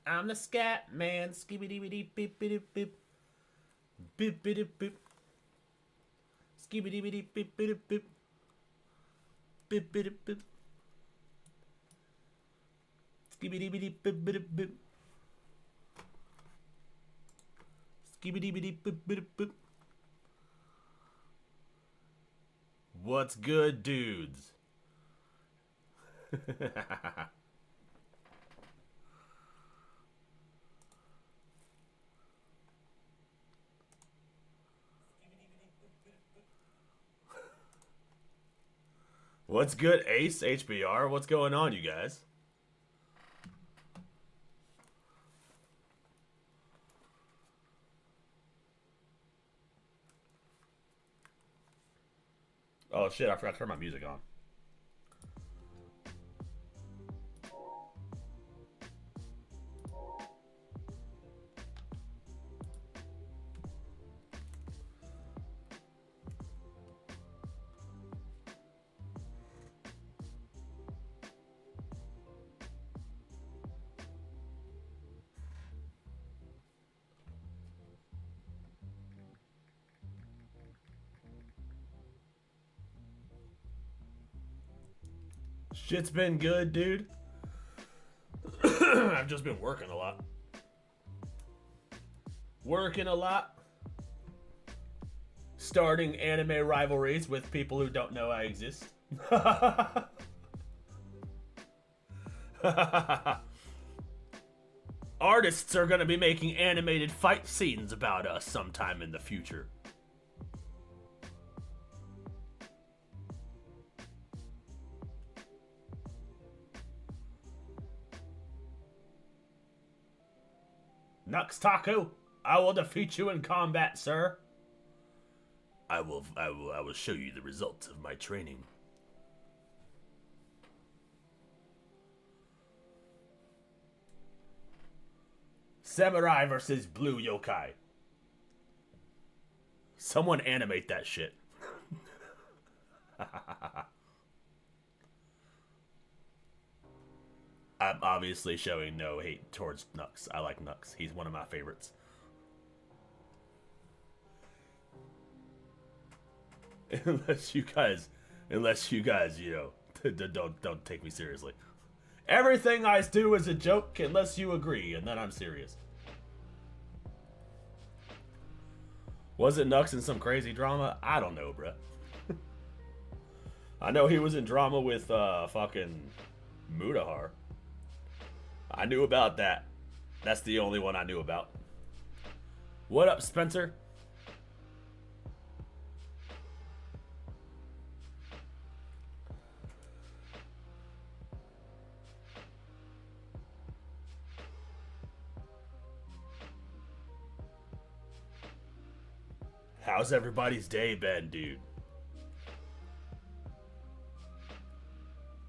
I'm the scat man. Skibidi bidi beep bidi beep. Beep bidi beep. Skibidi bidi beep bidi beep. Beep bidi beep. Skibidi bidi beep bidi beep. Skibidi bidi beep bidi beep. What's good, dudes? What's good, Ace HBR? What's going on, you guys? Oh shit, I forgot to turn my music on. Shit's been good, dude. I've just been working a lot. Working a lot. Starting anime rivalries with people who don't know I exist. Artists are gonna be making animated fight scenes about us sometime in the future. Nux Taku, I will defeat you in combat, sir. I will show you the results of my training. Samurai versus Blue Yokai. Someone animate that shit. I'm obviously showing no hate towards Nux. I like Nux. He's one of my favorites. unless you guys, you know, don't take me seriously. Everything I do is a joke unless you agree, and then I'm serious. Was it Nux in some crazy drama? I don't know, bruh. I know he was in drama with fucking Mudahar. I knew about that. That's the only one I knew about. What up, Spencer? How's everybody's day been, dude?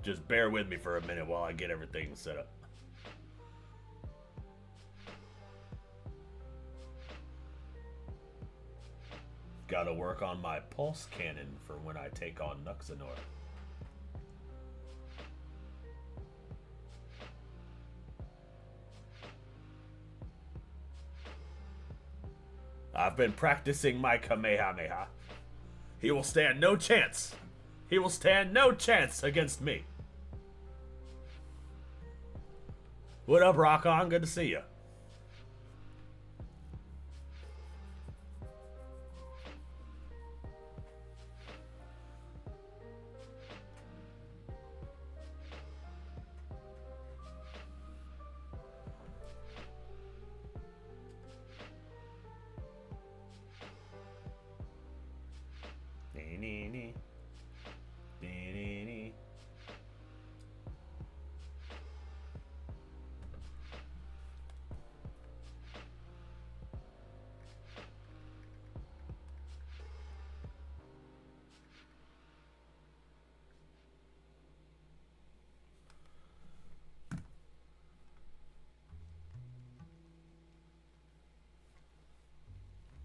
Just bear with me for a minute while I get everything set up. Gotta work on my pulse cannon for when I take on Nuxanor. I've been practicing my Kamehameha. He will stand no chance. He will stand no chance against me. What up, Rock On? Good to see you.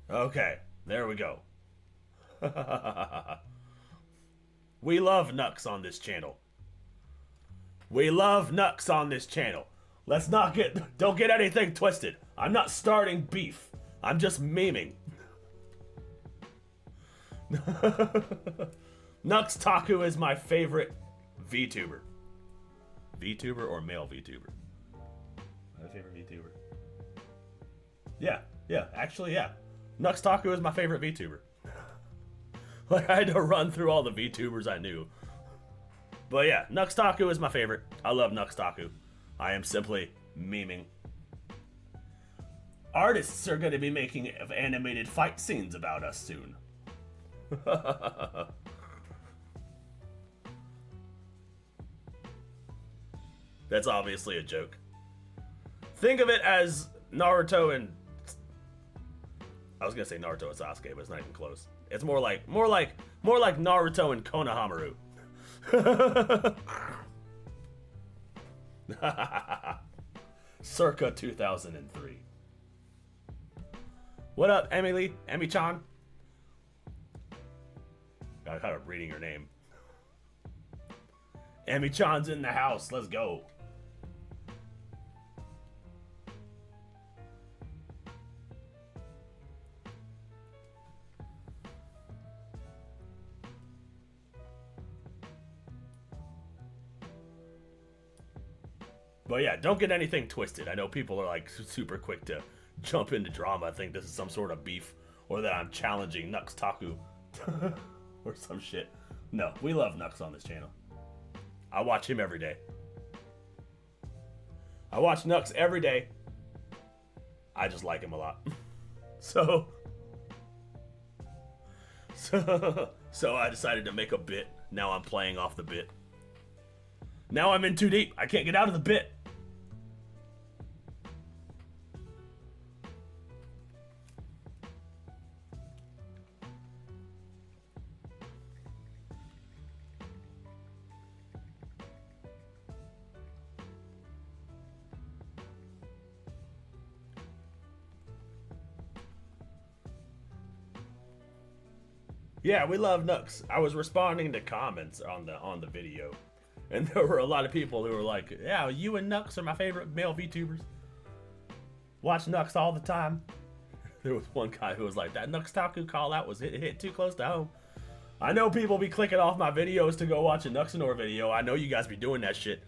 Okay, There we go. We love Nux on this channel. We love Nux on this channel. Don't get anything twisted. I'm not starting beef. I'm just memeing. Nux Taku is my favorite VTuber. VTuber or male VTuber? My favorite VTuber. Yeah, actually, yeah. Nux Taku is my favorite VTuber. Like, I had to run through all the VTubers I knew. But yeah, Nux Taku is my favorite. I love Nux Taku. I am simply memeing. Artists are going to be making animated fight scenes about us soon. That's obviously a joke. Think of it as Naruto and... I was gonna say Naruto and Sasuke, but it's not even close. It's more like Naruto and Konohamaru. Circa 2003. What up, Emily? Emmy-chan? I'm kind of reading your name. Emmy-chan's in the house. Let's go. But yeah, don't get anything twisted. I know people are like super quick to jump into drama. I think this is some sort of beef or that I'm challenging Nux Taku or some shit. No, we love Nux on this channel. I watch him every day. I watch Nux every day. I just like him a lot. So I decided to make a bit. Now I'm playing off the bit. Now I'm in too deep. I can't get out of the bit. Yeah, we love Nux. I was responding to comments on the video, and there were a lot of people who were like, "Yeah, you and Nux are my favorite male VTubers. Watch Nux all the time." There was one guy who was like, "That Nux Taku call out was hit too close to home." I know people be clicking off my videos to go watch a Nuxanor video. I know you guys be doing that shit.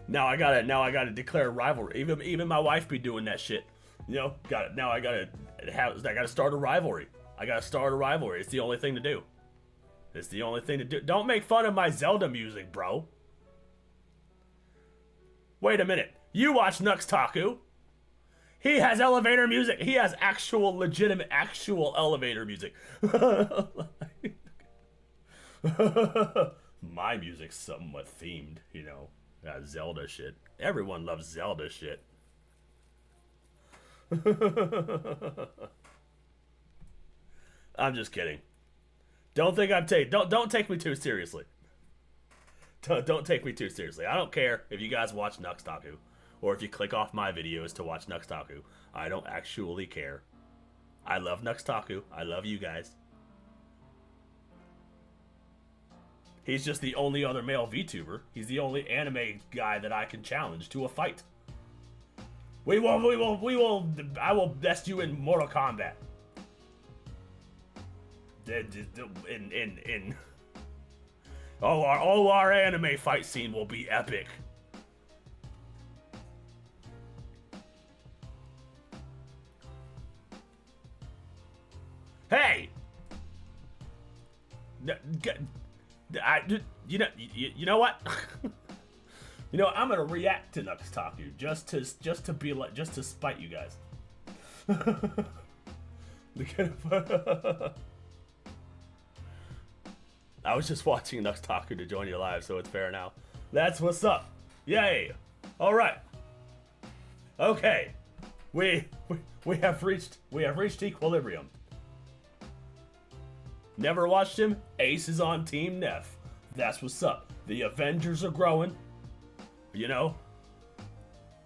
Now I gotta declare rivalry. Even my wife be doing that shit. You know, I gotta start a rivalry. I gotta start a rivalry. It's the only thing to do. It's the only thing to do. Don't make fun of my Zelda music, bro. Wait a minute. You watch Nux Taku. He has elevator music. He has legitimate elevator music. My music's somewhat themed, you know. Zelda shit. Everyone loves Zelda shit. I'm just kidding. Don't take me too seriously. Don't take me too seriously. I don't care if you guys watch Nux Taku or if you click off my videos to watch Nux Taku. I don't actually care. I love Nux Taku. I love you guys. He's just the only other male VTuber. He's the only anime guy that I can challenge to a fight. I will best you in Mortal Kombat. Our anime fight scene will be epic. Hey, you know what? You know, I'm gonna react to Nux Taku just to spite you guys. I was just watching Nux Taku to join your live, so it's fair now. That's what's up. Yay! All right. Okay, we have reached equilibrium. Never watched him? Ace is on Team Neff. That's what's up. The Avengers are growing. You know,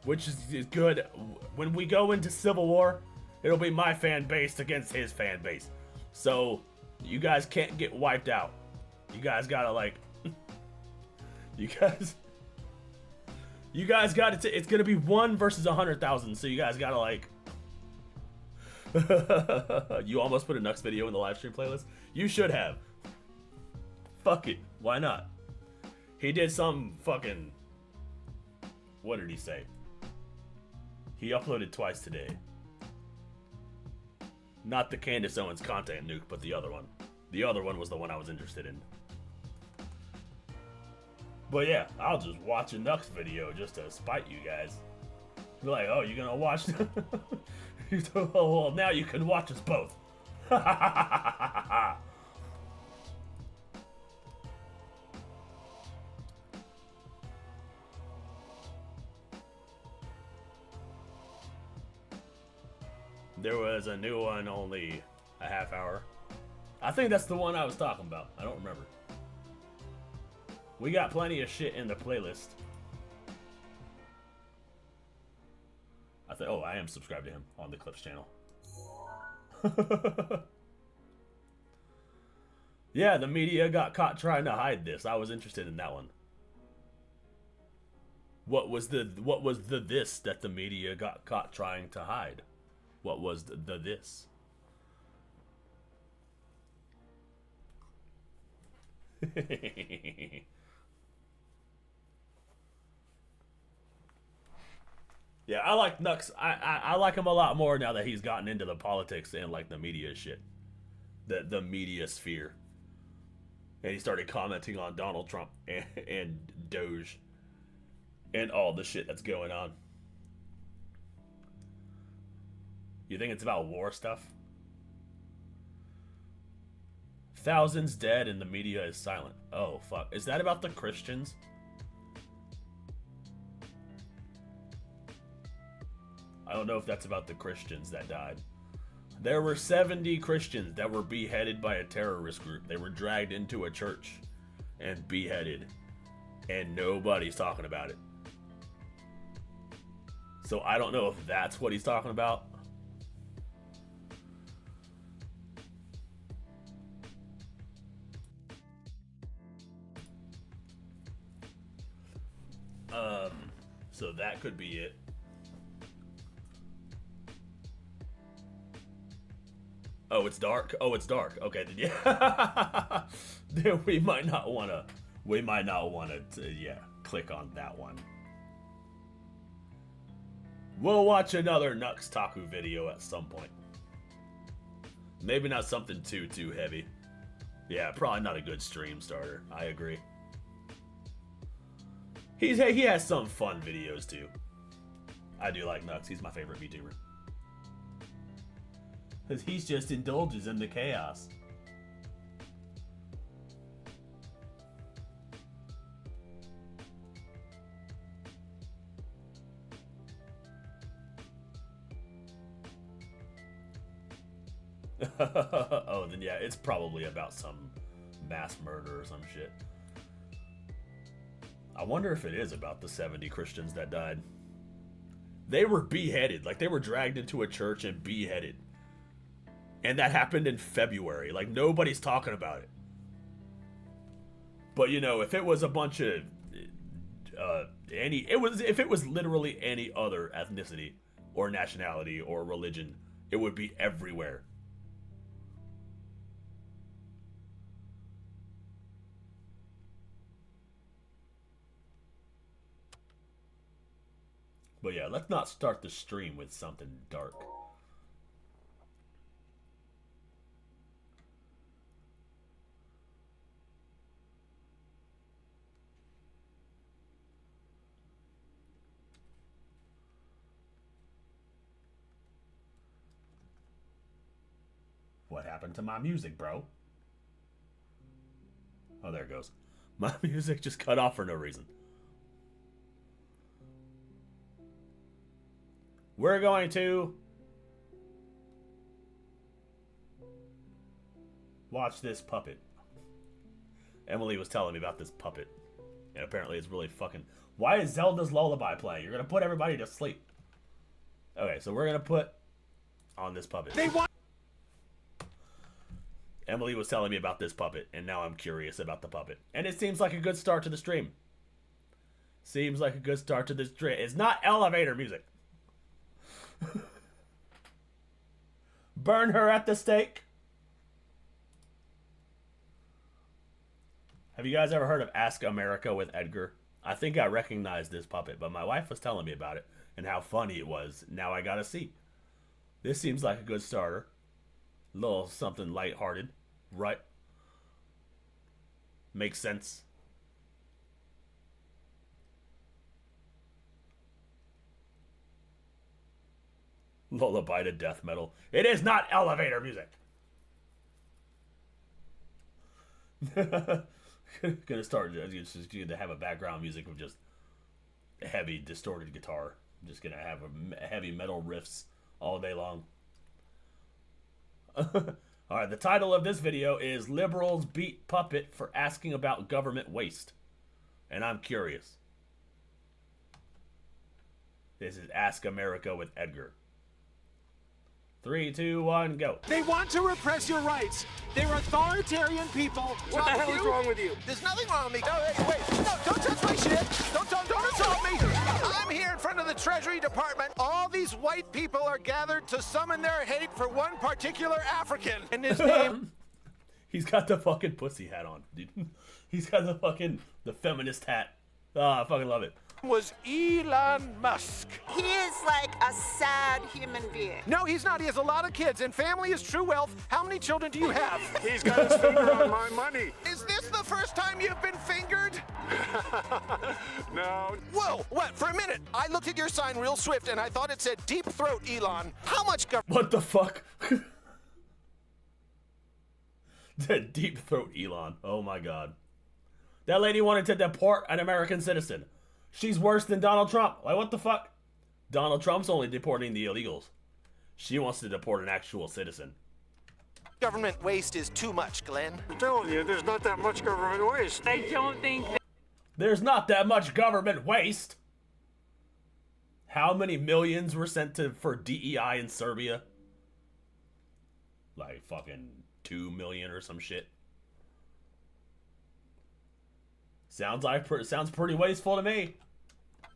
which is good. When we go into Civil War, it'll be my fan base against his fan base. So you guys can't get wiped out. You guys gotta like, you guys gotta. It's gonna be 1 versus 100,000. So you guys gotta like. You almost put a Nux video in the live stream playlist. You should have. Fuck it. Why not? He did some fucking. What did he say? He uploaded twice today. Not the Candace Owens content nuke, but the other one. The other one was the one I was interested in. But yeah, I'll just watch a Nux video just to spite you guys. Be like, oh, you're gonna watch? Oh, well, now you can watch us both. There was a new one only a half hour. I think that's the one I was talking about. I don't remember. We got plenty of shit in the playlist. Oh, I am subscribed to him on the Clips channel. Yeah, the media got caught trying to hide this. I was interested in that one. What was the this that the media got caught trying to hide? What was the this? Yeah, I like Nux. I like him a lot more now that he's gotten into the politics and like the media shit. The media sphere. And he started commenting on Donald Trump and Doge and all the shit that's going on. You think it's about war stuff? Thousands dead and the media is silent. Oh, fuck. Is that about the Christians? I don't know if that's about the Christians that died. There were 70 Christians that were beheaded by a terrorist group. They were dragged into a church and beheaded. And nobody's talking about it. So I don't know if that's what he's talking about. So that could be it. Oh, it's dark? Oh, it's dark. Okay, then yeah. Then we might not want to, yeah, click on that one. We'll watch another Nux Taku video at some point. Maybe not something too heavy. Yeah, probably not a good stream starter. I agree. He has some fun videos too. I do like Nux. He's my favorite VTuber. Because he just indulges in the chaos. Oh, then yeah, it's probably about some mass murder or some shit. I wonder if it is about the 70 Christians that died. They were beheaded. Like, they were dragged into a church and beheaded. And that happened in February. Like, nobody's talking about it. But, you know, if it was a bunch of... if it was literally any other ethnicity or nationality or religion, it would be everywhere. But yeah, let's not start the stream with something dark. What happened to my music, bro? Oh, there it goes. My music just cut off for no reason. We're going to watch this puppet. Emily was telling me about this puppet. And apparently it's really fucking... Why is Zelda's Lullaby playing? You're going to put everybody to sleep. Okay, so we're going to put on this puppet. Emily was telling me about this puppet, and now I'm curious about the puppet. And it seems like a good start to the stream. Seems like a good start to this stream. It's not elevator music. Burn her at the stake. Have you guys ever heard of Ask America with Edgar? I think I recognized this puppet, but my wife was telling me about it and how funny it was. Now I gotta see. This seems like a good starter. A little something lighthearted, right? Makes sense. Lullaby to death metal. It is not elevator music. Gonna start just gonna have a background music of just heavy distorted guitar. I'm just gonna have a heavy metal riffs all day long. Alright, the title of this video is Liberals Beat Puppet for Asking About Government Waste. And I'm curious. This is Ask America with Edgar. 3, 2, 1, go. They want to repress your rights. They're authoritarian people. What the hell is wrong with you? There's nothing wrong with me. No, hey, wait. No, don't touch my shit. Don't assault me. I'm here in front of the Treasury Department. All these white people are gathered to summon their hate for one particular African. And his name... He's got the fucking pussy hat on, dude. He's got the feminist hat. Ah, I fucking love it. Was Elon Musk. He is like a sad human being. No, he's not. He has a lot of kids, and family is true wealth. How many children do you have? He's got his finger on my money. Is this the first time you've been fingered? No. Whoa, what? For a minute, I looked at your sign real swift, and I thought it said Deep Throat Elon. How much government? What the fuck? The Deep Throat Elon. Oh my god. That lady wanted to deport an American citizen. She's worse than Donald Trump. Like, what the fuck? Donald Trump's only deporting the illegals. She wants to deport an actual citizen. Government waste is too much, Glenn. I'm telling you, there's not that much government waste. I don't think There's not that much government waste. How many millions were sent for DEI in Serbia? Like fucking 2 million or some shit. Sounds pretty wasteful to me.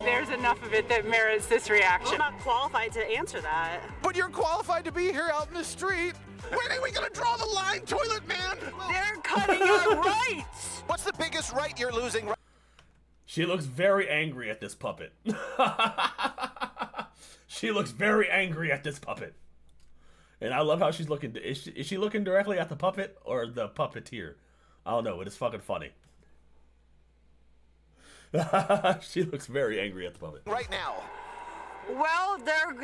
there's enough of it that merits this reaction. I'm not qualified to answer that. But you're qualified to be here out in the street. When are we gonna draw the line, toilet man? They're cutting our rights. What's the biggest right you're losing? She looks very angry at this puppet. She looks very angry at this puppet. And I love how she's looking. Is she looking directly at the puppet or the puppeteer? I don't know, but it's fucking funny. She looks very angry at the puppet. Right now. Well, they're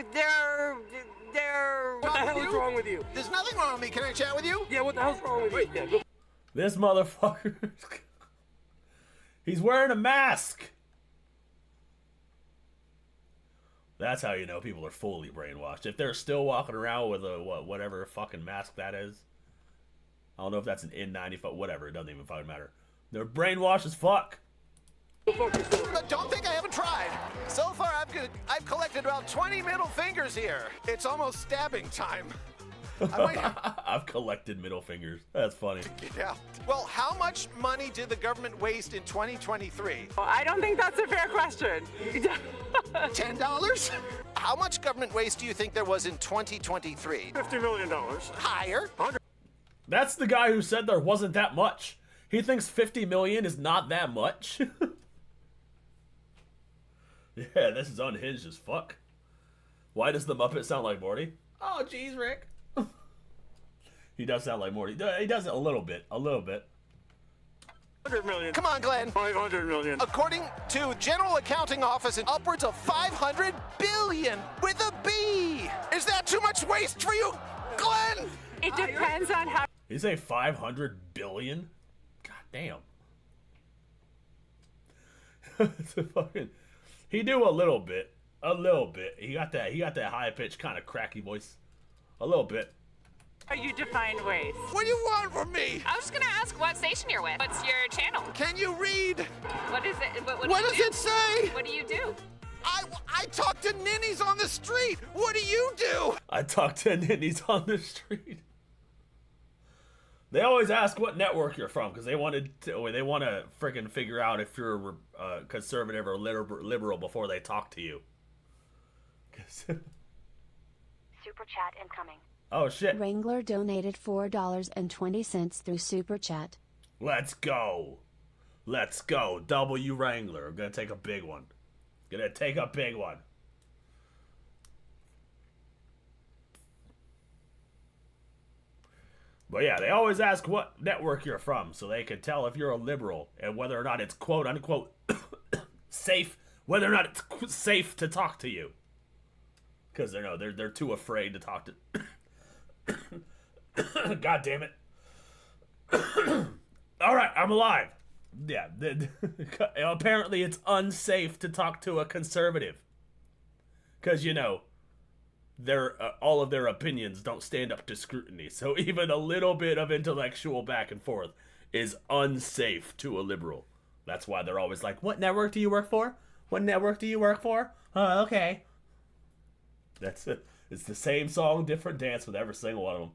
What the hell is wrong with you? There's nothing wrong with me. Can I chat with you? Yeah, what the hell's wrong with you? Yeah, go. This motherfucker. He's wearing a mask. That's how you know people are fully brainwashed. If they're still walking around with a whatever fucking mask that is. I don't know if that's an N95, whatever. It doesn't even fucking matter. They're brainwashed as fuck. But don't think I haven't tried. So far, I've collected about 20 middle fingers here. It's almost stabbing time. I might have... I've collected middle fingers. That's funny. Yeah. Well, how much money did the government waste in 2023? Well, I don't think that's a fair question. $10? How much government waste do you think there was in 2023? $50 million. Higher. That's the guy who said there wasn't that much. He thinks 50 million is not that much. Yeah, this is unhinged as fuck. Why does the Muppet sound like Morty? Oh, geez, Rick. He does sound like Morty. He does it a little bit. A little bit. 100 million. Come on, Glenn. 500 million. According to General Accounting Office, upwards of 500 billion with a B. Is that too much waste for you, Glenn? It depends on how. You say 500 billion? God damn. It's a fucking. He do a little bit. A little bit. He got that high pitched kind of cracky voice. A little bit. How you define waste. What do you want from me? I was just gonna ask what station you're with. What's your channel? Can you read? What is it? What What does it say? What do you do? I talk to ninnies on the street. What do you do? I talk to ninnies on the street. They always ask what network you're from because they want to freaking figure out if you're conservative or liberal before they talk to you. Super chat incoming. Oh shit! Wrangler donated $4.20 through Super Chat. Let's go, W Wrangler. I'm gonna take a big one. But yeah, they always ask what network you're from so they can tell if you're a liberal and whether or not it's quote unquote safe, whether or not it's safe to talk to you. Because they're too afraid to talk to. God damn it! All right, I'm alive. Yeah, apparently it's unsafe to talk to a conservative because all of their opinions don't stand up to scrutiny. So even a little bit of intellectual back and forth is unsafe to a liberal. That's why they're always like, "What network do you work for? What network do you work for?" Oh, okay. That's it. It's the same song, different dance with every single one of them.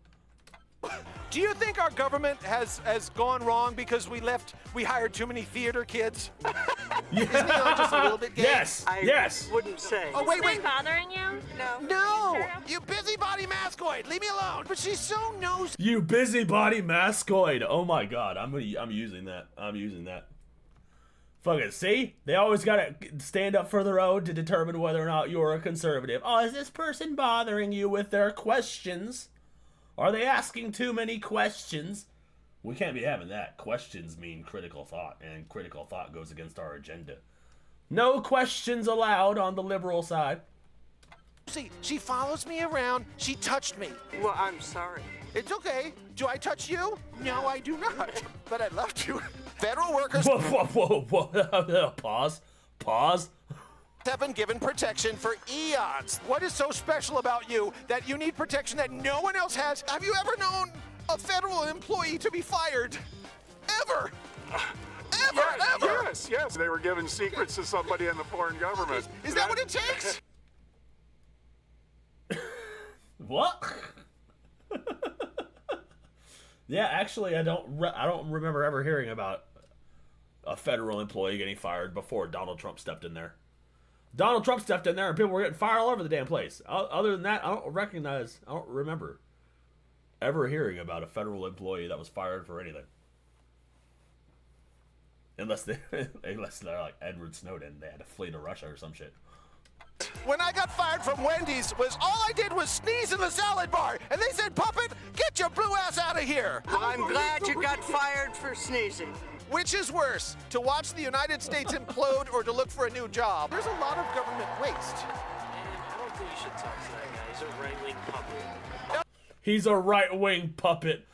Do you think our government has gone wrong because we hired too many theater kids? Isn't he just a little bit gay? Yes. Yes. Wouldn't say. Oh, wait. bothering you? No. No! You busybody mascoid! Leave me alone! But she's so nosy. You busybody mascoid. Oh my god, I'm using that. Fucking see? They always gotta stand up for their own to determine whether or not you're a conservative. Oh, is this person bothering you with their questions? Are they asking too many questions? We can't be having that. Questions mean critical thought, and critical thought goes against our agenda. No questions allowed on the liberal side. See, she follows me around. She touched me. Well, I'm sorry. It's okay. Do I touch you? No, I do not. But I'd love to. Federal workers Whoa. Pause. have been given protection for eons. What is so special about you that you need protection that no one else has? Have you ever known a federal employee to be fired? Ever? Ever? Yes. They were giving secrets to somebody in the foreign government. Is that what it takes? What? Yeah, actually, I don't remember ever hearing about a federal employee getting fired before Donald Trump stepped in there. Donald Trump stepped in there and people were getting fired all over the damn place. Other than that, I don't remember ever hearing about a federal employee that was fired for anything. Unless they're like Edward Snowden, they had to flee to Russia or some shit. When I got fired from Wendy's, all I did was sneeze in the salad bar, and they said, "Puppet, get your blue ass out of here." Well, I'm glad you got fired for sneezing. Which is worse, to watch the United States implode or to look for a new job? There's a lot of government waste. I don't think you should talk to that guy. He's a right-wing puppet. He's a right-wing puppet.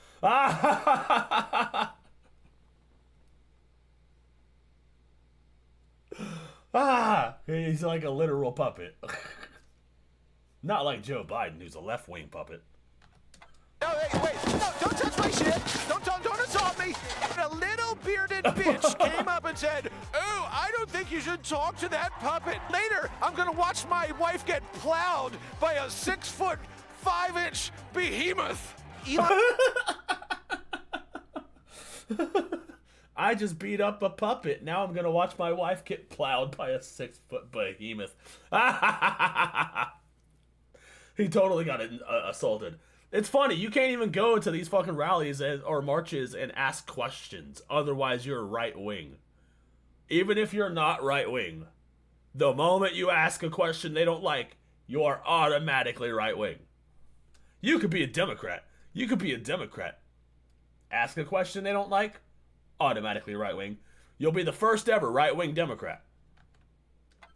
He's like a literal puppet. Not like Joe Biden, who's a left-wing puppet. No, hey, wait, no, don't touch my shit. Don't assault me. And a little bearded bitch came up and said, "Oh, I don't think you should talk to that puppet." Later, I'm gonna watch my wife get plowed by a 6'5" behemoth. I just beat up a puppet. Now I'm gonna watch my wife get plowed by a 6-foot behemoth. He totally got assaulted. It's funny, you can't even go to these fucking rallies or marches and ask questions. Otherwise, you're right wing. Even if you're not right wing, the moment you ask a question they don't like, you are automatically right wing. You could be a Democrat. Ask a question they don't like, automatically right wing. You'll be the first ever right wing Democrat.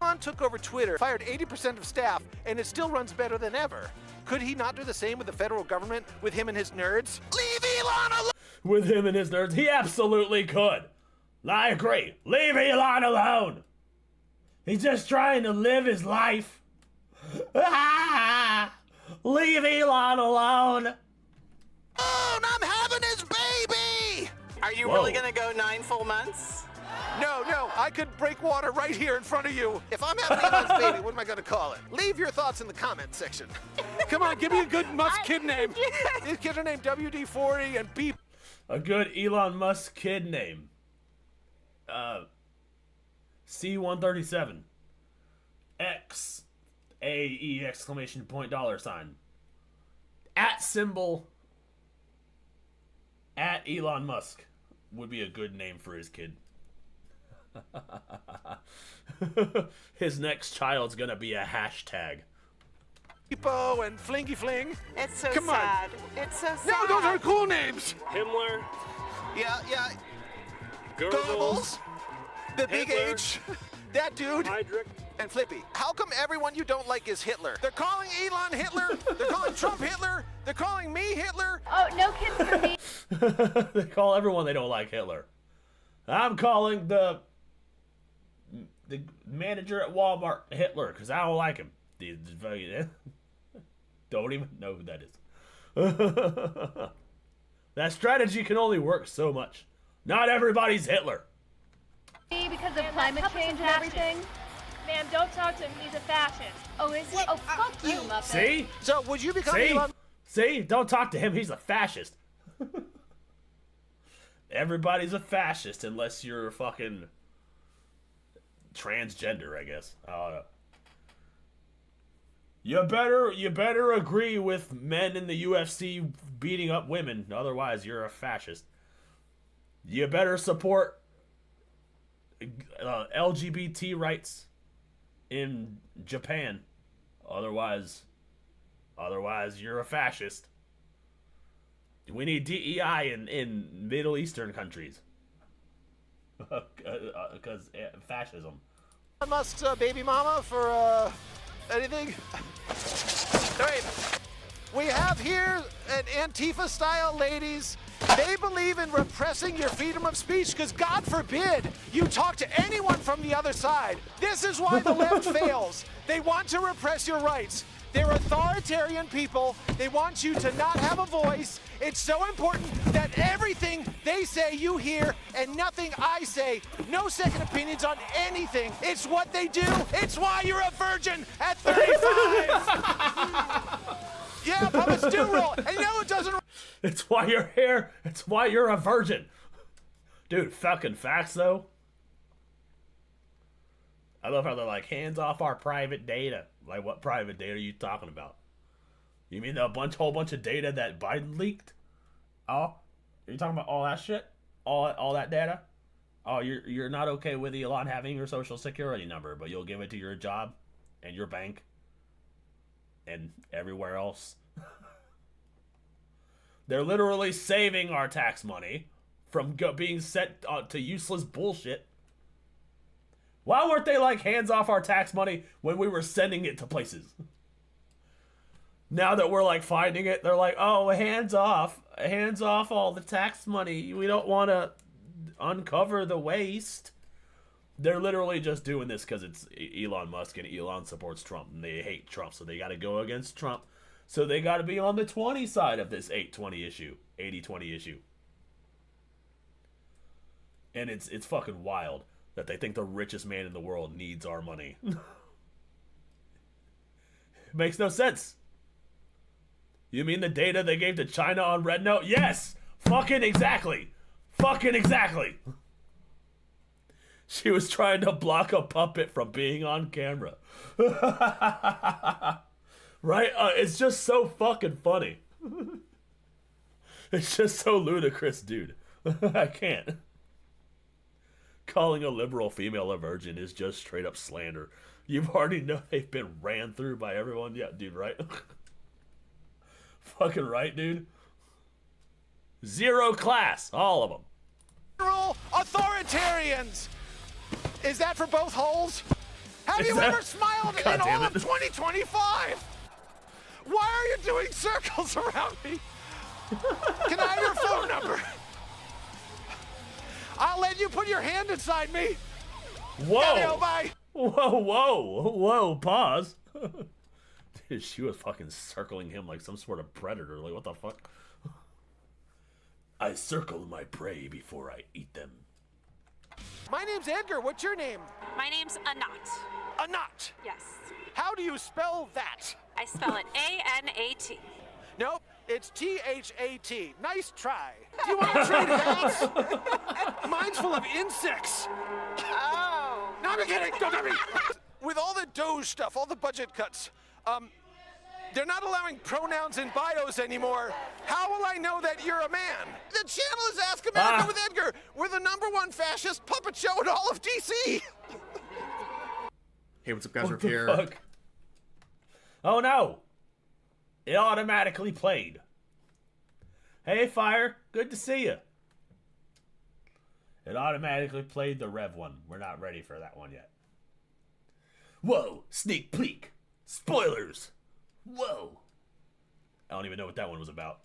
Elon took over Twitter, fired 80% of staff, and it still runs better than ever. Could he not do the same with the federal government, with him and his nerds? Leave Elon alone! With him and his nerds, he absolutely could. I agree. Leave Elon alone. He's just trying to live his life. Leave Elon alone. Oh, I'm having his baby! Are you Whoa. really gonna go 9 full months? No, I could break water right here in front of you. If I'm having Elon's baby, what am I gonna call it? Leave your thoughts in the comment section. Come on, give me a good Musk kid name. These kids are named WD-40 and Beep. A good Elon Musk kid name. C137. X AE exclamation point $. At symbol at Elon Musk would be a good name for his kid. His next child's gonna be a hashtag. Hippo and Flingy Fling. It's so Come on. sad. It's so sad. No, those are cool names. Himmler, Yeah. Goebbels, Goebbels, the Big Hitler. H, that dude, Heydrich. and Flippy. How come everyone you don't like is Hitler? They're calling Elon Hitler. They're calling Trump Hitler. They're calling me Hitler. Oh, no kids for me. They call everyone they don't like Hitler. I'm calling the manager at Walmart Hitler because I don't like him. Don't even know who that is. That strategy can only work so much. Not everybody's Hitler. Because of climate change and everything. Ma'am, don't talk to him. He's a fascist. Oh, is he? Oh, fuck you, Muppet. See? So would you become See? Elon? See? Don't talk to him. He's a fascist. Everybody's a fascist unless you're fucking transgender, I guess. I don't know. You better agree with men in the UFC beating up women, otherwise you're a fascist. You better support LGBT rights in Japan, otherwise you're a fascist. We need DEI in Middle Eastern countries. Because fascism. Elon Musk's baby mama for anything? All right. We have here an Antifa-style ladies. They believe in repressing your freedom of speech because, God forbid, you talk to anyone from the other side. This is why the left fails. They want to repress your rights. They're authoritarian people. They want you to not have a voice. It's so important that everything they say you hear and nothing I say. No second opinions on anything. It's what they do. It's why you're a virgin at 35. Yeah, puppets do rule. And you know it doesn't. It's why you're here. It's why you're a virgin. Dude, fucking facts though. I love how they're like, hands off our private data. Like, what private data are you talking about? You mean the whole bunch of data that Biden leaked? Oh, are you talking about all that shit? All that data? Oh, you're not okay with Elon having your social security number, but you'll give it to your job and your bank and everywhere else. They're literally saving our tax money from being sent to useless bullshit. Why weren't they like, hands off our tax money when we were sending it to places? Now that we're like finding it, they're like, oh, hands off all the tax money. We don't want to uncover the waste. They're literally just doing this because it's Elon Musk and Elon supports Trump and they hate Trump, so they got to go against Trump. So they got to be on the 20 side of this 80-20 issue. And it's fucking wild that they think the richest man in the world needs our money. It makes no sense. You mean the data they gave to China on Red Note? Yes! Fucking exactly! She was trying to block a puppet from being on camera. Right? It's just so fucking funny. It's just so ludicrous, dude. I can't. Calling a liberal female a virgin is just straight up slander. You've already know they've been ran through by everyone. Yeah, dude, right? Fucking right, dude. Zero class, all of them. Authoritarians. Is that for both holes? Have you ever smiled in all of 2025? Why are you doing circles around me? Can I have your phone number? I'll let you put your hand inside me. Whoa. Bye. Whoa, pause. Dude, she was fucking circling him like some sort of predator. Like, what the fuck? I circle my prey before I eat them. My name's Edgar. What's your name? My name's Anat. Anat. Yes. How do you spell that? I spell it A-N-A-T. Nope. It's T-H-A-T. Nice try. Do you want to trade hats? Mine's full of insects. Oh. No, I'm kidding. Don't hurt me. With all the Doge stuff, all the budget cuts, they're not allowing pronouns in bios anymore. How will I know that you're a man? The channel is Ask America with Edgar. We're the #1 fascist puppet show in all of DC. Hey, what's up, guys? What We're the here. fuck? Oh no! It automatically played. Hey, Fire. Good to see you. It automatically played the Rev one. We're not ready for that one yet. Whoa! Sneak peek! Spoilers! Whoa! I don't even know what that one was about.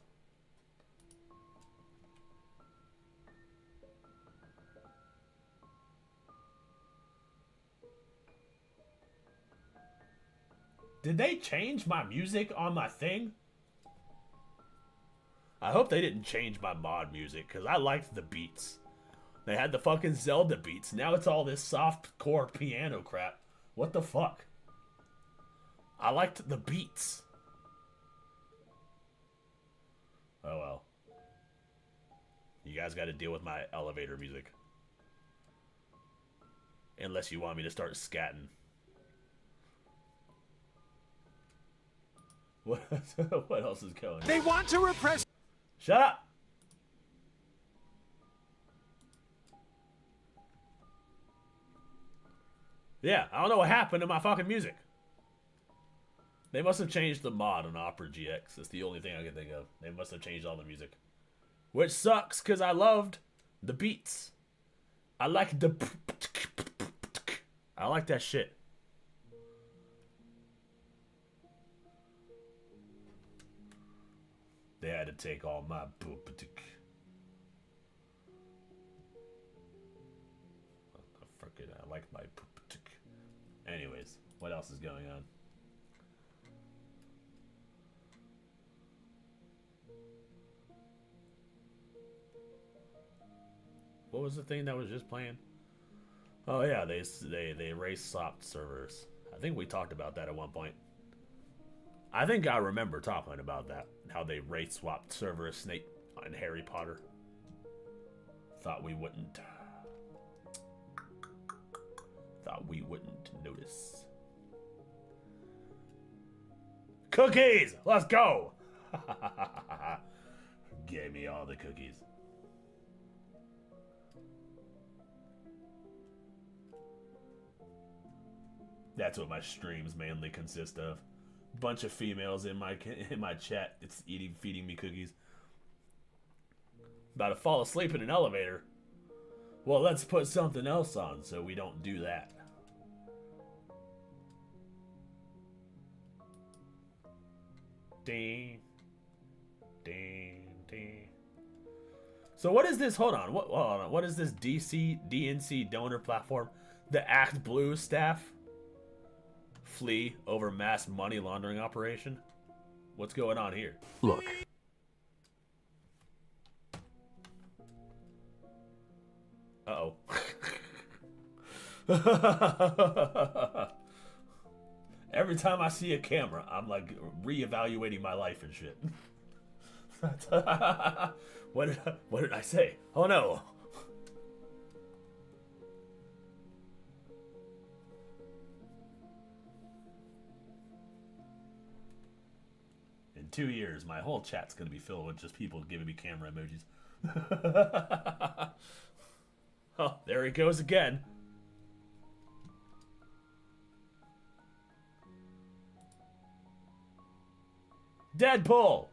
Did they change my music on my thing? I hope they didn't change my mod music, because I liked the beats. They had the fucking Zelda beats. Now it's all this soft core piano crap. What the fuck? I liked the beats. Oh well. You guys got to deal with my elevator music. Unless you want me to start scatting. What else is going on? They want to repress. Shut up! Yeah, I don't know what happened to my fucking music. They must have changed the mod on Opera GX. That's the only thing I can think of. They must have changed all the music. Which sucks, because I loved the beats. I like the... I like that shit. They had to take all my... I like my... Anyways, what else is going on? What was the thing that was just playing? Oh yeah, they erased swapped servers. I think we talked about that at one point. I think I remember talking about that. How they race swapped server Snape and Harry Potter. Thought we wouldn't. Thought we wouldn't notice. Cookies! Let's go! Gave me all the cookies. That's what my streams mainly consist of. Bunch of females in my chat. It's feeding me cookies. About to fall asleep in an elevator. Well, let's put something else on so we don't do that. Ding, ding, ding. So what is this? Hold on. Hold on. What is this DNC donor platform? The Act Blue staff flee over mass money laundering operation? What's going on here? Look. Uh-oh. Every time I see a camera, I'm like reevaluating my life and shit. What did I say? Oh no. In 2 years, my whole chat's gonna be filled with just people giving me camera emojis. Oh, there he goes again. Deadpool!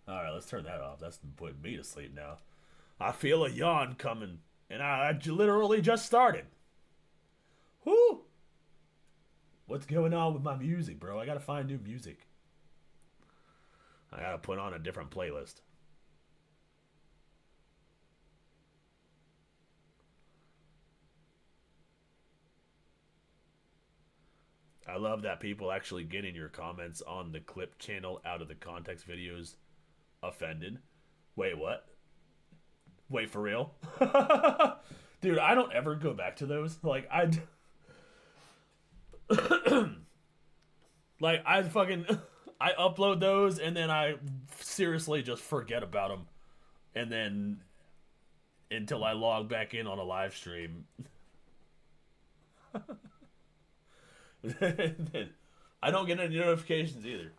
Alright, let's turn that off. That's putting me to sleep now. I feel a yawn coming, and I literally just started. Whoo! What's going on with my music, bro? I gotta find new music. I gotta put on a different playlist. I love that people actually getting your comments on the clip channel out of the context videos offended. Wait, what? Wait, for real? Dude, I don't ever go back to those. Like, Like, I fucking... I upload those, and then I seriously just forget about them. And then... until I log back in on a live stream. I don't get any notifications either.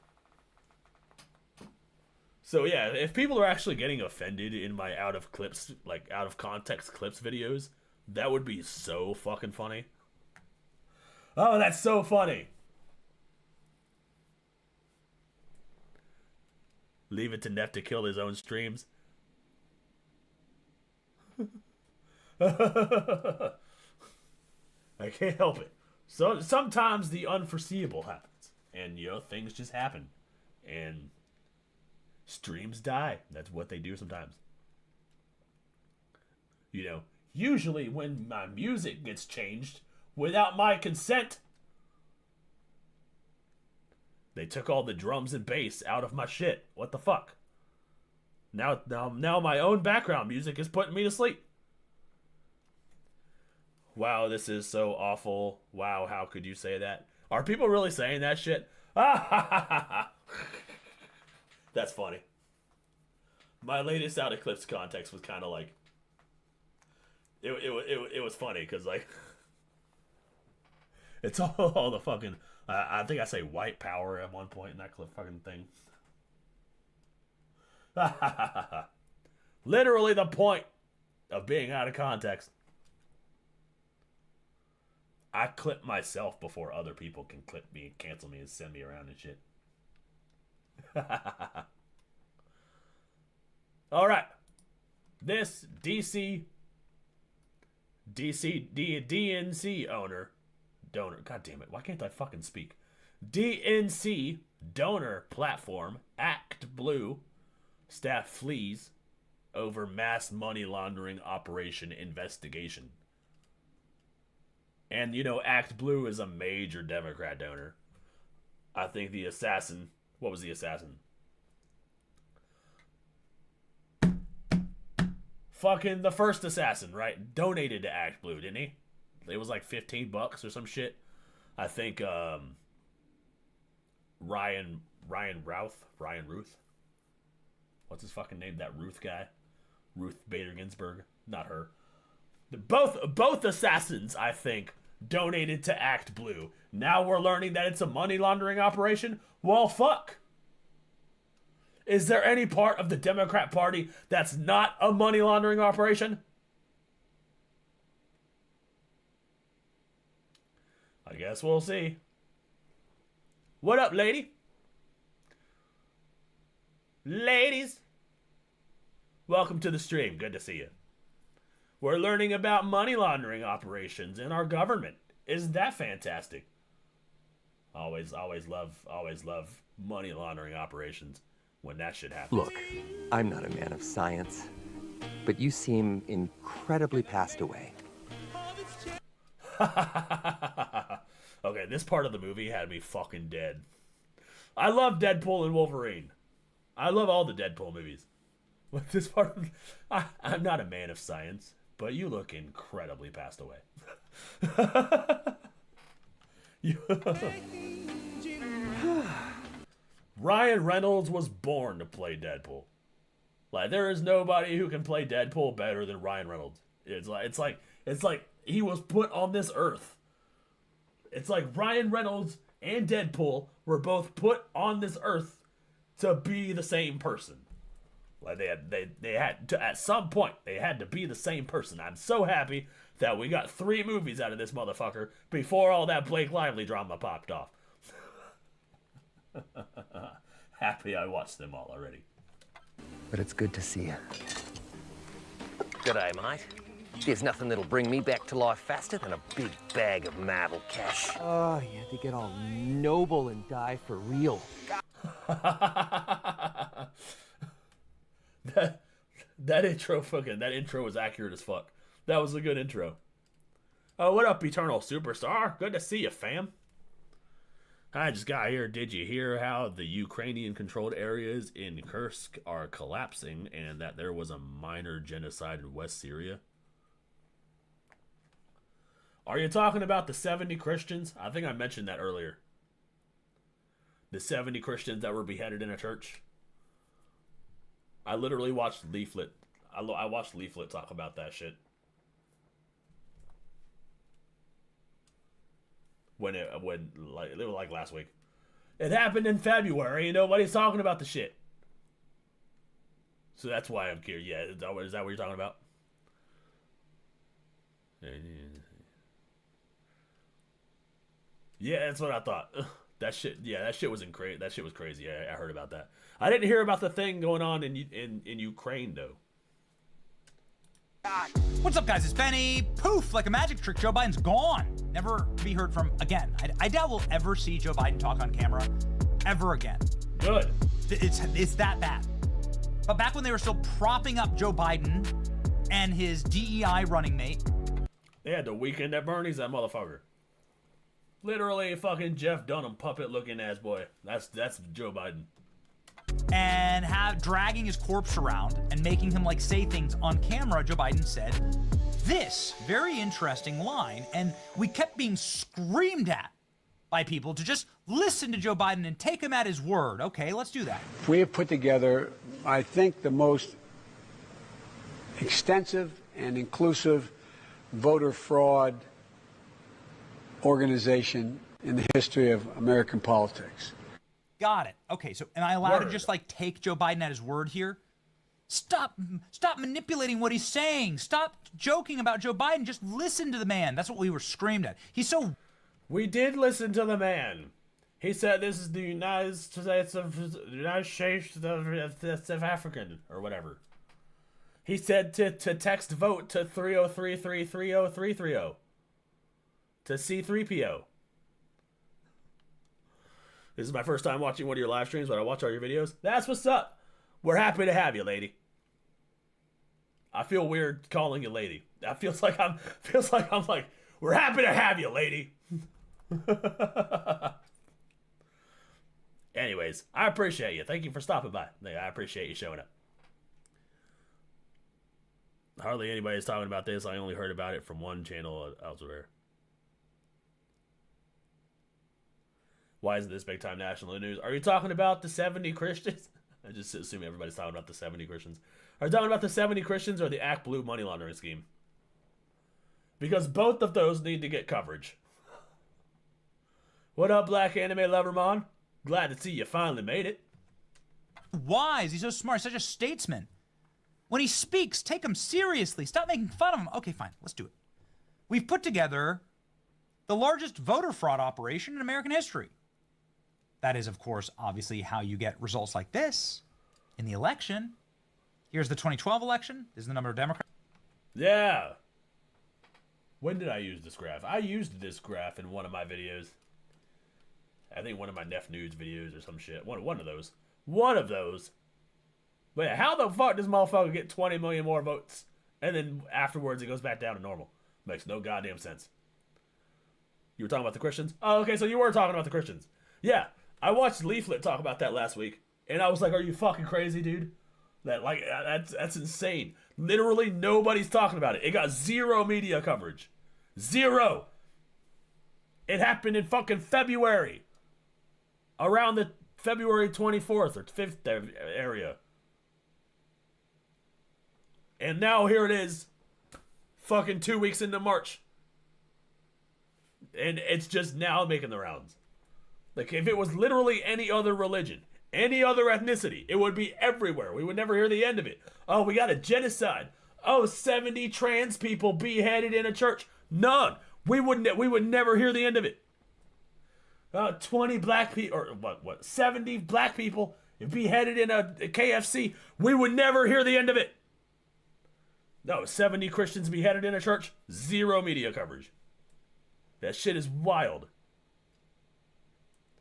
So yeah, if people are actually getting offended in my out of context clips videos, that would be so fucking funny. Oh, that's so funny. Leave it to Neff to kill his own streams. I can't help it. So sometimes the unforeseeable happens, and things just happen, and streams die. That's what they do sometimes. Usually when my music gets changed without my consent, they took all the drums and bass out of my shit. What the fuck? Now my own background music is putting me to sleep. Wow, this is so awful. Wow, how could you say that? Are people really saying that shit? That's funny. My latest out of clips context was kind of like... It was funny, because, like... it's all the fucking... I think I say white power at one point in that clip fucking thing. Literally the point of being out of context. I clip myself before other people can clip me and cancel me and send me around and shit. All right. This DNC donor. God damn it. Why can't I fucking speak? DNC donor platform Act Blue staff flees over mass money laundering operation investigation. And, Act Blue is a major Democrat donor. I think the assassin... What was the assassin? Fucking the first assassin, right? Donated to Act Blue, didn't he? It was like $15 or some shit. I think, Ryan Ruth? What's his fucking name? That Ruth guy? Ruth Bader Ginsburg? Not her. Both assassins, I think, donated to Act Blue. Now we're learning that it's a money laundering operation? Well, fuck. Is there any part of the Democrat Party that's not a money laundering operation? I guess we'll see. What up, lady? Ladies. Welcome to the stream. Good to see you. We're learning about money laundering operations in our government. Isn't that fantastic? Always love money laundering operations when that shit happens. Look, I'm not a man of science, but you seem incredibly passed away. Okay, this part of the movie had me fucking dead. I love Deadpool and Wolverine. I love all the Deadpool movies. But this part of... I'm not a man of science, but you look incredibly passed away. Ryan Reynolds was born to play Deadpool. Like, there is nobody who can play Deadpool better than Ryan Reynolds. It's like he was put on this earth. It's like Ryan Reynolds and Deadpool were both put on this earth to be the same person. Like they had to, at some point, they had to be the same person. I'm so happy that we got 3 movies out of this motherfucker before all that Blake Lively drama popped off. Happy I watched them all already. But it's good to see you. G'day, mate. There's nothing that'll bring me back to life faster than a big bag of marble cash. Oh, you had to get all noble and die for real. That intro was accurate as fuck. That was a good intro. Oh, what up, Eternal Superstar? Good to see you, fam. I just got here. Did you hear how the Ukrainian-controlled areas in Kursk are collapsing and that there was a minor genocide in West Syria? Are you talking about the 70 Christians? I think I mentioned that earlier. The 70 Christians that were beheaded in a church. I literally watched Leaflet. I watched Leaflet talk about that shit. When it was like last week. It happened in February and nobody's talking about the shit. So that's why I'm curious. Yeah, is that what you're talking about? Yeah, that's what I thought. That shit was crazy. That shit was crazy. I heard about that. I didn't hear about the thing going on in Ukraine though. What's up, guys? It's Benny. Poof, like a magic trick, Joe Biden's gone. Never to be heard from again. I doubt we'll ever see Joe Biden talk on camera ever again. Good. It's that bad. But back when they were still propping up Joe Biden and his DEI running mate. They had the weekend at Bernie's, that motherfucker. Literally fucking Jeff Dunham puppet looking ass boy. That's Joe Biden. And dragging his corpse around and making him like say things on camera. Joe Biden said this very interesting line, and we kept being screamed at by people to just listen to Joe Biden and take him at his word. Okay, let's do that. We have put together, I think, the most extensive and inclusive voter fraud organization in the history of American politics. Got it. Okay, so am I allowed to just like take Joe Biden at his word here? Stop manipulating what he's saying. Stop joking about Joe Biden. Just listen to the man. That's what we were screamed at. We did listen to the man. He said this is the United States of African or whatever. He said to text vote to 303-330-330 to C3PO. This is my first time watching one of your live streams, but I watch all your videos. That's what's up. We're happy to have you, lady. I feel weird calling you lady. That feels like I'm like, we're happy to have you, lady. Anyways, I appreciate you. Thank you for stopping by. I appreciate you showing up. Hardly anybody's talking about this. I only heard about it from one channel elsewhere. Why isn't this big time national news? Are you talking about the 70 Christians? I just assume everybody's talking about the 70 Christians. Are you talking about the 70 Christians or the Act Blue money laundering scheme? Because both of those need to get coverage. What up, Black Anime Lovermon? Glad to see you finally made it. Wise. He's so smart. Such a statesman. When he speaks, take him seriously. Stop making fun of him. Okay, fine. Let's do it. We've put together the largest voter fraud operation in American history. That is, of course, obviously how you get results like this in the election. Here's the 2012 election. This is the number of Democrats. Yeah. When did I use this graph? I used this graph in one of my videos. I think one of my Neff Nudes videos or some shit. One of those. One of those. But yeah, how the fuck does motherfucker get 20 million more votes and then afterwards it goes back down to normal? Makes no goddamn sense. You were talking about the Christians? Oh, okay, so you were talking about the Christians. Yeah, I watched Leaflet talk about that last week, and I was like, are you fucking crazy, dude? That's insane. Literally nobody's talking about it. It got zero media coverage. Zero. It happened in fucking February. Around the February 24th or 5th area. And now here it is. Fucking 2 weeks into March. And it's just now making the rounds. Like, if it was literally any other religion, any other ethnicity, it would be everywhere. We would never hear the end of it. Oh, we got a genocide. Oh, 70 trans people beheaded in a church. None. We would never hear the end of it. 20 black people, or what, 70 black people beheaded in a KFC. We would never hear the end of it. No, 70 Christians beheaded in a church. Zero media coverage. That shit is wild.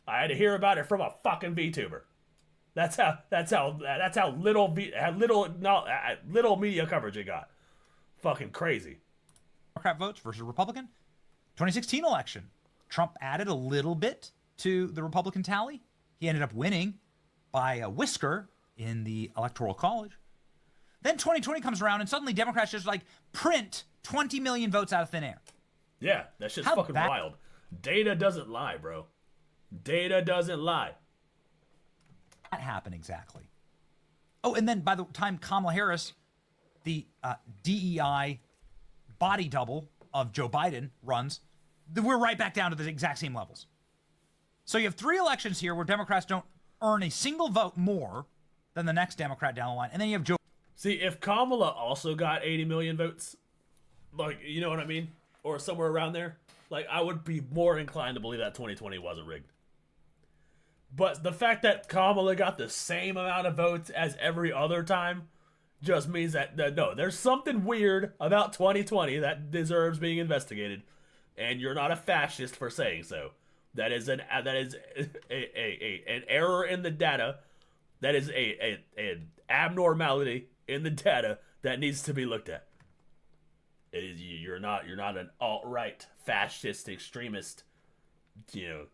I had to hear about it from a fucking VTuber. That's how little media coverage it got. Fucking crazy. Democrat votes versus Republican. 2016 election. Trump added a little bit to the Republican tally. He ended up winning by a whisker in the Electoral College. Then 2020 comes around and suddenly Democrats just like print 20 million votes out of thin air. Yeah, that shit's fucking wild. Data doesn't lie, bro. Data doesn't lie. that happen exactly? Oh, and then by the time Kamala Harris, the DEI body double of Joe Biden, runs, we're right back down to the exact same levels. So you have 3 elections here where Democrats don't earn a single vote more than the next Democrat down the line. And then you have Joe. See, if Kamala also got 80 million votes, like, you know what I mean? Or somewhere around there, like, I would be more inclined to believe that 2020 wasn't rigged. But the fact that Kamala got the same amount of votes as every other time just means that no, there's something weird about 2020 that deserves being investigated, and you're not a fascist for saying so. That is an error in the data. That is an abnormality in the data that needs to be looked at. It is, you're not an alt-right fascist extremist, you know,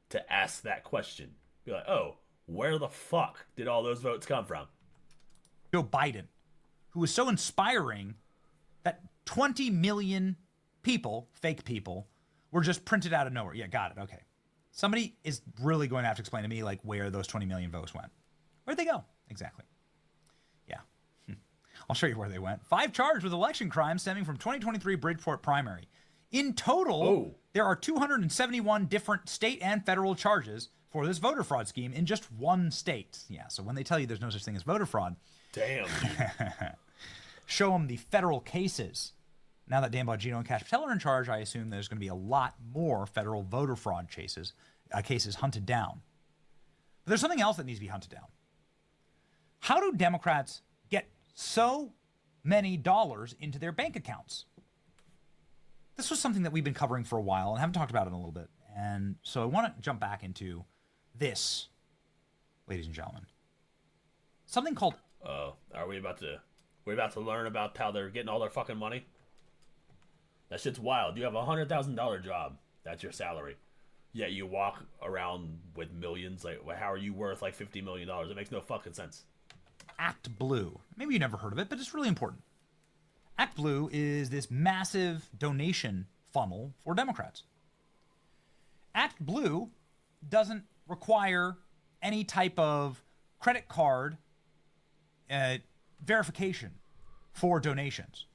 to ask that question. Be like, oh, where the fuck did all those votes come from? Joe Biden, who was so inspiring that 20 million people, fake people, were just printed out of nowhere. Yeah, got it. Okay. Somebody is really going to have to explain to me, like, where those 20 million votes went. Where'd they go? Exactly. Yeah. I'll show you where they went. 5 charged with election crimes stemming from 2023 Bridgeport primary. In total, there are 271 different state and federal charges for this voter fraud scheme in just 1 state. Yeah, so when they tell you there's no such thing as voter fraud, damn, show them the federal cases. Now that Dan Bongino and Cash Patel are in charge, I assume there's going to be a lot more federal voter fraud cases hunted down. But there's something else that needs to be hunted down. How do Democrats get so many dollars into their bank accounts? This was something that we've been covering for a while and haven't talked about it in a little bit. And so I want to jump back into this, ladies and gentlemen. Something called... Are we about to learn about how they're getting all their fucking money? That shit's wild. You have a $100,000 job. That's your salary. Yet you walk around with millions. Like, how are you worth like $50 million? It makes no fucking sense. Act Blue. Maybe you never heard of it, but it's really important. Act Blue is this massive donation funnel for Democrats. Act Blue doesn't require any type of credit card verification for donations.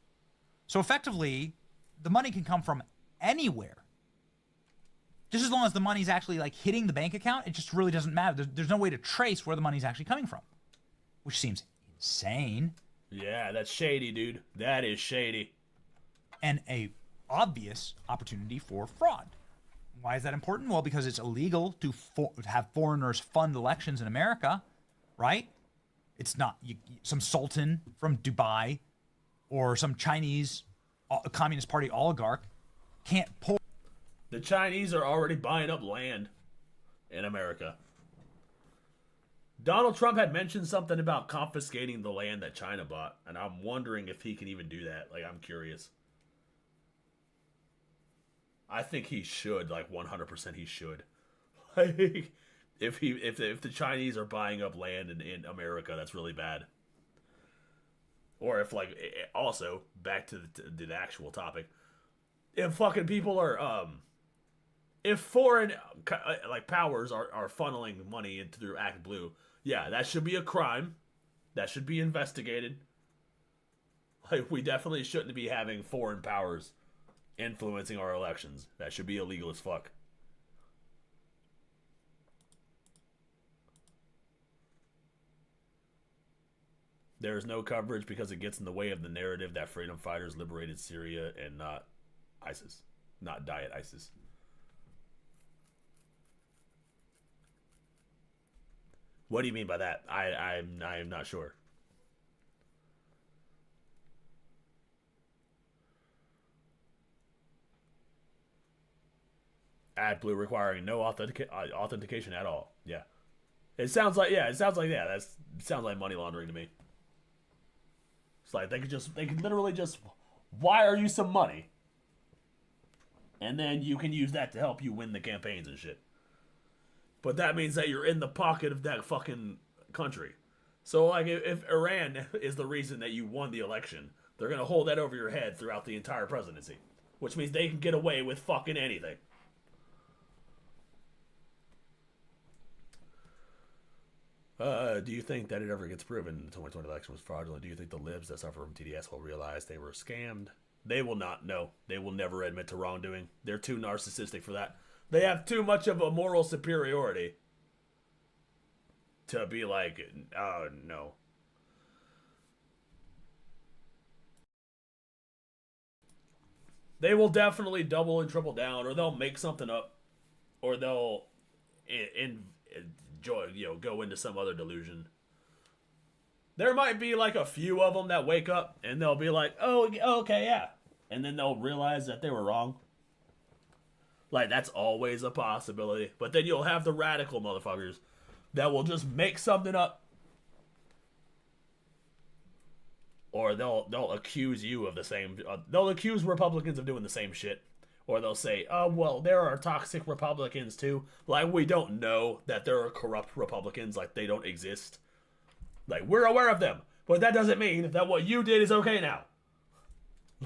So effectively, the money can come from anywhere. Just as long as the money's actually like hitting the bank account, it just really doesn't matter. There's no way to trace where the money's actually coming from, which seems insane. Yeah, that's shady, dude. That is shady. And a obvious opportunity for fraud. Why is that important? Well, because it's illegal to have foreigners fund elections in America, right? It's not some sultan from Dubai or some Chinese Communist Party oligarch can't pull. The Chinese are already buying up land in America. Donald Trump had mentioned something about confiscating the land that China bought, and I'm wondering if he can even do that. Like, I'm curious. I think he should, like 100% he should. Like, if the Chinese are buying up land in America, that's really bad. Or if, like, also back to the actual topic, if fucking people are if foreign like powers are funneling money into through Act Blue, yeah, that should be a crime. That should be investigated. Like, we definitely shouldn't be having foreign powers influencing our elections. That should be illegal as fuck. There is no coverage because it gets in the way of the narrative that freedom fighters liberated Syria and not ISIS. Not Diet ISIS. What do you mean by that? I'm not sure. AdBlue requiring no authentication at all. Yeah. It sounds like that sounds like money laundering to me. It's like they could literally just wire you some money, and then you can use that to help you win the campaigns and shit. But that means that you're in the pocket of that fucking country. So, like, if Iran is the reason that you won the election, they're gonna hold that over your head throughout the entire presidency, which means they can get away with fucking anything. Do you think that it ever gets proven the 2020 election was fraudulent? Do you think the libs that suffer from TDS will realize they were scammed? They will not know. They will never admit to wrongdoing. They're too narcissistic for that. They have too much of a moral superiority to be like, oh, no. They will definitely double and triple down, or they'll make something up, or they'll go into some other delusion. There might be like a few of them that wake up and they'll be like, oh, okay, yeah. And then they'll realize that they were wrong. Like, that's always a possibility. But then you'll have the radical motherfuckers that will just make something up. Or they'll accuse you of the same... they'll accuse Republicans of doing the same shit. Or they'll say, oh, well, there are toxic Republicans too. Like, we don't know that there are corrupt Republicans. Like, they don't exist. Like, we're aware of them. But that doesn't mean that what you did is okay now.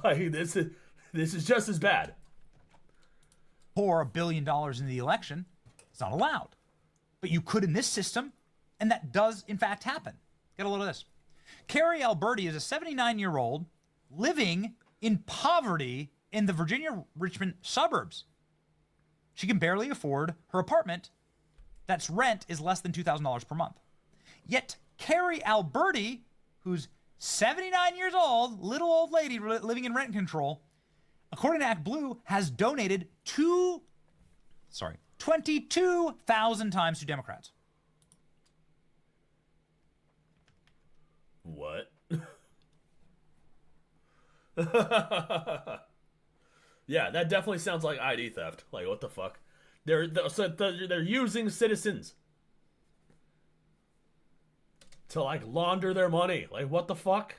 Like, this is just as bad. Pour $1 billion in the election. It's not allowed. But you could in this system, and that does, in fact, happen. Get a load of this. Carrie Alberti is a 79-year-old living in poverty in the Virginia Richmond suburbs. She can barely afford her apartment. That's rent is less than $2,000 per month. Yet Carrie Alberti, who's 79 years old, little old lady living in rent control, according to Act Blue, has donated 22,000 times to Democrats. What? Yeah, that definitely sounds like ID theft. Like, what the fuck? They're using citizens to, like, launder their money. Like, what the fuck?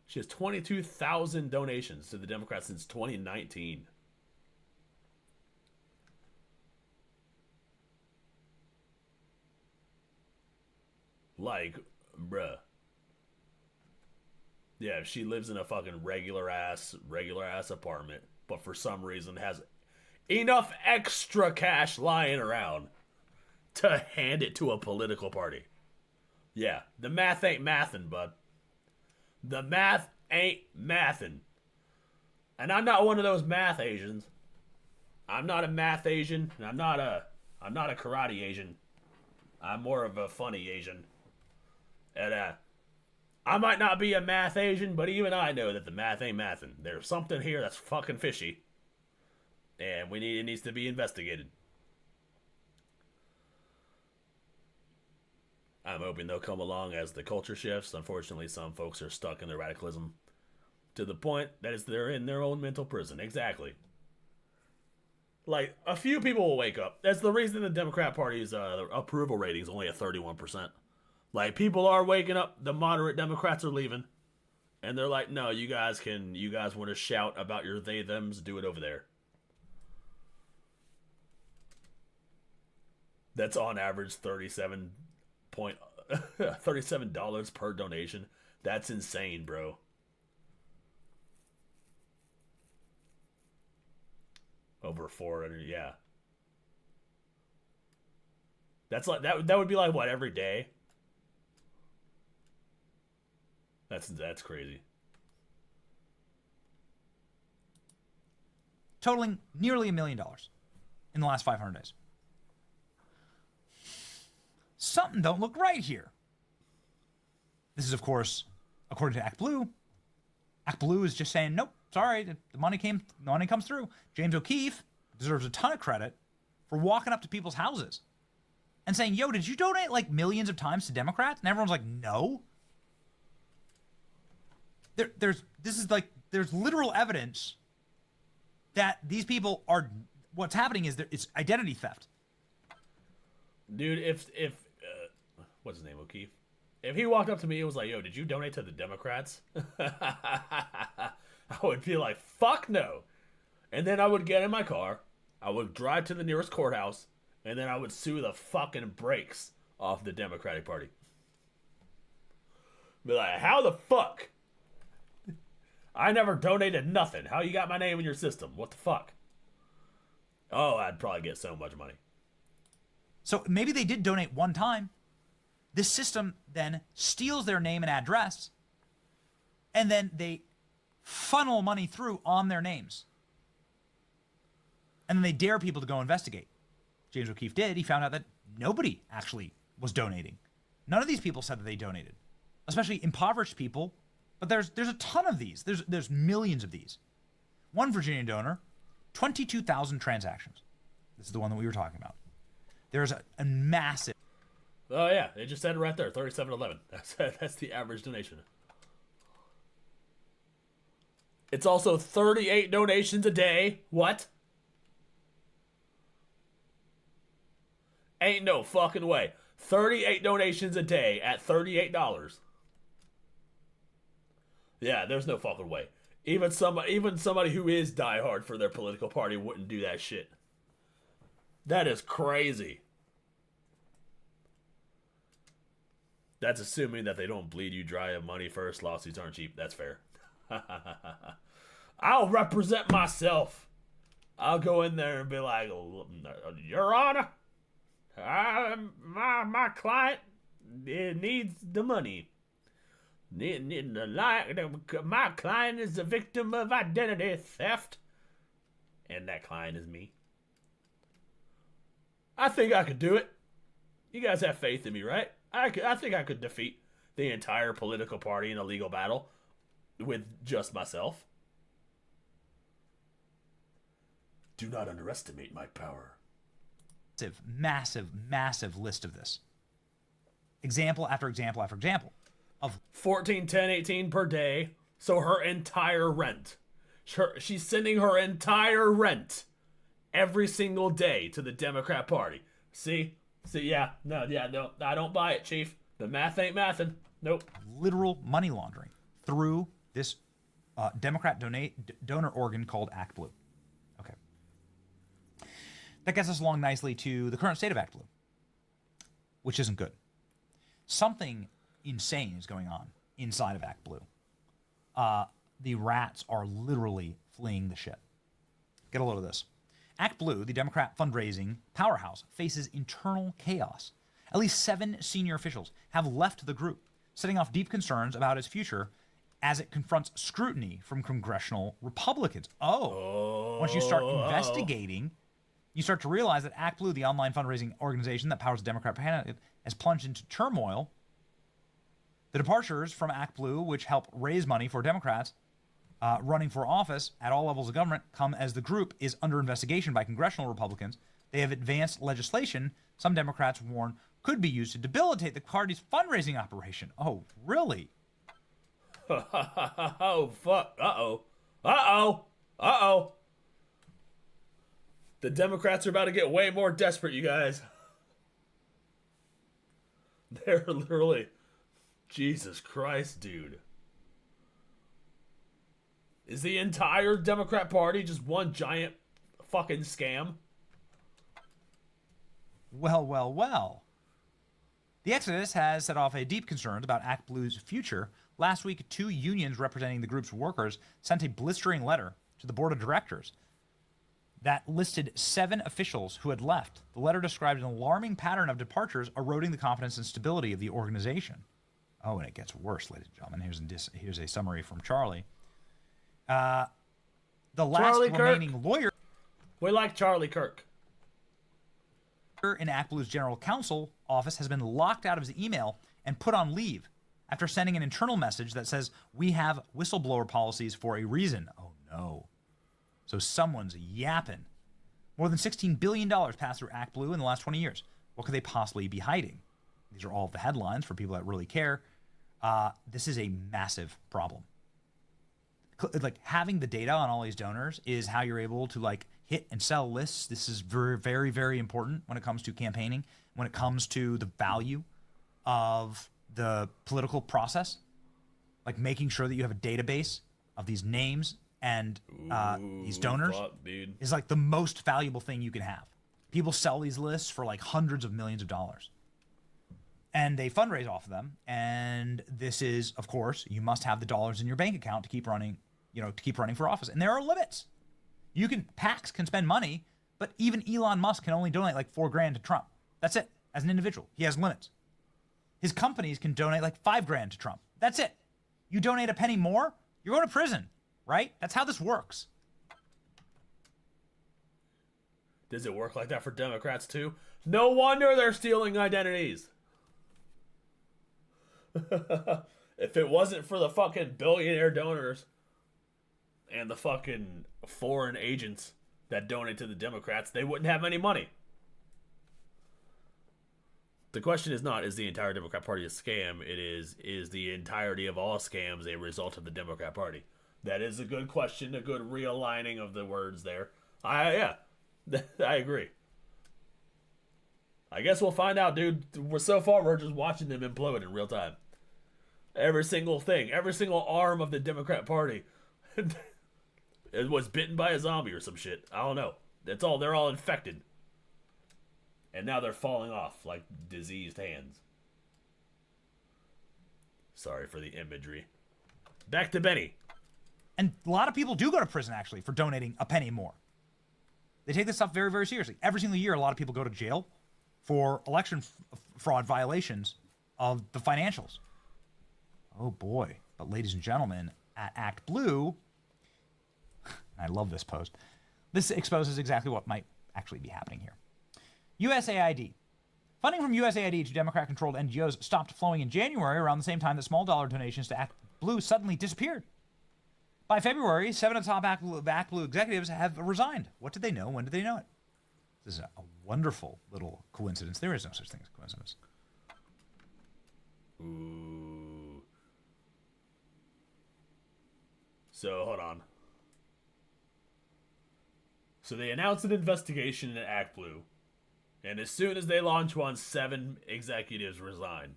She has 22,000 donations to the Democrats since 2019. Like, bruh. Yeah, she lives in a fucking regular ass apartment, but for some reason has enough extra cash lying around to hand it to a political party. Yeah, the math ain't mathin', bud. The math ain't mathin'. And I'm not one of those math Asians. I'm not a math Asian, and I'm not a karate Asian. I'm more of a funny Asian. And I might not be a math Asian, but even I know that the math ain't mathin'. There's something here that's fucking fishy. And it needs to be investigated. I'm hoping they'll come along as the culture shifts. Unfortunately, some folks are stuck in their radicalism to the point that they're in their own mental prison. Exactly. Like, a few people will wake up. That's the reason the Democrat Party's approval rating is only at 31%. Like, people are waking up. The moderate Democrats are leaving. And they're like, no, you guys want to shout about your they, thems, do it over there. That's on average $37 per donation. That's insane, bro. Over 400, yeah. That's like that would be like what, every day? That's crazy. Totaling nearly $1 million in the last 500 days. Something don't look right here. This is, of course, according to Act Blue. Act Blue is just saying, nope, sorry, the money comes through. James O'Keefe deserves a ton of credit for walking up to people's houses and saying, yo, did you donate like millions of times to Democrats? And everyone's like, no. There's literal evidence that these people are, what's happening is it's identity theft. Dude, if what's his name, O'Keefe? If he walked up to me and was like, yo, did you donate to the Democrats? I would be like, fuck no. And then I would get in my car, I would drive to the nearest courthouse, and then I would sue the fucking brakes off the Democratic Party. Be like, how the fuck? I never donated nothing. How you got my name in your system? What the fuck? Oh, I'd probably get so much money. So maybe they did donate one time. This system then steals their name and address, and then they funnel money through on their names. And then they dare people to go investigate. James O'Keefe did. He found out that nobody actually was donating. None of these people said that they donated, especially impoverished people. But there's a ton of these. There's millions of these. One Virginia donor, 22,000 transactions. This is the one that we were talking about. There's a massive. Oh yeah, it just said it right there, $37.11. That's the average donation. It's also 38 donations a day. What? Ain't no fucking way. 38 donations a day at $38. Yeah, there's no fucking way. Even somebody who is diehard for their political party wouldn't do that shit. That is crazy. That's assuming that they don't bleed you dry of money first. Lawsuits aren't cheap. That's fair. I'll represent myself. I'll go in there and be like, Your Honor, my client needs the money. My client is a victim of identity theft. And that client is me. I think I could do it. You guys have faith in me, right? I think I could defeat the entire political party in a legal battle with just myself. Do not underestimate my power. Massive list of this. Example after example after example. Of 14, 10, 18 per day. So her entire rent. She's sending her entire rent every single day to the Democrat Party. See, yeah, no, I don't buy it, Chief. The math ain't mathin'. Nope. Literal money laundering through this Democrat donor organ called Act Blue. Okay. That gets us along nicely to the current state of Act Blue, which isn't good. Something insane is going on inside of Act Blue. The rats are literally fleeing the ship. Get a load of this. Act Blue, the Democrat fundraising powerhouse, faces internal chaos. At least 7 senior officials have left the group, setting off deep concerns about its future as it confronts scrutiny from congressional Republicans. Once you start investigating, you start to realize that Act Blue, the online fundraising organization that powers the Democrat candidate, has plunged into turmoil. The departures from Act Blue, which help raise money for Democrats running for office at all levels of government, come as the group is under investigation by congressional Republicans. They have advanced legislation some Democrats warn could be used to debilitate the party's fundraising operation. Oh, really? Oh, fuck. Uh-oh. The Democrats are about to get way more desperate, you guys. They're literally... Jesus Christ, dude. Is the entire Democrat Party just one giant fucking scam? Well. The exodus has set off a deep concern about Act Blue's future. Last week, 2 unions representing the group's workers sent a blistering letter to the board of directors that listed 7 officials who had left. The letter described an alarming pattern of departures, eroding the confidence and stability of the organization. Oh, and it gets worse, ladies and gentlemen. Here's a summary from Charlie. The last Charlie remaining Kirk. lawyer. We like Charlie Kirk. In Act Blue's general counsel office has been locked out of his email and put on leave after sending an internal message that says, "We have whistleblower policies for a reason." Oh, no. So someone's yapping. More than $16 billion passed through Act Blue in the last 20 years. What could they possibly be hiding? These are all of the headlines for people that really care. This is a massive problem. Like, having the data on all these donors is how you're able to, like, hit and sell lists. This is very, very, very important when it comes to campaigning, when it comes to the value of the political process. Like, making sure that you have a database of these names and these donors is, like, the most valuable thing you can have. People sell these lists for, like, hundreds of millions of dollars. And they fundraise off of them. And this is, of course, you must have the dollars in your bank account to keep running, for office. And there are limits. PACs can spend money, but even Elon Musk can only donate like $4,000 to Trump. That's it. As an individual, he has limits. His companies can donate like $5,000 to Trump. That's it. You donate a penny more, you're going to prison, right? That's how this works. Does it work like that for Democrats too? No wonder they're stealing identities. If it wasn't for the fucking billionaire donors and the fucking foreign agents that donate to the Democrats, they wouldn't have any money. The question is not, is the entire Democrat Party a scam? It is the entirety of all scams a result of the Democrat Party? That is a good question, a good realigning of the words there. I agree. I guess we'll find out, dude. So far, we're just watching them implode in real time. Every single thing, every single arm of the Democrat Party it was bitten by a zombie or some shit. I don't know. They're all infected. And now they're falling off like diseased hands. Sorry for the imagery. Back to Benny. And a lot of people do go to prison, actually, for donating a penny more. They take this stuff very, very seriously. Every single year, a lot of people go to jail for election fraud violations of the financials. Oh, boy. But ladies and gentlemen, at Act Blue, I love this post, this exposes exactly what might actually be happening here. USAID. Funding from USAID to Democrat-controlled NGOs stopped flowing in January around the same time that small dollar donations to Act Blue suddenly disappeared. By February, 7 of the top Act Blue executives have resigned. What did they know? When did they know it? This is a wonderful little coincidence. There is no such thing as coincidence. Ooh. So, hold on. So they announced an investigation at Act Blue. And as soon as they launch one, 7 executives resign.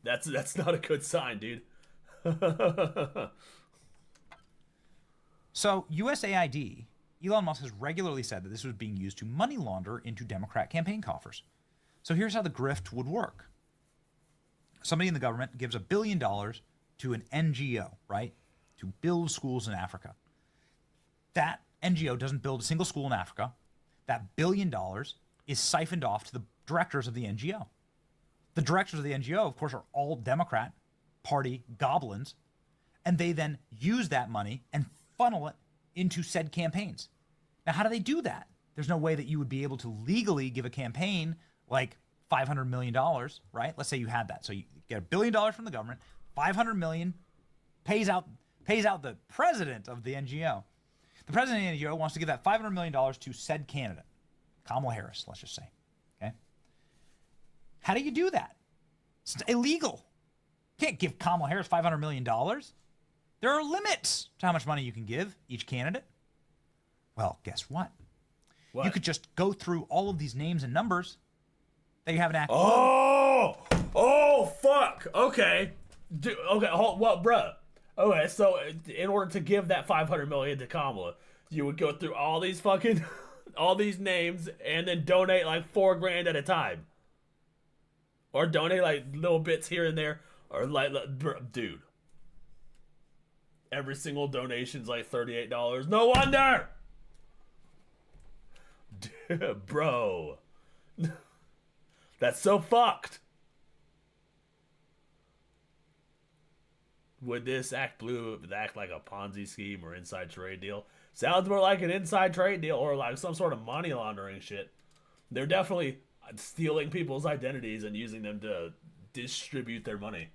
That's not a good sign, dude. So USAID, Elon Musk has regularly said that this was being used to money launder into Democrat campaign coffers. So here's how the grift would work. Somebody in the government gives $1 billion to an NGO, right, to build schools in Africa. That NGO doesn't build a single school in Africa. That $1 billion is siphoned off to the directors of the NGO. The directors of the NGO, of course, are all Democrat Party goblins, and they then use that money and funnel it into said campaigns. Now, how do they do that? There's no way that you would be able to legally give a campaign like $500 million, right? Let's say you had that. So you get $1 billion from the government, $500 million pays out the president of the NGO. The president of the NGO wants to give that $500 million to said candidate, Kamala Harris, let's just say. Okay? How do you do that? It's illegal. You can't give Kamala Harris $500 million. There are limits to how much money you can give each candidate. Well, guess what? What? You could just go through all of these names and numbers that you have an act. Oh, fuck. Okay. Okay, well, bruh. Okay, so in order to give that $500 million to Kamala, you would go through all these fucking, all these names and then donate like $4,000 at a time. Or donate like little bits here and there. Or like, dude. Every single donation's like $38. No wonder! Bro. That's so fucked. Would this Act Blue act like a Ponzi scheme or inside trade deal? Sounds more like an inside trade deal or like some sort of money laundering shit. They're definitely stealing people's identities and using them to distribute their money.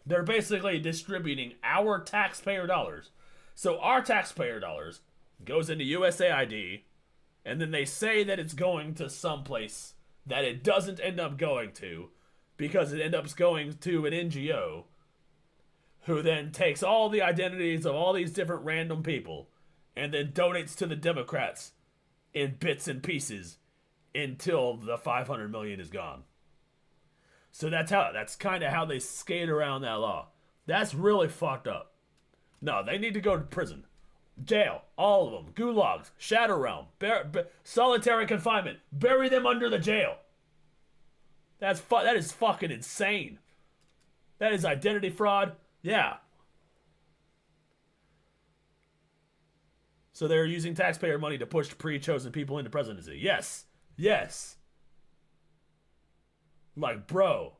They're basically distributing our taxpayer dollars. So our taxpayer dollars goes into USAID, and then they say that it's going to someplace that it doesn't end up going to because it ends up going to an NGO who then takes all the identities of all these different random people and then donates to the Democrats in bits and pieces until the $500 million is gone. So that's kind of how they skate around that law. That's really fucked up. No, they need to go to prison. Jail. All of them. Gulags. Shadow Realm. Solitary confinement. Bury them under the jail. That is fucking insane. That is identity fraud. Yeah. So they're using taxpayer money to push pre-chosen people into presidency. Yes. Yes. Like, bro.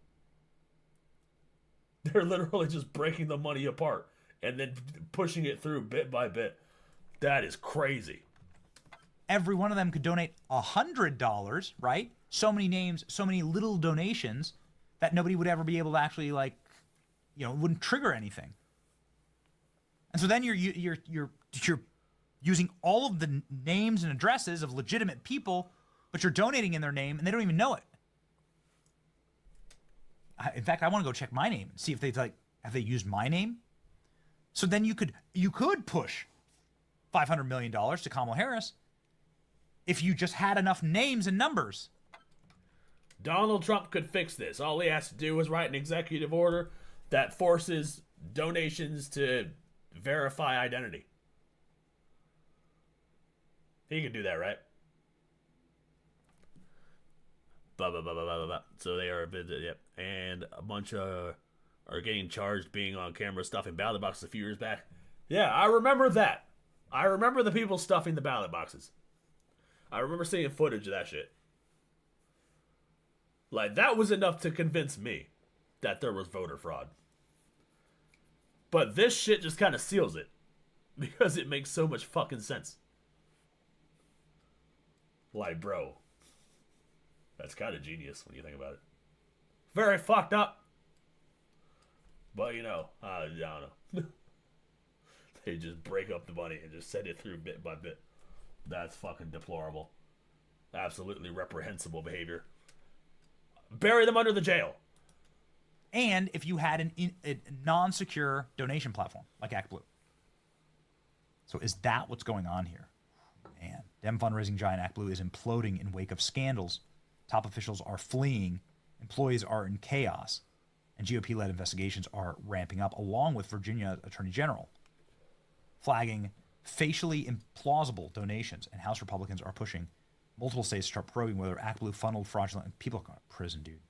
They're literally just breaking the money apart and then pushing it through bit by bit. That is crazy. Every one of them could donate $100, right? So many names, so many little donations that nobody would ever be able to actually, like, you know, wouldn't trigger anything. And so then you're using all of the names and addresses of legitimate people, but you're donating in their name and they don't even know it. In fact, I want to go check my name and see if have they used my name. So then you could push $500 million to Kamala Harris if you just had enough names and numbers. Donald Trump could fix this. All he has to do is write an executive order that forces donations to verify identity. He can do that, right? Blah, blah, blah, blah, blah, blah. So they are, yep. And a bunch are getting charged being on camera stuffing ballot boxes a few years back. Yeah, I remember that. I remember the people stuffing the ballot boxes. I remember seeing footage of that shit. Like, that was enough to convince me that there was voter fraud. But this shit just kind of seals it. Because it makes so much fucking sense. Like, bro. That's kind of genius when you think about it. Very fucked up. But, you know, I don't know. They just break up the money and just send it through bit by bit. That's fucking deplorable. Absolutely reprehensible behavior. Bury them under the jail. And if you had a non-secure donation platform like ActBlue. So is that what's going on here? Man, Dem fundraising giant ActBlue is imploding in wake of scandals. Top officials are fleeing. Employees are in chaos. And GOP-led investigations are ramping up, along with Virginia Attorney General flagging facially implausible donations. And House Republicans are pushing multiple states to start probing whether ActBlue funneled fraudulent. People are going to prison, dude.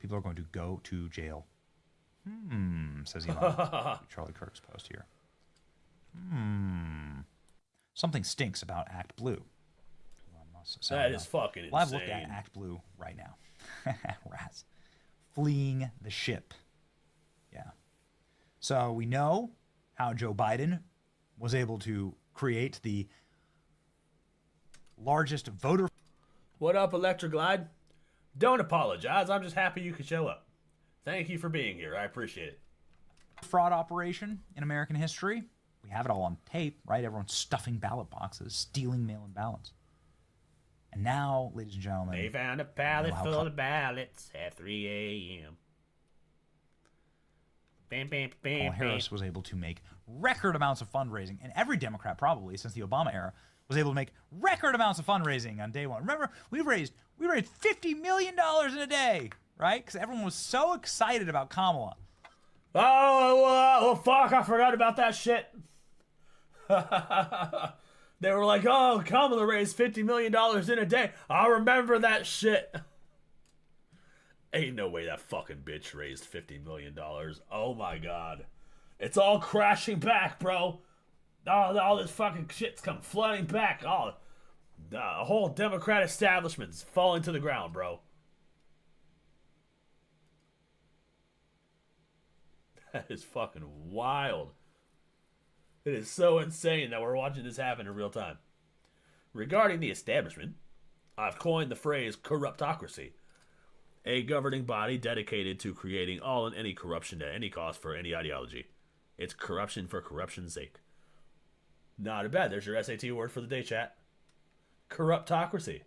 People are going to go to jail. Says Elon. Charlie Kirk's post here. Something stinks about ActBlue. That is fucking insane. Well, I've looked at ActBlue right now. Rats. Fleeing the ship. Yeah. So we know how Joe Biden was able to create the largest voter. What up, Electroglide? Don't apologize. I'm just happy you could show up. Thank you for being here. I appreciate it. Fraud operation in American history. We have it all on tape, right? Everyone's stuffing ballot boxes, stealing mail-in ballots. And now, ladies and gentlemen, they found a pallet full of ballots at 3 a.m. Bam, bam, bam, Kamala Harris was able to make record amounts of fundraising, and every Democrat probably since the Obama era was able to make record amounts of fundraising on day one. Remember, we raised $50 million in a day, right? Because everyone was so excited about Kamala. Oh, fuck! I forgot about that shit. They were like, "Oh, Kamala raised $50 million in a day." I remember that shit. Ain't no way that fucking bitch raised $50 million. Oh my god. It's all crashing back, bro. All this fucking shit's come flooding back. Oh, the whole Democrat establishment's falling to the ground, bro. That is fucking wild. It is so insane that we're watching this happen in real time. Regarding the establishment, I've coined the phrase corruptocracy, a governing body dedicated to creating all and any corruption at any cost for any ideology. It's corruption for corruption's sake. Not bad. There's your SAT word for the day, chat. Corruptocracy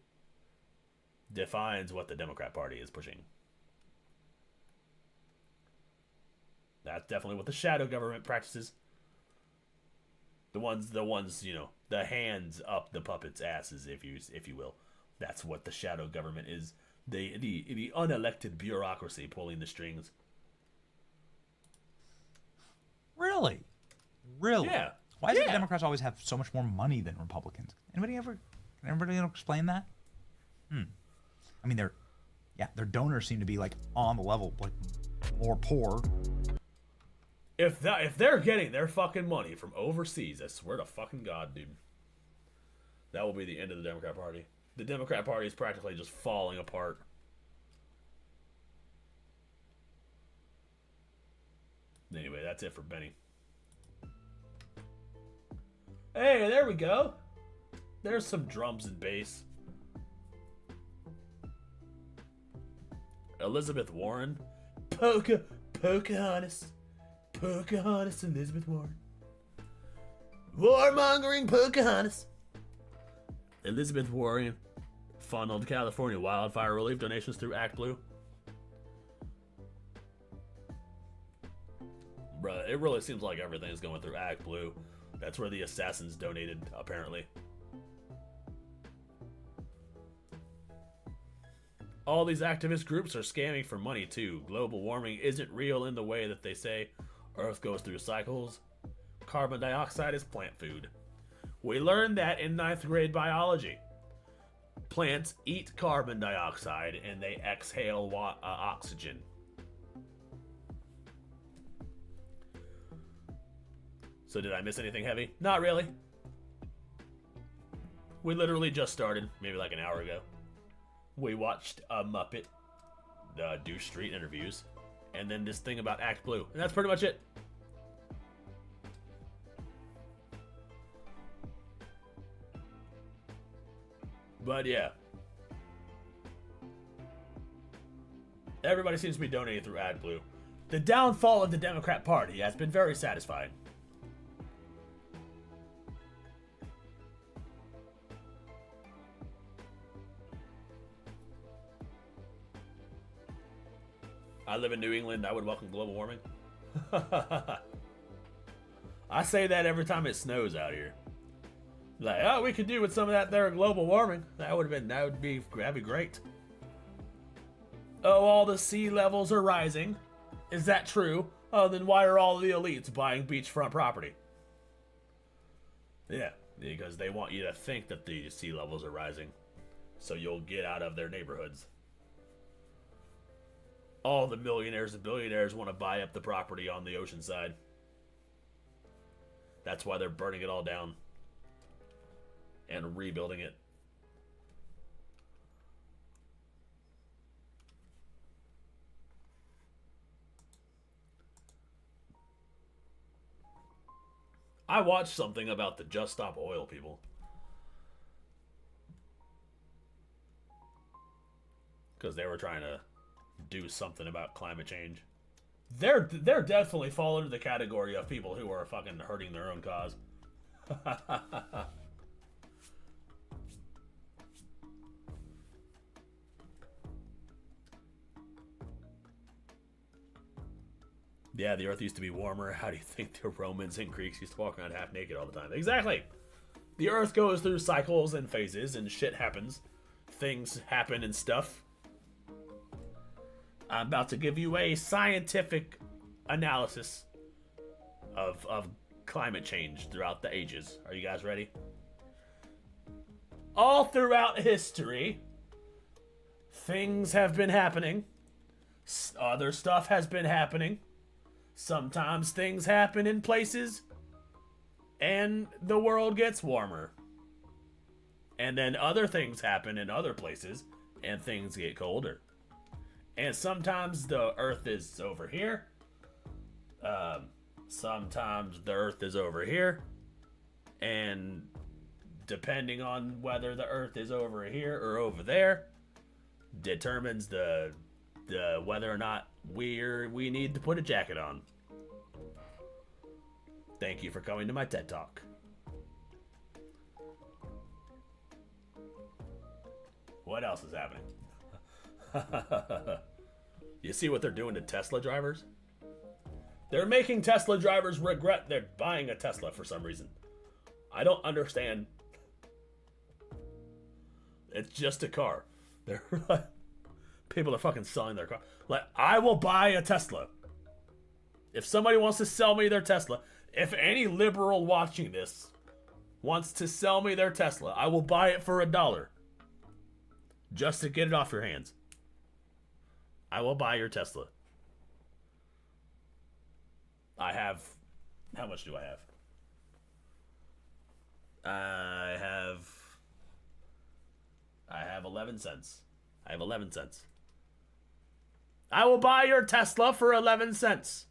defines what the Democrat Party is pushing. That's definitely what the shadow government practices. The ones, you know, the hands up the puppets' asses, if you will. That's what the shadow government is. The unelected bureaucracy pulling the strings. Really? Yeah. Why do the Democrats always have so much more money than Republicans? Can anybody explain that? I mean, their donors seem to be like on the level, like more poor. If they're getting their fucking money from overseas, I swear to fucking God, dude. That will be the end of the Democrat Party. The Democrat Party is practically just falling apart. Anyway, that's it for Benny. Hey, there we go. There's some drums and bass. Elizabeth Warren. Pocahontas. Pocahontas, Elizabeth Warren. Warmongering Pocahontas. Elizabeth Warren funneled California wildfire relief donations through Act Blue. Bruh, it really seems like everything is going through Act Blue. That's where the assassins donated, apparently. All these activist groups are scamming for money, too. Global warming isn't real in the way that they say. Earth goes through cycles. Carbon dioxide is plant food. We learned that in 9th grade biology. Plants eat carbon dioxide and they exhale oxygen. So did I miss anything heavy? Not really. We literally just started, maybe like an hour ago. We watched a Muppet do street interviews, and then this thing about Act Blue, and that's pretty much it. But yeah. Everybody seems to be donating through Act Blue. The downfall of the Democrat Party has been very satisfying. I live in New England. I would welcome global warming. I say that every time it snows out here. Like, oh, we could do with some of that there global warming. That'd be great. Oh, all the sea levels are rising. Is that true? Oh, then why are all the elites buying beachfront property? Yeah, because they want you to think that the sea levels are rising, so you'll get out of their neighborhoods. All the millionaires and billionaires want to buy up the property on the ocean side. That's why they're burning it all down and rebuilding it. I watched something about the Just Stop Oil people. Because they were trying to do something about climate change. They're definitely fall into the category of people who are fucking hurting their own cause. Yeah, the earth used to be warmer. How do you think the Romans and Greeks used to walk around half naked all the time? Exactly! The earth goes through cycles and phases, and shit happens. Things happen and stuff. I'm about to give you a scientific analysis of climate change throughout the ages. Are you guys ready? All throughout history, things have been happening. Other stuff has been happening. Sometimes things happen in places and the world gets warmer. And then other things happen in other places and things get colder. And sometimes the earth is over here. Sometimes the earth is over here. And depending on whether the earth is over here or over there determines the whether or not we need to put a jacket on. Thank you for coming to my TED Talk. What else is happening? You see what they're doing to Tesla drivers? They're making Tesla drivers regret they're buying a Tesla for some reason. I don't understand. It's just a car. They're like, people are fucking selling their car. Like, I will buy a Tesla. If somebody wants to sell me their Tesla, if any liberal watching this wants to sell me their Tesla, I will buy it for $1. Just to get it off your hands. I will buy your Tesla. I have... How much do I have? I have have 11 cents. I have 11 cents. I will buy your Tesla for 11 cents.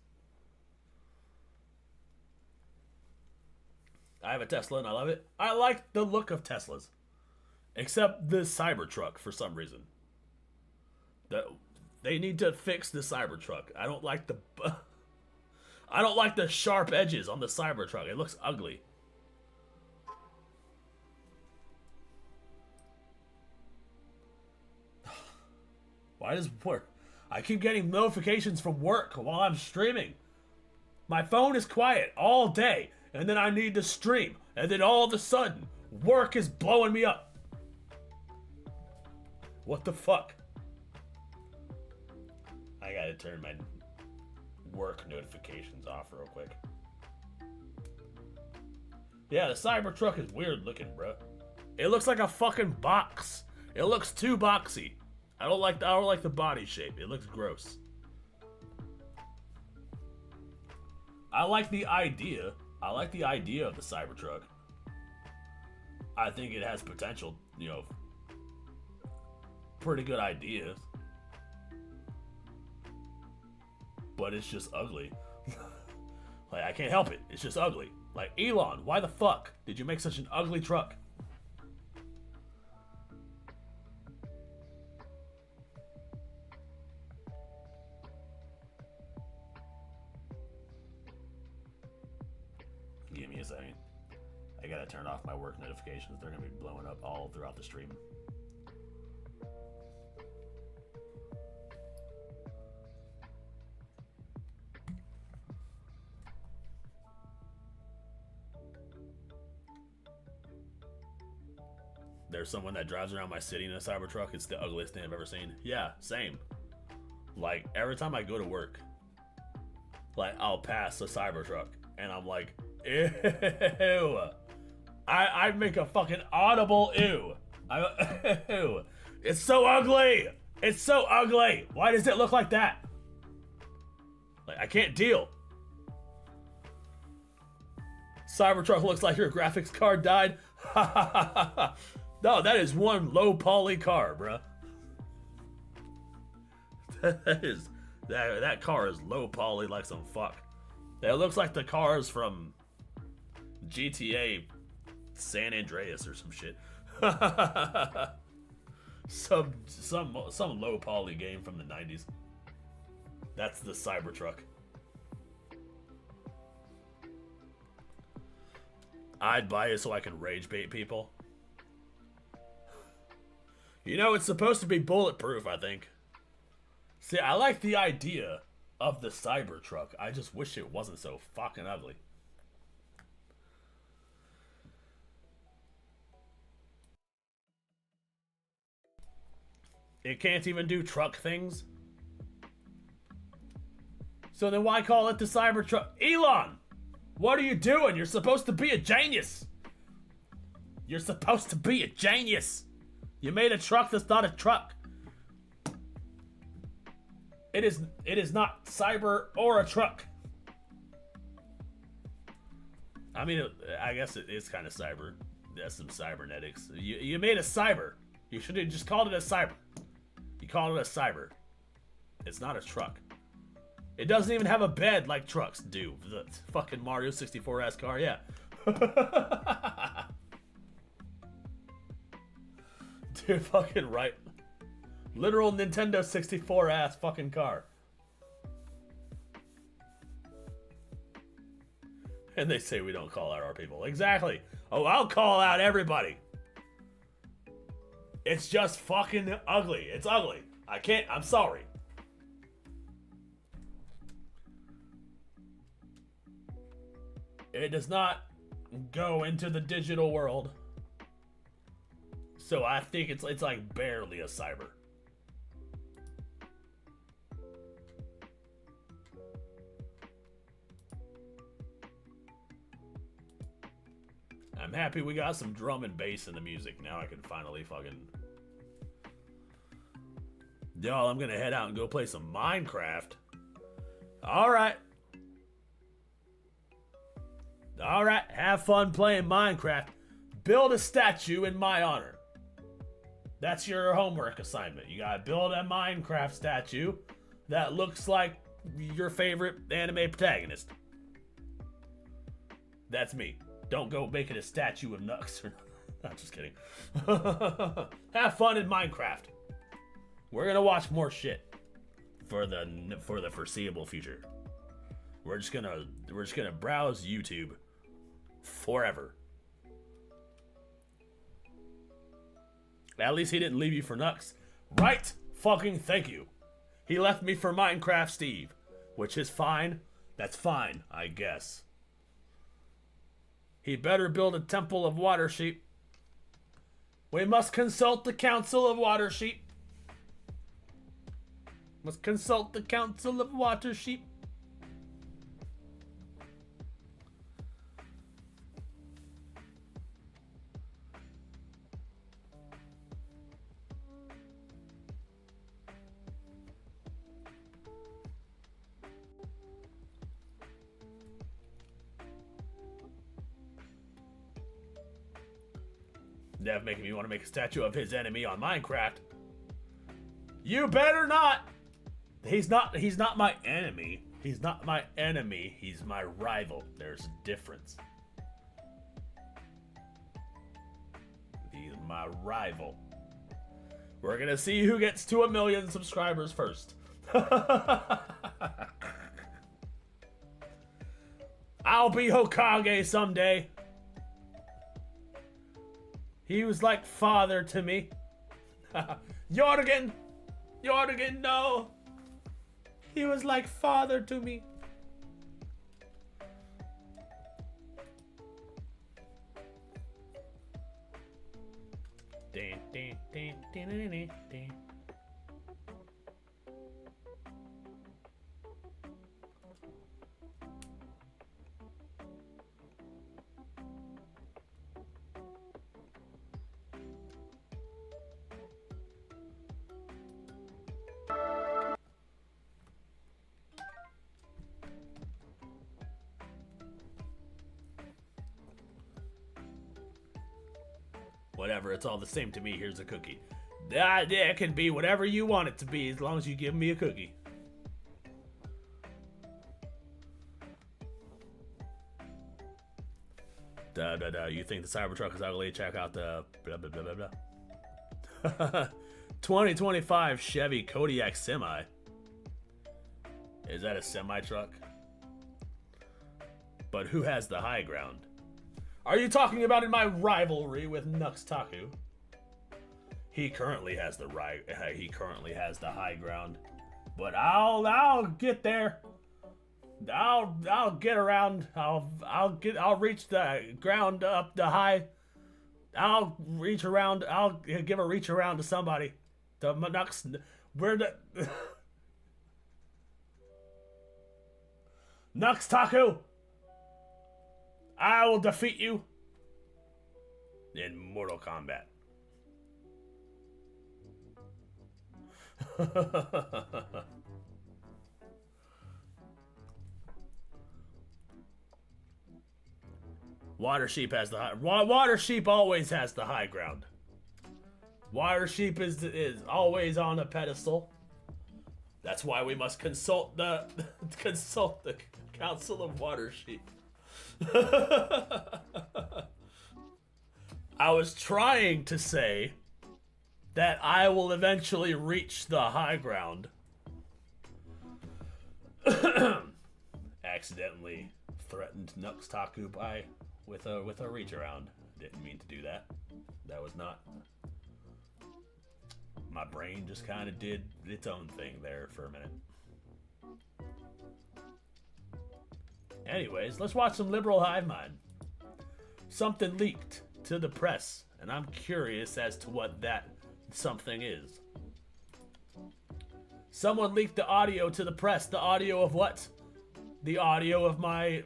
I have a Tesla and I love it. I like the look of Teslas. Except the Cybertruck for some reason. They need to fix the Cybertruck. I don't like the I don't like the sharp edges on the Cybertruck. It looks ugly. Why does work? I keep getting notifications from work while I'm streaming. My phone is quiet all day, and then I need to stream, and then all of a sudden, work is blowing me up. What the fuck? I gotta turn my work notifications off real quick. Yeah, the Cybertruck is weird looking, bro. It looks like a fucking box. It looks too boxy. I don't like the body shape. It looks gross. I like the idea. I like the idea of the Cybertruck. I think it has potential, you know, pretty good ideas. But it's just ugly. Like, I can't help it. It's just ugly. Like, Elon, why the fuck did you make such an ugly truck? Give me a second. I gotta turn off my work notifications. They're gonna be blowing up all throughout the stream. There's someone that drives around my city in a Cybertruck. It's the ugliest thing I've ever seen. Yeah, same. Like, every time I go to work, like, I'll pass a Cybertruck, and I'm like, ew. I make a fucking audible ew. Ew. It's so ugly. It's so ugly. Why does it look like that? Like, I can't deal. Cybertruck looks like your graphics card died. Ha ha ha ha. No, that is one low poly car, bruh. That car is low poly like some fuck. That looks like the cars from GTA San Andreas or some shit. some low poly game from the 90s. That's the Cybertruck. I'd buy it so I can rage bait people. You know, it's supposed to be bulletproof, I think. See, I like the idea of the Cybertruck. I just wish it wasn't so fucking ugly. It can't even do truck things. So then why call it the Cybertruck? Elon! What are you doing? You're supposed to be a genius. You're supposed to be a genius. You made a truck that's not a truck. It is not cyber or a truck. I mean, I guess it is kind of cyber. There's some cybernetics. You made a cyber. You should have just called it a cyber. You called it a cyber. It's not a truck. It doesn't even have a bed like trucks do. The fucking Mario 64-ass car, yeah. Dude, fucking right. Literal Nintendo 64-ass fucking car. And they say we don't call out our people. Exactly. Oh, I'll call out everybody. It's just fucking ugly. It's ugly. I can't. I'm sorry. It does not go into the digital world. So I think it's like barely a cyber. I'm happy we got some drum and bass in the music. Now I can finally fucking... Y'all, I'm gonna head out and go play some Minecraft. Alright. Alright, have fun playing Minecraft. Build a statue in my honor. That's your homework assignment. You gotta build a Minecraft statue that looks like your favorite anime protagonist. That's me. Don't go making a statue of Nux. Not just kidding. Have fun in Minecraft. We're gonna watch more shit for the foreseeable future. We're just gonna browse YouTube forever. At least he didn't leave you for Nux. Right fucking thank you. He left me for Minecraft Steve, which is fine. That's fine, I guess. He better build a temple of water sheep. We must consult the council of water sheep. Must consult the council of water sheep. Dev making me want to make a statue of his enemy on Minecraft. You better not. He's not my enemy. He's not my enemy. He's my rival. There's a difference. He's my rival. We're gonna see who gets to 1 million subscribers first. I'll be Hokage someday. He was like father to me. Jorgen, no. He was like father to me. Dun, dun, dun, dun, dun, dun, dun. Whatever, it's all the same to me. Here's a cookie. It can be whatever you want it to be as long as you give me a cookie. You think the Cybertruck is ugly? Check out the blah blah blah blah blah. 2025 Chevy Kodiak Semi. Is that a semi truck? But who has the high ground? Are you talking about in my rivalry with Nux Taku? He currently has the high ground, but I'll get there. I'll get around. I'll reach the ground up the high. I'll reach around. I'll give a reach around to somebody. The Nux. Where the Nux Taku. I will defeat you in Mortal Kombat. Water Sheep has the high. Water Sheep always has the high ground. Water Sheep is always on a pedestal. That's why we must consult the Council of Water Sheep. I was trying to say that I will eventually reach the high ground. Accidentally threatened Nux Taku with a reach around. Didn't mean to do that. That was not. My brain just kind of did its own thing there for a minute. Anyways, let's watch some liberal hive mind. Something leaked to the press, and I'm curious as to what that something is. Someone leaked the audio to the press. The audio of what? The audio of my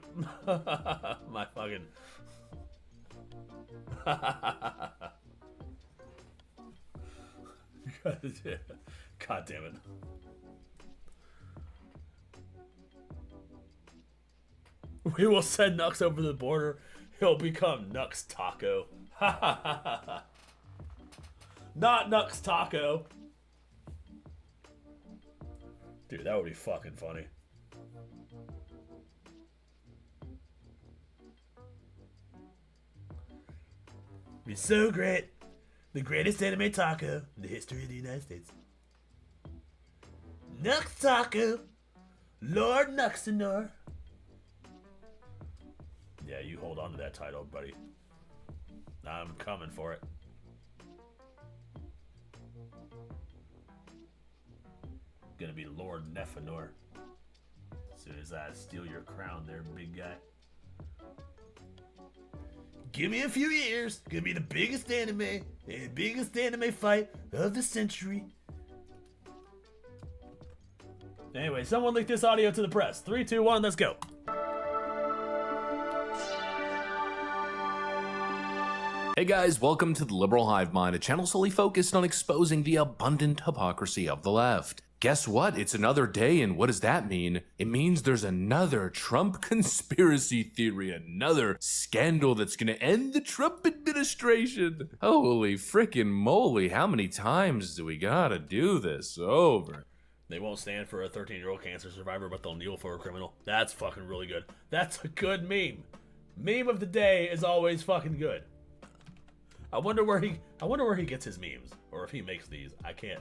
my fucking God damn it. We will send Nux over the border. He'll become Nux Taco. Not Nux Taco. Dude, that would be fucking funny. Be so great. The greatest anime taco in the history of the United States. Nux Taco. Lord Nuxenor. Yeah, you hold on to that title, buddy. I'm coming for it. Gonna be Lord Nephenor. As soon as I steal your crown there, big guy. Give me a few years. Gonna be the biggest anime fight of the century. Anyway, someone leak this audio to the press. 3, 2, 1, let's go. Hey guys, welcome to the Liberal Hive Mind, a channel solely focused on exposing the abundant hypocrisy of the left. Guess what? It's another day, and what does that mean? It means there's another Trump conspiracy theory, another scandal that's gonna end the Trump administration. Holy frickin' moly, how many times do we gotta do this over? They won't stand for a 13-year-old cancer survivor, but they'll kneel for a criminal. That's fucking really good. That's a good meme. Meme of the day is always fucking good. I wonder where he gets his memes, or if he makes these. I can't.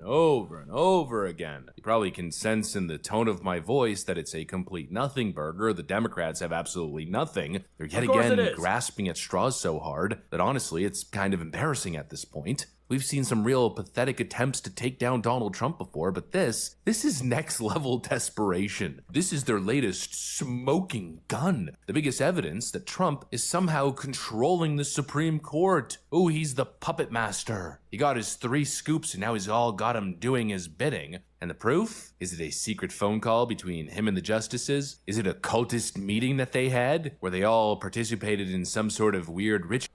Over and over again. You probably can sense in the tone of my voice that it's a complete nothing burger. The Democrats have absolutely nothing. They're yet again grasping at straws so hard that honestly it's kind of embarrassing at this point. We've seen some real pathetic attempts to take down Donald Trump before, but this is next level desperation. This is their latest smoking gun. The biggest evidence that Trump is somehow controlling the Supreme Court. Oh, he's the puppet master. He got his 3 scoops and now he's all got him doing his bidding. And the proof? Is it a secret phone call between him and the justices? Is it a cultist meeting that they had where they all participated in some sort of weird ritual?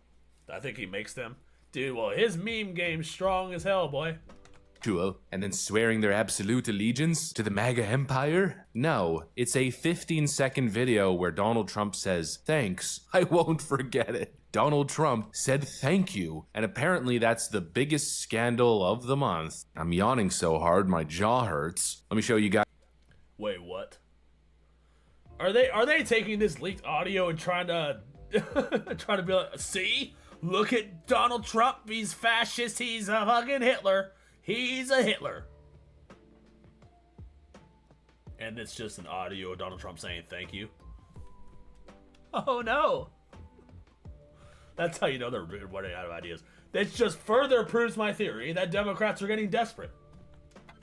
I think he makes them. Dude, well, his meme game's strong as hell, boy. And then swearing their absolute allegiance to the MAGA empire? No, it's a 15-second video where Donald Trump says, "Thanks, I won't forget it." Donald Trump said thank you, and apparently that's the biggest scandal of the month. I'm yawning so hard my jaw hurts. Let me show you guys. Wait, what? Are they taking this leaked audio and trying to be like, see? Look at Donald Trump, he's fascist, he's a fucking Hitler. He's a Hitler. And it's just an audio of Donald Trump saying thank you. Oh no. That's how you know they're running out of ideas. That just further proves my theory that Democrats are getting desperate.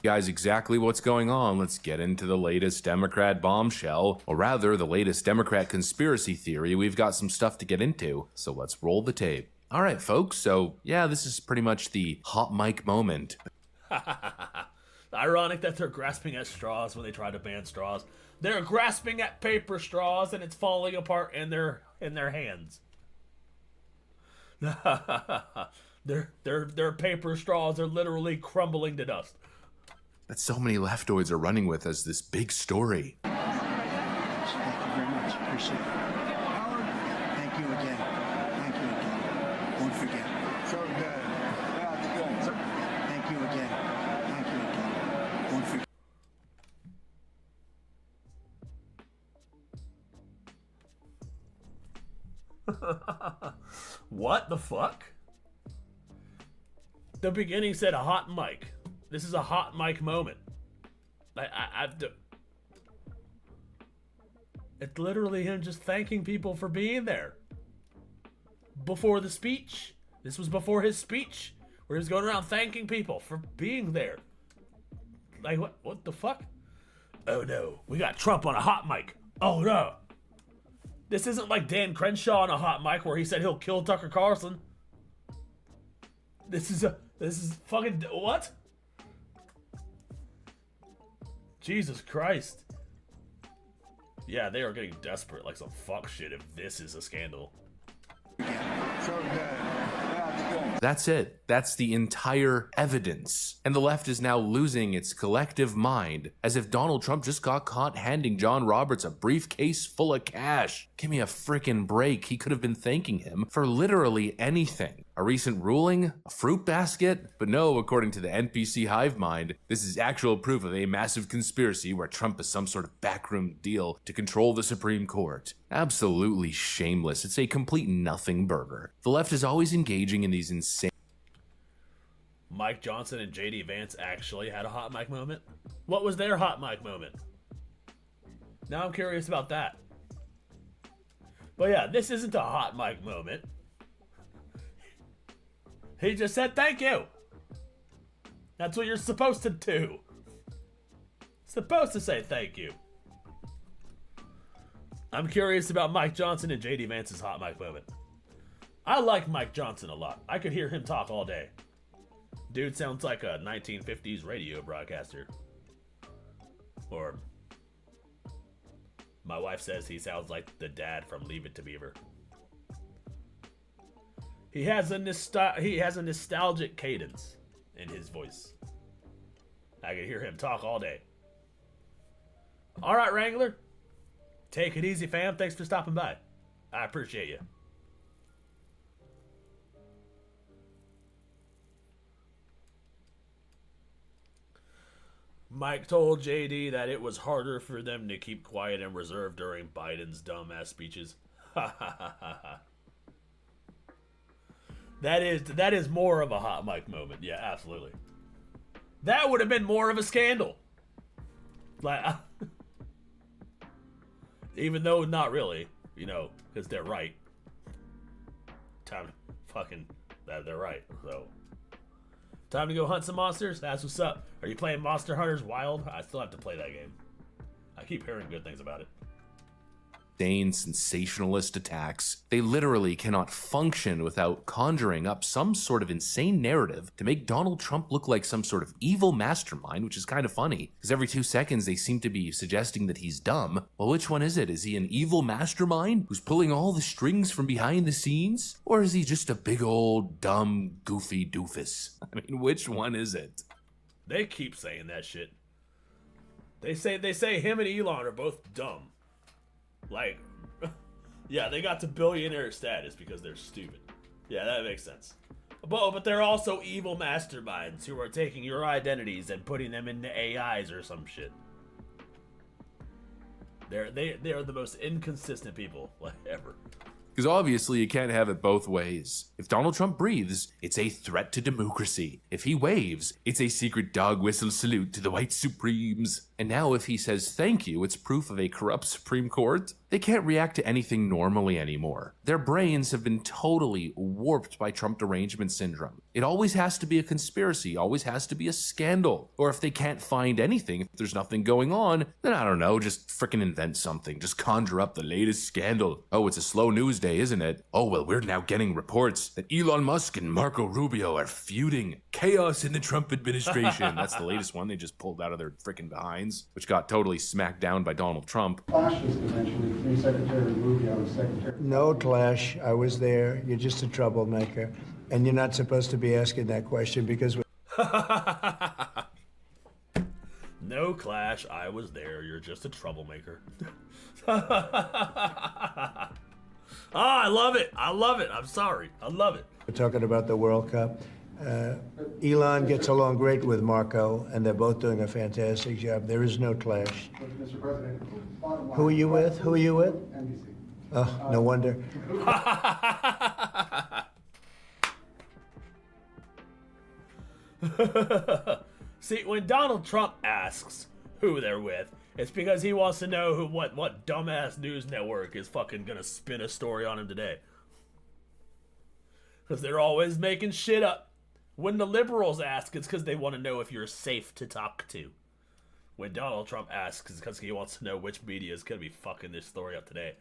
Guys, exactly what's going on. Let's get into the latest Democrat bombshell, or rather the latest Democrat conspiracy theory. We've got some stuff to get into, so let's roll the tape. All right, folks, so yeah, this is pretty much the hot mic moment. Ironic that they're grasping at straws when they try to ban straws. They're grasping at paper straws and it's falling apart in their hands. Their paper straws are literally crumbling to dust. That so many leftoids are running with as this big story. Thank you very much. Appreciate it. Howard, thank you again. Thank you again. Won't forget. So good. Yeah, it's good. So, thank you again. Thank you again. Won't forget. What the fuck? The beginning said a hot mic. This is a hot mic moment. It's literally him just thanking people for being there. Before the speech. This was before his speech, where he was going around thanking people for being there. Like, what the fuck? Oh no, we got Trump on a hot mic. Oh no. This isn't like Dan Crenshaw on a hot mic where he said he'll kill Tucker Carlson. This is fucking, what? Jesus Christ. Yeah, they are getting desperate like some fuck shit if this is a scandal. So good. Yeah, it's good. That's it. That's the entire evidence. And the left is now losing its collective mind, as if Donald Trump just got caught handing John Roberts a briefcase full of cash. Give me a frickin' break. He could have been thanking him for literally anything. A recent ruling? A fruit basket? But no, according to the NPC hive mind, this is actual proof of a massive conspiracy where Trump is some sort of backroom deal to control the Supreme Court. Absolutely shameless. It's a complete nothing burger. The left is always engaging in these insane... Mike Johnson and JD Vance actually had a hot mic moment? What was their hot mic moment? Now I'm curious about that. But yeah, this isn't a hot mic moment. He just said thank you. That's what you're supposed to do. Supposed to say thank you. I'm curious about Mike Johnson and JD Vance's hot mic moment. I like Mike Johnson a lot. I could hear him talk all day. Dude sounds like a 1950s radio broadcaster. Or my wife says he sounds like the dad from Leave It to Beaver. He has a nostalgic cadence in his voice. I can hear him talk all day. All right, Wrangler. Take it easy, fam. Thanks for stopping by. I appreciate you. Mike told JD that it was harder for them to keep quiet and reserved during Biden's dumbass speeches. Ha ha ha ha ha. That is more of a hot mic moment. Yeah, absolutely. That would have been more of a scandal. Like, even though not really, you know, because they're right. Time to fucking, they're right. So, time to go hunt some monsters. That's what's up. Are you playing Monster Hunters Wild? I still have to play that game. I keep hearing good things about it. Sensationalist attacks. They literally cannot function without conjuring up some sort of insane narrative to make Donald Trump look like some sort of evil mastermind, which is kind of funny, because every 2 seconds they seem to be suggesting that he's dumb. Well, which one is it? Is he an evil mastermind who's pulling all the strings from behind the scenes? Or is he just a big old, dumb, goofy doofus? I mean, which one is it? They keep saying that shit. They say him and Elon are both dumb. Like, yeah, they got to billionaire status because they're stupid. Yeah, that makes sense. But they're also evil masterminds who are taking your identities and putting them into AIs or some shit. They're the most inconsistent people ever. Because obviously you can't have it both ways. If Donald Trump breathes, it's a threat to democracy. If he waves, it's a secret dog whistle salute to the white supremes. And now if he says thank you, it's proof of a corrupt Supreme Court. They can't react to anything normally anymore. Their brains have been totally warped by Trump derangement syndrome. It always has to be a conspiracy, always has to be a scandal. Or if they can't find anything, if there's nothing going on, then I don't know, just frickin' invent something. Just conjure up the latest scandal. Oh, it's a slow news day, isn't it? Oh, well, we're now getting reports that Elon Musk and Marco Rubio are feuding. Chaos in the Trump administration. That's the latest one they just pulled out of their frickin' behinds, which got totally smacked down by Donald Trump. Fascist eventually. Secretary Rubio was secretary. No clash. I was there. You're just a troublemaker. And you're not supposed to be asking that question because... No clash. I was there. You're just a troublemaker. I love it. I love it. I'm sorry. I love it. We're talking about the World Cup. Elon gets along great with Marco, and they're both doing a fantastic job. There is no clash. Mr. President, who are you with? Who are you with? NBC. Oh, no wonder. See, when Donald Trump asks who they're with, it's because he wants to know what dumbass news network is fucking gonna spin a story on him today. Because they're always making shit up. When the liberals ask, it's because they want to know if you're safe to talk to. When Donald Trump asks, it's because he wants to know which media is going to be fucking this story up today.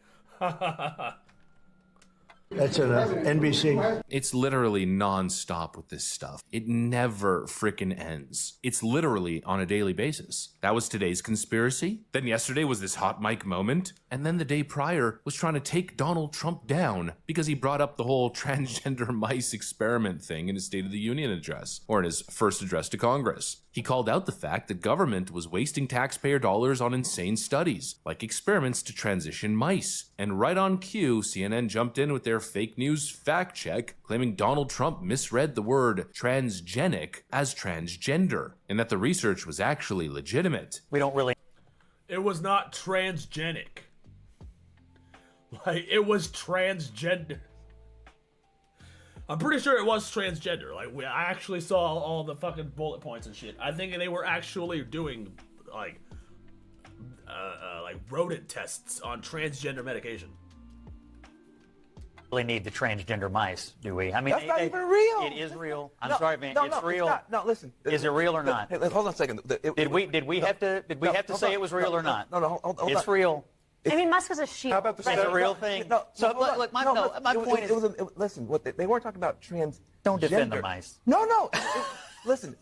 That's enough. NBC. It's literally non-stop with this stuff. It never frickin' ends. It's literally on a daily basis. That was today's conspiracy. Then yesterday was this hot mic moment. And then the day prior was trying to take Donald Trump down because he brought up the whole transgender mice experiment thing in his State of the Union address, or in his first address to Congress. He called out the fact that government was wasting taxpayer dollars on insane studies, like experiments to transition mice. And right on cue, CNN jumped in with their fake news fact check, claiming Donald Trump misread the word transgenic as transgender, and that the research was actually legitimate. We don't really... It was not transgenic. Like, it was transgender. I'm pretty sure it was transgender. Like, I actually saw all the fucking bullet points and shit. I think they were actually doing, like rodent tests on transgender medication. Really need the transgender mice, do we? I mean, that's not even real. It is real. I'm sorry, man. It's real. It's not. No, listen. Is it real or not? Hey, hold on a second. Did we have to say it was real or not? No, hold on. It's real. I mean, Musk was a sheep. How about the It's a real thing. No, so look, my point is, listen. They weren't talking about trans. Don't defend the mice. No. Listen,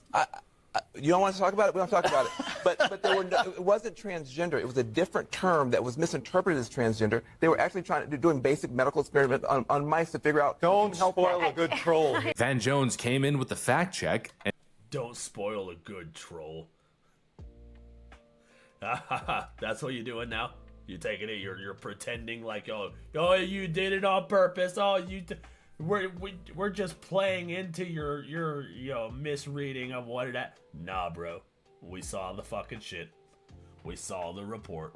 you don't want to talk about it. We don't talk about it. But it wasn't transgender. It was a different term that was misinterpreted as transgender. They were actually doing basic medical experiments on mice to figure out. Don't spoil a good troll. Van Jones came in with the fact check. And don't spoil a good troll. That's what you're doing now. You're taking it. You're pretending like oh you did it on purpose. We're just playing into your misreading of what it. Nah, bro. We saw the fucking shit. We saw the report.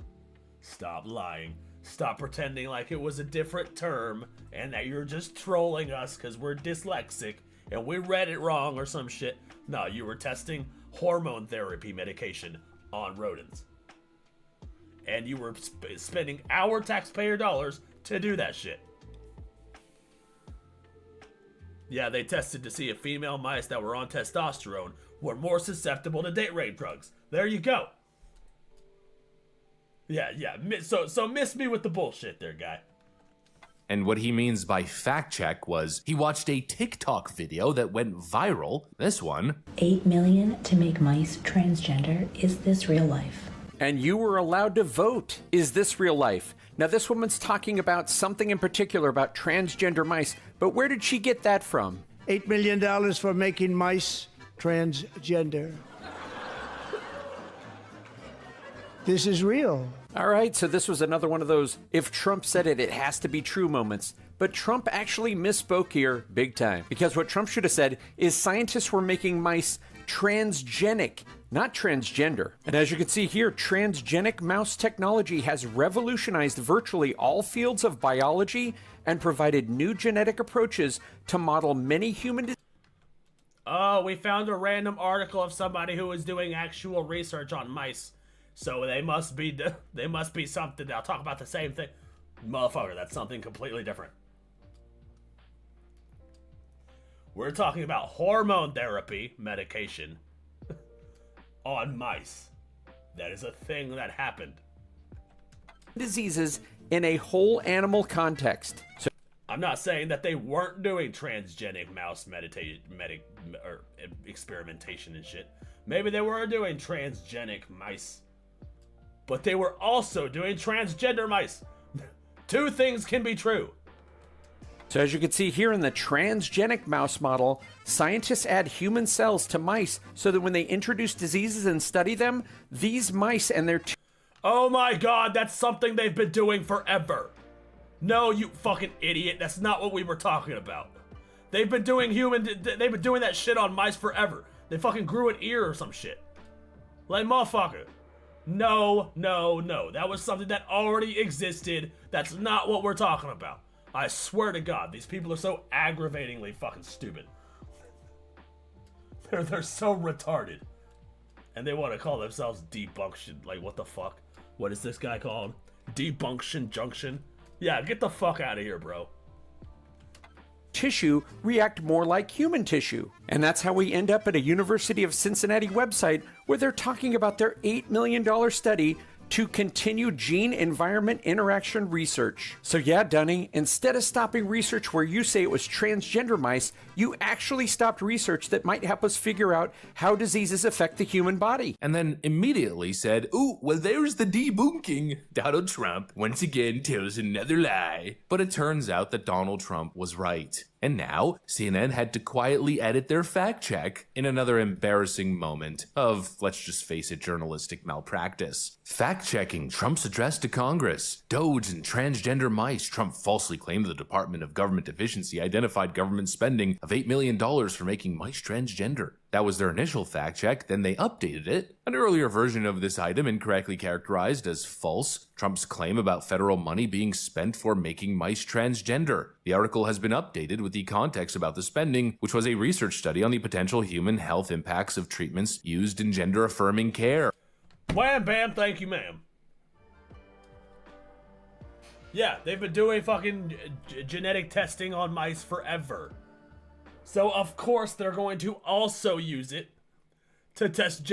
Stop lying. Stop pretending like it was a different term and that you're just trolling us because we're dyslexic and we read it wrong or some shit. No, you were testing hormone therapy medication on rodents. And you were spending our taxpayer dollars to do that shit. Yeah, they tested to see if female mice that were on testosterone were more susceptible to date rape drugs. There you go. Yeah. So miss me with the bullshit there, guy. And what he means by fact check was he watched a TikTok video that went viral. This one. 8 million to make mice transgender. Is this real life? And you were allowed to vote. Is this real life? Now, this woman's talking about something in particular about transgender mice, but where did she get that from? $8 million for making mice transgender. This is real. All right, so this was another one of those, if Trump said it, it has to be true moments. But Trump actually misspoke here big time. Because what Trump should have said is scientists were making mice transgenic, not transgender. And as you can see here, transgenic mouse technology has revolutionized virtually all fields of biology and provided new genetic approaches to model many human diseases. Oh, we found a random article of somebody who was doing actual research on mice. So they must be something. They'll talk about the same thing. Motherfucker, that's something completely different. We're talking about hormone therapy medication on mice. That is a thing that happened. Diseases in a whole animal context. So I'm not saying that they weren't doing transgenic mouse experimentation and shit. Maybe they were doing transgenic mice. But they were also doing transgender mice. Two things can be true. So as you can see here in the transgenic mouse model, scientists add human cells to mice so that when they introduce diseases and study them, these mice and their... Oh my god, that's something they've been doing forever. No, you fucking idiot, that's not what we were talking about. They've been doing that shit on mice forever. They fucking grew an ear or some shit. Like, motherfucker. No. That was something that already existed. That's not what we're talking about. I swear to God, these people are so aggravatingly fucking stupid. They're so retarded. And they want to call themselves debunction. Like, what the fuck? What is this guy called? Debunction Junction? Yeah, get the fuck out of here, bro. Tissue react more like human tissue. And that's how we end up at a University of Cincinnati website where they're talking about their $8 million study to continue gene-environment interaction research. So yeah, Dunny, instead of stopping research where you say it was transgender mice, you actually stopped research that might help us figure out how diseases affect the human body. And then immediately said, ooh, well there's the debunking. Donald Trump once again tells another lie. But it turns out that Donald Trump was right. And now, CNN had to quietly edit their fact check in another embarrassing moment of, let's just face it, journalistic malpractice. Fact-checking Trump's address to Congress. Doge and transgender mice. Trump falsely claimed the Department of Government Efficiency identified government spending of $8 million for making mice transgender. That was their initial fact check, then they updated it. An earlier version of this item incorrectly characterized as false Trump's claim about federal money being spent for making mice transgender. The article has been updated with the context about the spending, which was a research study on the potential human health impacts of treatments used in gender-affirming care. Wham bam, thank you ma'am. Yeah, they've been doing fucking genetic testing on mice forever. So of course they're going to also use it to test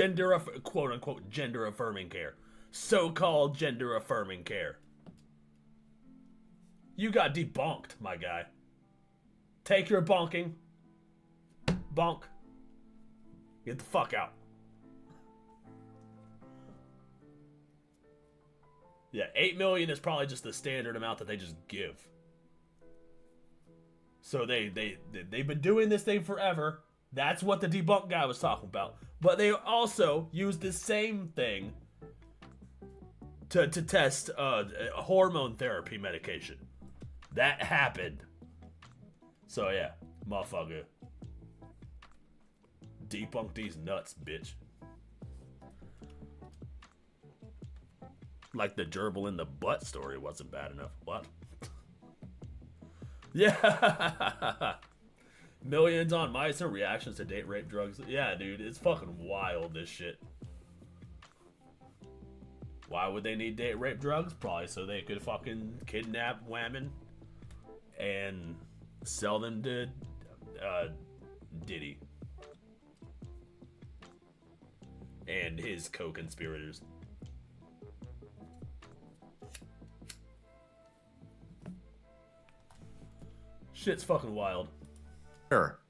quote-unquote gender-affirming care. So-called gender-affirming care. You got debunked, my guy. Take your bonking. Bonk. Get the fuck out. Yeah, 8 million is probably just the standard amount that they just give. So they've been doing this thing forever. That's what the debunk guy was talking about. But they also use the same thing to test hormone therapy medication. That happened. So yeah, motherfucker. Debunk these nuts, bitch. Like the gerbil in the butt story wasn't bad enough. What? Yeah. Millions on mice and reactions to date rape drugs. Yeah, dude, it's fucking wild, this shit. Why would they need date rape drugs? Probably so they could fucking kidnap women and sell them to Diddy and his co-conspirators. Shit's fucking wild.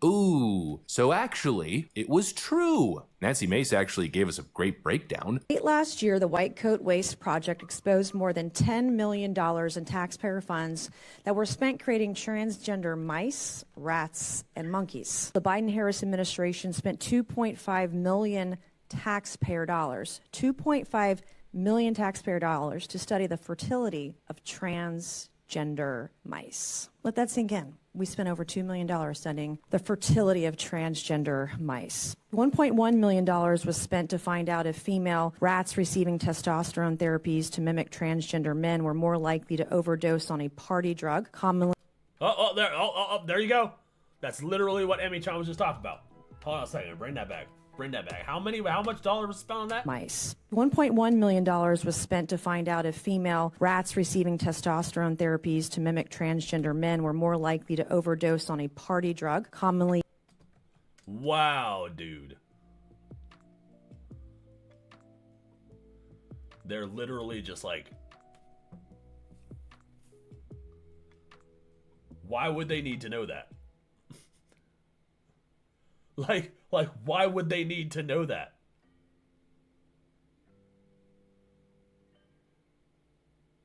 Ooh, so actually, it was true. Nancy Mace actually gave us a great breakdown. Late last year, the White Coat Waste Project exposed more than $10 million in taxpayer funds that were spent creating transgender mice, rats, and monkeys. The Biden-Harris administration spent $2.5 million taxpayer dollars, $2.5 million taxpayer dollars to study the fertility of transgender mice. Let that sink in. We spent over $2 million studying the fertility of transgender mice. $1.1 million was spent to find out if female rats receiving testosterone therapies to mimic transgender men were more likely to overdose on a party drug, commonly... There you go. That's literally what Emmy Chan was just talking about. Hold on a second. Bring that back. Bring that back. How much dollar was spent on that? Mice. $1.1 million was spent to find out if female rats receiving testosterone therapies to mimic transgender men were more likely to overdose on a party drug, commonly... Wow, dude. They're literally just like... Why would they need to know that? Like, why would they need to know that?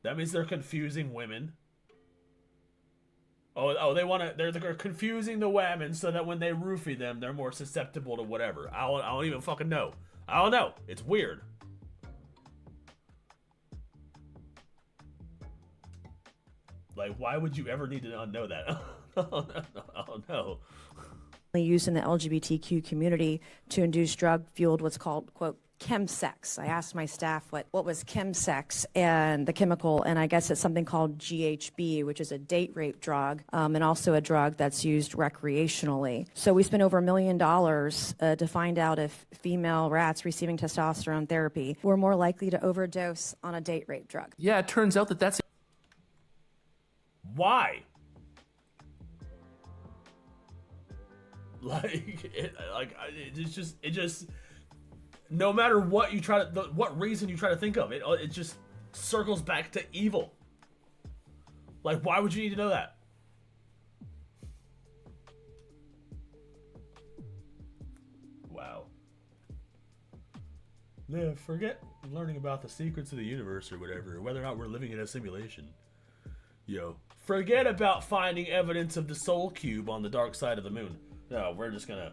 That means they're confusing women. They're confusing the women so that when they roofie them, they're more susceptible to whatever. I don't even fucking know. I don't know. It's weird. Like, why would you ever need to know that? I don't know. Used in the LGBTQ community to induce drug-fueled what's called, quote, chemsex. I asked my staff what was chemsex and the chemical, and I guess it's something called GHB, which is a date rape drug, and also a drug that's used recreationally. So we spent over $1 million to find out if female rats receiving testosterone therapy were more likely to overdose on a date rape drug. Yeah, it turns out that's... Why? It just no matter what you try to, what reason you try to think of, it just circles back to evil. Like, why would you need to know that? Wow. Yeah, forget learning about the secrets of the universe or whatever, or whether or not we're living in a simulation. Yo, Forget about finding evidence of the soul cube on the dark side of the moon. No, we're just gonna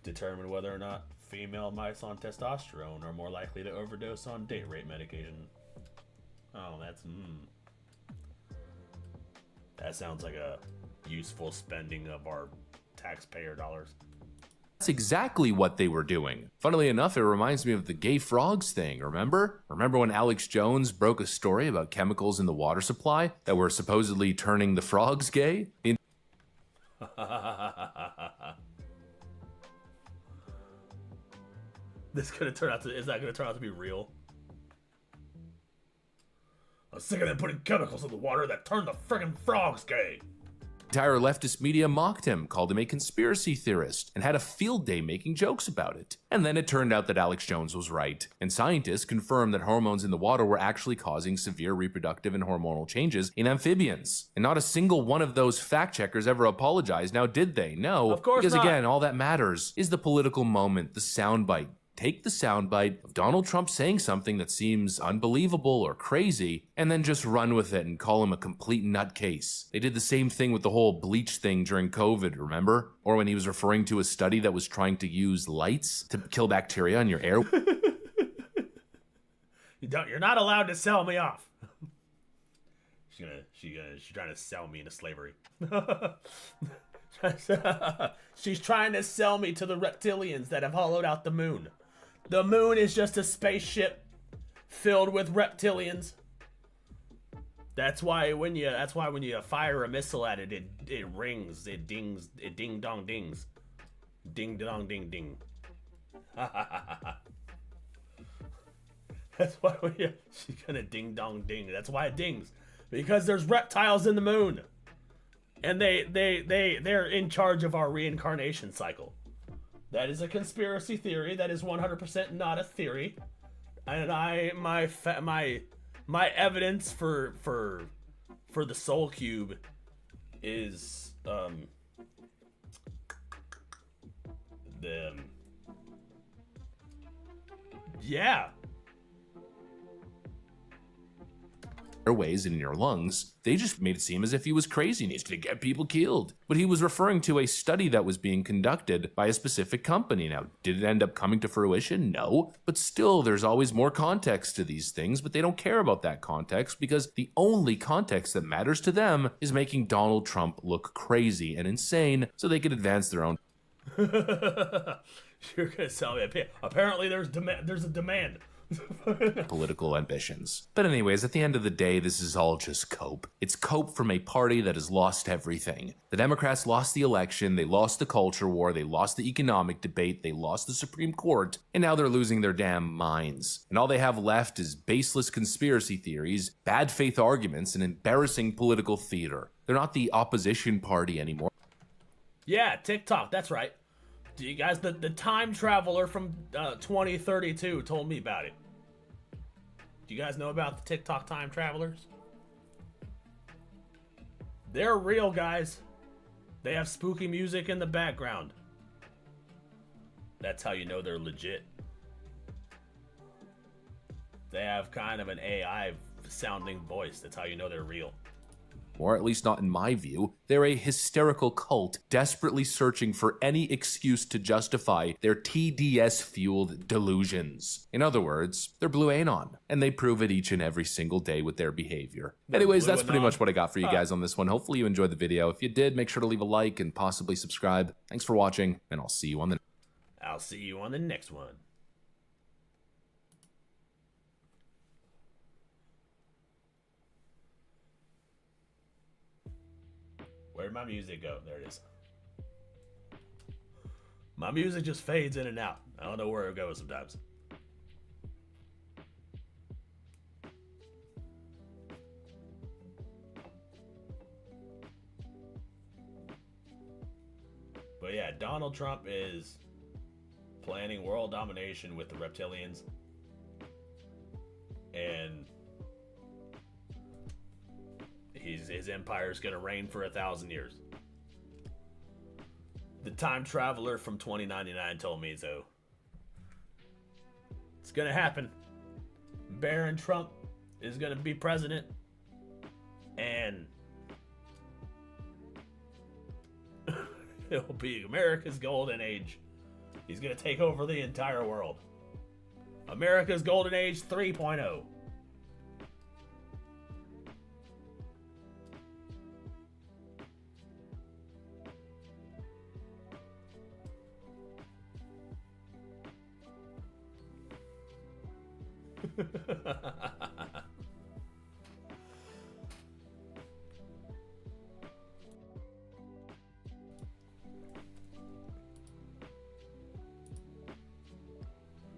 determine whether or not female mice on testosterone are more likely to overdose on date rape medication. Oh, that's that sounds like a useful spending of our taxpayer dollars. That's exactly what they were doing. Funnily enough, it reminds me of the gay frogs thing, remember? Remember when Alex Jones broke a story about chemicals in the water supply that were supposedly turning the frogs gay? This gonna turn out to, is that gonna turn out to be real? I'm sick of them putting chemicals in the water that turn the friggin' frogs gay. Entire leftist media mocked him, called him a conspiracy theorist, and had a field day making jokes about it. And then it turned out that Alex Jones was right, and scientists confirmed that hormones in the water were actually causing severe reproductive and hormonal changes in amphibians. And not a single one of those fact checkers ever apologized. Now, did they? No, of course because not. Again, all that matters is the political moment, the soundbite. Take the soundbite of Donald Trump saying something that seems unbelievable or crazy, and then just run with it and call him a complete nutcase. They did the same thing with the whole bleach thing during COVID, remember? Or when he was referring to a study that was trying to use lights to kill bacteria in your air. You're not allowed to sell me off. She's trying to sell me into slavery. She's trying to sell me to the reptilians that have hollowed out the moon. The moon is just a spaceship filled with reptilians. That's why when you fire a missile at it, it rings, it dings, it ding dong dings. Ding dong ding ding. That's why she's gonna ding dong ding. That's why it dings. Because there's reptiles in the moon. And they're in charge of our reincarnation cycle. That is a conspiracy theory. That is 100% not a theory. And my evidence for the soul cube is yeah. Airways and in your lungs, they just made it seem as if he was crazy and he's gonna get people killed. But he was referring to a study that was being conducted by a specific company. Now, did it end up coming to fruition? No. But still, there's always more context to these things, but they don't care about that context because the only context that matters to them is making Donald Trump look crazy and insane so they can advance their own. You're gonna sell me apparently there's a demand. Political ambitions. But anyways, at the end of the day, this is all just cope. It's cope from a party that has lost everything. The Democrats lost the election, they lost the culture war, they lost the economic debate, they lost the Supreme Court, and now they're losing their damn minds. And all they have left is baseless conspiracy theories, bad faith arguments, and embarrassing political theater. They're not the opposition party anymore. Yeah, TikTok, that's right. Do you guys, the time traveler from 2032 told me about it. Do you guys know about the TikTok time travelers? They're real, guys. They have spooky music in the background. That's how you know they're legit. They have kind of an AI sounding voice. That's how you know they're real. Or at least not in my view. They're a hysterical cult desperately searching for any excuse to justify their TDS-fueled delusions. In other words, they're blue anon, and they prove it each and every single day with their behavior. Anyways, that's pretty much what I got for you guys on this one. Hopefully you enjoyed the video. If you did, make sure to leave a like and possibly subscribe. Thanks for watching, and I'll see you on the next one. Where'd my music go? There it is. My music just fades in and out. I don't know where it goes sometimes. But yeah, Donald Trump is planning world domination with the reptilians. And his empire is going to reign for 1,000 years. The time traveler from 2099 told me so. It's going to happen. Baron Trump is going to be president. And It'll be America's golden age. He's gonna take over the entire world. America's golden age 3.0.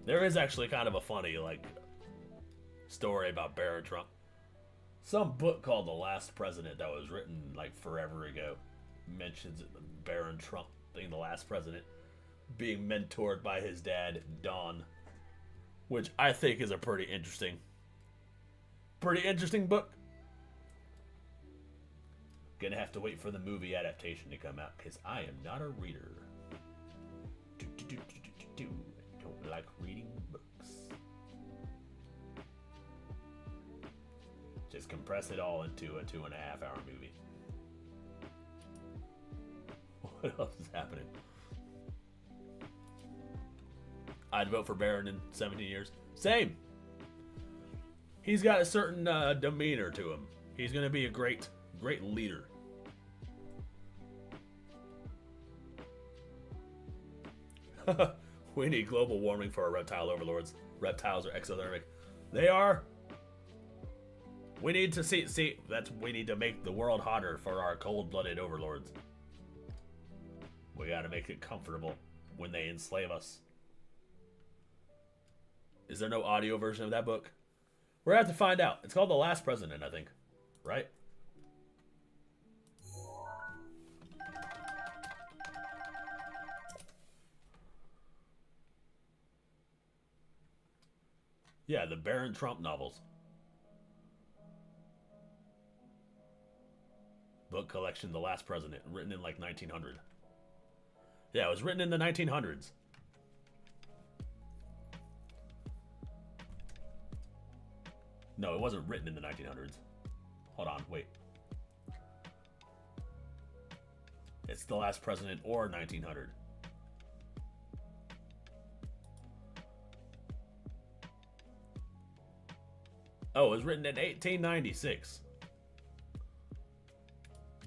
There is actually kind of a funny, like, story about Barron Trump. Some book called The Last President that was written, like, forever ago mentions Barron Trump being the last president, being mentored by his dad, Don, which I think is a pretty interesting book. Gonna have to wait for the movie adaptation to come out, because I am not a reader. Don't like reading books. Just compress it all into a 2.5-hour movie. What else is happening? I'd vote for Barron in 17 years. Same. He's got a certain demeanor to him. He's going to be a great leader. We need global warming for our reptile overlords. Reptiles are exothermic. They are. We need to we need to make the world hotter for our cold-blooded overlords. We got to make it comfortable when they enslave us. Is there no audio version of that book? We're going to have to find out. It's called The Last President, I think. Right? Yeah, the Barron Trump novels. Book collection, The Last President, written in like 1900. Yeah, it was written in the 1900s. No, it wasn't written in the 1900s. Hold on, wait. It's The Last President or 1900. Oh, it was written in 1896.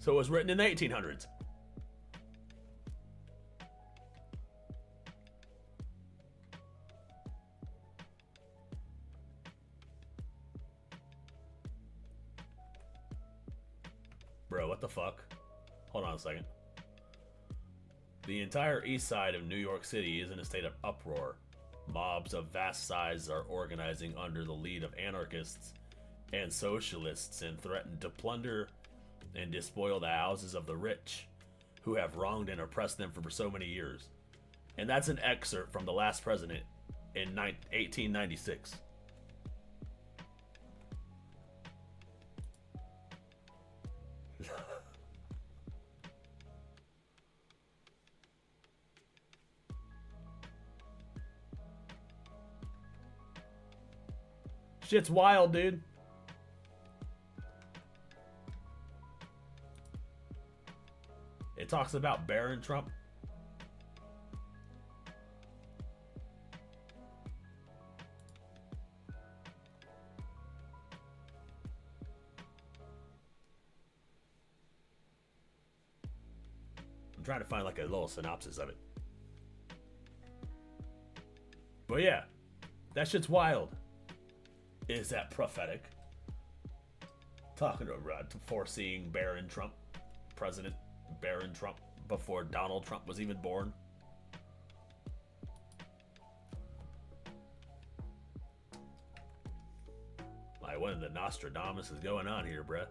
So it was written in the 1800s. Bro, what the fuck? Hold on a second. The entire east side of New York City is in a state of uproar. Mobs of vast size are organizing under the lead of anarchists and socialists and threaten to plunder and despoil the houses of the rich who have wronged and oppressed them for so many years. And that's an excerpt from The Last President in 1896. Shit's wild, dude. It talks about Barron Trump. I'm trying to find like a little synopsis of it. But yeah, that shit's wild. Is that prophetic? Talking about foreseeing Barron Trump, President Barron Trump, before Donald Trump was even born. Like, what in the Nostradamus is going on here, bruh?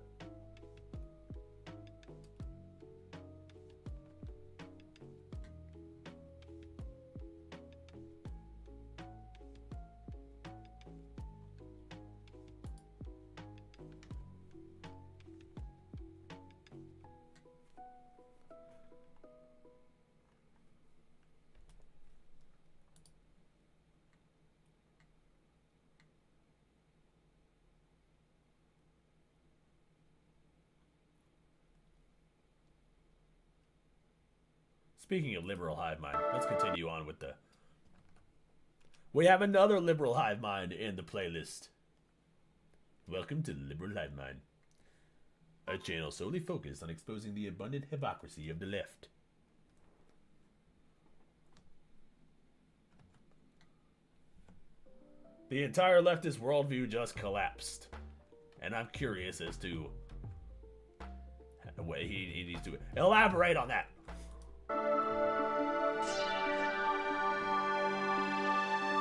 Speaking of liberal hive mind, let's continue on with the... We have another liberal hive mind in the playlist. Welcome to Liberal Hive Mind, a channel solely focused on exposing the abundant hypocrisy of the left. The entire leftist worldview just collapsed, and I'm curious as to what he needs to elaborate on that.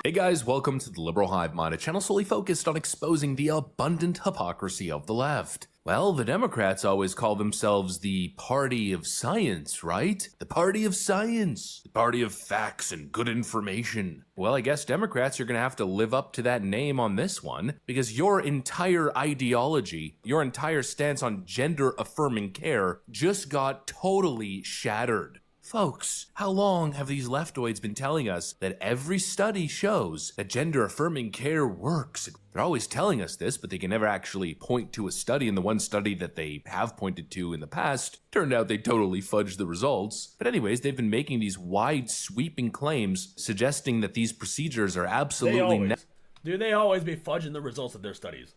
Hey guys, welcome to the Liberal Hive Mind, a channel solely focused on exposing the abundant hypocrisy of the left. Well, the Democrats always call themselves the party of science, right? The party of science. The party of facts and good information. Well, I guess Democrats are going to have to live up to that name on this one, because your entire ideology, your entire stance on gender-affirming care just got totally shattered. Folks, how long have these leftoids been telling us that every study shows that gender-affirming care works? They're always telling us this, but they can never actually point to a study, and the one study that they have pointed to in the past turned out they totally fudged the results. But anyways, they've been making these wide, sweeping claims suggesting that these procedures are absolutely... They always be fudging the results of their studies.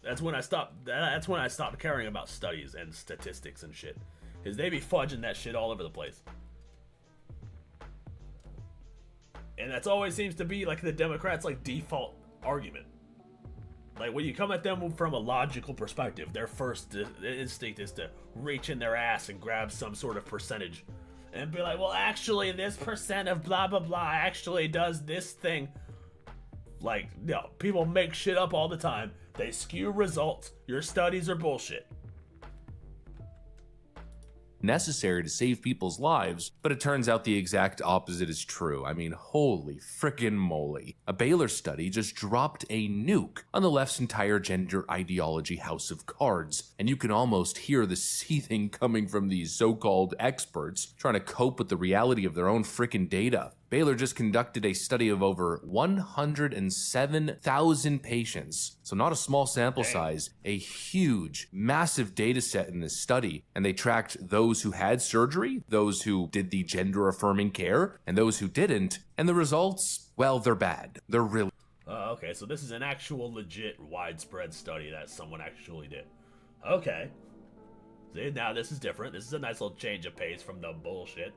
That's when I stopped caring about studies and statistics and shit. Because they be fudging that shit all over the place. And that's always seems to be like the Democrats' like default argument. Like when you come at them from a logical perspective, their first instinct is to reach in their ass and grab some sort of percentage. And be like, well actually this percent of blah blah blah actually does this thing. Like, no, people make shit up all the time. They skew results. Your studies are bullshit. Necessary to save people's lives, but it turns out the exact opposite is true. I mean, holy frickin' moly. A Baylor study just dropped a nuke on the left's entire gender ideology house of cards, and you can almost hear the seething coming from these so-called experts trying to cope with the reality of their own frickin' data. Baylor just conducted a study of over 107,000 patients. So not a small sample size, a huge, massive data set in this study. And they tracked those who had surgery, those who did the gender-affirming care, and those who didn't. And the results, well, they're bad. They're really... Okay, so this is an actual legit widespread study that someone actually did. Okay. See, now this is different. This is a nice little change of pace from the bullshit.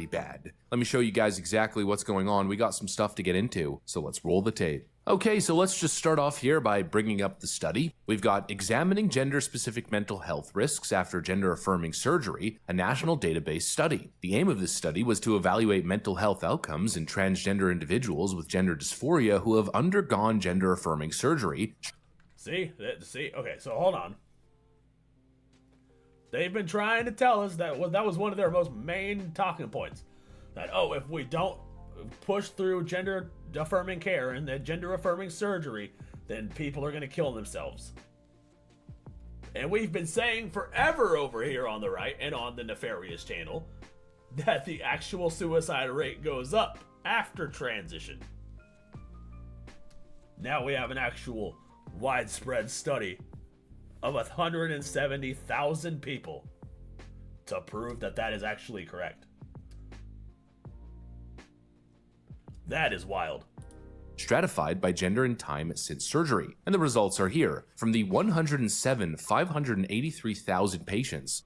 Bad. Let me show you guys exactly what's going on. We got some stuff to get into, so let's roll the tape. Okay, so let's just start off here by bringing up the study. We've got examining gender-specific mental health risks after gender-affirming surgery, a national database study. The aim of this study was to evaluate mental health outcomes in transgender individuals with gender dysphoria who have undergone gender-affirming surgery. See, okay, so hold on. They've been trying to tell us that was one of their most main talking points. That, oh, if we don't push through gender-affirming care and the gender-affirming surgery, then people are going to kill themselves. And we've been saying forever over here on the right and on the Nefarious channel that the actual suicide rate goes up after transition. Now we have an actual widespread study of 170,000 people to prove that that is actually correct. That is wild. Stratified by gender and time since surgery, and the results are here. From the 583,000 patients.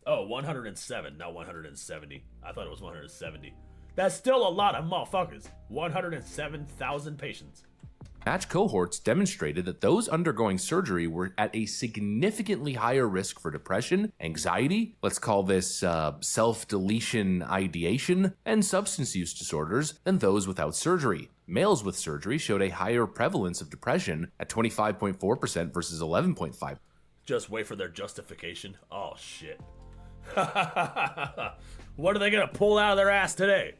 Oh, 107, not 170. I thought it was 170. That's still a lot of motherfuckers. 107,000 patients. Match cohorts demonstrated that those undergoing surgery were at a significantly higher risk for depression, anxiety, let's call this self-deletion ideation, and substance use disorders than those without surgery. Males with surgery showed a higher prevalence of depression at 25.4% versus 11.5%. Just wait for their justification. Oh, shit. What are they going to pull out of their ass today?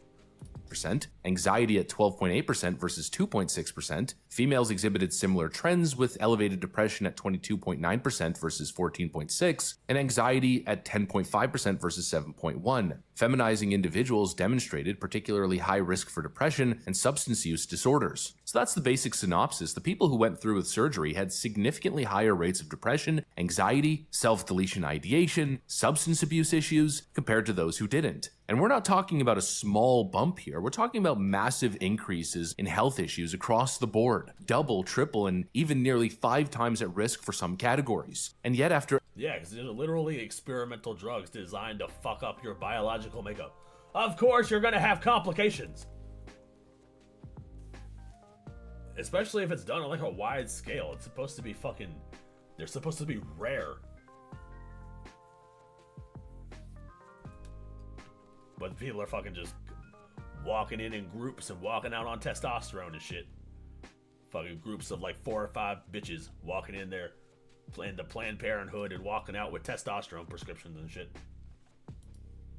Anxiety at 12.8% versus 2.6%. Females exhibited similar trends with elevated depression at 22.9% versus 14.6%, and anxiety at 10.5% versus 7.1%. Feminizing individuals demonstrated particularly high risk for depression and substance use disorders. So that's the basic synopsis. The people who went through with surgery had significantly higher rates of depression, anxiety, self-deletion ideation, substance abuse issues compared to those who didn't. And we're not talking about a small bump here. We're talking about massive increases in health issues across the board. Double, triple, and even nearly 5 times at risk for some categories. And yet after... Yeah, because they're literally experimental drugs designed to fuck up your biological makeup. Of course you're gonna have complications. Especially if it's done on like a wide scale. It's supposed to be fucking... They're supposed to be rare. But people are fucking just walking in groups and walking out on testosterone and shit. Fucking groups of like 4 or 5 bitches walking in there, playing the Planned Parenthood and walking out with testosterone prescriptions and shit.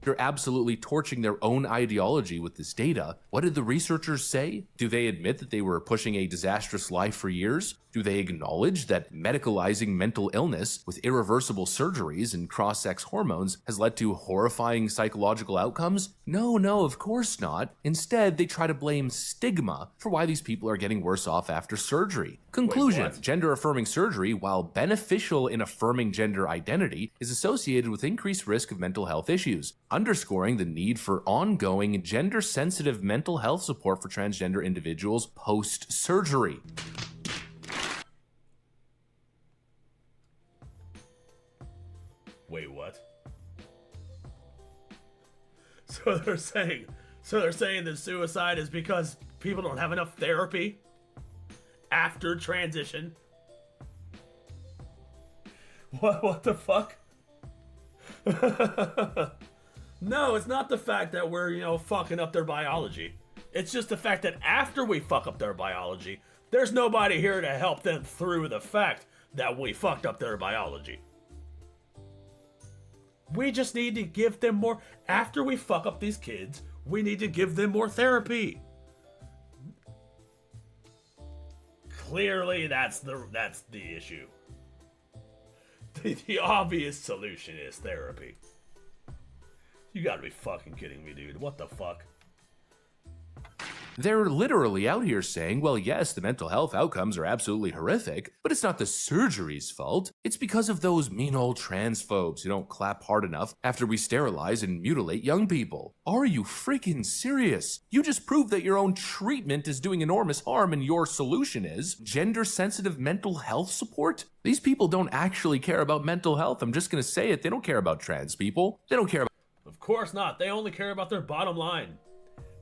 They're absolutely torching their own ideology with this data. What did the researchers say? Do they admit that they were pushing a disastrous life for years? Do they acknowledge that medicalizing mental illness with irreversible surgeries and cross-sex hormones has led to horrifying psychological outcomes? No, of course not. Instead, they try to blame stigma for why these people are getting worse off after surgery. Conclusion: gender-affirming surgery, while beneficial in affirming gender identity, is associated with increased risk of mental health issues, underscoring the need for ongoing gender-sensitive mental health support for transgender individuals post-surgery. Wait, what? So they're saying that suicide is because people don't have enough therapy after transition? What the fuck? No, it's not the fact that we're, fucking up their biology. It's just the fact that after we fuck up their biology, there's nobody here to help them through the fact that we fucked up their biology. We just need to give them more. After we fuck up these kids, we need to give them more therapy. Clearly, that's the issue. The obvious solution is therapy. You gotta be fucking kidding me, dude. What the fuck? They're literally out here saying, well, yes, the mental health outcomes are absolutely horrific, but it's not the surgery's fault. It's because of those mean old transphobes who don't clap hard enough after we sterilize and mutilate young people. Are you freaking serious? You just proved that your own treatment is doing enormous harm and your solution is gender-sensitive mental health support? These people don't actually care about mental health. I'm just gonna say it. They don't care about trans people. They don't care about... Of course not. They only care about their bottom line.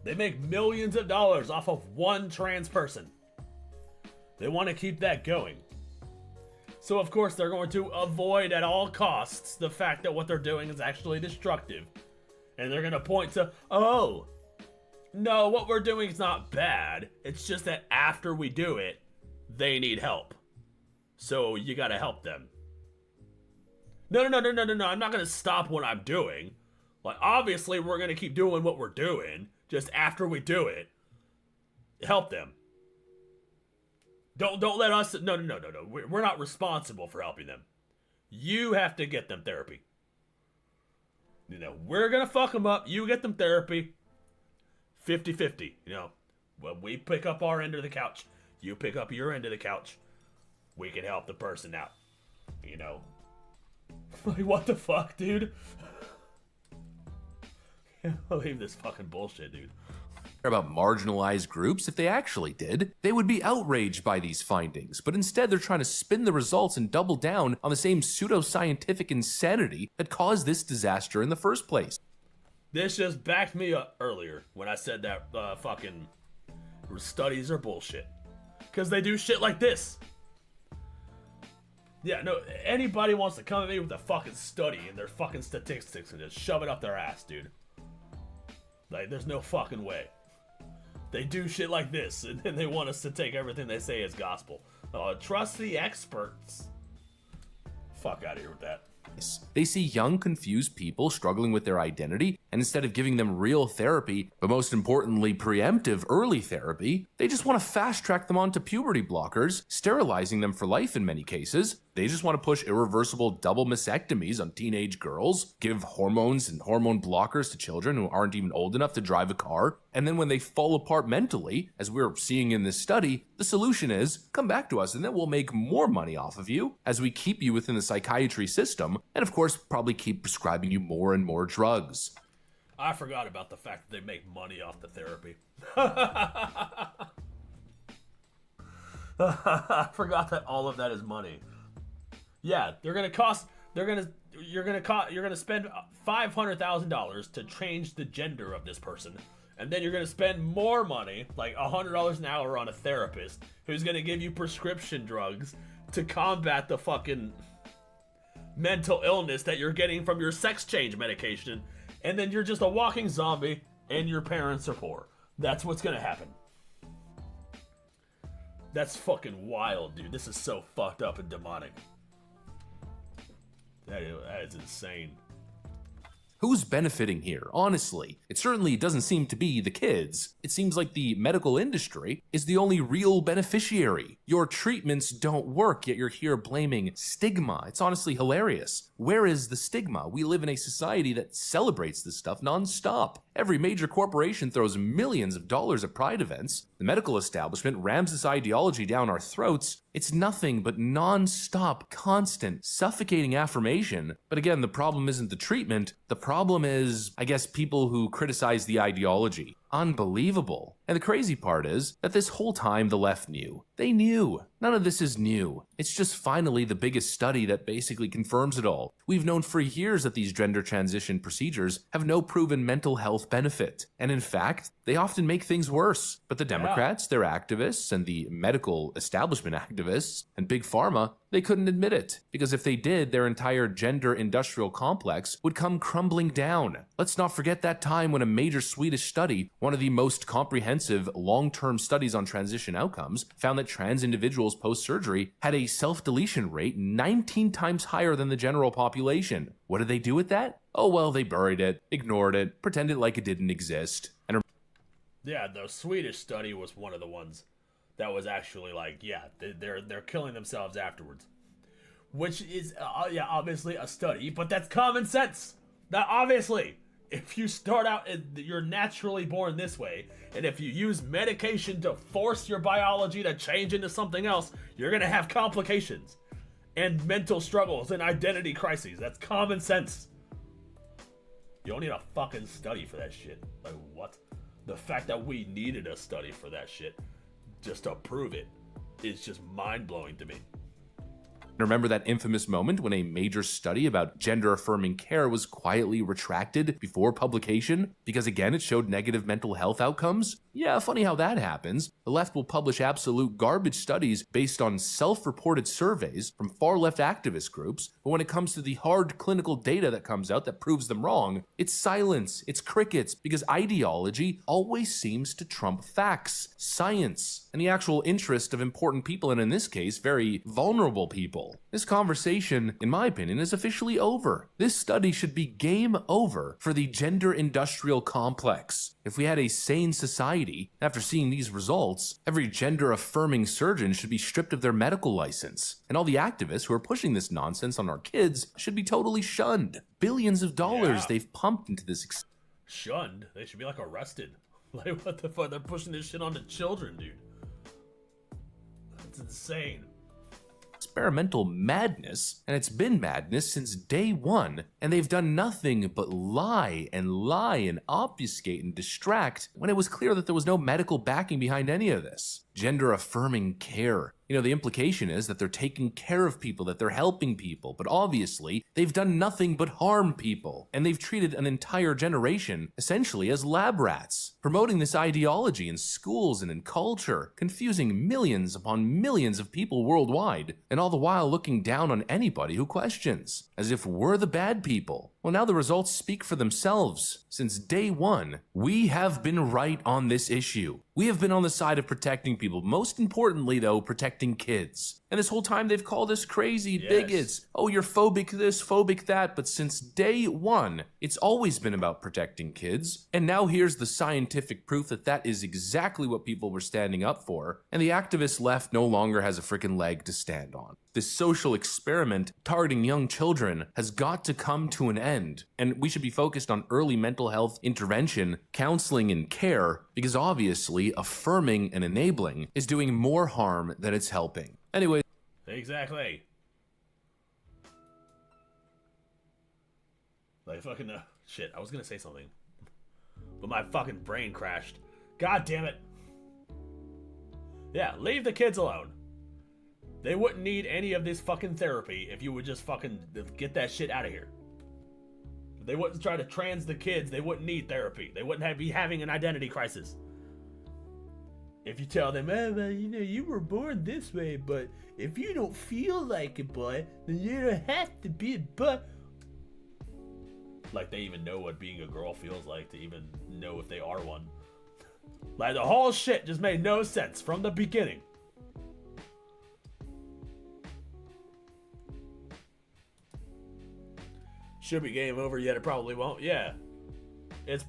They make millions of dollars off of one trans person. They want to keep that going. So of course they're going to avoid at all costs the fact that what they're doing is actually destructive. And they're going to point to, oh, no, what we're doing is not bad. It's just that after we do it, they need help. So you got to help them. No, I'm not going to stop what I'm doing. Like, obviously we're going to keep doing what we're doing. Just after we do it, help them. Don't let us... No. We're not responsible for helping them. You have to get them therapy. We're going to fuck them up. You get them therapy. 50-50. When we pick up our end of the couch, you pick up your end of the couch. We can help the person out. Like, what the fuck, dude? I can't believe this fucking bullshit, dude. About marginalized groups. If they actually did, they would be outraged by these findings, but instead they're trying to spin the results and double down on the same pseudoscientific insanity that caused this disaster in the first place. This just backed me up earlier when I said that fucking studies are bullshit. Because they do shit like this. Yeah, no, anybody wants to come at me with a fucking study and their fucking statistics and just shove it up their ass, dude. Like, there's no fucking way. They do shit like this, and then they want us to take everything they say as gospel. Trust the experts. Fuck out of here with that. They see young, confused people struggling with their identity, and instead of giving them real therapy, but most importantly, preemptive early therapy, they just want to fast-track them onto puberty blockers, sterilizing them for life in many cases. They just want to push irreversible double mastectomies on teenage girls, give hormones and hormone blockers to children who aren't even old enough to drive a car, and then when they fall apart mentally, as we're seeing in this study, the solution is, come back to us and then we'll make more money off of you as we keep you within the psychiatry system, and of course, probably keep prescribing you more and more drugs. I forgot about the fact that they make money off the therapy. I forgot that all of that is money. Yeah, you're gonna spend $500,000 to change the gender of this person, and then you're gonna spend more money, like $100 an hour, on a therapist who's gonna give you prescription drugs to combat the fucking mental illness that you're getting from your sex change medication, and then you're just a walking zombie and your parents are poor. That's what's gonna happen. That's fucking wild, dude. This is so fucked up and demonic. That is insane. Who's benefiting here? Honestly, it certainly doesn't seem to be the kids. It seems like the medical industry is the only real beneficiary. Your treatments don't work, yet you're here blaming stigma. It's honestly hilarious. Where is the stigma? We live in a society that celebrates this stuff nonstop. Every major corporation throws millions of dollars at pride events. The medical establishment rams this ideology down our throats. It's nothing but non-stop, constant, suffocating affirmation. But again, the problem isn't the treatment. The problem is, I guess, people who criticize the ideology. Unbelievable. And the crazy part is that this whole time the left knew. They knew. None of this is new. It's just finally the biggest study that basically confirms it all. We've known for years that these gender transition procedures have no proven mental health benefit. And in fact, they often make things worse. But the Democrats, their activists, and the medical establishment activists, and Big Pharma, they couldn't admit it. Because if they did, their entire gender industrial complex would come crumbling down. Let's not forget that time when a major Swedish study, one of the most comprehensive long-term studies on transition outcomes, found that trans individuals post-surgery had a self-deletion rate 19 times higher than the general population. What did they do with that? Oh well, they buried it, ignored it, pretended like it didn't exist. And yeah, the Swedish study was one of the ones that was actually like, yeah, they're killing themselves afterwards. Which is, yeah, obviously a study, but that's common sense. Now, obviously, if you start out, you're naturally born this way, and if you use medication to force your biology to change into something else, you're gonna have complications and mental struggles and identity crises. That's common sense. You don't need a fucking study for that shit. Like, what? The fact that we needed a study for that shit just to prove it is just mind-blowing to me. remember that infamous moment when a major study about gender-affirming care was quietly retracted before publication because, again, it showed negative mental health outcomes? Yeah, funny how that happens. The left will publish absolute garbage studies based on self-reported surveys from far-left activist groups, but when it comes to the hard clinical data that comes out that proves them wrong, it's silence, it's crickets, because ideology always seems to trump facts, science, and the actual interest of important people, and in this case, very vulnerable people. This conversation, in my opinion, is officially over. This study should be game over for the gender industrial complex. If we had a sane society, after seeing these results, every gender-affirming surgeon should be stripped of their medical license, and all the activists who are pushing this nonsense on our kids should be totally shunned. Billions of dollars they've pumped into this. Shunned? They should be like arrested. Like, what the fuck? They're pushing this shit onto children, dude. That's insane. Experimental madness, and it's been madness since day one, and they've done nothing but lie and obfuscate and distract when it was clear that there was no medical backing behind any of this. Gender-affirming care. You know, the implication is that they're taking care of people, that they're helping people, but obviously, they've done nothing but harm people, and they've treated an entire generation essentially as lab rats, promoting this ideology in schools and in culture, confusing millions upon millions of people worldwide, and all the while looking down on anybody who questions, as if we're the bad people. Well, now the results speak for themselves. Since day one, we have been right on this issue. We have been on the side of protecting people, most importantly though, protecting kids. And this whole time they've called us crazy bigots. Oh, you're phobic this, phobic that. But since day one, it's always been about protecting kids. And now here's the scientific proof that that is exactly what people were standing up for. And the activist left no longer has a freaking leg to stand on. This social experiment targeting young children has got to come to an end. And we should be focused on early mental health intervention, counseling, and care, because obviously affirming and enabling is doing more harm than it's helping. Anyway. Exactly. Like fucking shit, I was gonna say something, but my fucking brain crashed. God damn it. Yeah, leave the kids alone. They wouldn't need any of this fucking therapy if you would just fucking get that shit out of here. If they wouldn't try to trans the kids, they wouldn't need therapy. They wouldn't be having an identity crisis. If you tell them, oh, well, you know, you were born this way, but if you don't feel like a boy, then you don't have to be a boy. Like they even know what being a girl feels like to even know if they are one. Like the whole shit just made no sense from the beginning. Should be game over yet, it probably won't. Yeah.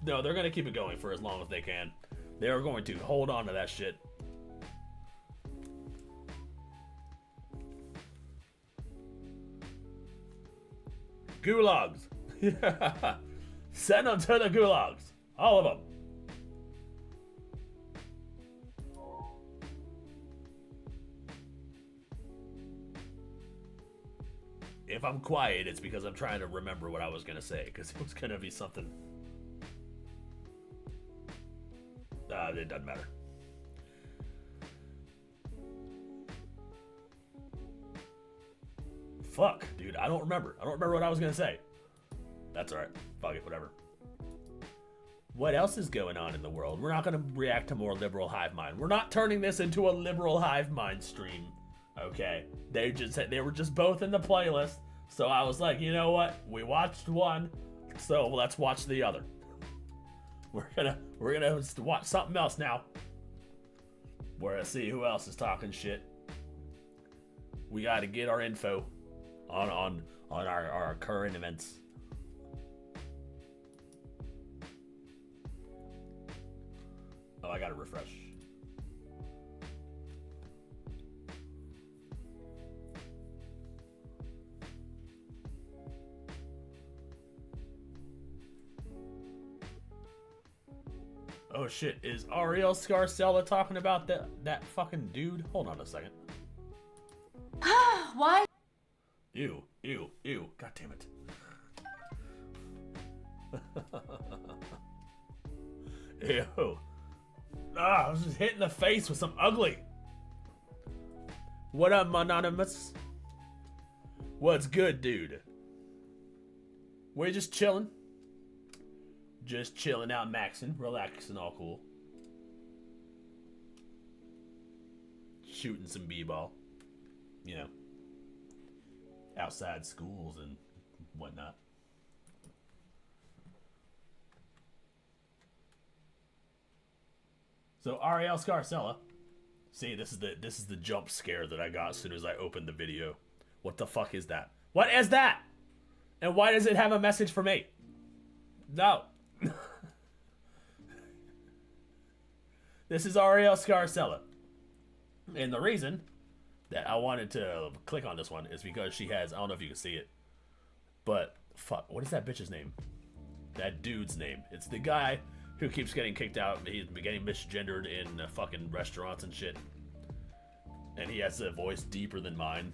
No, they're gonna keep it going for as long as they can. They are going to hold on to that shit. Gulags. Send them to the gulags. All of them. If I'm quiet, it's because I'm trying to remember what I was going to say, because it was going to be something. It doesn't matter. Fuck, dude, I don't remember. I don't remember what I was going to say. That's alright. Fuck it, whatever. What else is going on in the world? We're not going to react to more liberal hive mind. We're not turning this into a liberal hive mind stream. Okay? They were just both in the playlist. So I was like, you know what? We watched one, so let's watch the other. We're gonna watch something else now. We're gonna see who else is talking shit. We gotta get our info on our current events. Oh, I gotta refresh. Oh shit, is Ariel Scarcella talking about that fucking dude? Hold on a second. Why? Ew. God damn it. Ew. I was just hit in the face with some ugly. What up, Anonymous? What's good, dude? We're just chilling. Just chilling out, maxing, relaxing, all cool. Shooting some b-ball. You know. Outside schools and whatnot. So Ariel Scarcella. See, this is the jump scare that I got as soon as I opened the video. What the fuck is that? What is that? And why does it have a message for me? No. This is Ariel Scarcella. And the reason that I wanted to click on this one is because she has, I don't know if you can see it, but fuck, what is that bitch's name? That dude's name. It's the guy who keeps getting kicked out. He's getting misgendered in fucking restaurants and shit. And he has a voice deeper than mine.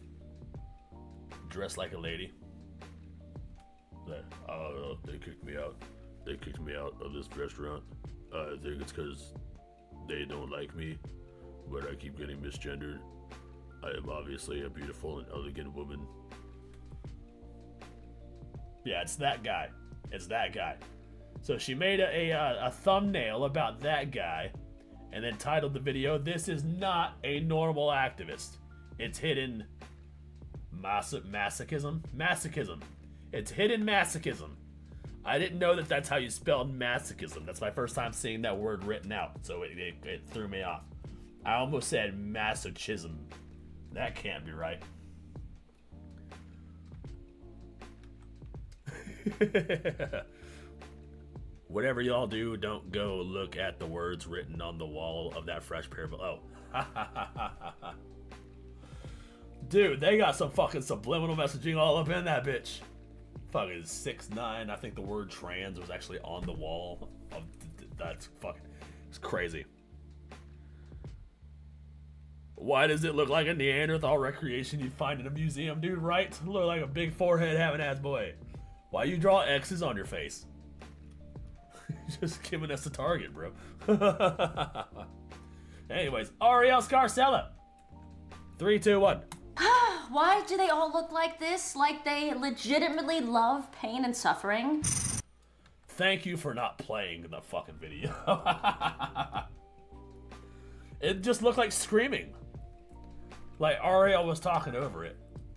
Dressed like a lady. They kicked me out. They kicked me out of this restaurant. I think it's because they don't like me, but I keep getting misgendered. I am obviously a beautiful and elegant woman. Yeah, it's that guy. It's that guy. So she made a thumbnail about that guy and then titled the video, "This is not a normal activist. It's hidden masochism? Masochism. It's hidden masochism." I didn't know that that's how you spelled masochism. That's my first time seeing that word written out, so it threw me off. I almost said masochism. That can't be right. Whatever y'all do, don't go look at the words written on the wall of that fresh pair of... Oh. Dude, they got some fucking subliminal messaging all up in that bitch. Fucking 6ix9ine. I think the word trans was actually on the wall. That's fucking... It's crazy. Why does it look like a Neanderthal recreation you'd find in a museum, dude? Right? Look like a big forehead having ass boy. Why you draw X's on your face? Just giving us a target, bro. Anyways, Ariel Scarcella. 3, 2, 1. Why do they all look like this? Like they legitimately love pain and suffering? Thank you for not playing the fucking video. It just looked like screaming. Like Ariel was talking over it.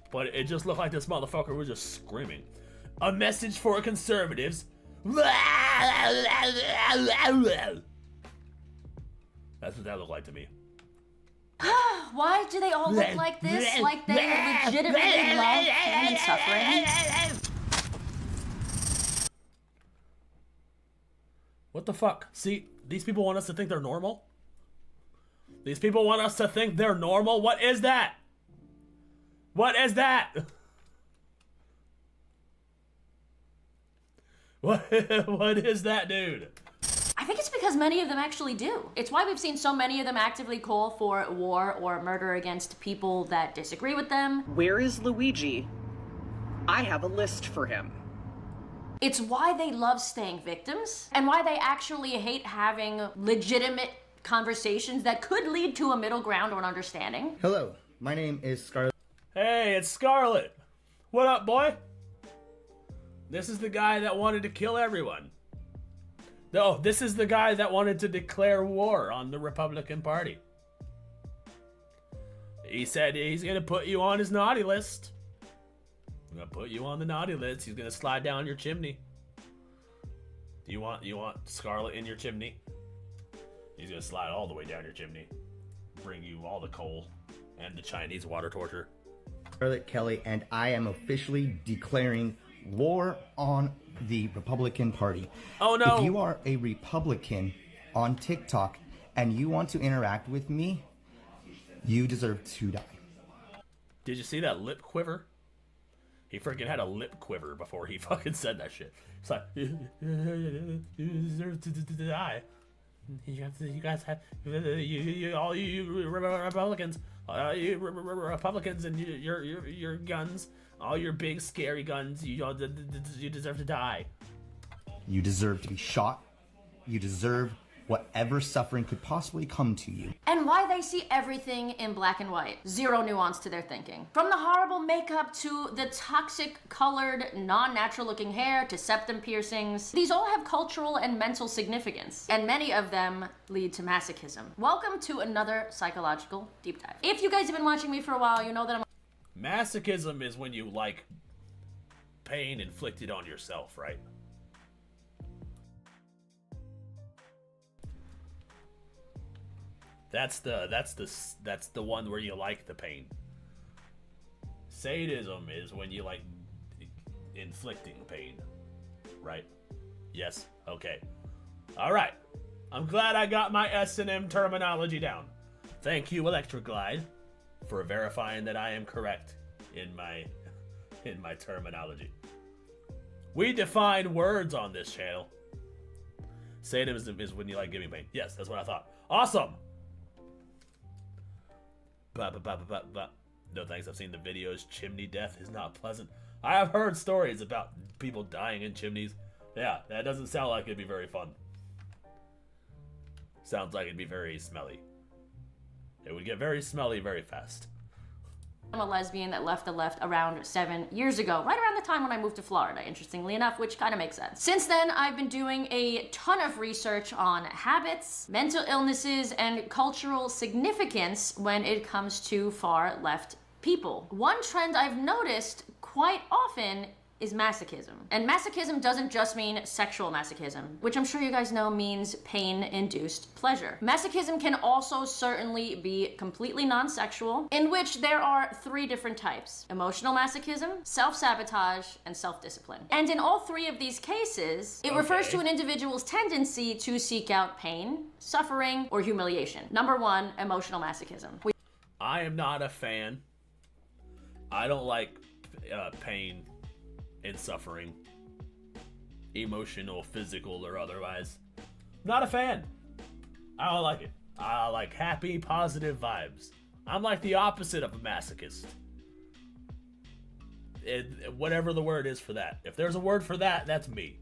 But it just looked like this motherfucker was just screaming. A message for conservatives. That's what that looked like to me. Why do they all look like this? Like they legitimately love pain and suffering? What the fuck? See, these people want us to think they're normal? These people want us to think they're normal? What is that? What is that? What is that, dude? I think it's because many of them actually do. It's why we've seen so many of them actively call for war or murder against people that disagree with them. Where is Luigi? I have a list for him. It's why they love staying victims and why they actually hate having legitimate conversations that could lead to a middle ground or an understanding. Hello, my name is Scarlett. Hey, it's Scarlet. What up, boy? This is the guy that wanted to kill everyone. No, this is the guy that wanted to declare war on the Republican Party. He said he's gonna put you on his naughty list. I'm gonna put you on the naughty list. He's gonna slide down your chimney. Do you want Scarlet in your chimney? He's gonna slide all the way down your chimney. Bring you all the coal and the Chinese water torture. Scarlett Kelly, and I am officially declaring war on the Republican Party. Oh no! If you are a Republican on TikTok and you want to interact with me, you deserve to die. Did you see that lip quiver? He freaking had a lip quiver before he fucking said that shit. It's like, you deserve to die. You guys have, all you Republicans, Republicans and your guns, all your big scary guns, you deserve to die. You deserve to be shot. You deserve whatever suffering could possibly come to you. And why they see everything in black and white. Zero nuance to their thinking. From the horrible makeup to the toxic colored, non-natural looking hair to septum piercings, these all have cultural and mental significance, and many of them lead to masochism. Welcome to another psychological deep dive. If you guys have been watching me for a while, you know that I'm... Masochism is when you like pain inflicted on yourself, right? That's the one where you like the pain. Sadism is when you like inflicting pain, right? Yes. Okay. All right. I'm glad I got my S&M terminology down. Thank you, Electroglide, for verifying that I am correct in my terminology. We define words on this channel. Sadism is when you like giving pain. Yes, that's what I thought. Awesome. No thanks, I've seen the videos. Chimney death is not pleasant. I have heard stories about people dying in chimneys. Yeah, that doesn't sound like it'd be very fun. Sounds like it'd be very smelly. It would get very smelly very fast. I'm a lesbian that left the left around 7 years ago, right around the time when I moved to Florida, interestingly enough, which kind of makes sense. Since then, I've been doing a ton of research on habits, mental illnesses, and cultural significance when it comes to far left people. One trend I've noticed quite often is masochism. And masochism doesn't just mean sexual masochism, which I'm sure you guys know means pain-induced pleasure. Masochism can also certainly be completely non-sexual, in which there are 3 different types: emotional masochism, self-sabotage, and self-discipline. And in all 3 of these cases, it refers to an individual's tendency to seek out pain, suffering, or humiliation. Number 1, emotional masochism. I am not a fan. I don't like pain and suffering, emotional, physical, or otherwise. Not a fan. I don't like it. I like happy, positive vibes. I'm like the opposite of a masochist. Whatever the word is for that. If there's a word for that, that's me.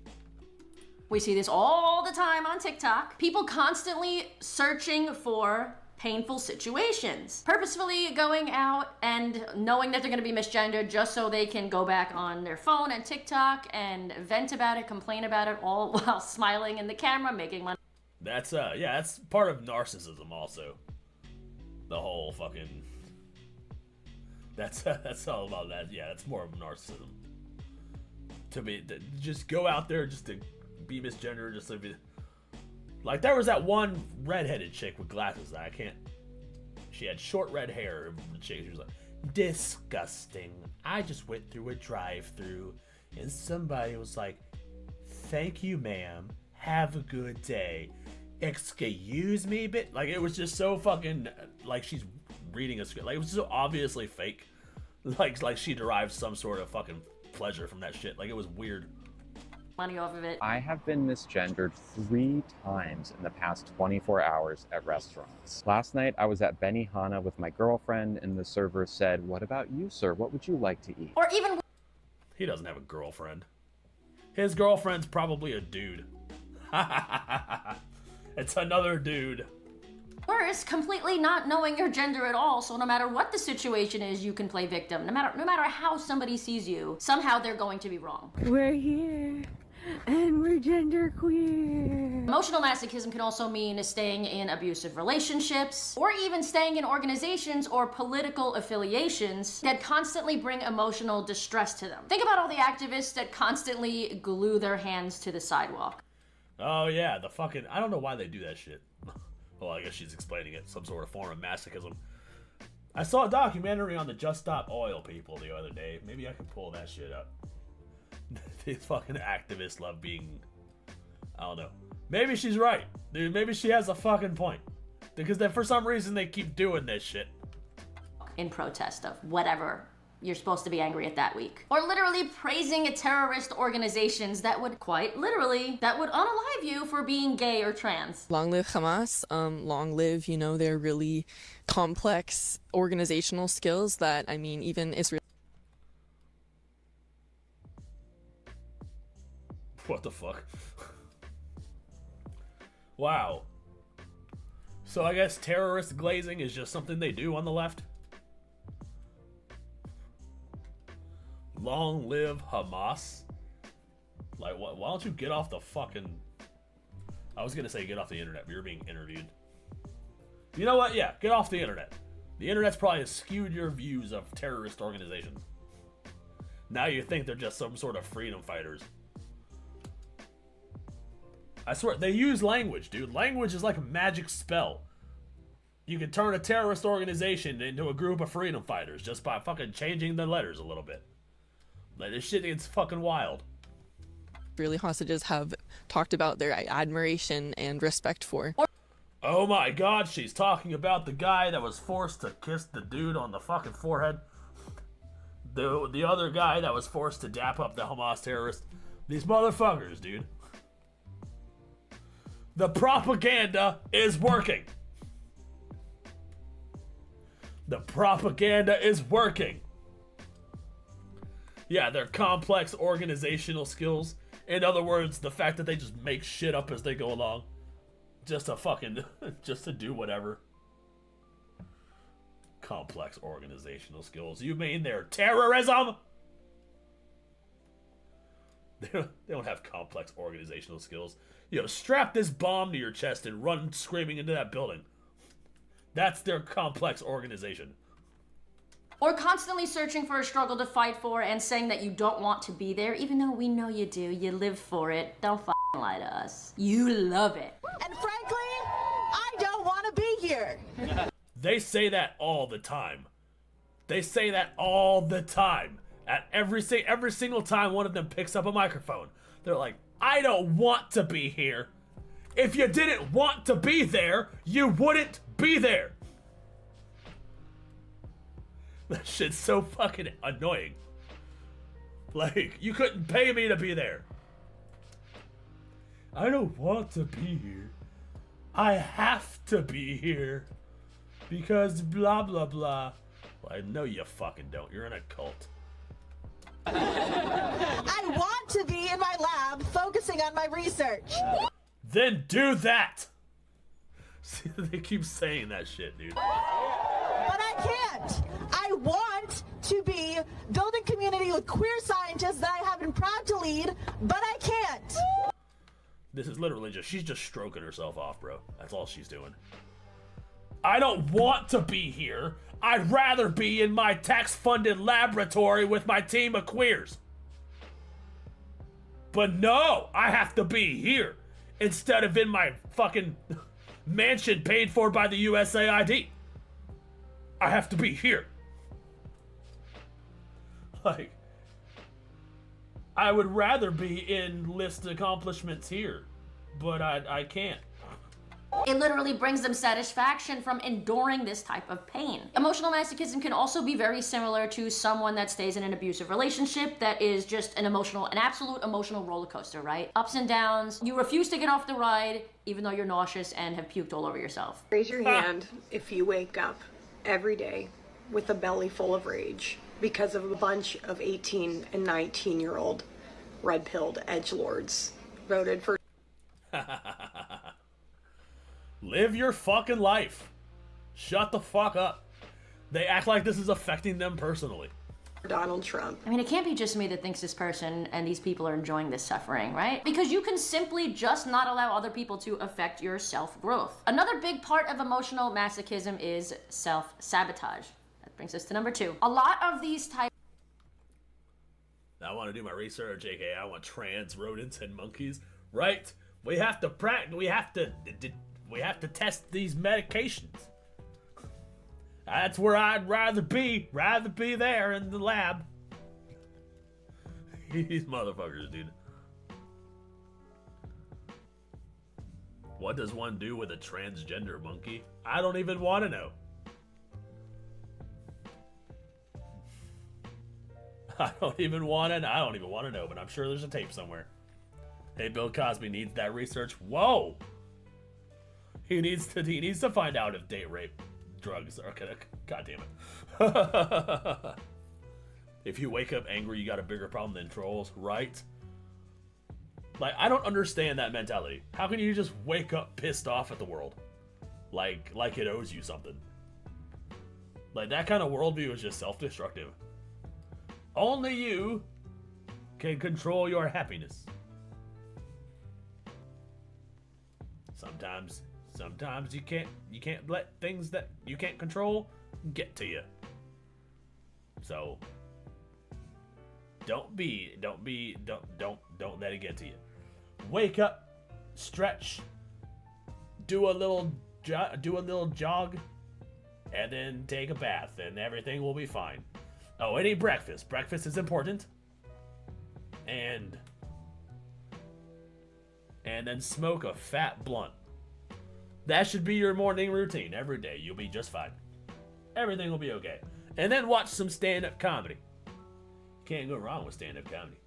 We see this all the time on TikTok. People constantly searching for painful situations, purposefully going out and knowing that they're going to be misgendered just so they can go back on their phone and TikTok and vent about it, complain about it, all while smiling in the camera, making money. That's yeah, that's part of narcissism also. The whole fucking that's all about that. Yeah, that's more of narcissism. To just go out there just to be misgendered, just to be like, there was that one redheaded chick with glasses that she had short red hair. The chick, she was like, disgusting. I just went through a drive-through and somebody was like, thank you, ma'am. Have a good day. Excuse me, but like, it was just so fucking like she's reading a script. Like, it was so obviously fake. Like she derived some sort of fucking pleasure from that shit. Like, it was weird. Money off of it. I have been misgendered 3 times in the past 24 hours at restaurants. Last night, I was at Benihana with my girlfriend, and the server said, "What about you, sir? What would you like to eat?" Or even... He doesn't have a girlfriend. His girlfriend's probably a dude. It's another dude. Worse, completely not knowing your gender at all, so no matter what the situation is, you can play victim. No matter how somebody sees you, somehow they're going to be wrong. We're here. And we're genderqueer. Emotional masochism can also mean staying in abusive relationships, or even staying in organizations or political affiliations that constantly bring emotional distress to them. Think about all the activists that constantly glue their hands to the sidewalk. Oh yeah, the fucking, I don't know why they do that shit. Well, I guess she's explaining it, some sort of form of masochism. I saw a documentary on the Just Stop Oil people the other day. Maybe I can pull that shit up. These fucking activists love being, I don't know. Maybe she's right, dude. Maybe she has a fucking point. Because then for some reason they keep doing this shit. In protest of whatever you're supposed to be angry at that week. Or literally praising terrorist organizations that would, quite literally, that would unalive you for being gay or trans. Long live Hamas. Long live, their really complex organizational skills that, I mean, even Israel. What the fuck? Wow. So I guess terrorist glazing is just something they do on the left? Long live Hamas? Like, what? Why don't you get off the fucking... I was gonna say get off the internet, but you're being interviewed. You know what? Yeah, get off the internet. The internet's probably skewed your views of terrorist organizations. Now you think they're just some sort of freedom fighters. I swear, they use language, dude. Language is like a magic spell. You can turn a terrorist organization into a group of freedom fighters just by fucking changing the letters a little bit. Like, this shit gets fucking wild. Israeli hostages have talked about their admiration and respect for. Oh my god, she's talking about the guy that was forced to kiss the dude on the fucking forehead. The other guy that was forced to dap up the Hamas terrorist. These motherfuckers, dude. The propaganda is working. The propaganda is working. Yeah, their complex organizational skills. In other words, the fact that they just make shit up as they go along. Just to do whatever. Complex organizational skills. You mean they're terrorism? They don't have complex organizational skills. Strap this bomb to your chest and run screaming into that building. That's their complex organization. Or constantly searching for a struggle to fight for and saying that you don't want to be there, even though we know you do. You live for it. Don't f***ing lie to us. You love it. And frankly, I don't want to be here. They say that all the time. They say that all the time. At every single time one of them picks up a microphone, they're like, I don't want to be here. If you didn't want to be there, you wouldn't be there. That shit's so fucking annoying. Like, you couldn't pay me to be there. I don't want to be here. I have to be here. Because blah, blah, blah. Well, I know you fucking don't. You're in a cult. I want to be in my lab focusing on my research. Then do that. See, they keep saying that shit, dude. But I can't. I want to be building community with queer scientists that I have been proud to lead, but I can't. This is literally she's just stroking herself off, bro. That's all she's doing. I don't want to be here. I'd rather be in my tax-funded laboratory with my team of queers. But no, I have to be here instead of in my fucking mansion paid for by the USAID. I have to be here. Like, I would rather be in list accomplishments here, but I can't. It literally brings them satisfaction from enduring this type of pain. Emotional masochism can also be very similar to someone that stays in an abusive relationship that is just an absolute emotional roller coaster, right? Ups and downs. You refuse to get off the ride, even though you're nauseous and have puked all over yourself. Raise your hand if you wake up every day with a belly full of rage because of a bunch of 18 and 19-year-old red-pilled edgelords voted for Live your fucking life. Shut the fuck up. They act like this is affecting them personally. Donald Trump. I mean, it can't be just me that thinks this person and these people are enjoying this suffering, right? Because you can simply just not allow other people to affect your self-growth. Another big part of emotional masochism is self-sabotage. That brings us to number 2. A lot of these types. I want to do my research, aka I want trans rodents and monkeys. Right? We have to we have to test these medications. That's where I'd rather be there in the lab. These motherfuckers, dude. What does one do with a transgender monkey? I don't even want to know. I don't even want to know, but I'm sure there's a tape somewhere. Hey, Bill Cosby needs that research. Whoa! He needs to find out if date rape drugs are gonna. God damn it! If you wake up angry, you got a bigger problem than trolls, right? Like, I don't understand that mentality. How can you just wake up pissed off at the world, like it owes you something? Like, that kind of worldview is just self-destructive. Only you can control your happiness. Sometimes you can't let things that you can't control get to you. So don't let it get to you. Wake up, stretch, do a little jog, and then take a bath, and everything will be fine. Oh, and eat breakfast. Breakfast is important. And then smoke a fat blunt. That should be your morning routine every day. You'll be just fine. Everything will be okay. And then watch some stand-up comedy. Can't go wrong with stand-up comedy.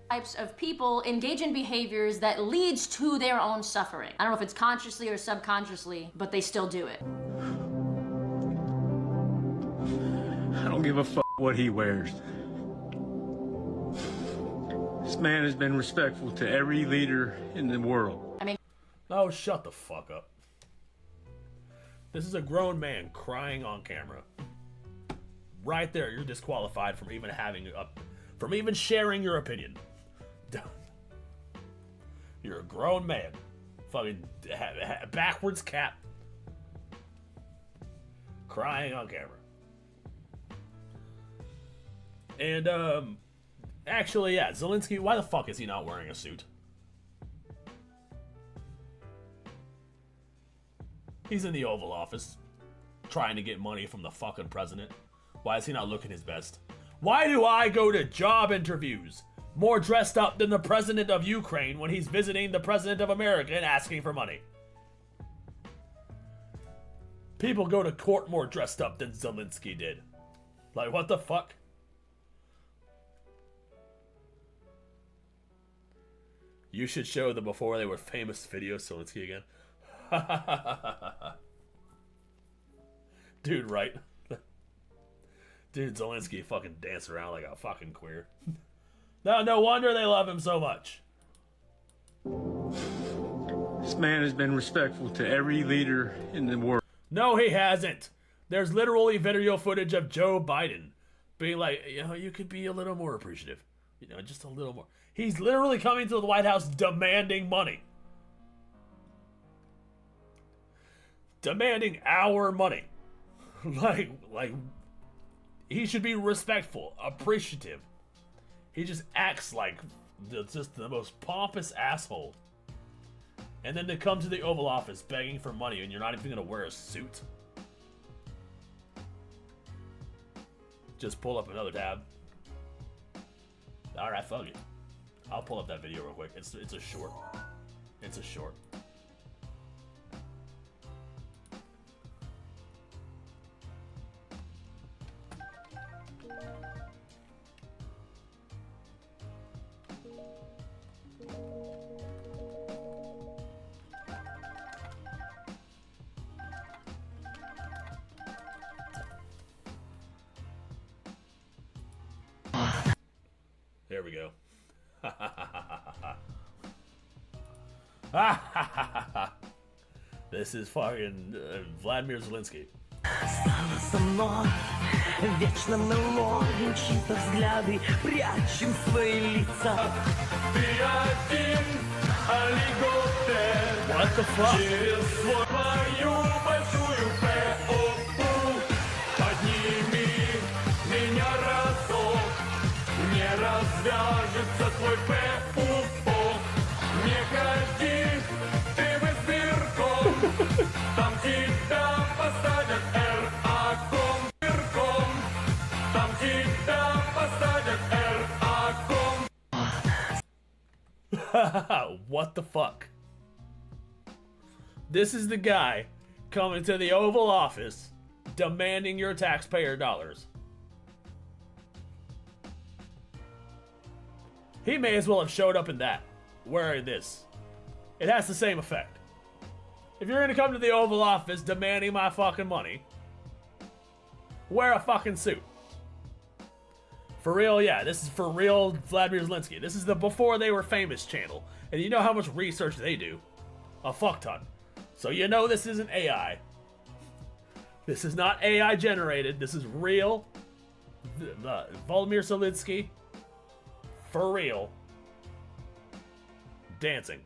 Types of people engage in behaviors that leads to their own suffering. I don't know if it's consciously or subconsciously, but they still do it. I don't give a fuck what he wears. This man has been respectful to every leader in the world. I mean, oh, shut the fuck up. This is a grown man crying on camera. Right there, you're disqualified from even sharing your opinion. You're a grown man. Fucking backwards cap. Crying on camera. And, actually, yeah, Zelensky, why the fuck is he not wearing a suit? He's in the Oval Office, trying to get money from the fucking president. Why is he not looking his best? Why do I go to job interviews more dressed up than the president of Ukraine when he's visiting the president of America and asking for money? People go to court more dressed up than Zelensky did. Like, what the fuck? You should show the before they were famous video Zelensky again. Dude, right? Dude, Zelensky fucking dance around like a fucking queer. No wonder they love him so much. This man has been respectful to every leader in the world. No, he hasn't. There's literally video footage of Joe Biden being like, you know, you could be a little more appreciative. You know, just a little more. He's literally coming to the White House demanding money. Demanding our money. like, he should be respectful, appreciative. He just acts like just the most pompous asshole. And then to come to the Oval Office begging for money and you're not even going to wear a suit. Just pull up another tab. Alright, fuck it. I'll pull up that video real quick. It's a short. It's a short. There we go. This is fucking Vladimir Zelensky. Со мной вечно мелодии, чьи-то взгляды прячем свои лица. Ты один аллиготер. What the fuck? Через свою большую ПОУ подними меня разок. Не развяжется твой ПУ. Не ходи ты в избирком. Там тебя посадят РАКом. Там тебя посадят РАКом. What the fuck? This is the guy coming to the Oval Office demanding your taxpayer dollars. He may as well have showed up in that, wearing this. It has the same effect. If you're gonna come to the Oval Office demanding my fucking money, wear a fucking suit. For real, yeah, this is for real Vladimir Zelensky. This is the before they were famous channel. And you know how much research they do. A fuck ton. So you know this isn't AI. This is not AI generated. This is real. Vladimir Zelensky. For real. Dancing.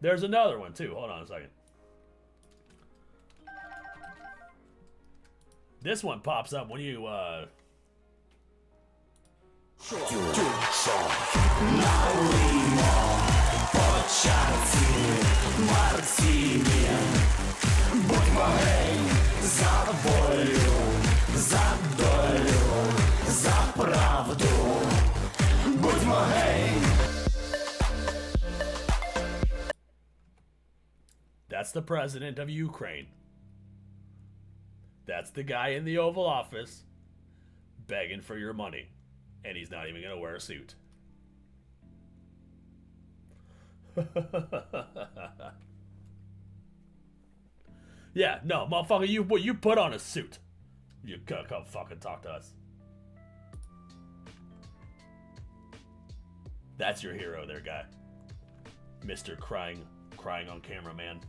There's another one too. Hold on a second. This one pops up when you Будь моей за волю, за долю, за правду. Будь моей. That's the president of Ukraine. That's the guy in the Oval Office begging for your money. And he's not even going to wear a suit. Yeah, no, motherfucker, you put on a suit. You come fucking talk to us. That's your hero there, guy. Mr. Crying on camera, man.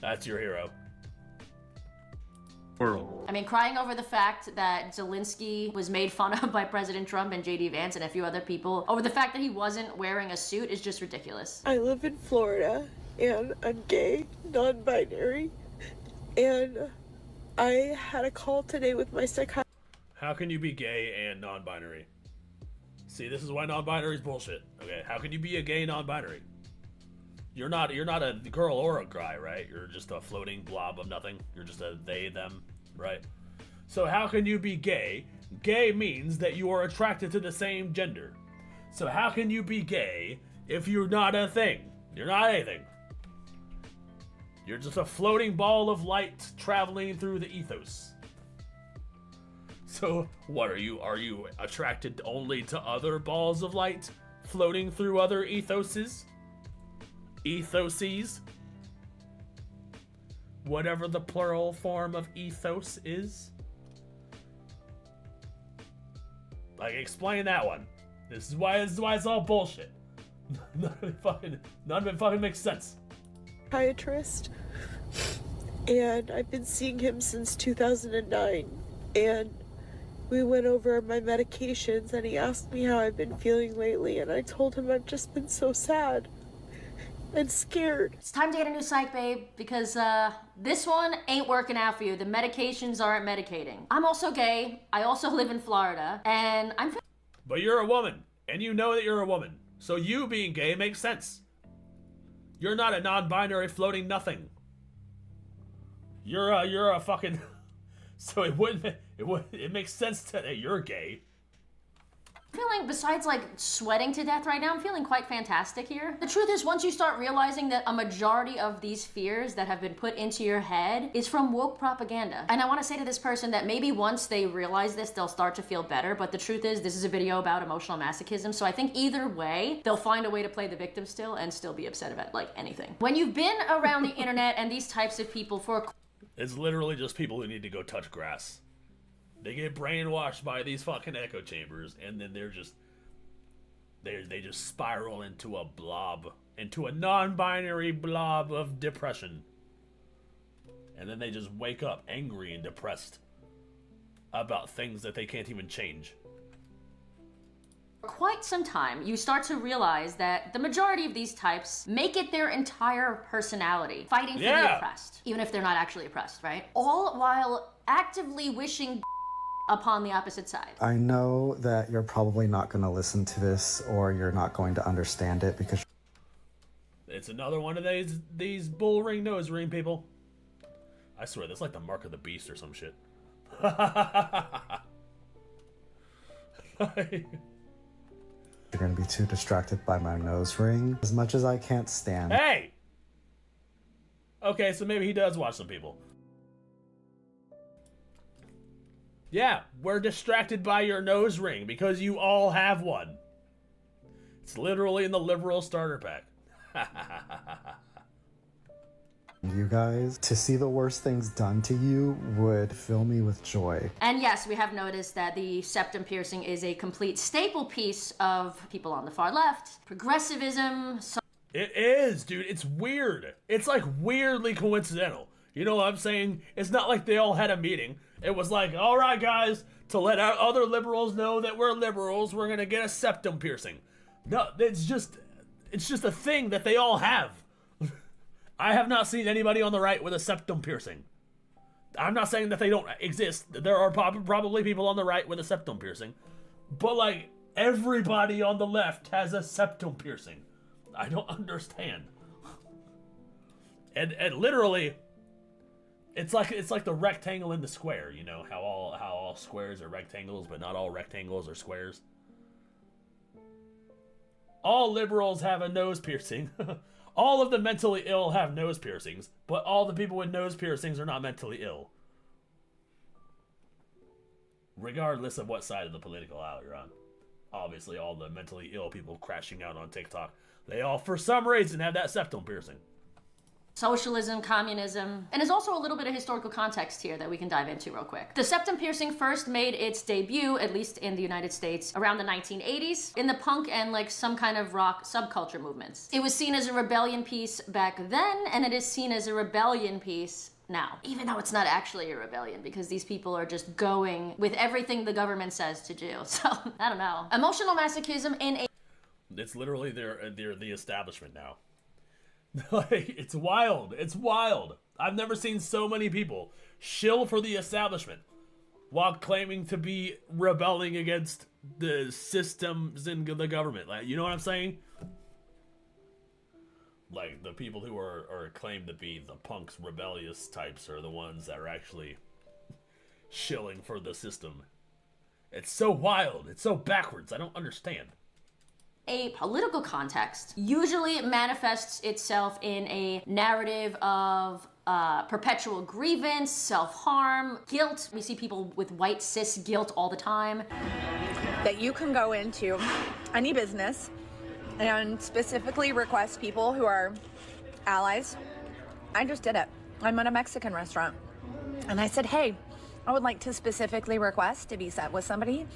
That's your hero. World. I mean, crying over the fact that Zelensky was made fun of by President Trump and JD Vance and a few other people over the fact that he wasn't wearing a suit is just ridiculous. I live in Florida and I'm gay, non-binary, And I had a call today with my psychiatrist. How can you be gay and non-binary? See, this is why non-binary is bullshit. Okay, how can you be a gay non-binary? You're not a girl or a guy, right? You're just a floating blob of nothing. You're just a they, them, right? So how can you be gay? Gay means that you are attracted to the same gender. So how can you be gay if you're not a thing? You're not anything. You're just a floating ball of light traveling through the ethos. So what are you? Are you attracted only to other balls of light floating through other ethoses? Ethoses? Whatever the plural form of ethos is? Like, explain that one. This is why it's all bullshit. None of it fucking makes sense. Psychiatrist, and I've been seeing him since 2009, and we went over my medications, and he asked me how I've been feeling lately, and I told him I've just been so sad and scared. It's time to get a new psych, babe, because this one ain't working out for you. The medications aren't medicating. I'm also gay. I also live in Florida, and I'm... But you're a woman, and you know that you're a woman. So you being gay makes sense. You're not a non-binary floating nothing. You're a fucking... So it makes sense that you're gay. Feeling, besides like sweating to death right now, I'm feeling quite fantastic here. The truth is, once you start realizing that a majority of these fears that have been put into your head is from woke propaganda. And I want to say to this person that maybe once they realize this, they'll start to feel better. But the truth is, this is a video about emotional masochism. So I think either way, they'll find a way to play the victim still and still be upset about like anything. When you've been around the internet and these types of people for... It's literally just people who need to go touch grass. They get brainwashed by these fucking echo chambers, and then they just spiral into a blob, into a non-binary blob of depression. And then they just wake up angry and depressed about things that they can't even change. For quite some time, you start to realize that the majority of these types make it their entire personality, fighting for the oppressed, even if they're not actually oppressed, right? All while actively wishing upon the opposite side. I know that you're probably not going to listen to this, or you're not going to understand it because... It's another one of these bull ring nose ring people. I swear, that's like the mark of the beast or some shit. You're going to be too distracted by my nose ring, as much as I can't stand. Hey! Okay, so maybe he does watch some people. Yeah, we're distracted by your nose ring because you all have one. It's literally in the liberal starter pack. You guys, to see the worst things done to you would fill me with joy. And yes, we have noticed that the septum piercing is a complete staple piece of people on the far left, progressivism. It is, dude. It's weird. It's like weirdly coincidental. You know what I'm saying? It's not like they all had a meeting. It was like, all right, guys, to let our other liberals know that we're liberals, we're gonna get a septum piercing. No, it's just a thing that they all have. I have not seen anybody on the right with a septum piercing. I'm not saying that they don't exist. There are probably people on the right with a septum piercing. But, like, everybody on the left has a septum piercing. I don't understand. And literally... It's like the rectangle in the square, you know, how all squares are rectangles, but not all rectangles are squares. All liberals have a nose piercing. All of the mentally ill have nose piercings, but all the people with nose piercings are not mentally ill. Regardless of what side of the political aisle you're on. Obviously, all the mentally ill people crashing out on TikTok, they all, for some reason, have that septum piercing. Socialism, communism, and there's also a little bit of historical context here that we can dive into real quick. The septum piercing first made its debut, at least in the United States, around the 1980s, in the punk and like some kind of rock subculture movements. It was seen as a rebellion piece back then, and it is seen as a rebellion piece now. Even though it's not actually a rebellion, because these people are just going with everything the government says to do. So, I don't know. Emotional masochism in a... It's literally they're the establishment now. Like, it's wild. It's wild. I've never seen so many people shill for the establishment while claiming to be rebelling against the systems in the government. Like, you know what I'm saying? Like, the people who are claimed to be the punks, rebellious types are the ones that are actually shilling for the system. It's so wild. It's so backwards. I don't understand. A political context usually manifests itself in a narrative of perpetual grievance, self-harm, guilt. We see people with white cis guilt all the time. That you can go into any business and specifically request people who are allies. I just did it. I'm at a Mexican restaurant. And I said, hey, I would like to specifically request to be set with somebody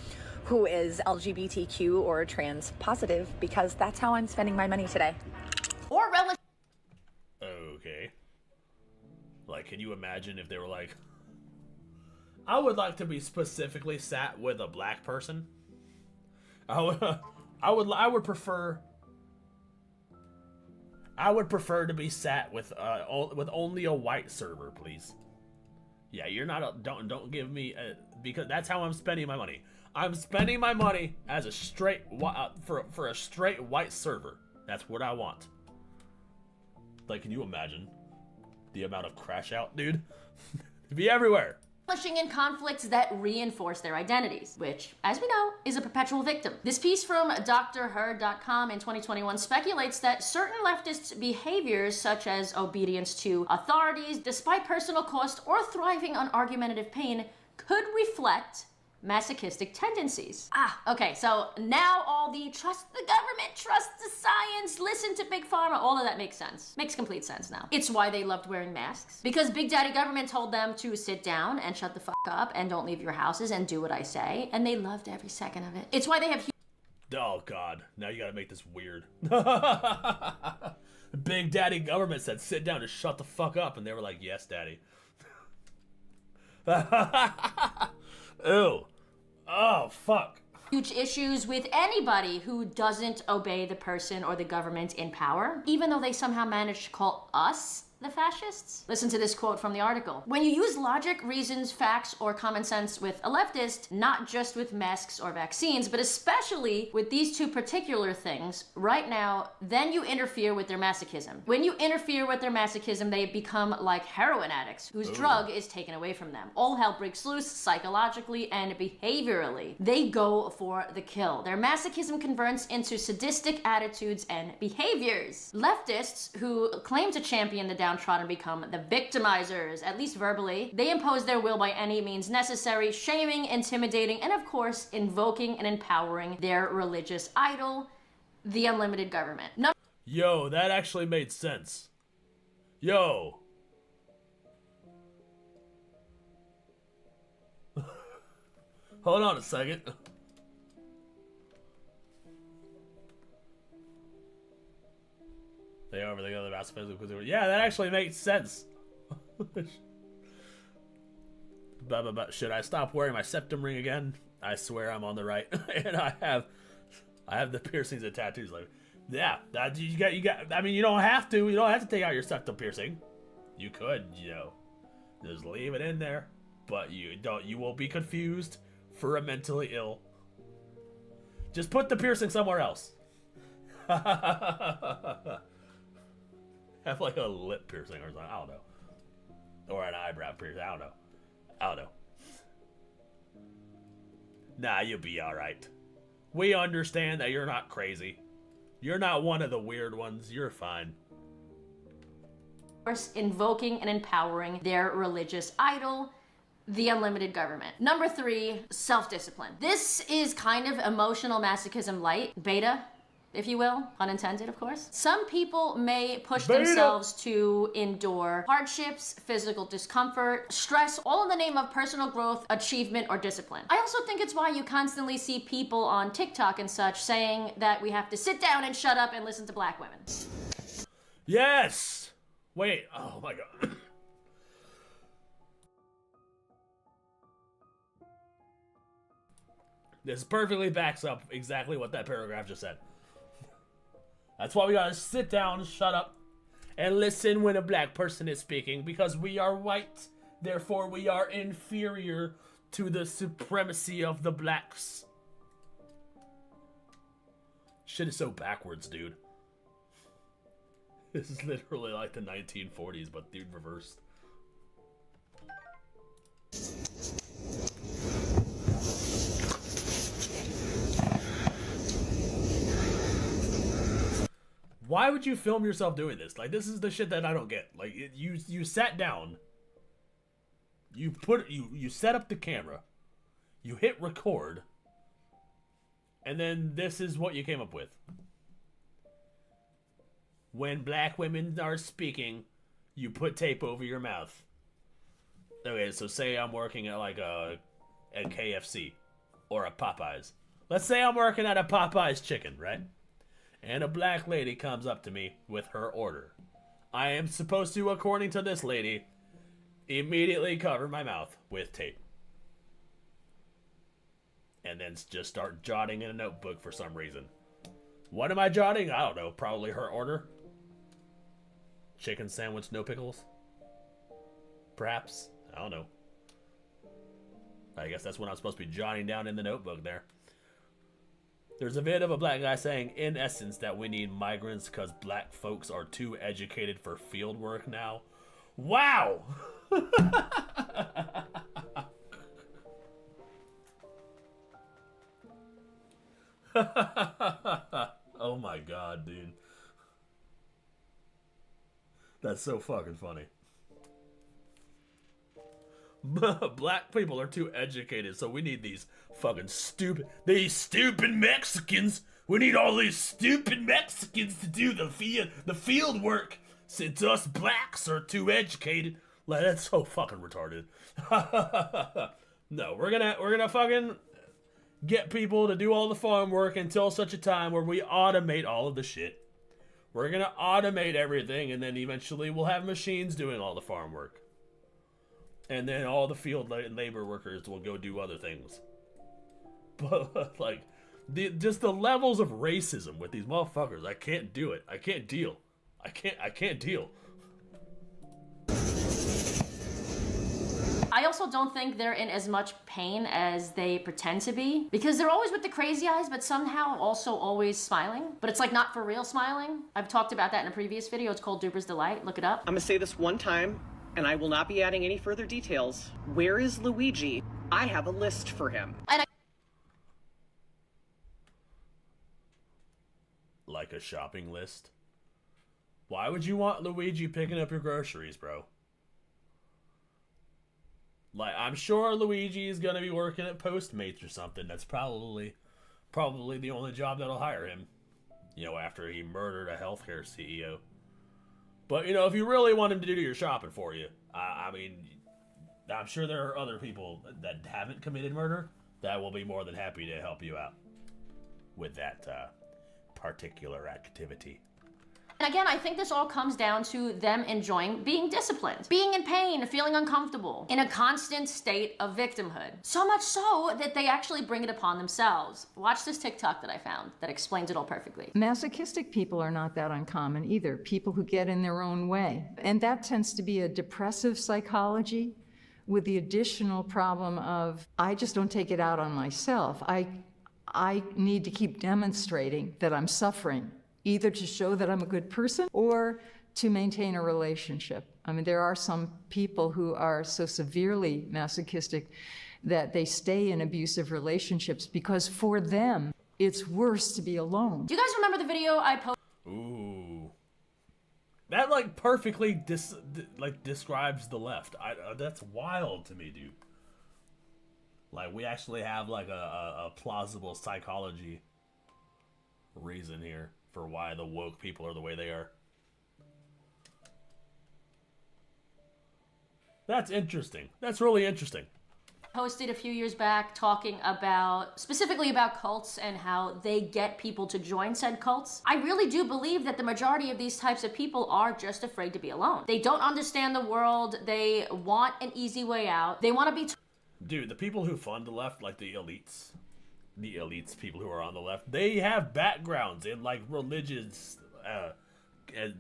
who is LGBTQ or trans positive, because that's how I'm spending my money today. Or relative. Okay. Like, can you imagine if they were like, I would like to be specifically sat with a black person? I would prefer to be sat with only a white server, please. Yeah, you're not don't give me because that's how I'm spending my money. I'm spending my money as a straight for a straight white server. That's what I want. Like, can you imagine the amount of crash out, dude? It'd be everywhere. In conflicts that reinforce their identities, which, as we know, is a perpetual victim. This piece from drher.com in 2021 speculates that certain leftist behaviors, such as obedience to authorities, despite personal cost, or thriving on argumentative pain, could reflect masochistic tendencies. Okay, so now all the trust the government, trust the science, listen to Big Pharma, all of that makes sense. Makes complete sense now. It's why they loved wearing masks. Because Big Daddy Government told them to sit down and shut the fuck up and don't leave your houses and do what I say, and they loved every second of it. It's why they have Oh god, now you gotta make this weird. Big Daddy Government said sit down and shut the fuck up, and they were like, yes, daddy. Ew. Oh, fuck. Huge issues with anybody who doesn't obey the person or the government in power, even though they somehow manage to call us the fascists? Listen to this quote from the article. When you use logic, reasons, facts, or common sense with a leftist, not just with masks or vaccines, but especially with these two particular things, right now, then you interfere with their masochism. When you interfere with their masochism, they become like heroin addicts, whose drug is taken away from them. All hell breaks loose psychologically and behaviorally. They go for the kill. Their masochism converts into sadistic attitudes and behaviors. Leftists who claim to champion the downtrodden become the victimizers, at least verbally. They impose their will by any means necessary, shaming, intimidating, and of course, invoking and empowering their religious idol, the unlimited government. Yo, that actually made sense. Yo. Hold on a second. They over the other mouse because yeah, that actually makes sense. Should I stop wearing my septum ring again? I swear I'm on the right, and I have the piercings and tattoos. Like, yeah, that you got. I mean, you don't have to. You don't have to take out your septum piercing. You could, just leave it in there, but you don't. You will be confused for a mentally ill. Just put the piercing somewhere else. Have like a lip piercing or something. I don't know. Or an eyebrow piercing. I don't know. Nah, you'll be alright. We understand that you're not crazy. You're not one of the weird ones. You're fine. Invoking and empowering their religious idol, the unlimited government. Number 3, self-discipline. This is kind of emotional masochism light, beta, if you will, unintended, of course. Some people may push themselves to endure hardships, physical discomfort, stress, all in the name of personal growth, achievement, or discipline. I also think it's why you constantly see people on TikTok and such saying that we have to sit down and shut up and listen to black women. Yes! Wait, oh my god. This perfectly backs up exactly what that paragraph just said. That's why we gotta sit down, shut up, and listen when a black person is speaking because we are white. Therefore, we are inferior to the supremacy of the blacks. Shit is so backwards, dude. This is literally like the 1940s, but dude, reversed. Why would you film yourself doing this? Like, this is the shit that I don't get. Like, you sat down, you set up the camera, you hit record, and then this is what you came up with. When black women are speaking, you put tape over your mouth. Okay, so say I'm working at like a KFC or a Popeyes. Let's say I'm working at a Popeyes chicken, right? And a black lady comes up to me with her order. I am supposed to, according to this lady, immediately cover my mouth with tape. And then just start jotting in a notebook for some reason. What am I jotting? I don't know. Probably her order. Chicken sandwich, no pickles? Perhaps. I don't know. I guess that's what I'm supposed to be jotting down in the notebook there. There's a vid of a black guy saying, in essence, that we need migrants because black folks are too educated for field work now. Wow! Oh my god, dude. That's so fucking funny. Black people are too educated, so we need these fucking stupid Mexicans. We need all these stupid Mexicans to do the field work, since us blacks are too educated. Like, that's so fucking retarded. No, we're gonna fucking get people to do all the farm work until such a time where we automate all of the shit. We're gonna automate everything, and then eventually we'll have machines doing all the farm work. And then all the field labor workers will go do other things. But, like, just the levels of racism with these motherfuckers, I can't do it. I can't deal. I can't deal. I also don't think they're in as much pain as they pretend to be, because they're always with the crazy eyes, but somehow also always smiling. But it's like not for real smiling. I've talked about that in a previous video. It's called Duper's Delight. Look it up. I'm gonna say this one time, and I will not be adding any further details. Where is Luigi? I have a list for him. Like a shopping list? Why would you want Luigi picking up your groceries, bro? Like, I'm sure Luigi is gonna be working at Postmates or something. That's probably the only job that'll hire him. You know, after he murdered a healthcare CEO. But, you know, if you really want him to do your shopping for you, I mean, I'm sure there are other people that haven't committed murder that will be more than happy to help you out with that particular activity. And again, I think this all comes down to them enjoying being disciplined, being in pain, feeling uncomfortable, in a constant state of victimhood. So much so that they actually bring it upon themselves. Watch this TikTok that I found that explains it all perfectly. Masochistic people are not that uncommon either, people who get in their own way. And that tends to be a depressive psychology with the additional problem of, I just don't take it out on myself. I need to keep demonstrating that I'm suffering, either to show that I'm a good person or to maintain a relationship. I mean, there are some people who are so severely masochistic that they stay in abusive relationships because for them, it's worse to be alone. Do you guys remember the video I posted? Ooh. That, like, perfectly describes the left. That's wild to me, dude. Like, we actually have, like, a plausible psychology reason here for why the woke people are the way they are. That's interesting. That's really interesting. Posted a few years back talking about, specifically about cults and how they get people to join said cults. I really do believe that the majority of these types of people are just afraid to be alone. They don't understand the world. They want an easy way out. They want to be... Dude, the people who fund the left, like the elites, people who are on the left, they have backgrounds in, like, religious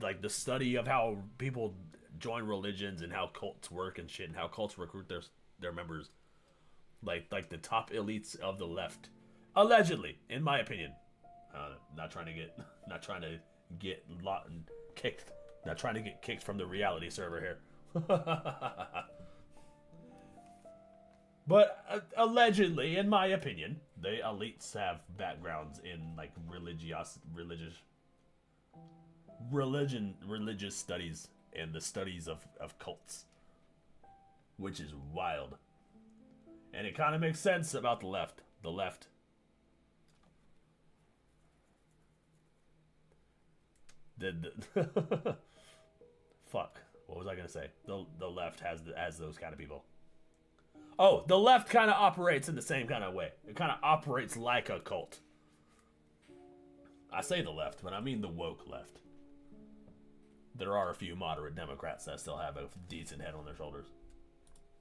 like the study of how people join religions and how cults work and shit, and how cults recruit their members, like the top elites of the left, allegedly, in my opinion. Not trying to get kicked. Not trying to get kicked from the reality server here. But allegedly, in my opinion, the elites have backgrounds in like religious studies and the studies of cults, which is wild. And it kind of makes sense about the left. The left. Fuck. What was I gonna say? The left has those kind of people. Oh, the left kind of operates in the same kind of way. It kind of operates like a cult. I say the left, but I mean the woke left. There are a few moderate Democrats that still have a decent head on their shoulders.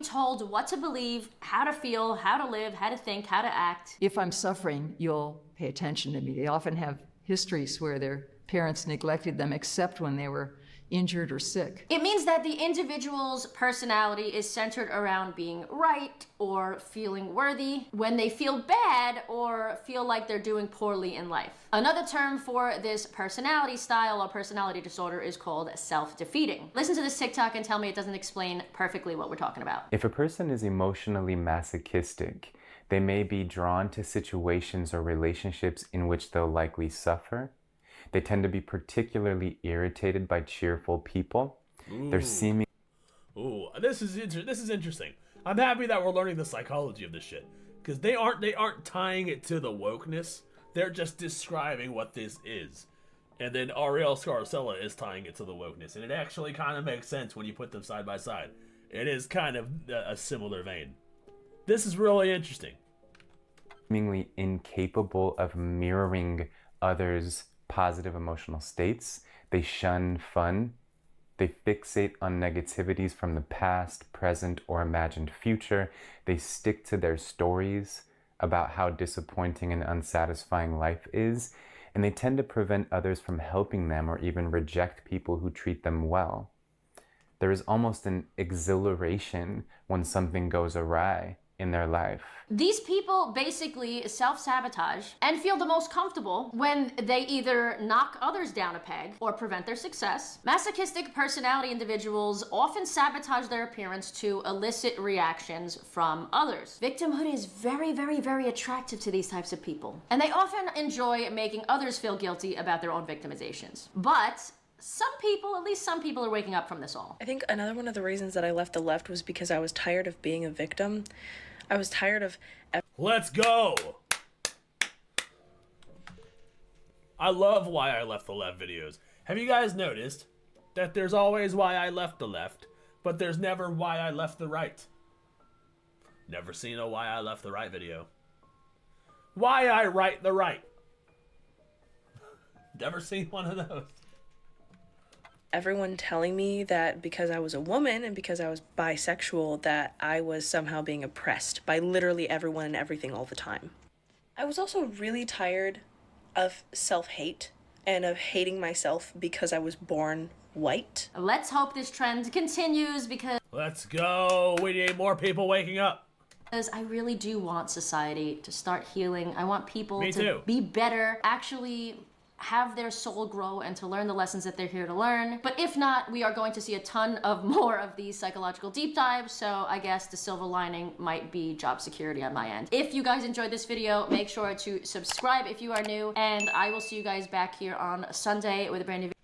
Told what to believe, how to feel, how to live, how to think, how to act. If I'm suffering, you'll pay attention to me. They often have histories where their parents neglected them except when they were injured or sick. It means that the individual's personality is centered around being right or feeling worthy when they feel bad or feel like they're doing poorly in life. Another term for this personality style or personality disorder is called self-defeating. Listen to this TikTok and tell me it doesn't explain perfectly what we're talking about. If a person is emotionally masochistic, they may be drawn to situations or relationships in which they'll likely suffer. They tend to be particularly irritated by cheerful people. They're seeming. Ooh, this is interesting. I'm happy that we're learning the psychology of this shit, because they aren't tying it to the wokeness. They're just describing what this is, and then Ariel Scarcella is tying it to the wokeness, and it actually kind of makes sense when you put them side by side. It is kind of a similar vein. This is really interesting. Seemingly incapable of mirroring others' positive emotional states. They shun fun. They fixate on negativities from the past, present, or imagined future. They stick to their stories about how disappointing and unsatisfying life is, and they tend to prevent others from helping them or even reject people who treat them well. There is almost an exhilaration when something goes awry in their life. These people basically self-sabotage and feel the most comfortable when they either knock others down a peg or prevent their success. Masochistic personality individuals often sabotage their appearance to elicit reactions from others. Victimhood is very, very, very attractive to these types of people, and they often enjoy making others feel guilty about their own victimizations. But some people, at least some people, are waking up from this all. I think another one of the reasons that I left the left was because I was tired of being a victim. I was tired of... Let's go! I love why I left the left videos. Have you guys noticed that there's always why I left the left, but there's never why I left the right? Never seen a why I left the right video. Why I write the right. Never seen one of those. Everyone telling me that because I was a woman and because I was bisexual that I was somehow being oppressed by literally everyone and everything all the time. I was also really tired of self-hate and of hating myself because I was born white. Let's hope this trend continues because... Let's go! We need more people waking up. Because I really do want society to start healing. I want people Me to too. be better, actually have their soul grow and to learn the lessons that they're here to learn. But if not, we are going to see a ton of more of these psychological deep dives, so I guess the silver lining might be job security on my end. If you guys enjoyed this video, make sure to subscribe if you are new, and I will see you guys back here on Sunday with a brand new video.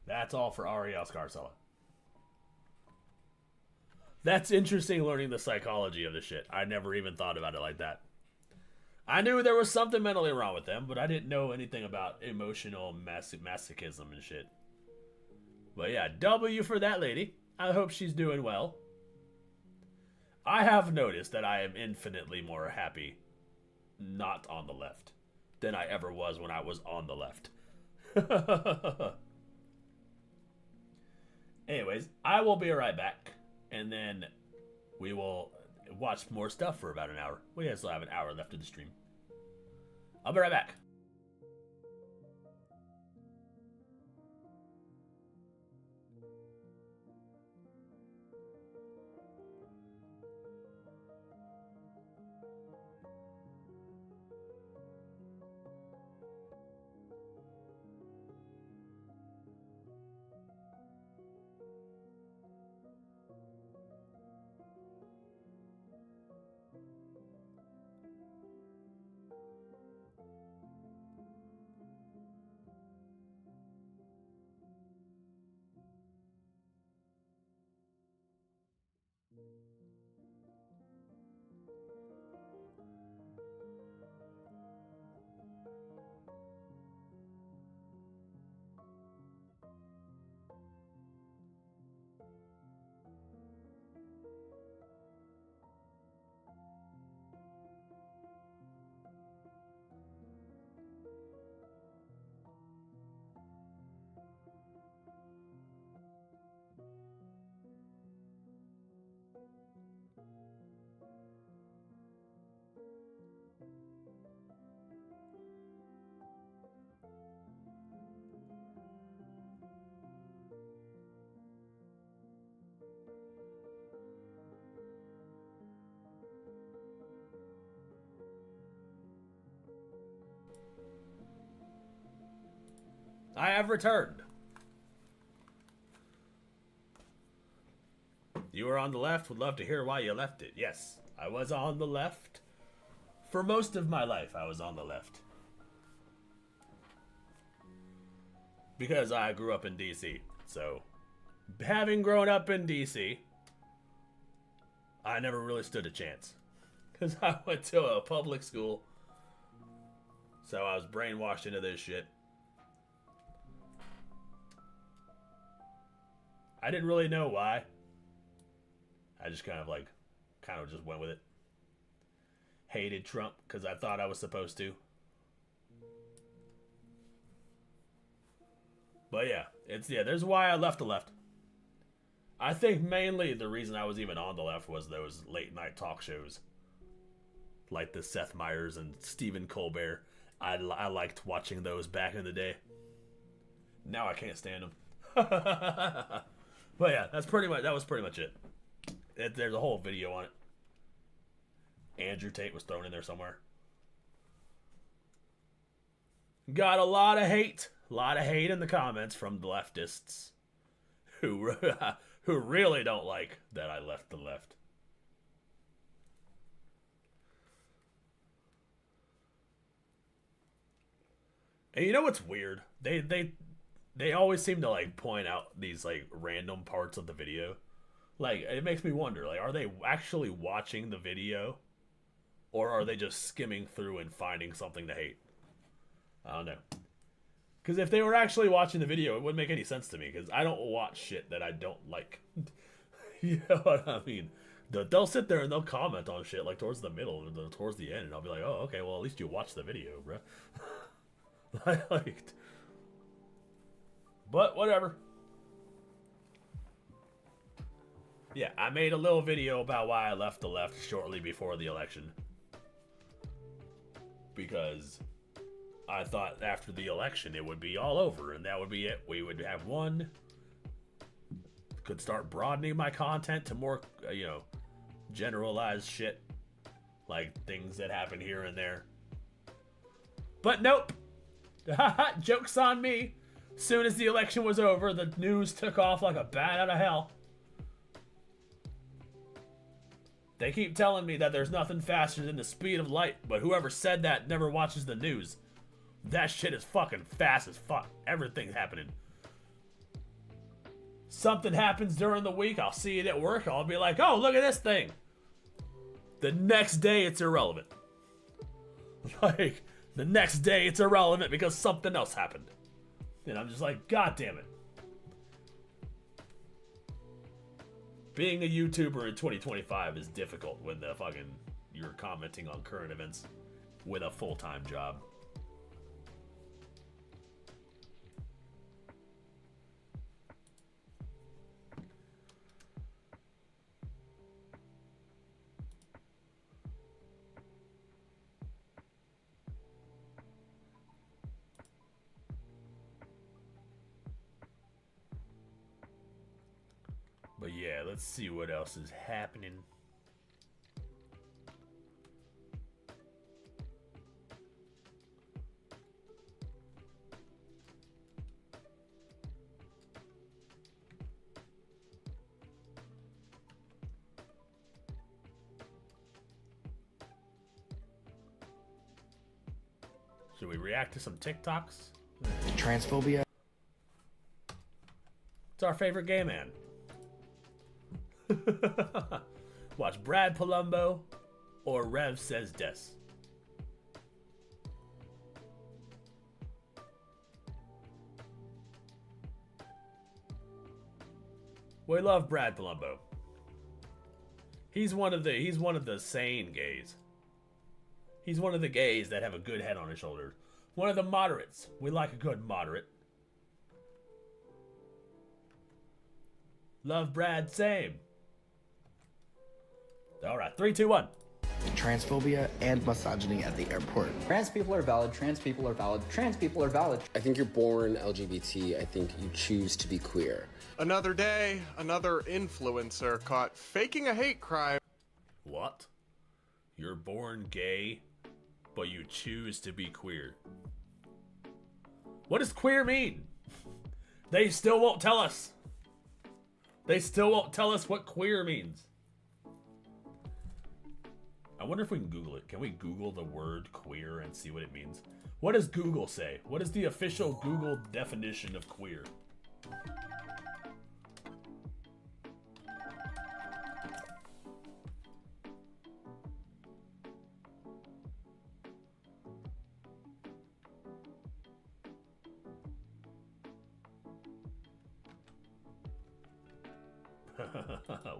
That's all for Ariel Scarcella. That's interesting, learning the psychology of the shit. I never even thought about it like that. I knew there was something mentally wrong with them, but I didn't know anything about emotional masochism and shit. But yeah, W for that lady. I hope she's doing well. I have noticed that I am infinitely more happy not on the left than I ever was when I was on the left. Anyways, I will be right back, and then we will watch more stuff for about an hour. We still have an hour left of the stream. I'll be right back. I have returned. You were on the left. Would love to hear why you left it. Yes, I was on the left. For most of my life, I was on the left. Because I grew up in DC. So, having grown up in DC, I never really stood a chance. Because I went to a public school. So I was brainwashed into this shit. I didn't really know why. I just kind of just went with it. Hated Trump because I thought I was supposed to. But yeah, there's why I left the left. I think mainly the reason I was even on the left was those late night talk shows. Like the Seth Meyers and Stephen Colbert. I liked watching those back in the day. Now I can't stand them. But yeah, that was pretty much it. There's a whole video on it. Andrew Tate was thrown in there somewhere. Got a lot of hate in the comments from the leftists who really don't like that I left the left. And you know what's weird? They always seem to like point out these like random parts of the video. Like it makes me wonder, like, are they actually watching the video? Or are they just skimming through and finding something to hate? I don't know. Because if they were actually watching the video, it wouldn't make any sense to me. Because I don't watch shit that I don't like. You know what I mean? They'll sit there and they'll comment on shit like towards the middle or towards the end. And I'll be like, oh, okay, well, at least you watched the video, bro. But whatever. Yeah, I made a little video about why I left the left shortly before the election. Because I thought after the election it would be all over and that would be it. We would have won. Could start broadening my content to more, generalized shit. Like things that happen here and there. But nope. Joke's on me. Soon as the election was over, the news took off like a bat out of hell. They keep telling me that there's nothing faster than the speed of light, but whoever said that never watches the news. That shit is fucking fast as fuck. Everything's happening. Something happens during the week, I'll see it at work, I'll be like, oh, look at this thing. The next day, it's irrelevant. Like, the next day, it's irrelevant because something else happened. And I'm just like, God damn it. Being a YouTuber in 2025 is difficult when you're commenting on current events with a full-time job. But yeah, let's see what else is happening. Should we react to some TikToks? Transphobia. It's our favorite gay man. Watch Brad Palumbo or Rev Says Des. We love Brad Palumbo. He's one of the sane gays. He's one of the gays that have a good head on his shoulders. One of the moderates. We like a good moderate. Love Brad, same. All right, 3, 2, 1. Transphobia and misogyny at the airport. Trans people are valid, trans people are valid, trans people are valid. I think you're born LGBT. I think you choose to be queer. Another day, another influencer caught faking a hate crime. What? You're born gay, but you choose to be queer. What does queer mean? They still won't tell us. They still won't tell us what queer means. I wonder if we can Google it. Can we Google the word queer and see what it means? What does Google say? What is the official Google definition of queer?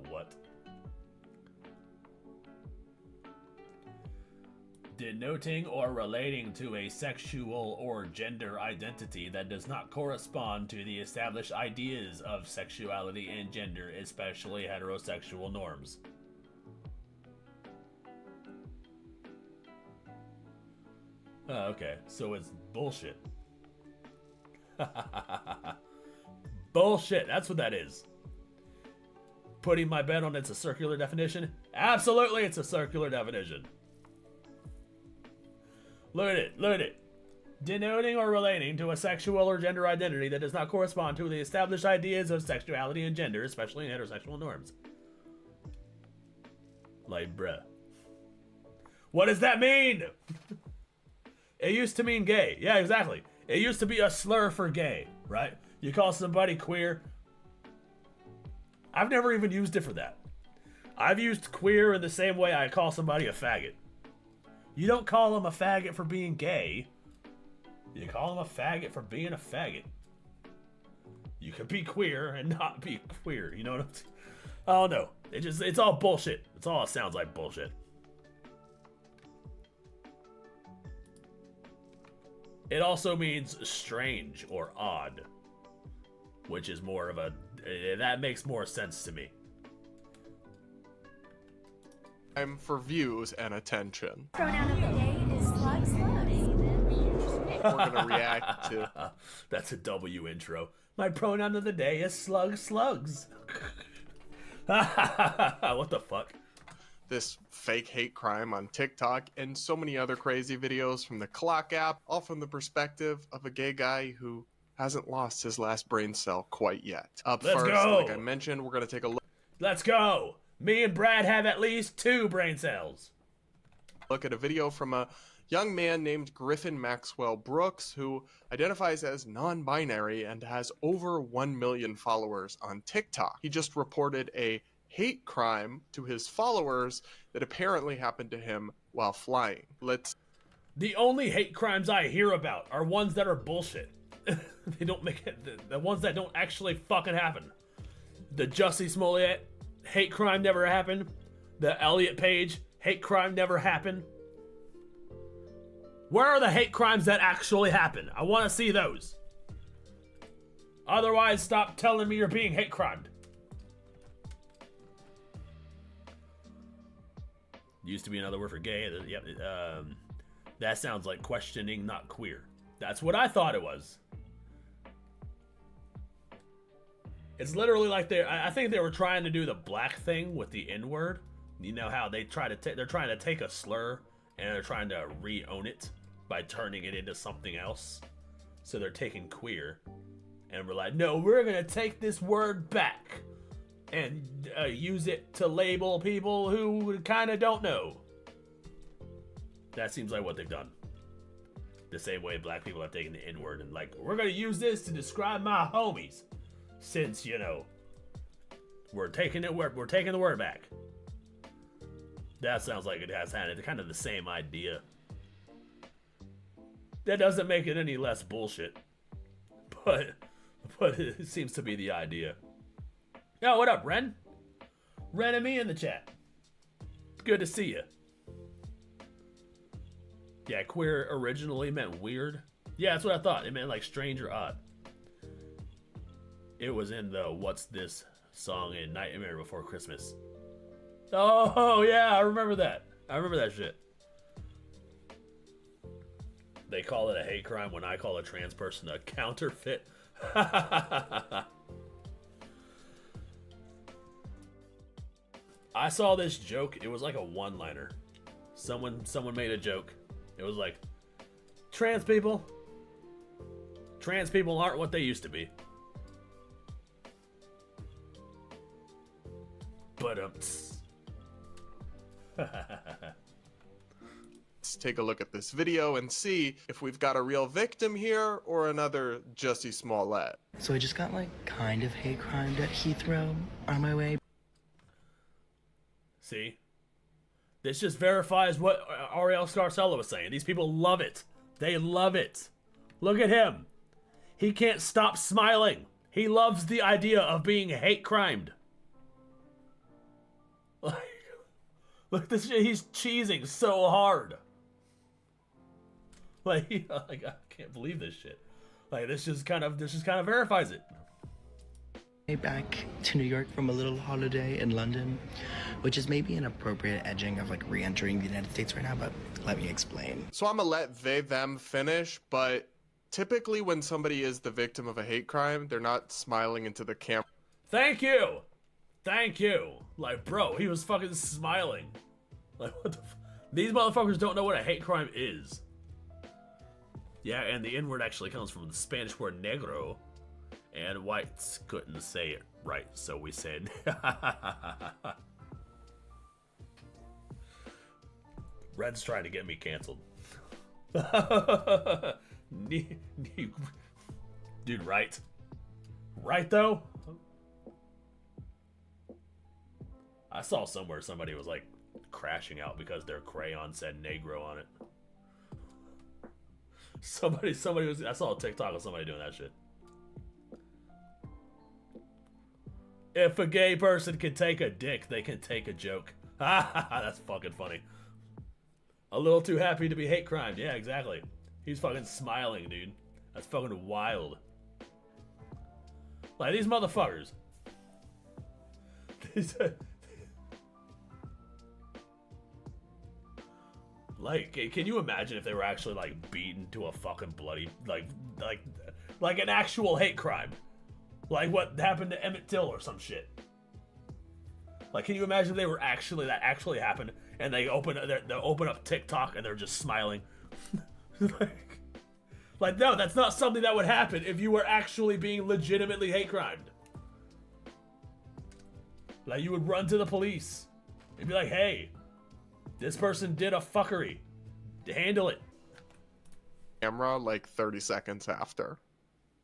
What? Denoting or relating to a sexual or gender identity that does not correspond to the established ideas of sexuality and gender, especially heterosexual norms. Oh, okay, so it's bullshit. Bullshit, that's what that is. Putting my bet on it's a circular definition? Absolutely, it's a circular definition. Look at it, look at it. Denoting or relating to a sexual or gender identity that does not correspond to the established ideas of sexuality and gender, especially in heterosexual norms. Like, bruh. What does that mean? It used to mean gay. Yeah, exactly. It used to be a slur for gay, right? You call somebody queer. I've never even used it for that. I've used queer in the same way I call somebody a faggot. You don't call them a faggot for being gay. You call them a faggot for being a faggot. You can be queer and not be queer. You know what I'm saying? Oh no. It's all bullshit. It's all, it sounds like bullshit. It also means strange or odd, which is more of a, that makes more sense to me. Time for views and attention. Pronoun of the day is slug slugs. We're gonna react to. That's a W intro. My pronoun of the day is slug slugs. What the fuck? This fake hate crime on TikTok and so many other crazy videos from the Clock app, all from the perspective of a gay guy who hasn't lost his last brain cell quite yet. Up Let's first, go. like I mentioned, we're gonna take a look. Let's go. Me and Brad have at least 2 brain cells. Look at a video from a young man named Griffin Maxwell Brooks who identifies as non-binary and has over 1 million followers on TikTok. He just reported a hate crime to his followers that apparently happened to him while flying. The only hate crimes I hear about are ones that are bullshit. They don't make it, the ones that don't actually fucking happen. The Jussie Smollett hate crime never happened. The Elliot Page hate crime never happened. Where are the hate crimes that actually happen? I want to see those. Otherwise, stop telling me you're being hate crimed. Used to be another word for gay. Yep. That sounds like questioning, not queer. That's what I thought it was. It's literally like I think they were trying to do the black thing with the N-word. You know how they try to they're trying to take a slur and they're trying to re-own it by turning it into something else. So they're taking queer and we're like, no, we're gonna take this word back and use it to label people who kind of don't know. That seems like what they've done. The same way black people have taken the N-word and like, we're gonna use this to describe my homies. Since, you know, we're taking the word back. That sounds like it has had kind of the same idea. That doesn't make it any less bullshit. But it seems to be the idea. Yo, what up, Ren? Ren and me in the chat. Good to see you. Yeah, queer originally meant weird. Yeah, that's what I thought. It meant like strange or odd. It was in the What's This song in Nightmare Before Christmas. Oh, yeah, I remember that. I remember that shit. They call it a hate crime when I call a trans person a counterfeit. I saw this joke. It was like a one-liner. Someone made a joke. It was like, trans people aren't what they used to be. But Let's take a look at this video and see if we've got a real victim here or another Jussie Smollett. So I just got like kind of hate crimed at Heathrow on my way. See? This just verifies what Ariel Scarcella was saying. These people love it. They love it. Look at him. He can't stop smiling. He loves the idea of being hate crimed. Look at this shit. He's cheesing so hard. Like, I can't believe this shit. Like, this just kind of verifies it. Back to New York from a little holiday in London, which is maybe an appropriate edging of like re-entering the United States right now, but let me explain. So I'm gonna let them finish, but typically when somebody is the victim of a hate crime, they're not smiling into the camera. Thank you. Thank you. Like, bro, he was fucking smiling. Like, what the these motherfuckers don't know what a hate crime is. Yeah, and the N-word actually comes from the Spanish word negro. And whites couldn't say it right, so we said... Red's trying to get me canceled. Dude, right? Right, though? I saw somewhere somebody was, like, crashing out because their crayon said negro on it. Somebody was... I saw a TikTok of somebody doing that shit. If a gay person can take a dick, they can take a joke. That's fucking funny. A little too happy to be hate crimed. Yeah, exactly. He's fucking smiling, dude. That's fucking wild. Like, these motherfuckers. Like, can you imagine if they were actually, like, beaten to a fucking bloody, like an actual hate crime? Like what happened to Emmett Till or some shit. Like, can you imagine if they were that actually happened, and they open up TikTok and they're just smiling? like, no, that's not something that would happen if you were actually being legitimately hate crimed. Like, you would run to the police and be like, hey, this person did a fuckery. Handle it. Camera like 30 seconds after.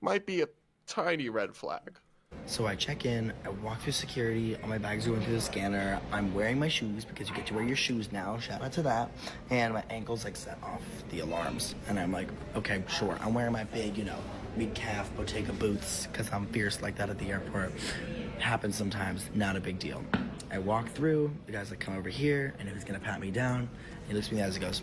Might be a tiny red flag. So I check in, I walk through security, all my bags are going through the scanner, I'm wearing my shoes because you get to wear your shoes now, shout out to that, and my ankles like set off the alarms, and I'm like, okay, sure, I'm wearing my big, mid-calf Bottega boots because I'm fierce like that at the airport. Happens sometimes, not a big deal. I walk through, the guy's like, come over here, and he's gonna pat me down, he looks at me in the eyes and goes,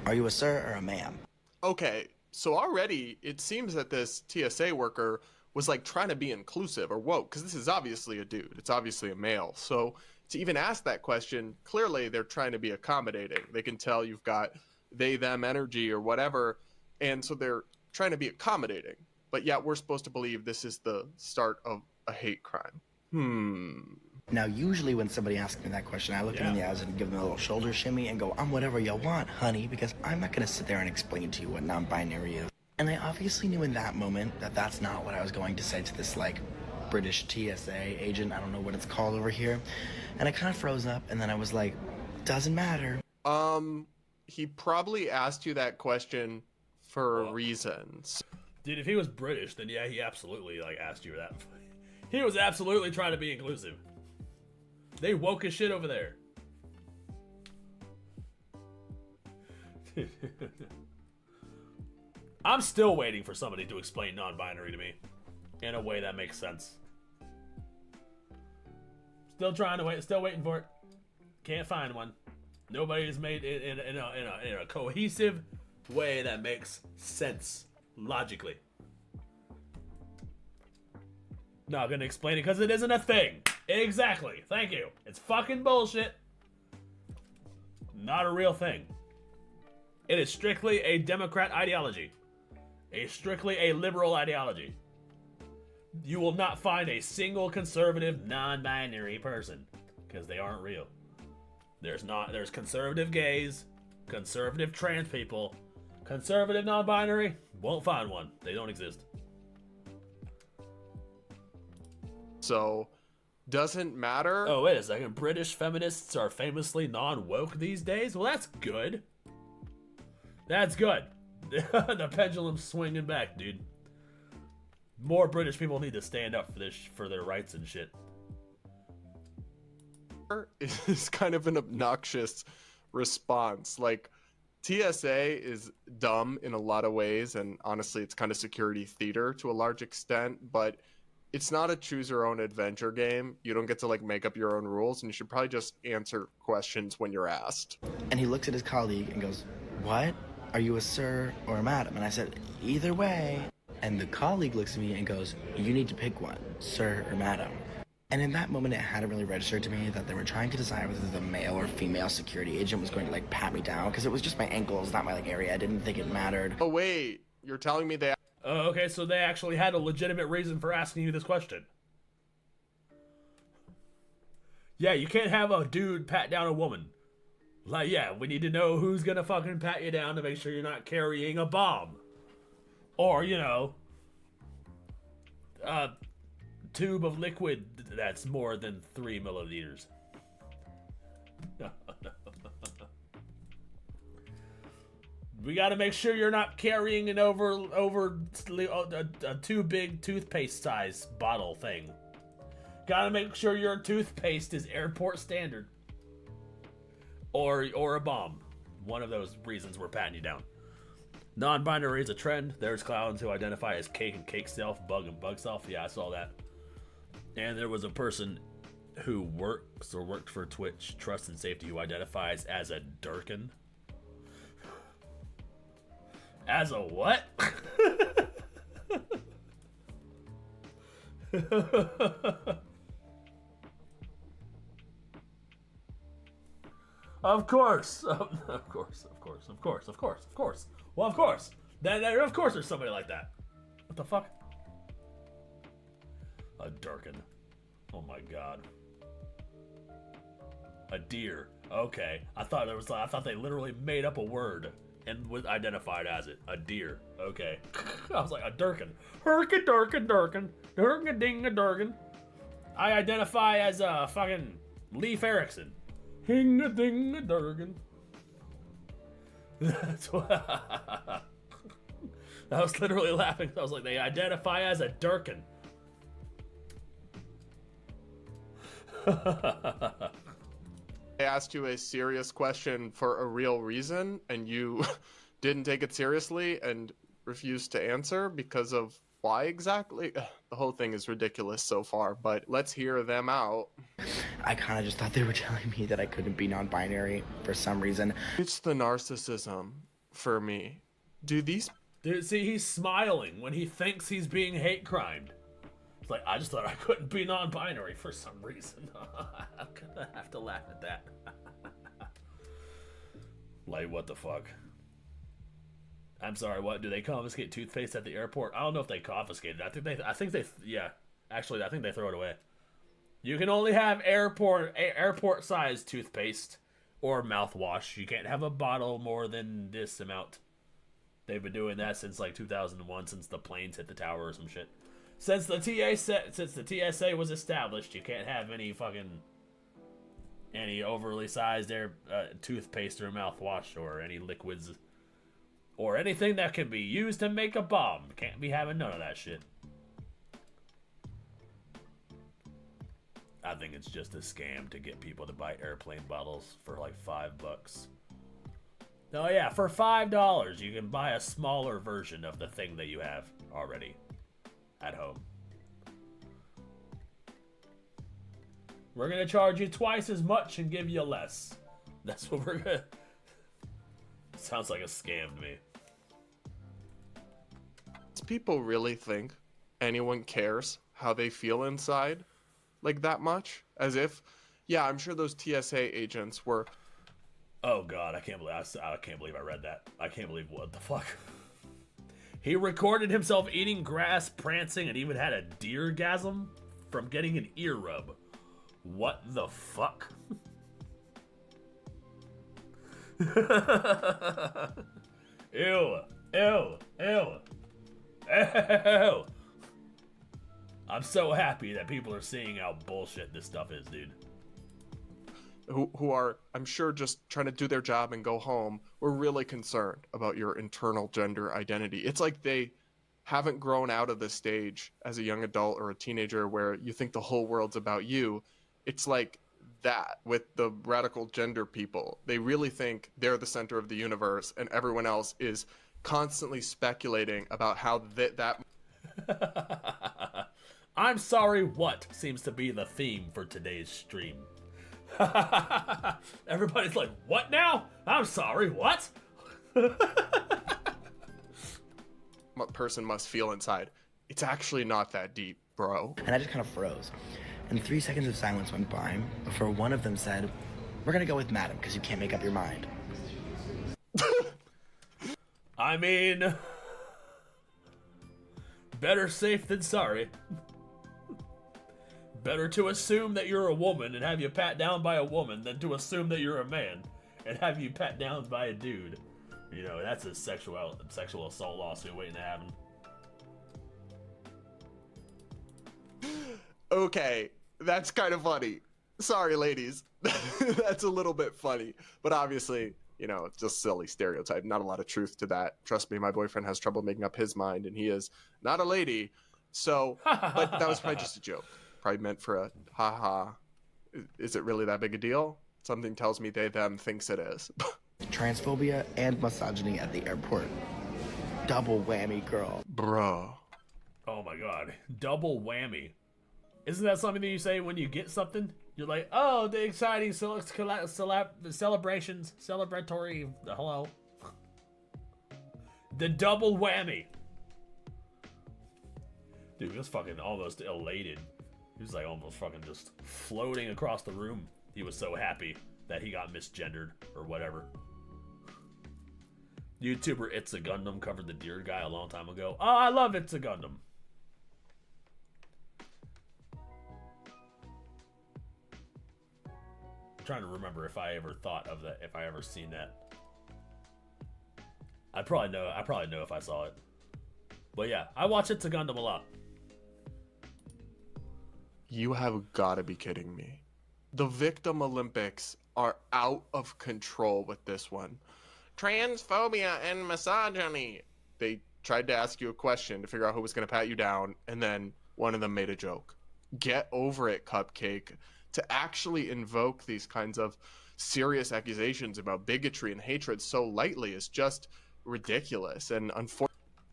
are you a sir or a ma'am? Okay, so already it seems that this TSA worker was like trying to be inclusive or woke, because this is obviously a dude, it's obviously a male. So to even ask that question, clearly they're trying to be accommodating. They can tell you've got they, them energy or whatever, and so they're trying to be accommodating. But yet we're supposed to believe this is the start of a hate crime. Now, usually when somebody asks me that question, I look them in the eyes and give them a little shoulder shimmy and go, I'm whatever you want, honey, because I'm not going to sit there and explain to you what non-binary is. And I obviously knew in that moment that that's not what I was going to say to this, like, British TSA agent. I don't know what it's called over here. And I kind of froze up, and then I was like, doesn't matter. He probably asked you that question for reasons. Dude, if he was British, then yeah, he absolutely, like, asked you that. He was absolutely trying to be inclusive. They woke as shit over there. I'm still waiting for somebody to explain non-binary to me in a way that makes sense. Still trying to wait. Still waiting for it. Can't find one. Nobody has made it in a cohesive way that makes sense logically. Not gonna explain it because it isn't a thing. Exactly. Thank you. It's fucking bullshit. Not a real thing. It is strictly a Democrat ideology. Strictly a liberal ideology. You will not find a single conservative non-binary person because they aren't real. There's conservative gays, conservative trans people, conservative non-binary, won't find one. They don't exist. So, doesn't matter. Oh, wait a second. British feminists are famously non-woke these days? Well, that's good. That's good. The pendulum's swinging back, dude. More British people need to stand up for this, for their rights and shit. It's kind of an obnoxious response. Like, TSA is dumb in a lot of ways, and honestly, it's kind of security theater to a large extent, but it's not a choose your own adventure game. You don't get to like make up your own rules, and you should probably just answer questions when you're asked. And he looks at his colleague and goes, "What? Are you a sir or a madam?" And I said, "Either way." And the colleague looks at me and goes, "You need to pick one, sir or madam." And in that moment, it hadn't really registered to me that they were trying to decide whether the male or female security agent was going to like pat me down, because it was just my ankles, not my like area. I didn't think it mattered. Oh wait, you're telling me they... Okay, so they actually had a legitimate reason for asking you this question. Yeah, you can't have a dude pat down a woman. Like, yeah, we need to know who's gonna fucking pat you down to make sure you're not carrying a bomb. Or, you know, a tube of liquid that's more than 3 milliliters. We gotta make sure you're not carrying an a too big toothpaste size bottle thing. Gotta make sure your toothpaste is airport standard. Or a bomb. One of those reasons we're patting you down. Non-binary is a trend. There's clowns who identify as cake and cake self, bug and bug self. Yeah, I saw that. And there was a person who worked for Twitch Trust and Safety who identifies as a Durkin. As a what? Of course. Of course. Well, of course. Of course there's somebody like that. What the fuck? A Durkin. Oh my god. A deer. Okay. I thought they literally made up a word and was identified as it. A deer. Okay. I was like, a Durkin. Herka Durkin Durkin. Durkin ding a Durkin. I identify as a fucking Leif Erikson. Hing a ding a Durkin. That's what I was literally laughing. I was like, they identify as a Durkin. I asked you a serious question for a real reason, and you didn't take it seriously and refused to answer because of why exactly? The whole thing is ridiculous so far, but let's hear them out. I kind of just thought they were telling me that I couldn't be non-binary for some reason. It's the narcissism for me. Dude, see, he's smiling when he thinks he's being hate crimed. It's like, I just thought I couldn't be non-binary for some reason. I'm gonna have to laugh at that. Like, what the fuck? I'm sorry, what? Do they confiscate toothpaste at the airport? I don't know if they confiscate it. I think they throw it away. You can only have airport size toothpaste or mouthwash. You can't have a bottle more than this amount. They've been doing that since like 2001, since the planes hit the tower or some shit. Since the TSA was established, you can't have any overly sized toothpaste or mouthwash or any liquids or anything that can be used to make a bomb. Can't be having none of that shit. I think it's just a scam to get people to buy airplane bottles for like $5. Oh yeah, for $5 you can buy a smaller version of the thing that you have already at home. We're gonna charge you twice as much and give you less. That's what we're gonna... Sounds like a scam to me. Does people really think anyone cares how they feel inside? Like that much? As if, yeah, I'm sure those TSA agents were Oh God, I can't believe I read that. I can't believe what the fuck. He recorded himself eating grass, prancing, and even had a deergasm from getting an ear rub. What the fuck? Ew. Ew. Ew. Ew. I'm so happy that people are seeing how bullshit this stuff is, dude. Who are, I'm sure, just trying to do their job and go home, were really concerned about your internal gender identity. It's like they haven't grown out of the stage as a young adult or a teenager where you think the whole world's about you. It's like that with the radical gender people. They really think they're the center of the universe and everyone else is constantly speculating about how that I'm sorry, what seems to be the theme for today's stream. Everybody's like, what now? I'm sorry, what? what person must feel inside. It's actually not that deep, bro. And I just kind of froze. And 3 seconds of silence went by before one of them said, "We're gonna go with Madam because you can't make up your mind." I mean, better safe than sorry. Better to assume that you're a woman and have you pat down by a woman than to assume that you're a man and have you pat down by a dude. You know, that's a sexual assault lawsuit waiting to happen. Okay, that's kind of funny. Sorry, ladies. That's a little bit funny. But obviously, you know, it's just silly stereotype. Not a lot of truth to that. Trust me, my boyfriend has trouble making up his mind, and he is not a lady. So, but that was probably just a joke. Probably meant for a ha-ha. Is it really that big a deal? Something tells me they, them thinks it is. Transphobia and misogyny at the airport. Double whammy, girl. Bro. Oh my god. Double whammy. Isn't that something that you say when you get something? You're like, oh, the exciting celebrations, celebratory, hello. The double whammy. Dude, he was fucking almost elated. He was like almost fucking just floating across the room. He was so happy that he got misgendered or whatever. YouTuber It's a Gundam covered the deer guy a long time ago. Oh, I love It's a Gundam. I'm trying to remember if I ever thought of that, if I ever seen that. I probably know if I saw it. But yeah, I watch It's a Gundam a lot. You have got to be kidding me. The Victim Olympics are out of control with this one. Transphobia and misogyny. They tried to ask you a question to figure out who was going to pat you down, and then one of them made a joke. Get over it, Cupcake. To actually invoke these kinds of serious accusations about bigotry and hatred so lightly is just ridiculous and unfortunate.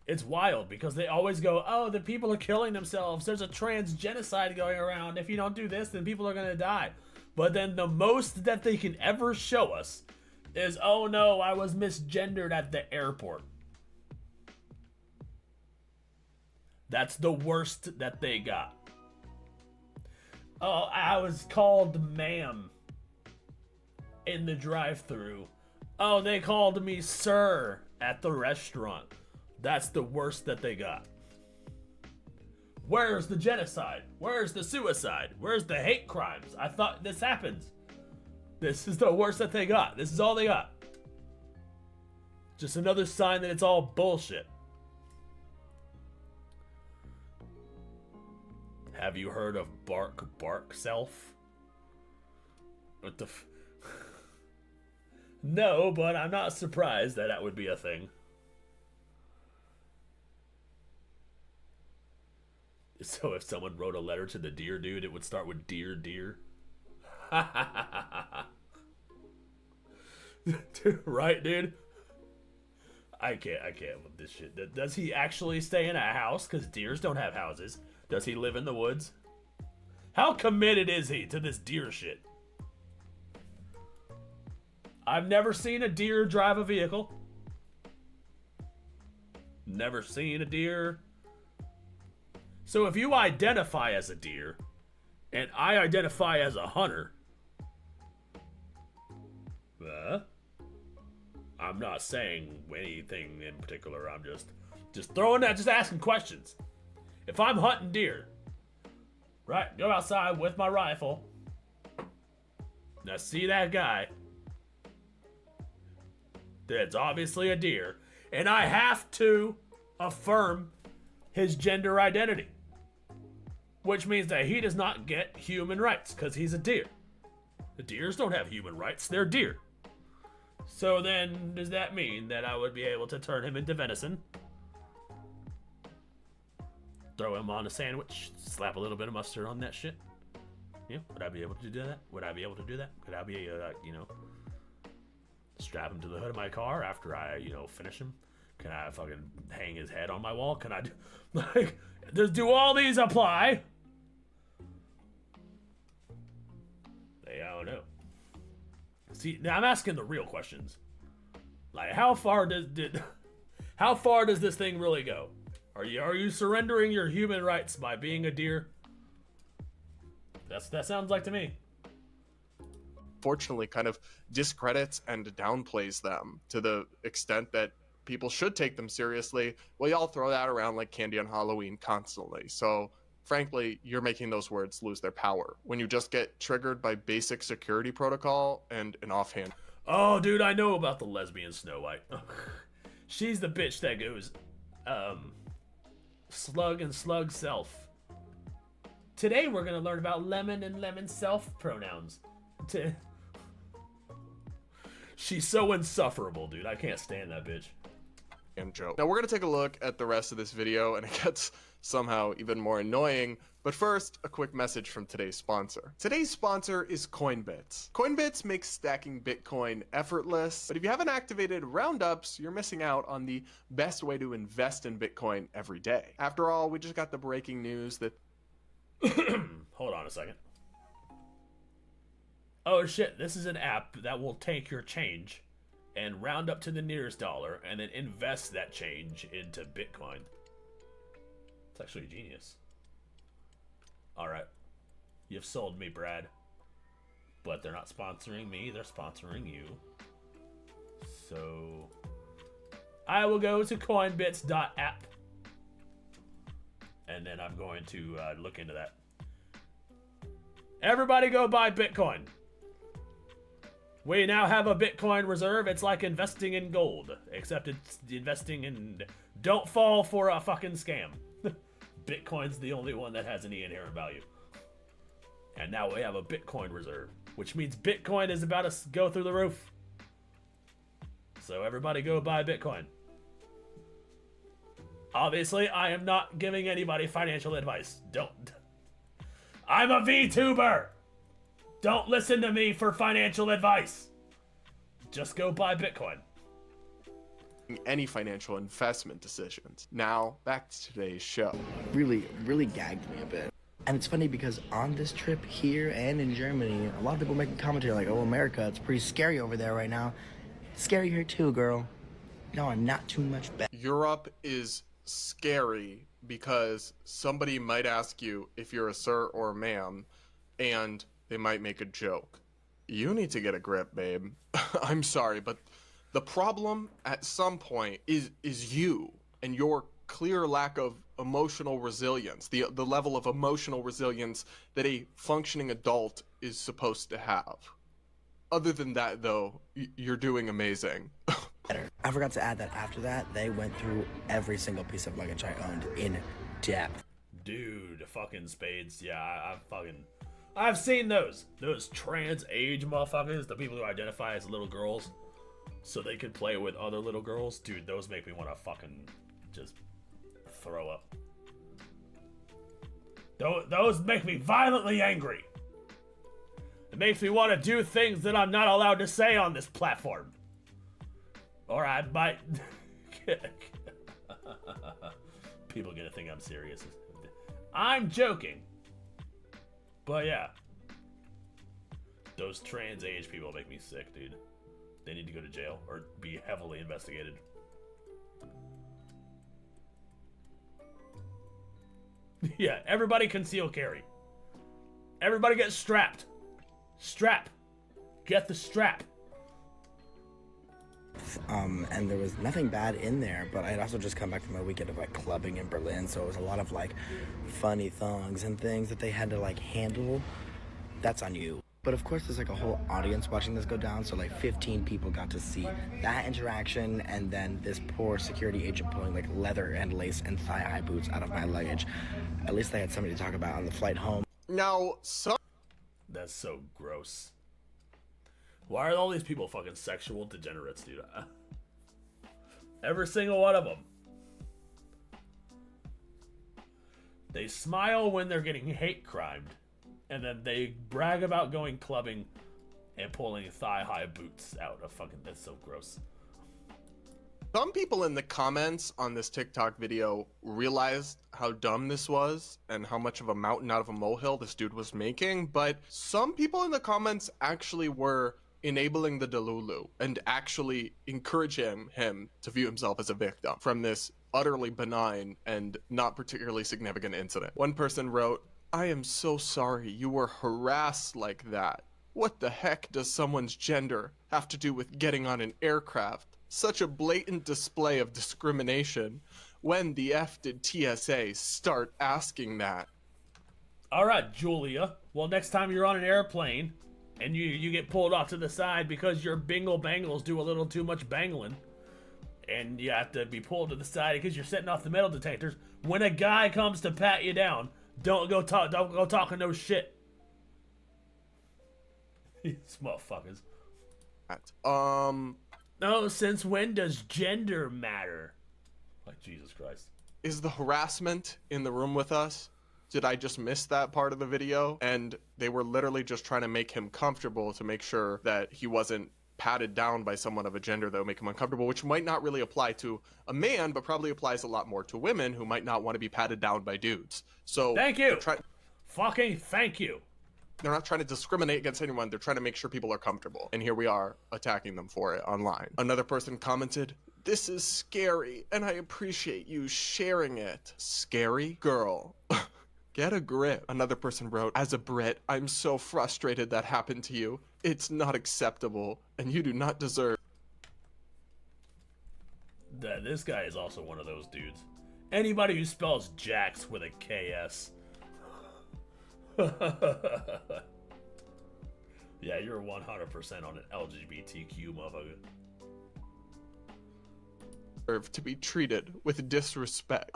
It's wild because they always go, oh, the people are killing themselves. There's a trans genocide going around. If you don't do this, then people are going to die. But then the most that they can ever show us is, oh no, I was misgendered at the airport. That's the worst that they got. Oh, I was called ma'am in the drive-thru. Oh, they called me sir at the restaurant. That's the worst that they got. Where's the genocide? Where's the suicide? Where's the hate crimes? I thought this happens. This is the worst that they got. This is all they got. Just another sign that it's all bullshit. Have you heard of bark self? What the No, but I'm not surprised that that would be a thing. So if someone wrote a letter to the deer dude, it would start with dear dear. Right, dude? I can't with this shit. Does he actually stay in a house? Because deers don't have houses. Does he live in the woods? How committed is he to this deer shit? I've never seen a deer drive a vehicle. Never seen a deer. So if you identify as a deer, and I identify as a hunter, I'm not saying anything in particular. I'm just throwing that, just asking questions. If I'm hunting deer, right, go outside with my rifle. Now see that guy. That's obviously a deer. And I have to affirm his gender identity. Which means that he does not get human rights because he's a deer. The deers don't have human rights. They're deer. So then, does that mean that I would be able to turn him into venison? Throw him on a sandwich, slap a little bit of mustard on that shit? Yeah, would I be able to do that? Would I be able to do that? Could I be, you know, strap him to the hood of my car after I, you know, finish him? Can I fucking hang his head on my wall? Can I do, like, do all these apply? I don't know. See, now I'm asking the real questions. Like, how far does this thing really go? Are you surrendering your human rights by being a deer? That sounds like to me. Fortunately, kind of discredits and downplays them to the extent that people should take them seriously. Well, y'all throw that around like candy on Halloween constantly. So, frankly, you're making those words lose their power when you just get triggered by basic security protocol and an offhand. Oh, dude, I know about the lesbian Snow White. She's the bitch that goes, slug and slug self. Today we're gonna learn about lemon and lemon self pronouns. She's so insufferable, dude. I can't stand that bitch. And Joe. Now we're gonna take a look at the rest of this video, and it gets somehow even more annoying. But first, a quick message from today's sponsor. Today's sponsor is Coinbits. Coinbits makes stacking Bitcoin effortless, but if you haven't activated roundups, you're missing out on the best way to invest in Bitcoin every day. After all, we just got the breaking news that hold on a second. Oh shit, this is an app that will take your change and round up to the nearest dollar and then invest that change into Bitcoin. It's actually genius. Alright. You've sold me, Brad. But they're not sponsoring me, they're sponsoring you. So I will go to coinbits.app. And then I'm going to look into that. Everybody go buy Bitcoin. We now have a Bitcoin reserve. It's like investing in gold, except it's investing in... Don't fall for a fucking scam. Bitcoin's the only one that has any inherent value. And now we have a Bitcoin reserve, which means Bitcoin is about to go through the roof. So everybody go buy Bitcoin. Obviously, I am not giving anybody financial advice. Don't. I'm a VTuber. Don't listen to me for financial advice. Just go buy Bitcoin. Any financial investment decisions. Now, back to today's show. Really gagged me a bit. And it's funny because on this trip here and in Germany, a lot of people making commentary like, oh, America, it's pretty scary over there right now. It's scary here too, girl. No, I'm not too much better. Europe is scary because somebody might ask you if you're a sir or a ma'am, and they might make a joke. You need to get a grip, babe. I'm sorry, but the problem at some point is you and your clear lack of emotional resilience, the level of emotional resilience that a functioning adult is supposed to have. Other than that, though, you're doing amazing. I forgot to add that after that, they went through every single piece of luggage I owned in depth. Dude, fucking spades. Yeah, I've seen those trans age motherfuckers, the people who identify as little girls so they can play with other little girls. Dude, those make me want to fucking just throw up. Those make me violently angry. It makes me want to do things that I'm not allowed to say on this platform. Or I might... People gonna think I'm serious. I'm joking. But yeah. Those trans age people make me sick, dude. They need to go to jail or be heavily investigated. Yeah, everybody conceal carry. Everybody get strapped. Strap. Get the strap. And there was nothing bad in there, but I had also just come back from a weekend of like clubbing in Berlin, so it was a lot of like funny thongs and things that they had to like handle. That's on you. But of course there's like a whole audience watching this go down, so like 15 people got to see that interaction, and then this poor security agent pulling like leather and lace and thigh-high boots out of my luggage. At least they had something to talk about on the flight home. Now, That's so gross. Why are all these people fucking sexual degenerates, dude? Every single one of them. They smile when they're getting hate crimed, and then they brag about going clubbing and pulling thigh-high boots out of fucking... That's so gross. Some people in the comments on this TikTok video realized how dumb this was and how much of a mountain out of a molehill this dude was making, but some people in the comments actually were enabling the Delulu and actually encouraging him to view himself as a victim from this utterly benign and not particularly significant incident. One person wrote, "I am so sorry you were harassed like that. What the heck does someone's gender have to do with getting on an aircraft? Such a blatant display of discrimination. When the F did TSA start asking that?" All right, Julia. Well, next time you're on an airplane and you get pulled off to the side because your bingle bangles do a little too much bangling, and you have to be pulled to the side because you're setting off the metal detectors, when a guy comes to pat you down, don't go talking no shit. These motherfuckers. No, since when does gender matter? Like, Jesus Christ. Is the harassment in the room with us? Did I just miss that part of the video? And they were literally just trying to make him comfortable to make sure that he wasn't patted down by someone of a gender that would make him uncomfortable, which might not really apply to a man, but probably applies a lot more to women who might not want to be patted down by dudes. So thank you. Fucking thank you. They're not trying to discriminate against anyone. They're trying to make sure people are comfortable. And here we are attacking them for it online. Another person commented, "This is scary, and I appreciate you sharing it." Scary? Girl. Get a grip. Another person wrote, "As a Brit, I'm so frustrated that happened to you. It's not acceptable, and you do not deserve." This guy is also one of those dudes. Anybody who spells Jax with a KS. Yeah, you're 100% on an LGBTQ motherfucker. To be treated with disrespect.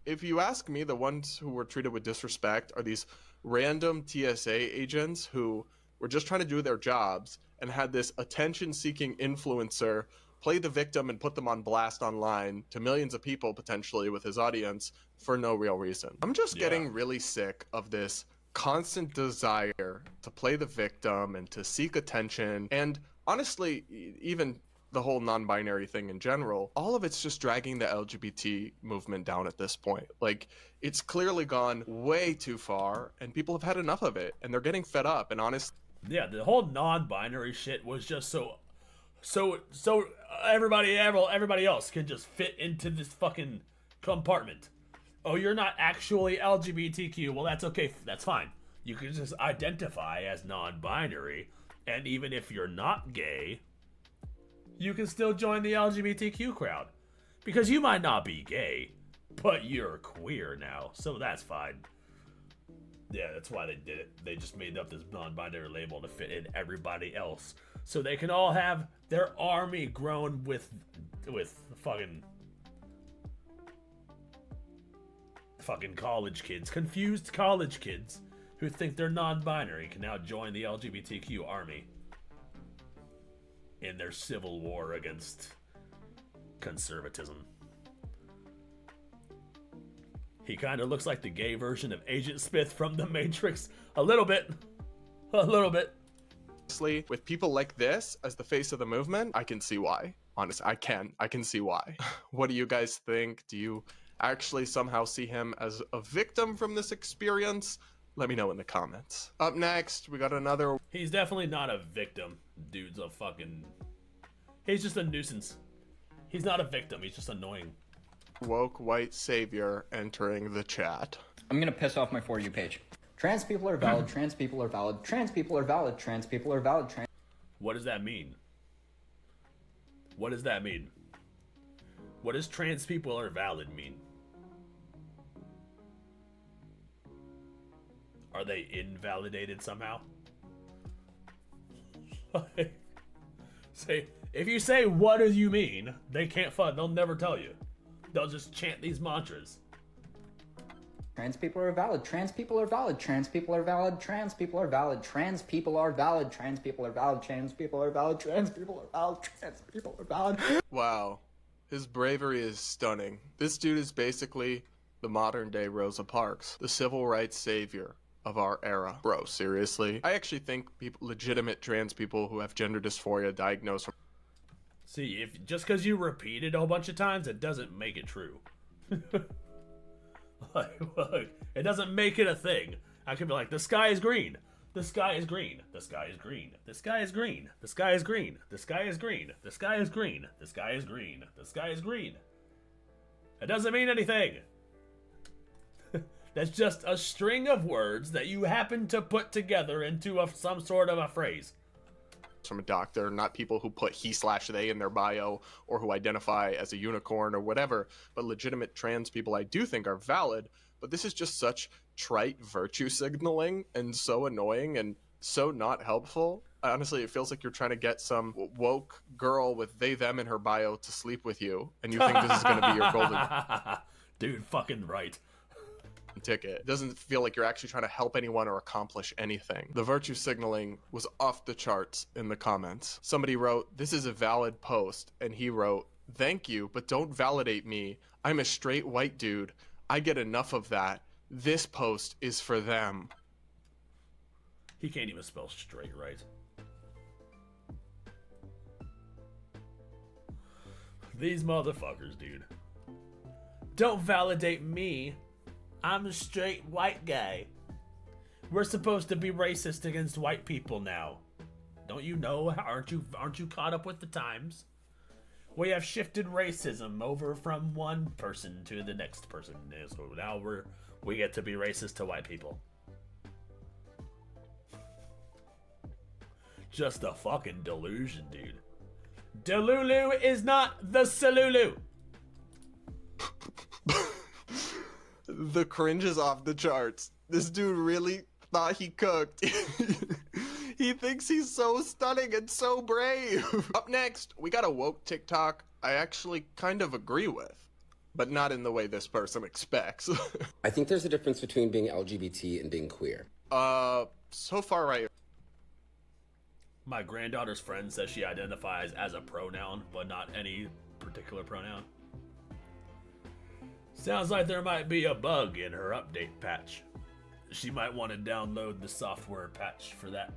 If you ask me, the ones who were treated with disrespect are these random TSA agents who were just trying to do their jobs and had this attention-seeking influencer play the victim and put them on blast online to millions of people potentially with his audience for no real reason. I'm just getting really sick of this constant desire to play the victim and to seek attention, and honestly, even the whole non-binary thing in general, all of it's just dragging the LGBT movement down at this point. Like, it's clearly gone way too far, and people have had enough of it, and they're getting fed up, and honestly... Yeah, the whole non-binary shit was just so everybody else can just fit into this fucking compartment. Oh, you're not actually LGBTQ. Well, that's okay. That's fine. You can just identify as non-binary, and even if you're not gay, you can still join the LGBTQ crowd. Because you might not be gay, but you're queer now, so that's fine. Yeah, that's why they did it. They just made up this non-binary label to fit in everybody else, so they can all have their army grown with fucking college kids, confused college kids who think they're non-binary can now join the LGBTQ army in their civil war against conservatism. He kind of looks like the gay version of Agent Smith from The Matrix. A little bit. With people like this as the face of the movement, I can see why. Honestly, I can see why. What do you guys think? Do you actually somehow see him as a victim from this experience? Let me know in the comments. Up next, we got another... He's definitely not a victim. Dude's a fucking... He's just a nuisance. He's not a victim, he's just annoying. Woke white savior entering the chat. I'm gonna piss off my For You page. Trans people are valid, trans people are valid, trans people are valid, trans people are valid, trans... What does that mean? What does that mean? What does trans people are valid mean? Are they invalidated somehow? Say, if you say what do you mean, they can't fun. They'll never tell you. They'll just chant these mantras. Trans people are valid. Trans people are valid. Trans people are valid. Trans people are valid. Trans people are valid. Trans people are valid. Trans people are valid. Trans people are valid. Trans people are valid. Wow. His bravery is stunning. This dude is basically the modern day Rosa Parks, the civil rights savior of our era. Bro, seriously? I actually think legitimate trans people who have gender dysphoria diagnosed from... See, if just because you repeat it a whole bunch of times, it doesn't make it true. Look, it doesn't make it a thing. I could be like, the sky is green. The sky is green. The sky is green. The sky is green. The sky is green. The sky is green. The sky is green. The sky is green. The sky is green. It doesn't mean anything. That's just a string of words that you happen to put together into some sort of a phrase. From a doctor, not people who put he/they in their bio or who identify as a unicorn or whatever, but legitimate trans people I do think are valid. But this is just such trite virtue signaling and so annoying and so not helpful. Honestly, it feels like you're trying to get some woke girl with they them in her bio to sleep with you, and you think this is going to be your golden dude, fucking right. Ticket. It doesn't feel like you're actually trying to help anyone or accomplish anything. The virtue signaling was off the charts in the comments. Somebody wrote, "This is a valid post," and he wrote, "Thank you, but don't validate me. I'm a straight white dude. I get enough of that. This post is for them." He can't even spell straight right. These motherfuckers, dude. Don't validate me. I'm a straight white guy. We're supposed to be racist against white people now. Don't you know? Aren't you caught up with the times? We have shifted racism over from one person to the next person. So now we get to be racist to white people. Just a fucking delusion, dude. Delulu is not the Salulu. The cringe is off the charts. This dude really thought he cooked. He thinks he's so stunning and so brave. Up next, we got a woke TikTok I actually kind of agree with, but not in the way this person expects. I think there's a difference between being LGBT and being queer. So far right. My granddaughter's friend says she identifies as a pronoun, but not any particular pronoun. Sounds like there might be a bug in her update patch. She might want to download the software patch for that.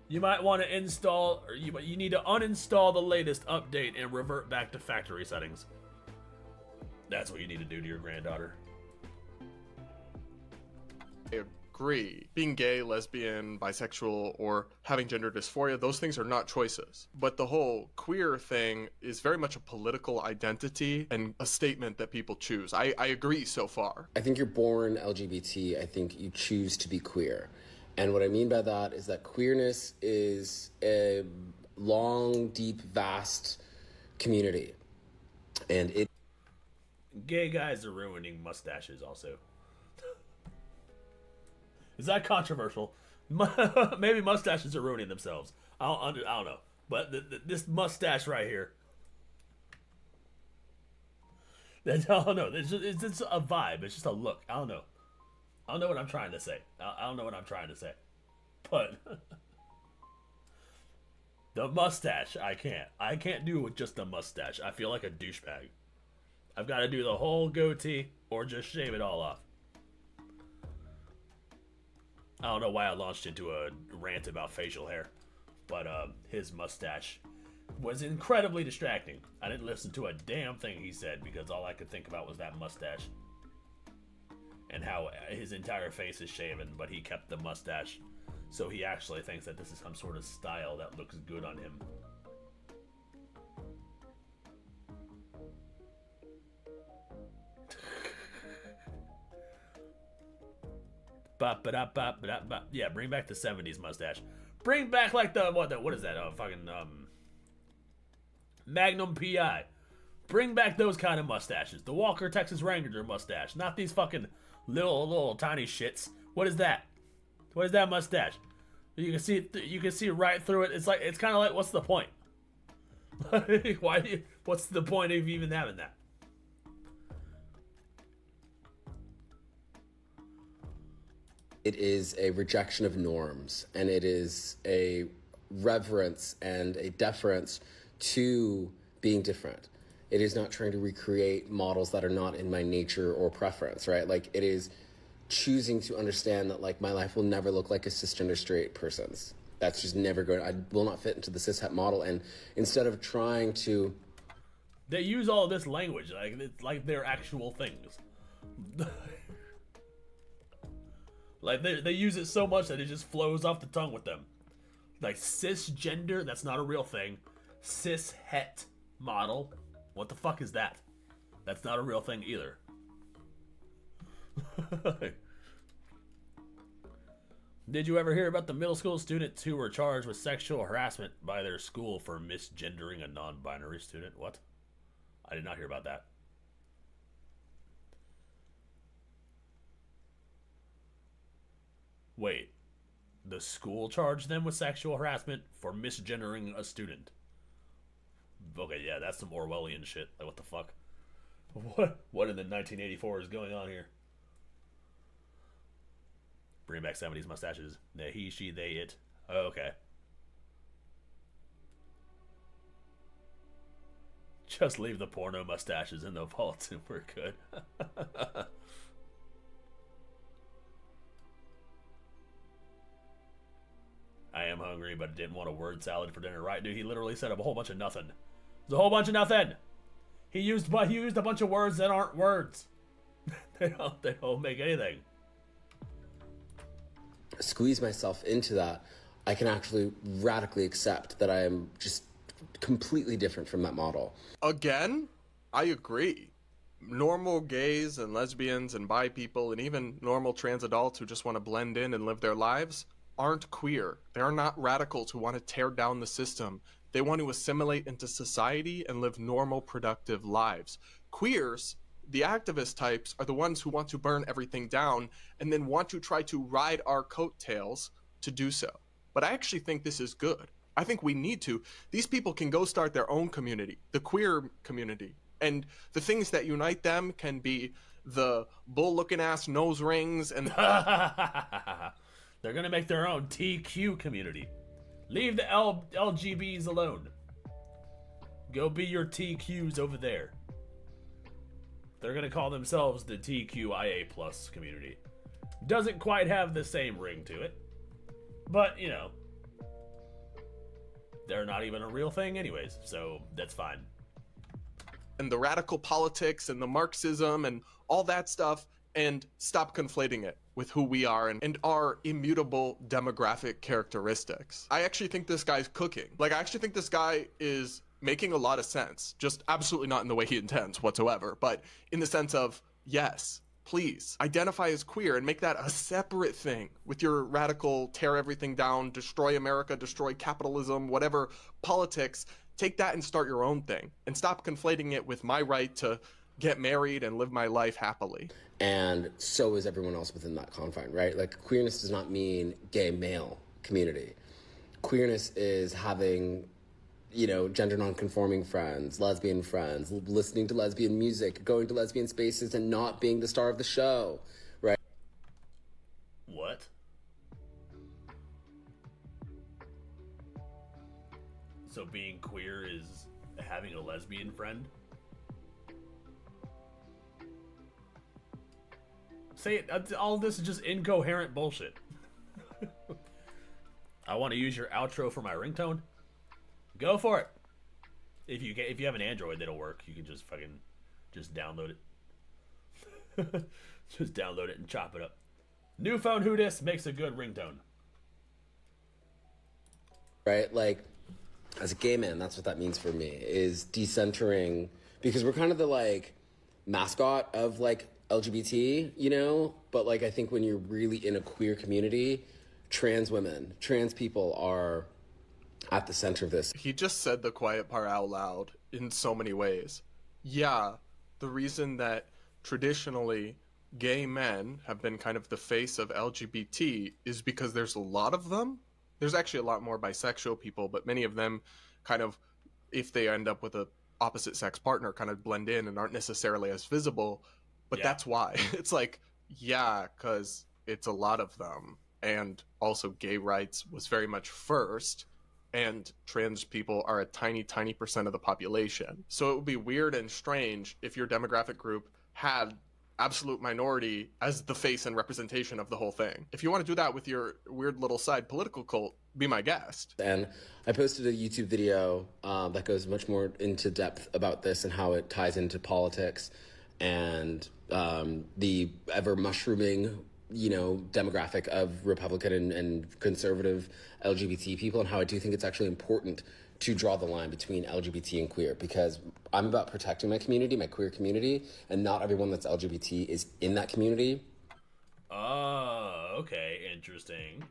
You might want to install, or you need to uninstall the latest update and revert back to factory settings. That's what you need to do to your granddaughter. I agree. Being gay, lesbian, bisexual, or having gender dysphoria, those things are not choices. But the whole queer thing is very much a political identity and a statement that people choose. I agree so far. I think you're born LGBT. I think you choose to be queer. And what I mean by that is that queerness is a long, deep, vast community. And it... Gay guys are ruining mustaches also. Is that controversial? Maybe mustaches are ruining themselves. I don't know. But this mustache right here. I don't know. It's just a vibe. It's just a look. I don't know. I don't know what I'm trying to say. I don't know what I'm trying to say. But the mustache, I can't. I can't do it with just the mustache. I feel like a douchebag. I've got to do the whole goatee or just shave it all off. I don't know why I launched into a rant about facial hair, but his mustache was incredibly distracting. I didn't listen to a damn thing he said because all I could think about was that mustache and how his entire face is shaven, but he kept the mustache, so he actually thinks that this is some sort of style that looks good on him. Yeah, bring back the 70s mustache. Bring back like what is that? Fucking Magnum PI. Bring back those kind of mustaches. The Walker Texas Ranger mustache. Not these fucking little tiny shits. What is that? What is that mustache? You can see right through it. It's kind of like, what's the point? What's the point of even having that? It is a rejection of norms, and it is a reverence and a deference to being different. It is not trying to recreate models that are not in my nature or preference, right? Like, it is choosing to understand that, like, my life will never look like a cisgender straight person's. That's just never going. I will not fit into the cishet model. And instead of trying to, they use all this language like it's like they're actual things. Like they use it so much that it just flows off the tongue with them. Like cisgender, that's not a real thing. Cishet model, what the fuck is that? That's not a real thing either. Did you ever hear about the middle school students who were charged with sexual harassment by their school for misgendering a non-binary student? What? I did not hear about that. Wait, the school charged them with sexual harassment for misgendering a student? Okay, yeah, that's some Orwellian shit. Like, what the fuck? What in the 1984 is going on here? Bring back 70s mustaches. The he, she, they, it. Oh, okay. Just leave the porno mustaches in the vault and we're good. I am hungry, but I didn't want a word salad for dinner. Right, dude? He literally said a whole bunch of nothing. It's a whole bunch of nothing. He used a bunch of words that aren't words. They don't make anything. Squeeze myself into that, I can actually radically accept that I am just completely different from that model. Again, I agree. Normal gays and lesbians and bi people and even normal trans adults who just want to blend in and live their lives aren't queer. They are not radicals who want to tear down the system. They want to assimilate into society and live normal, productive lives. Queers, the activist types, are the ones who want to burn everything down and then want to try to ride our coattails to do so. But I actually think this is good. I think we need to. These people can go start their own community, the queer community. And the things that unite them can be the bull-looking ass nose rings and... They're gonna make their own TQ community. Leave the LGBs alone. Go be your TQs over there. They're gonna call themselves the TQIA plus community. Doesn't quite have the same ring to it, but you know, they're not even a real thing anyways, so that's fine. And the radical politics and the Marxism and all that stuff, and stop conflating it with who we are and our immutable demographic characteristics. I actually think this guy's cooking. Like, I actually think this guy is making a lot of sense. Just absolutely not in the way he intends whatsoever, but in the sense of, yes, please identify as queer and make that a separate thing with your radical tear everything down, destroy America, destroy capitalism, whatever politics. Take that and start your own thing and stop conflating it with my right to get married and live my life happily. And so is everyone else within that confine, right? Like, queerness does not mean gay male community. Queerness is having, you know, gender non-conforming friends, lesbian friends, listening to lesbian music, going to lesbian spaces and not being the star of the show, right? What? So being queer is having a lesbian friend? Say it, all this is just incoherent bullshit. I want to use your outro for my ringtone. Go for it. If you have an Android, that'll work. You can just fucking download it. Just download it and chop it up. New phone who dis makes a good ringtone. Right? Like, as a gay man, that's what that means for me, is decentering, because we're kind of the, like, mascot of, like, LGBT, you know? But, like, I think when you're really in a queer community, trans women, trans people are at the center of this. He just said the quiet part out loud in so many ways. Yeah, the reason that traditionally gay men have been kind of the face of LGBT is because there's a lot of them. There's actually a lot more bisexual people, but many of them kind of, if they end up with a opposite sex partner, kind of blend in and aren't necessarily as visible. But that's why. It's like, yeah, because it's a lot of them. And also gay rights was very much first, and trans people are a tiny, tiny percent of the population. So it would be weird and strange if your demographic group had absolute minority as the face and representation of the whole thing. If you want to do that with your weird little side political cult, be my guest. And I posted a YouTube video that goes much more into depth about this and how it ties into politics and the ever mushrooming, you know, demographic of Republican and conservative LGBT people, and how I do think it's actually important to draw the line between LGBT and queer, because I'm about protecting my community, my queer community, and not everyone that's LGBT is in that community. Oh, okay, interesting.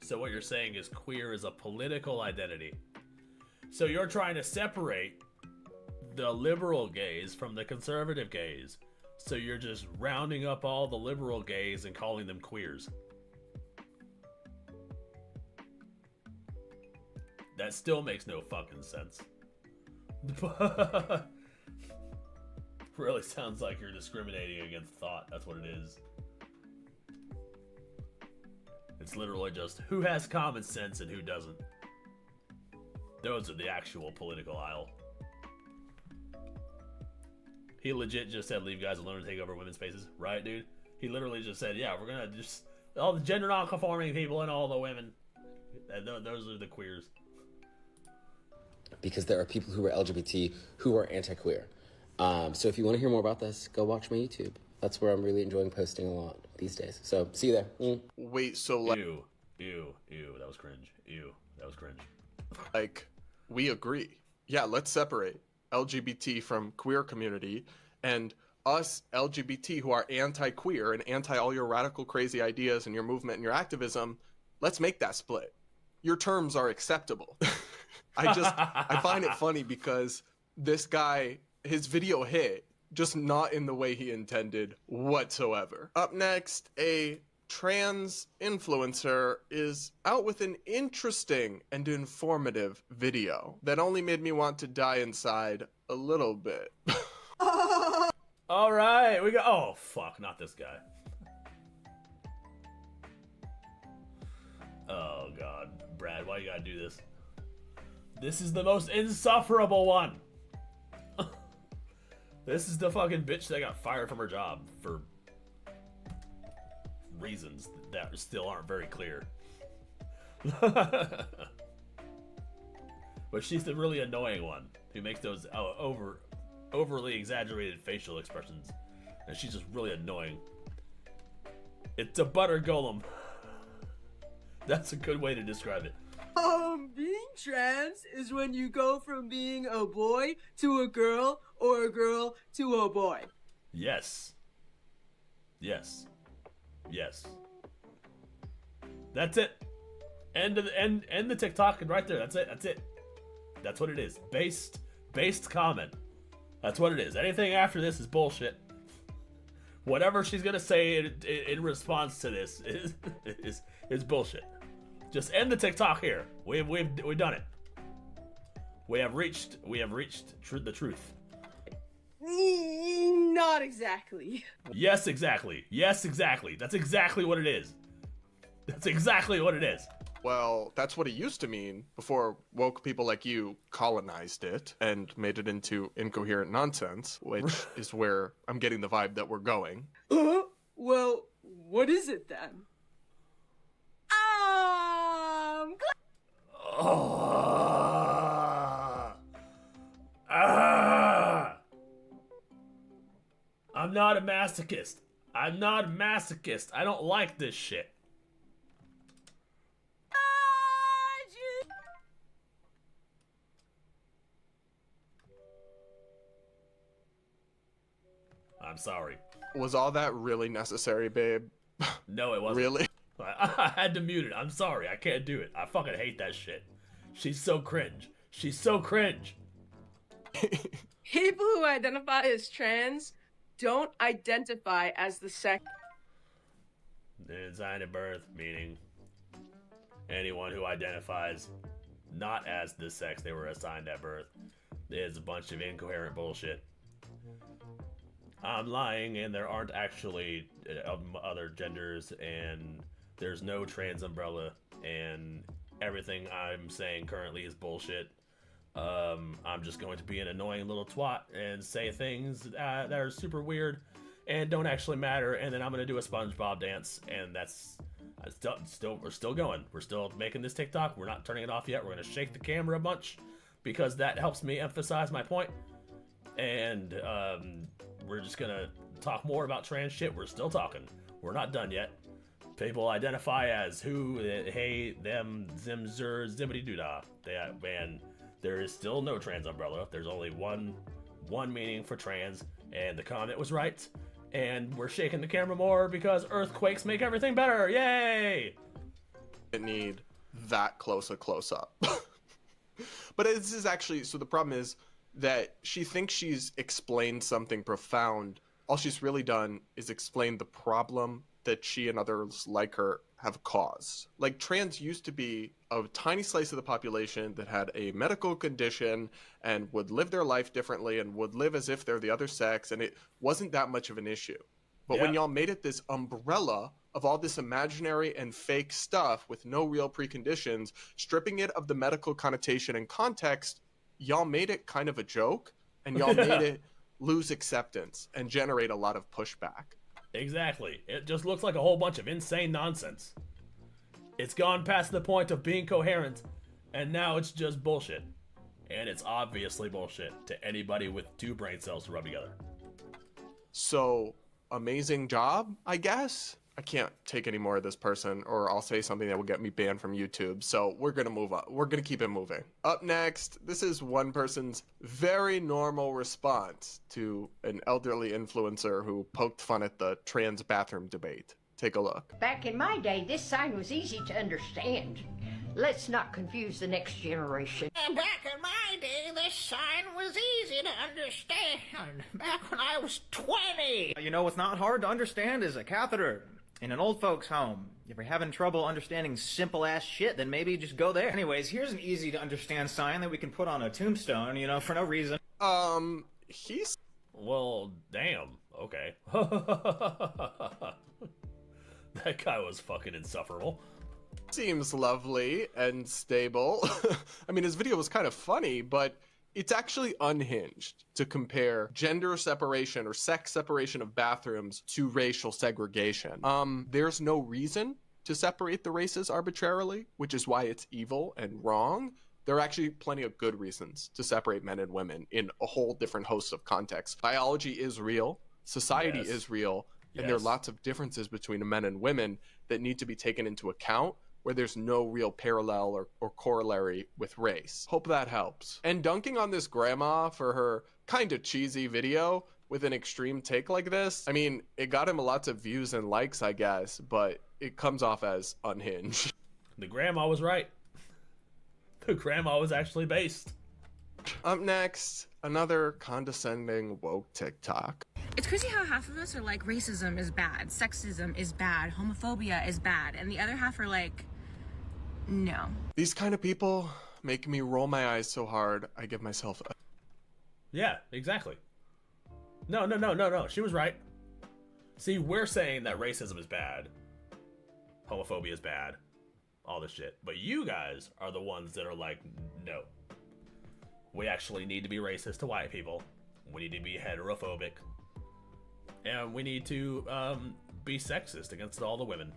So what you're saying is queer is a political identity. So you're trying to separate the liberal gays from the conservative gays. So you're just rounding up all the liberal gays and calling them queers. That still makes no fucking sense. Really sounds like you're discriminating against thought. That's what it is. It's literally just who has common sense and who doesn't. Those are the actual political aisle. He legit just said, leave guys alone and take over women's spaces. Right, dude? He literally just said, yeah, we're gonna just... all the gender non-conforming people and all the women. Those are the queers. Because there are people who are LGBT who are anti-queer. So if you want to hear more about this, go watch my YouTube. That's where I'm really enjoying posting a lot these days. So see you there. Wait, so like... Ew, that was cringe. Ew, that was cringe. Like, we agree. Yeah, let's separate LGBT from queer community, and us LGBT who are anti-queer and anti all your radical crazy ideas and your movement and your activism, let's make that split. Your terms are acceptable. I find it funny because this guy, his video hit, just not in the way he intended whatsoever. Up next, a trans influencer is out with an interesting and informative video that only made me want to die inside a little bit. All right, we go. Oh, fuck, not this guy. Oh, God. Brad, why you gotta do this? This is the most insufferable one. This is the fucking bitch that got fired from her job for reasons that still aren't very clear. But she's the really annoying one who makes those overly exaggerated facial expressions, and she's just really annoying. It's a butter golem. That's a good way to describe it. Being trans is when you go from being a boy to a girl or a girl to a boy. Yes. Yes. Yes. That's it. End the TikTok right there. That's it. That's what it is. Based comment. That's what it is. Anything after this is bullshit. Whatever she's gonna say in response to this is bullshit. Just end the TikTok here. We've done it. We have reached the truth. Not exactly. Yes, exactly. Yes, exactly. That's exactly what it is. That's exactly what it is. Well, that's what it used to mean before woke people like you colonized it and made it into incoherent nonsense, which is where I'm getting the vibe that we're going. Well, what is it then? I'm not a masochist. I don't like this shit. I'm sorry. Was all that really necessary, babe? No, it wasn't. Really? I had to mute it. I'm sorry. I can't do it. I fucking hate that shit. She's so cringe. She's so cringe. People who identify as trans don't identify as the sex. Assigned at birth, meaning anyone who identifies not as the sex they were assigned at birth is a bunch of incoherent bullshit. I'm lying, and there aren't actually other genders, and there's no trans umbrella, and everything I'm saying currently is bullshit. I'm just going to be an annoying little twat and say things that are super weird and don't actually matter, and then I'm gonna do a SpongeBob dance, and that's we're still going. We're still making this TikTok. We're not turning it off yet. We're gonna shake the camera a bunch because that helps me emphasize my point. And we're just gonna talk more about trans shit. We're still talking. We're not done yet. People identify as who, hey, them, zim, zer, zibbity doodah. And there is still no trans umbrella. There's only one meaning for trans, and the comment was right. And we're shaking the camera more because earthquakes make everything better. Yay! It need that close a close-up. But this is actually, so the problem is that she thinks she's explained something profound. All she's really done is explain the problem that she and others like her have caused. Like, trans used to be a tiny slice of the population that had a medical condition and would live their life differently and would live as if they're the other sex, and it wasn't that much of an issue. But when y'all made it this umbrella of all this imaginary and fake stuff with no real preconditions, stripping it of the medical connotation and context, y'all made it kind of a joke, and y'all made it lose acceptance and generate a lot of pushback. Exactly. It just looks like a whole bunch of insane nonsense. It's gone past the point of being coherent, and now it's just bullshit. And it's obviously bullshit to anybody with two brain cells to rub together. So, amazing job, I guess? I can't take any more of this person, or I'll say something that will get me banned from YouTube. So we're gonna move on. We're gonna keep it moving. Up next, this is one person's very normal response to an elderly influencer who poked fun at the trans bathroom debate. Take a look. Back in my day, this sign was easy to understand. Let's not confuse the next generation. Back in my day, this sign was easy to understand. Back when I was 20. You know what's not hard to understand is a catheter in an old folks' home. If you're having trouble understanding simple ass shit, then maybe just go there. Anyways, here's an easy to understand sign that we can put on a tombstone, you know, for no reason. He's... Well, damn. Okay. That guy was fucking insufferable. Seems lovely and stable. I mean, his video was kind of funny, but it's actually unhinged to compare gender separation or sex separation of bathrooms to racial segregation. There's no reason to separate the races arbitrarily, which is why it's evil and wrong. There are actually plenty of good reasons to separate men and women in a whole different host of contexts. Biology is real, society is real, and there are lots of differences between men and women that need to be taken into account, where there's no real parallel or corollary with race. Hope that helps. And dunking on this grandma for her kind of cheesy video with an extreme take like this, I mean, it got him lots of views and likes, I guess, but it comes off as unhinged. The grandma was right. The grandma was actually based. Up next, another condescending woke TikTok. It's crazy how half of us are like, racism is bad, sexism is bad, homophobia is bad, and the other half are like, no. These kind of people make me roll my eyes so hard, I give myself a... Yeah, exactly. No. She was right. See, we're saying that racism is bad, homophobia is bad, all this shit. But you guys are the ones that are like, no. We actually need to be racist to white people. We need to be heterophobic. And we need to be sexist against all the women.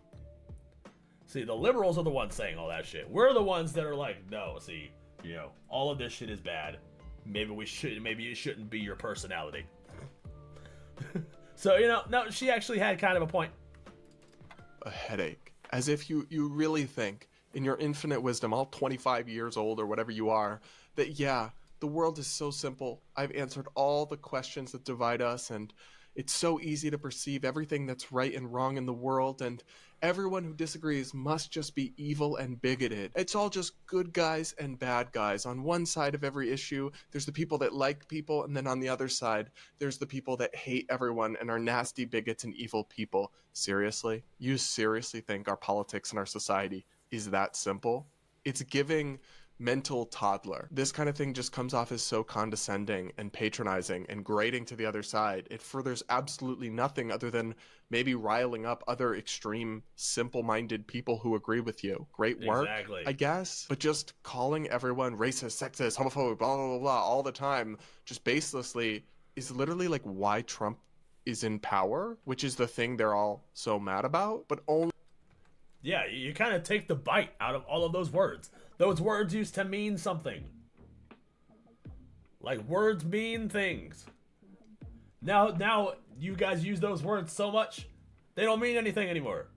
See, the liberals are the ones saying all that shit. We're the ones that are like, no, see, you know, all of this shit is bad. Maybe it shouldn't be your personality. So, you know, no, she actually had kind of a point. A headache. As if you really think, in your infinite wisdom, all 25 years old or whatever you are, that yeah, the world is so simple. I've answered all the questions that divide us, and it's so easy to perceive everything that's right and wrong in the world, and everyone who disagrees must just be evil and bigoted. It's all just good guys and bad guys. On one side of every issue, there's the people that like people, and then on the other side, there's the people that hate everyone and are nasty bigots and evil people. Seriously? You seriously think our politics and our society is that simple? It's giving mental toddler. This kind of thing just comes off as so condescending and patronizing and grating to the other side. It furthers absolutely nothing other than maybe riling up other extreme, simple-minded people who agree with you. Great work, Exactly. I guess. But just calling everyone racist, sexist, homophobic, blah, blah, blah, blah, all the time, just baselessly, is literally like why Trump is in power, which is the thing they're all so mad about, but only... Yeah, you kind of take the bite out of all of those words. Those words used to mean something. Like, words mean things. Now you guys use those words so much, they don't mean anything anymore.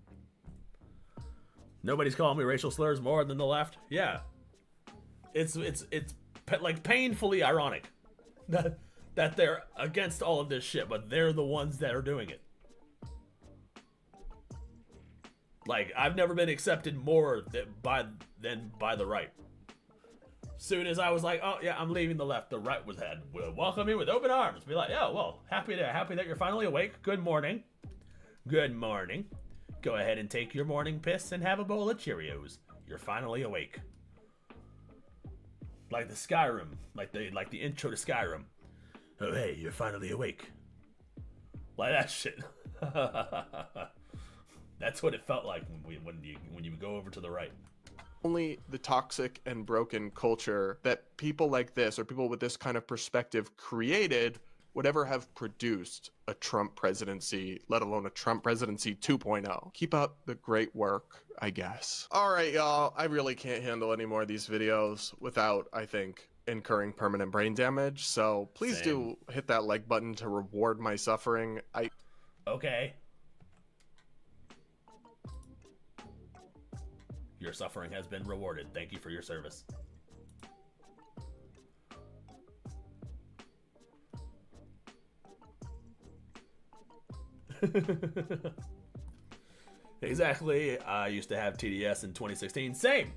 Nobody's calling me racial slurs more than the left. Yeah. It's like painfully ironic that they're against all of this shit, but they're the ones that are doing it. Like, I've never been accepted more than by the right. Soon as I was like, oh yeah, I'm leaving the left, the right would welcome me with open arms. Be like, yeah, well, happy that you're finally awake. Good morning. Good morning. Go ahead and take your morning piss and have a bowl of Cheerios. You're finally awake. Like the Skyrim, like the intro to Skyrim. Oh hey, you're finally awake. Like that shit. That's what it felt like when you go over to the right. Only the toxic and broken culture that people like this or people with this kind of perspective created would ever have produced a Trump presidency, let alone a Trump presidency 2.0. Keep up the great work, I guess. All right, y'all. I really can't handle any more of these videos without, I think, incurring permanent brain damage. So please do hit that like button to reward my suffering. Okay. Your suffering has been rewarded. Thank you for your service. Exactly. I used to have TDS in 2016. Same.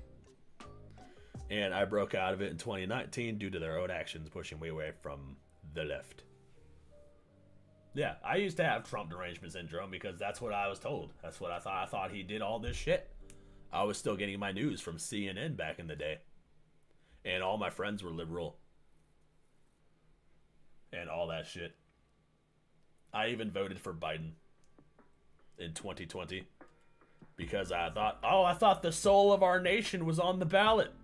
And I broke out of it in 2019 due to their own actions pushing me away from the left. Yeah, I used to have Trump derangement syndrome because that's what I was told. That's what I thought. I thought he did all this shit. I was still getting my news from CNN back in the day. And all my friends were liberal. And all that shit. I even voted for Biden in 2020. Because I thought the soul of our nation was on the ballot.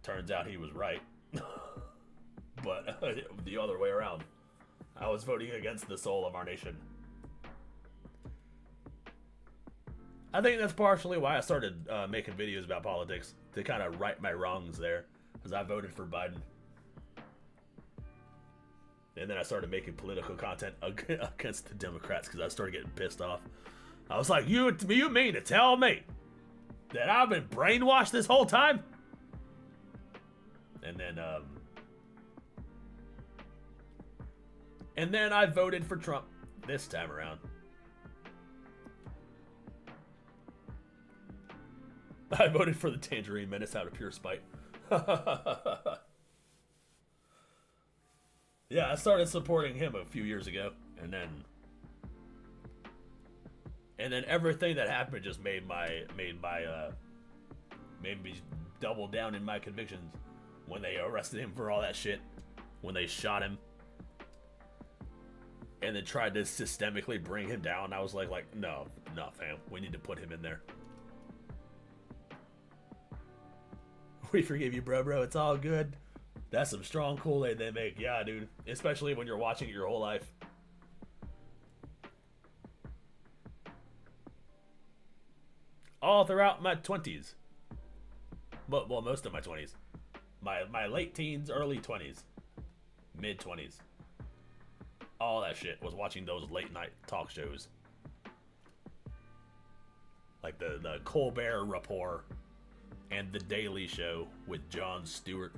Turns out he was right. But the other way around. I was voting against the soul of our nation. I think that's partially why I started making videos about politics, to kind of right my wrongs there, because I voted for Biden. And then I started making political content against the Democrats because I started getting pissed off. I was like, you mean to tell me that I've been brainwashed this whole time? And then I voted for Trump this time around. I voted for the Tangerine Menace out of pure spite. Yeah, I started supporting him a few years ago, and then everything that happened just made me double down in my convictions. When they arrested him for all that shit, when they shot him, and then tried to systemically bring him down, I was like, no, fam, we need to put him in there. We forgive you, bro. It's all good. That's some strong Kool-Aid they make. Yeah, dude. Especially when you're watching it your whole life. All throughout my 20s. Well, most of my 20s. My late teens, early 20s. Mid 20s. All that shit was watching those late night talk shows. Like the Colbert Report. And The Daily Show with Jon Stewart.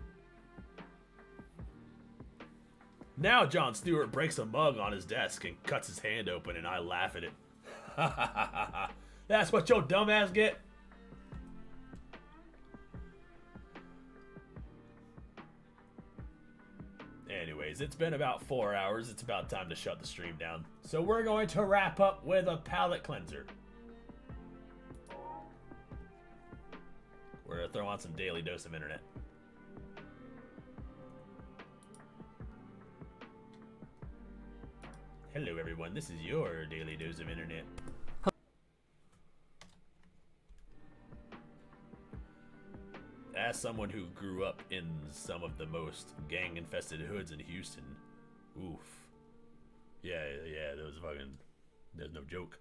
Now Jon Stewart breaks a mug on his desk and cuts his hand open, and I laugh at it. That's what your dumb ass get? Anyways, it's been about 4 hours. It's about time to shut the stream down. So we're going to wrap up with a palate cleanser. We're going to throw on some Daily Dose of Internet. Hello everyone, this is your Daily Dose of Internet. As someone who grew up in some of the most gang-infested hoods in Houston, oof. Yeah, those fucking... There's no joke.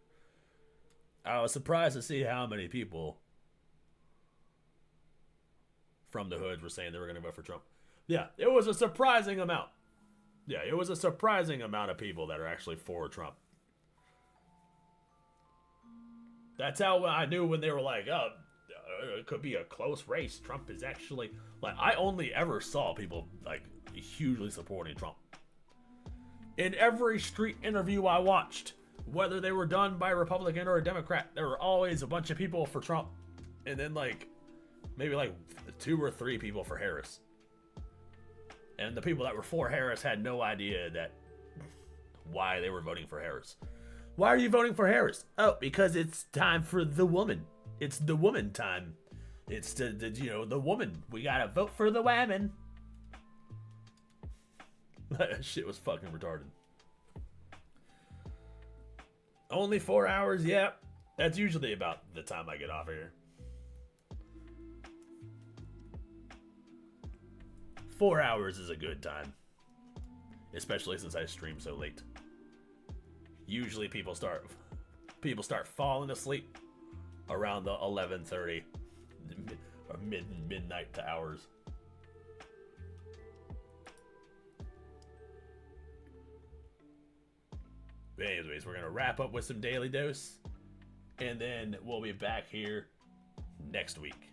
I was surprised to see how many people from the hoods were saying they were going to vote for Trump. Yeah, it was a surprising amount. Yeah, it was a surprising amount of people that are actually for Trump. That's how I knew when they were like, oh, it could be a close race. Trump is actually... Like, I only ever saw people, like, hugely supporting Trump. In every street interview I watched, whether they were done by a Republican or a Democrat, there were always a bunch of people for Trump. And then, like, maybe, like, 2 or 3 people for Harris. And the people that were for Harris had no idea that why they were voting for Harris. Why are you voting for Harris? Oh, because it's time for the woman. It's the woman time. It's the woman. We gotta vote for the women. That shit was fucking retarded. Only 4 hours? Yeah. That's usually about the time I get off here. 4 hours is a good time. Especially since I stream so late. Usually people start falling asleep around the 11:30 or midnight to hours. But anyways, we're gonna wrap up with some Daily Dose, and then we'll be back here next week,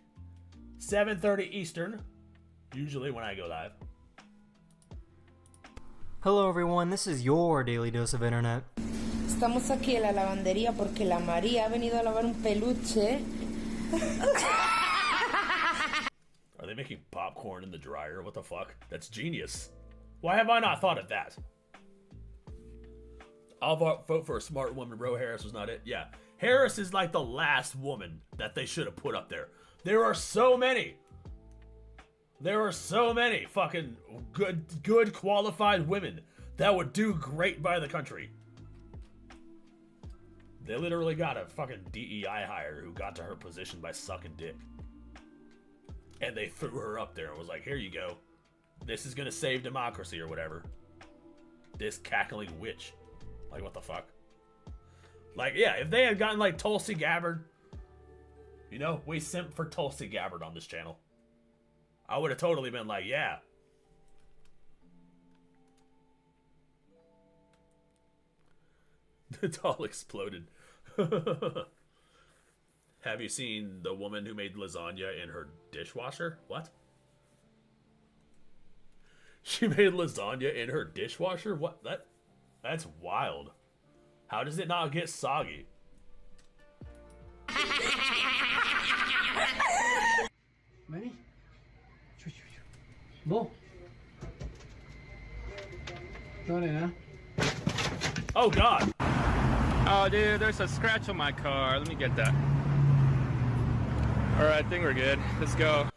7:30 Eastern. Usually when I go live. Hello everyone, this is your Daily Dose of Internet. Estamos aquí en la lavandería porque la María ha venido a lavar un peluche. Are they making popcorn in the dryer? What the fuck? That's genius. Why have I not thought of that? I'll vote for a smart woman, bro. Harris was not it. Yeah. Harris is like the last woman that they should have put up there. There are so many. There are so many fucking good qualified women that would do great by the country. They literally got a fucking DEI hire who got to her position by sucking dick. And they threw her up there and was like, here you go. This is gonna save democracy or whatever. This cackling witch. Like, what the fuck? Like, yeah, if they had gotten like Tulsi Gabbard, you know, we simp for Tulsi Gabbard on this channel. I would have totally been like, yeah. It's all exploded. Have you seen the woman who made lasagna in her dishwasher? What? She made lasagna in her dishwasher? What? That's wild. How does it not get soggy? Ready? Bull. Going in, huh? Oh, God. Oh, dude, there's a scratch on my car. Let me get that. All right, I think we're good. Let's go.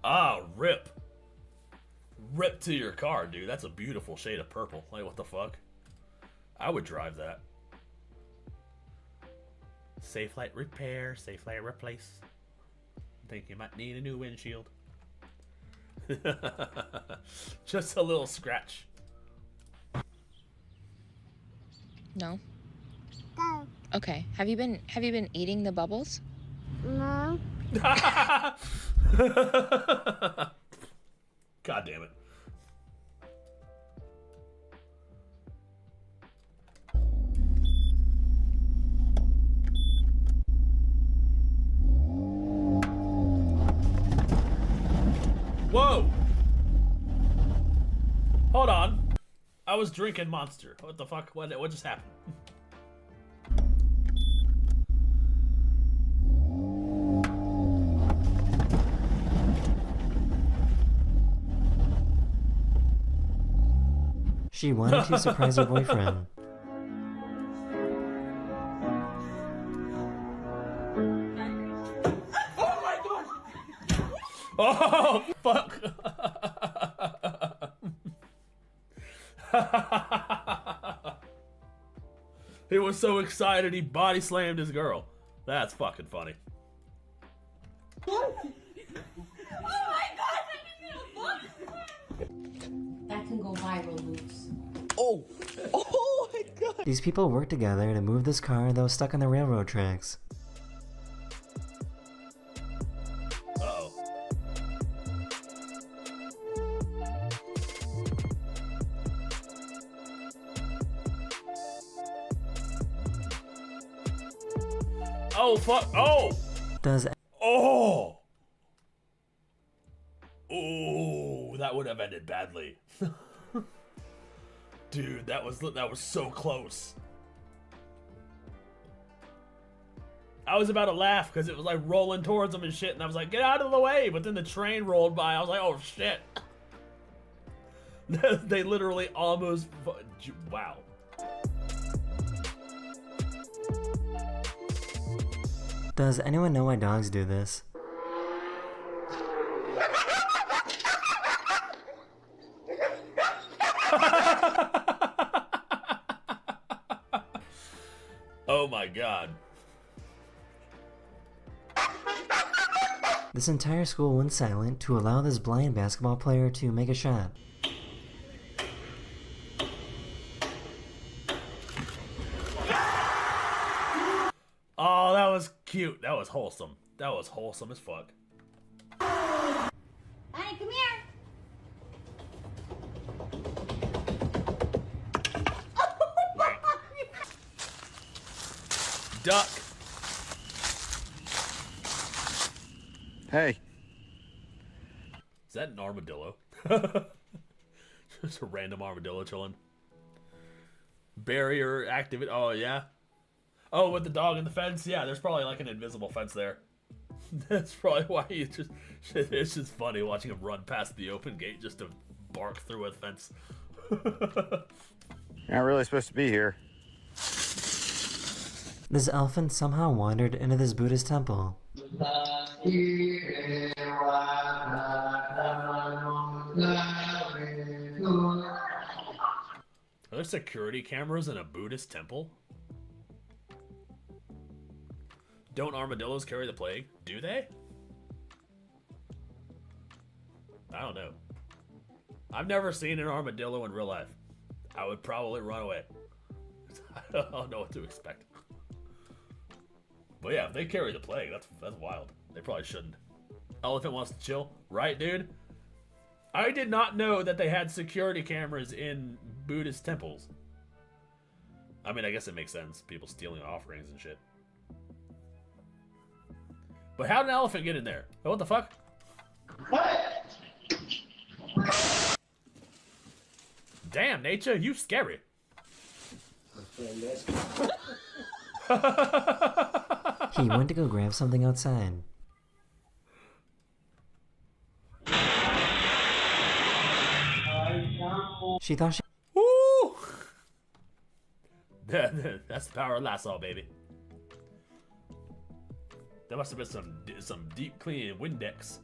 Ah, rip. Rip to your car, dude. That's a beautiful shade of purple. Like, what the fuck? I would drive that. Safe light repair, safe light replace. Think you might need a new windshield. Just a little scratch. No. No. Okay. Have you been eating the bubbles? No. God damn it. Whoa! Hold on. I was drinking Monster. What the fuck? What just happened? She wanted to surprise her boyfriend. Oh my god! Oh, fuck. He was so excited he body slammed his girl. That's fucking funny. Oh my god! That can go viral, Boots. Oh! Oh my god! These people worked together to move this car that was stuck on the railroad tracks. Uh-oh. Oh, fuck. Oh! Does Oh! Oh, that would have ended badly. Dude, that was so close. I was about to laugh because it was like rolling towards him and shit, and I was like, get out of the way, but then the train rolled by. I was like, oh shit. They literally almost... Wow. Does anyone know why dogs do this? Oh my god. This entire school went silent to allow this blind basketball player to make a shot. Oh, that was cute. That was wholesome. That was wholesome as fuck. Honey, come here. Duck. Hey. Is that an armadillo? Just a random armadillo chilling. Barrier activate. Oh, yeah. Oh, with the dog and the fence? Yeah, there's probably like an invisible fence there. That's probably why it's just funny watching him run past the open gate just to bark through a fence. You're not really supposed to be here. This elephant somehow wandered into this Buddhist temple. Are there security cameras in a Buddhist temple? Don't armadillos carry the plague? Do they? I don't know. I've never seen an armadillo in real life. I would probably run away. I don't know what to expect. But yeah, if they carry the plague, that's wild. They probably shouldn't. Elephant wants to chill. Right, dude? I did not know that they had security cameras in Buddhist temples. I mean, I guess it makes sense. People stealing offerings and shit. But how did an elephant get in there? What the fuck? What? Damn, nature, you scary. He went to go grab something outside. She thought she... Woo! That's the power of Lysol, baby. There must have been some deep cleaning Windex.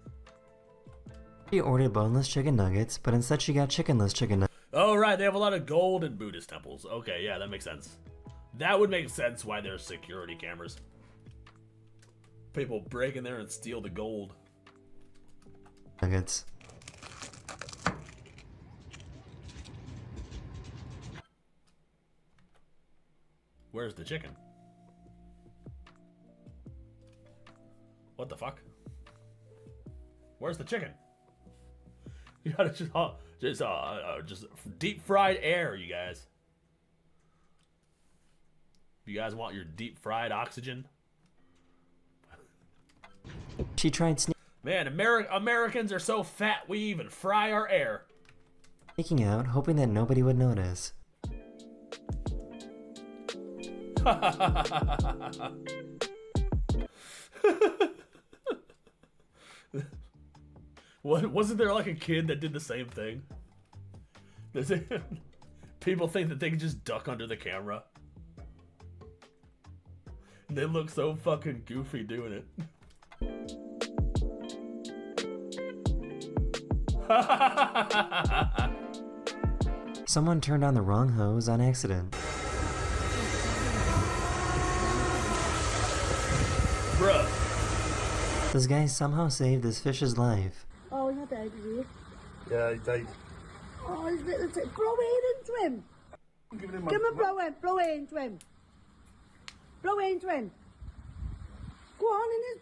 She ordered boneless chicken nuggets, but instead she got chickenless chicken nuggets. Oh, right, they have a lot of gold in Buddhist temples. Okay, yeah, that makes sense. That would make sense why there's security cameras. People break in there and steal the gold. Nuggets. Where's the chicken? What the fuck? Where's the chicken? You gotta just deep fried air, you guys. You guys want your deep fried oxygen? She tried Man, Americans are so fat we even fry our air. Making out, hoping that nobody would notice. Wasn't there like a kid that did the same thing? People think that they can just duck under the camera. They look so fucking goofy doing it. Someone turned on the wrong hose on accident. Bruh. This guy somehow saved this fish's life. Oh, yeah, baby. Yeah, he died. Oh, his little blow in into him. Give him a blow into him. Blow into him. Go on in his...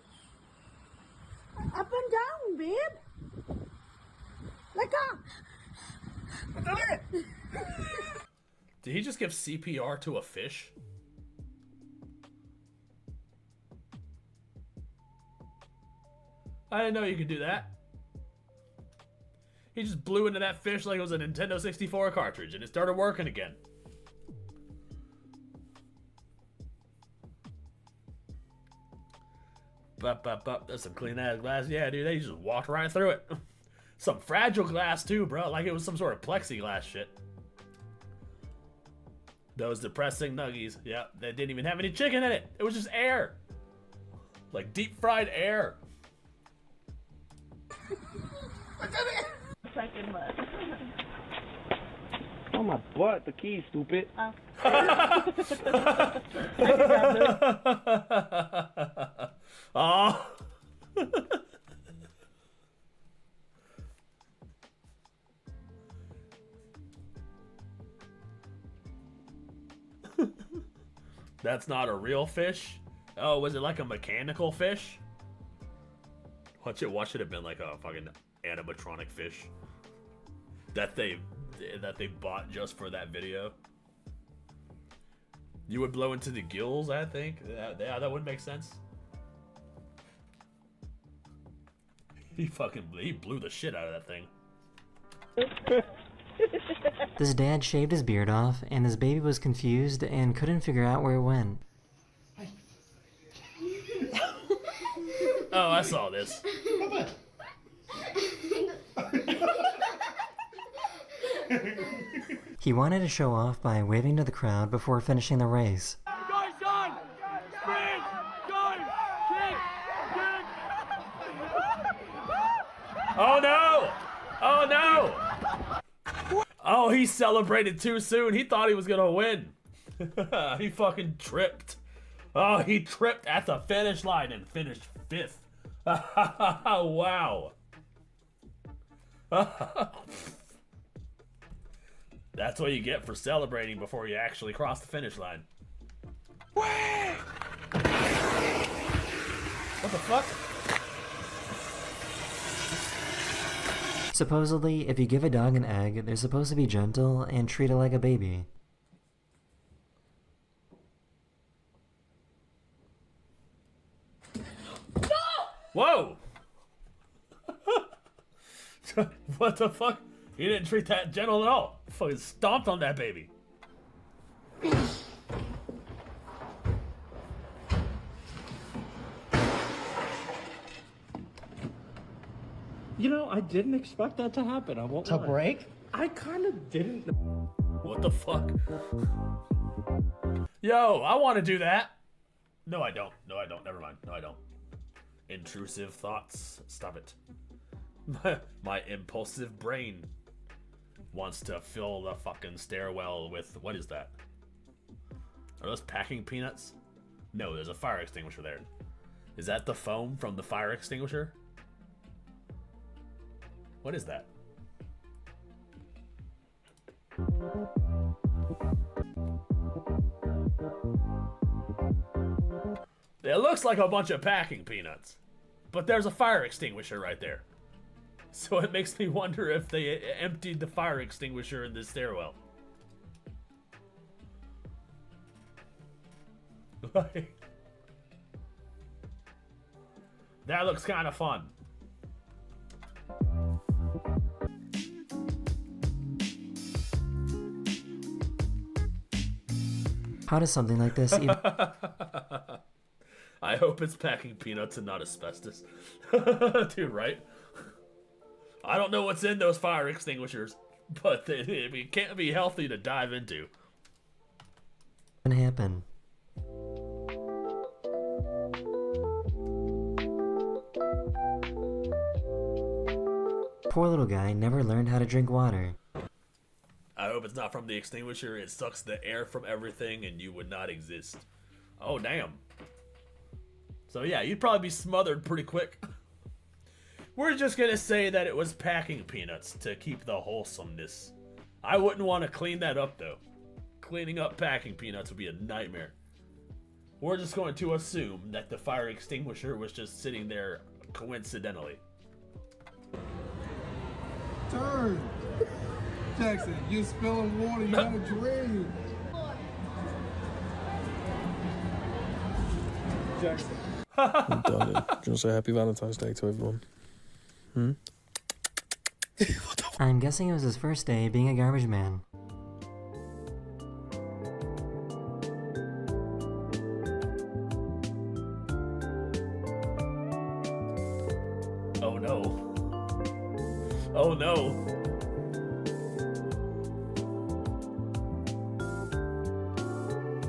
Up and down, babe. Like that. Did he just give CPR to a fish? I didn't know you could do that. He just blew into that fish like it was a Nintendo 64 cartridge and it started working again. That's some clean ass glass. Yeah, dude, they just walked right through it. Some fragile glass too, bro. Like it was some sort of plexiglass shit. Those depressing nuggies. Yeah, they didn't even have any chicken in it. It was just air. Like deep fried air. Second one. Oh my butt, the key, stupid. Oh. Oh. That's not a real fish? Oh, was it like a mechanical fish? What should have been like a fucking animatronic fish that they bought just for that video? You would blow into the gills, I think. Yeah, that would make sense. He blew the shit out of that thing. This dad shaved his beard off, and his baby was confused and couldn't figure out where it went. Oh, I saw this. He wanted to show off by waving to the crowd before finishing the race. Oh no! Oh no! Oh, he celebrated too soon. He thought he was gonna win. He fucking tripped. Oh, he tripped at the finish line and finished 5th. Wow. That's what you get for celebrating before you actually cross the finish line. What the fuck? Supposedly, if you give a dog an egg, they're supposed to be gentle and treat it like a baby. Whoa! What the fuck? He didn't treat that gentle at all. Fucking stomped on that baby. You know, I didn't expect that to happen. I won't lie. break? I kind of didn't. What the fuck? Yo, I want to do that. No, I don't. No, I don't. Never mind. No, I don't. Intrusive thoughts. Stop it. My impulsive brain wants to fill the fucking stairwell with... What is that? Are those packing peanuts? No, there's a fire extinguisher there. Is that the foam from the fire extinguisher? What is that? It looks like a bunch of packing peanuts, but there's a fire extinguisher right there. So it makes me wonder if they emptied the fire extinguisher in the stairwell. That looks kind of fun. How does something like this even... I hope it's packing peanuts and not asbestos. Dude, right? I don't know what's in those fire extinguishers, but it can't be healthy to dive into. happen? Poor little guy never learned how to drink water. I hope it's not from the extinguisher. It sucks the air from everything and you would not exist. Oh, damn. So yeah, you'd probably be smothered pretty quick. We're just gonna say that it was packing peanuts to keep the wholesomeness. I wouldn't want to clean that up though. Cleaning up packing peanuts would be a nightmare. We're just going to assume that the fire extinguisher was just sitting there coincidentally. Turn! Jackson, you're spilling water, you have a dream. Jackson. Darling, do you want to say happy Valentine's Day to everyone? I'm guessing it was his first day being a garbage man. Oh no. Oh no.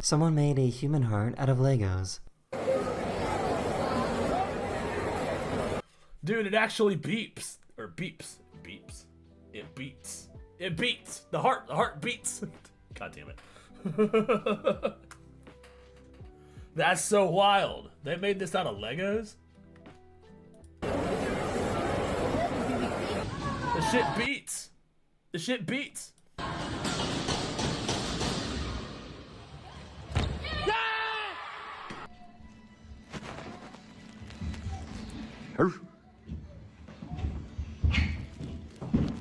Someone made a human heart out of Legos. Dude, it actually beeps. Or beeps. Beeps. It beats. It beats. The heart beats. God damn it. That's so wild. They made this out of Legos? The shit beats. The shit beats.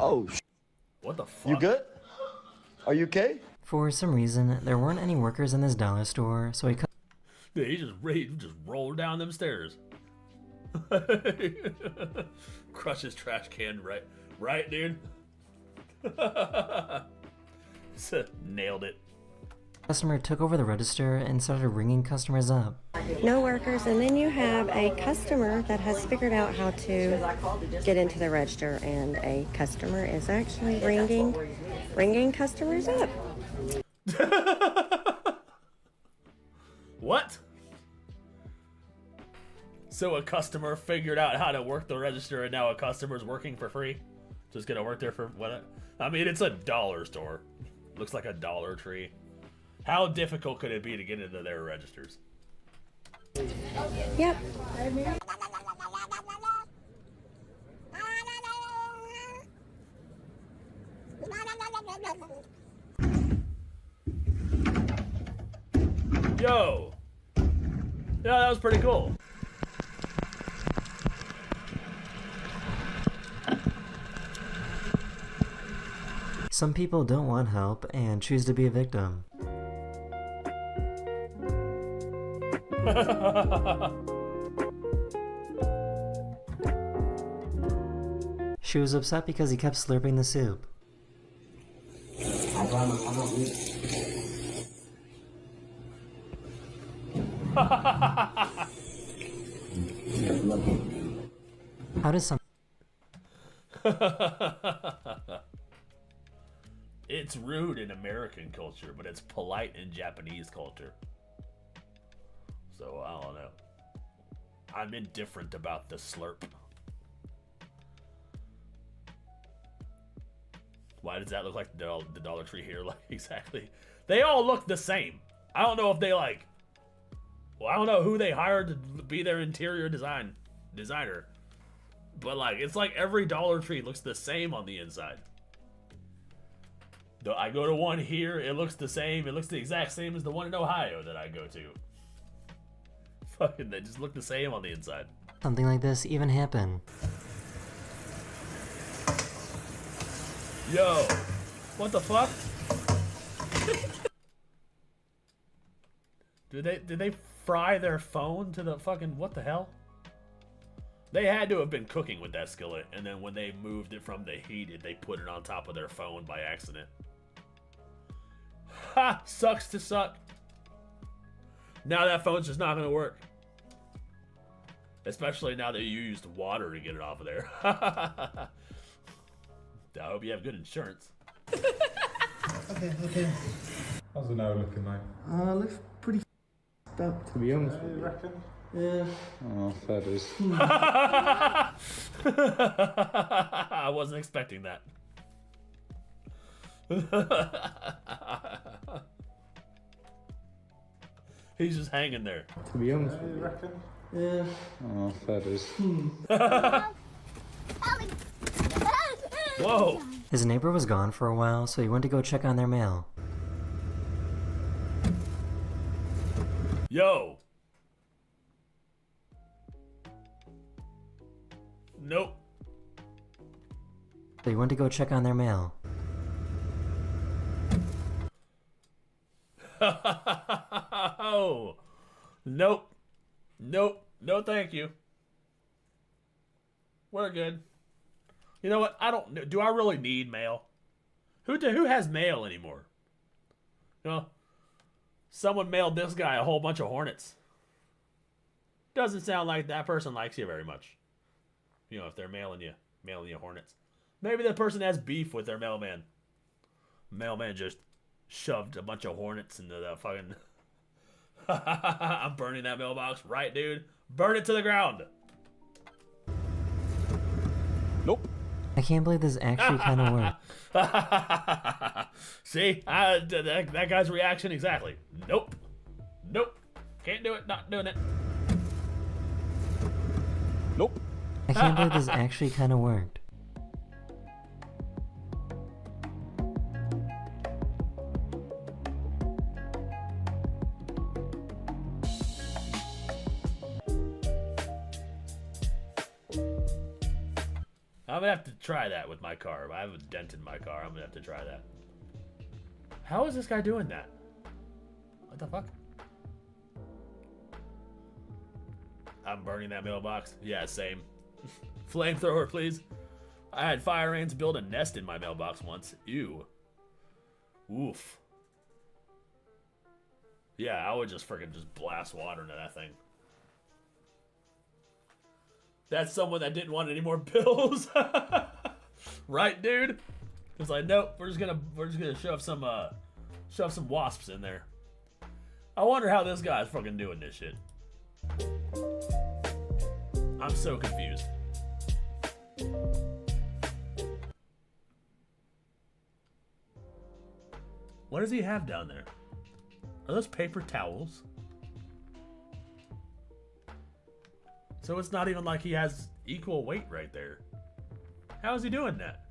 Oh, what the fuck? You good? Are you okay? For some reason, there weren't any workers in this dollar store, so he Dude, he just rolled down them stairs. Crush his trash can, right, dude? Nailed it. customer took over the register and started ringing customers up. No workers, and then you have a customer that has figured out how to get into the register, and a customer is actually ringing customers up. What? So a customer figured out how to work the register and now a customer's working for free? Just gonna work there for what? I mean, it's a dollar store. Looks like a Dollar Tree. How difficult could it be to get into their registers? Yep. Yo! Yeah, that was pretty cool. Some people don't want help and choose to be a victim. She was upset because he kept slurping the soup. How does some... It's rude in American culture, but it's polite in Japanese culture. So, I don't know. I'm indifferent about the slurp. Why does that look like the Dollar Tree here? Like, exactly. They all look the same. I don't know if they like... Well, I don't know who they hired to be their interior designer. But like, it's like every Dollar Tree looks the same on the inside. I go to one here, it looks the same. It looks the exact same as the one in Ohio that I go to. Fucking, they just look the same on the inside. Something like this even happen. Yo, what the fuck? Did they fry their phone to the fucking, what the hell? They had to have been cooking with that skillet, and then when they moved it from the heated, they put it on top of their phone by accident. Ha! Sucks to suck. Now that phone's just not gonna work. Especially now that you used water to get it off of there. I hope you have good insurance. Okay. How's the now looking, mate? Looks pretty up, to be honest with you. Reckon? Yeah. Oh, fair dues. I wasn't expecting that. He's just hanging there. To be honest with you. Reckon? Yeah. Oh, fair dues. Whoa! His neighbor was gone for a while, so he went to go check on their mail. Yo! Nope. So he went to go check on their mail. Oh! Nope. Nope. No thank you. We're good. You know what? I don't... Do I really need mail? Who has mail anymore? You know? Someone mailed this guy a whole bunch of hornets. Doesn't sound like that person likes you very much. You know, if they're mailing you hornets. Maybe that person has beef with their mailman. Mailman just shoved a bunch of hornets into the fucking... I'm burning that mailbox. Right, dude? Burn it to the ground. Nope. I can't believe this actually kind of worked. See? That guy's reaction exactly. Nope. Nope. Can't do it. Not doing it. Nope. I can't believe this actually kind of worked. I'm gonna have to try that with my car. I have a dent in my car. I'm gonna have to try that. How is this guy doing that? What the fuck? I'm burning that mailbox. Yeah, same. Flamethrower, please. I had fire ants build a nest in my mailbox once. Ew. Oof. Yeah, I would just freaking just blast water into that thing. That's someone that didn't want any more bills. Right, dude? It's like, nope, we're just gonna shove some wasps in there. I wonder how this guy's fucking doing this shit. I'm so confused. What does he have down there? Are those paper towels? So it's not even like he has equal weight right there. How is he doing that?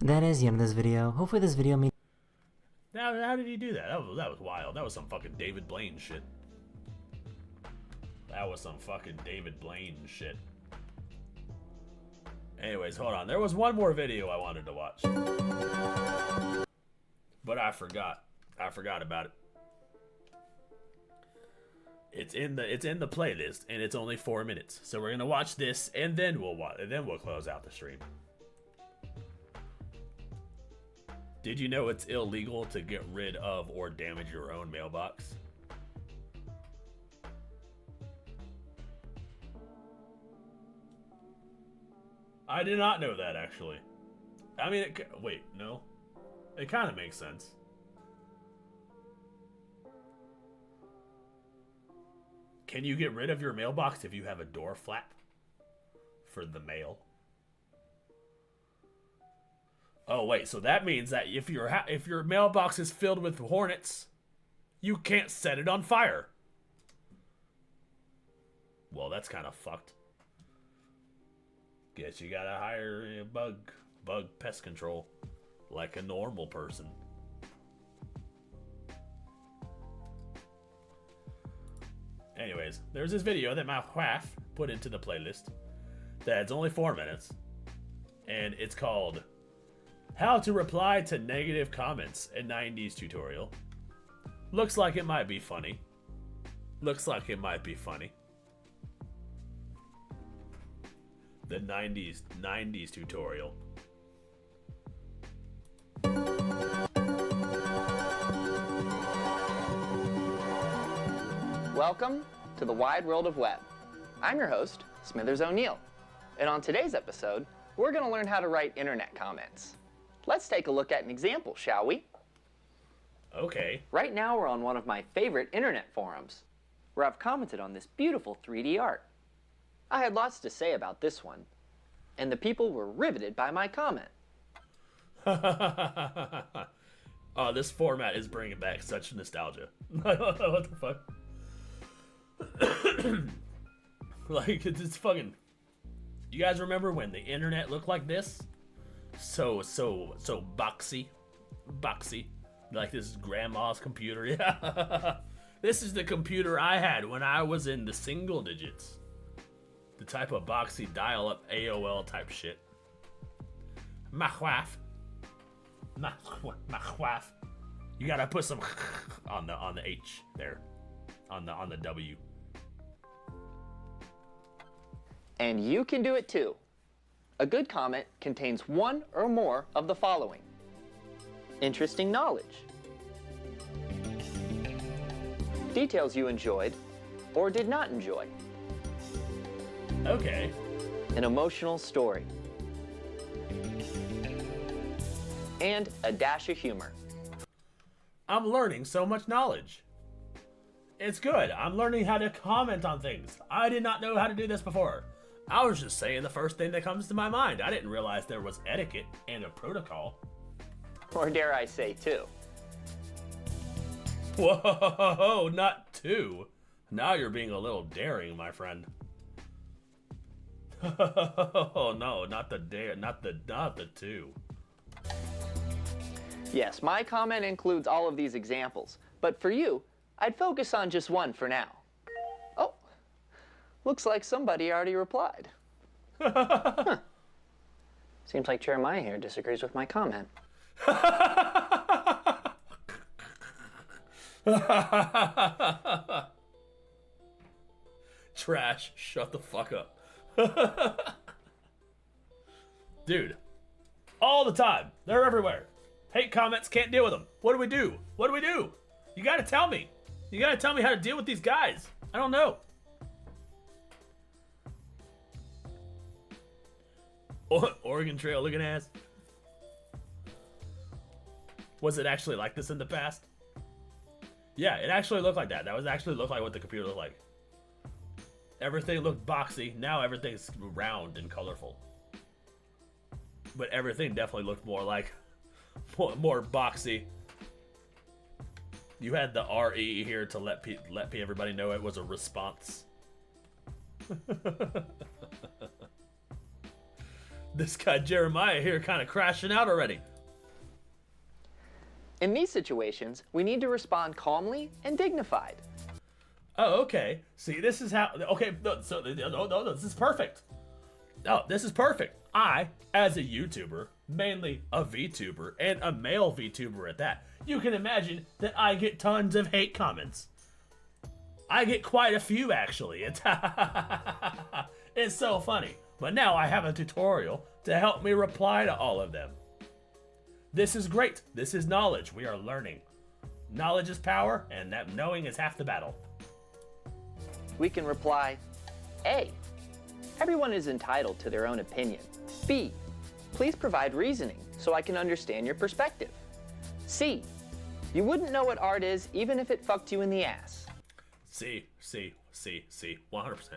That is the end of this video. Hopefully this video made... Now, how did he do that? That was wild. That was some fucking David Blaine shit. That was some fucking David Blaine shit. Anyways, hold on. There was one more video I wanted to watch. But I forgot. I forgot about it. It's in the playlist, and it's only 4 minutes. So we're gonna watch this, and then we'll close out the stream. Did you know it's illegal to get rid of or damage your own mailbox? I did not know that, actually. I mean, wait, no. It kind of makes sense. Can you get rid of your mailbox if you have a door flap for the mail? Oh wait, so that means that if your mailbox is filled with hornets, you can't set it on fire. Well, that's kind of fucked. Guess you gotta hire a bug pest control like a normal person. Anyways, there's this video that my wife put into the playlist that's only 4 minutes, and it's called How to Reply to Negative Comments, a 90s tutorial. Looks like it might be funny. Looks like it might be funny. The 90s tutorial. Welcome to the wide world of web. I'm your host, Smithers O'Neill, and on today's episode, we're going to learn how to write internet comments. Let's take a look at an example, shall we? Okay. Right now we're on one of my favorite internet forums, where I've commented on this beautiful 3D art. I had lots to say about this one, and the people were riveted by my comment. Oh, this format is bringing back such nostalgia. What the fuck? Like, it's fucking... You guys remember when the internet looked like this? So boxy. Boxy. Like this is grandma's computer. Yeah. This is the computer I had when I was in the single digits. The type of boxy dial-up AOL type shit. My wife. My wife. You gotta put some on the H there. On the W. And you can do it too. A good comment contains one or more of the following. Interesting knowledge. Details you enjoyed or did not enjoy. Okay. An emotional story. And a dash of humor. I'm learning so much knowledge. It's good. I'm learning how to comment on things. I did not know how to do this before. I was just saying the first thing that comes to my mind. I didn't realize there was etiquette and a protocol. Or dare I say two. Whoa, not two. Now you're being a little daring, my friend. Oh no, not the dare, not the two. Yes, my comment includes all of these examples, but for you, I'd focus on just one for now. Oh, looks like somebody already replied. Huh. Seems like Jeremiah here disagrees with my comment. Trash, shut the fuck up. Dude, all the time. They're everywhere. Hate comments, can't deal with them. What do we do? What do we do? You gotta tell me. You gotta tell me how to deal with these guys. I don't know. Oregon Trail looking ass. Was it actually like this in the past? Yeah, it actually looked like that. That was actually looked like what the computer looked like. Everything looked boxy. Now everything's round and colorful. But everything definitely looked more like more boxy. You had the RE here to let everybody know it was a response. This guy Jeremiah here kind of crashing out already. In these situations, we need to respond calmly and dignified. Oh, okay. See, this is how... Okay, so no, this is perfect. Oh, this is perfect. I, as a YouTuber, mainly a VTuber, and a male VTuber at that, you can imagine that I get tons of hate comments. I get quite a few, actually. It's so funny. But now I have a tutorial to help me reply to all of them. This is great. This is knowledge. We are learning. Knowledge is power, and that knowing is half the battle. We can reply, A, everyone is entitled to their own opinion. B, please provide reasoning so I can understand your perspective. C, you wouldn't know what art is even if it fucked you in the ass. C. 100%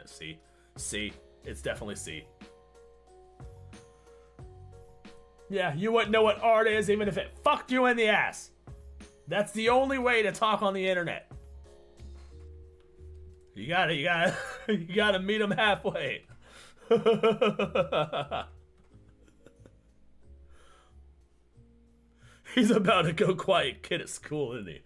C. C. It's definitely C. Yeah, you wouldn't know what art is even if it fucked you in the ass. That's the only way to talk on the internet. You gotta meet them halfway. He's about to go quiet kid at school, isn't he?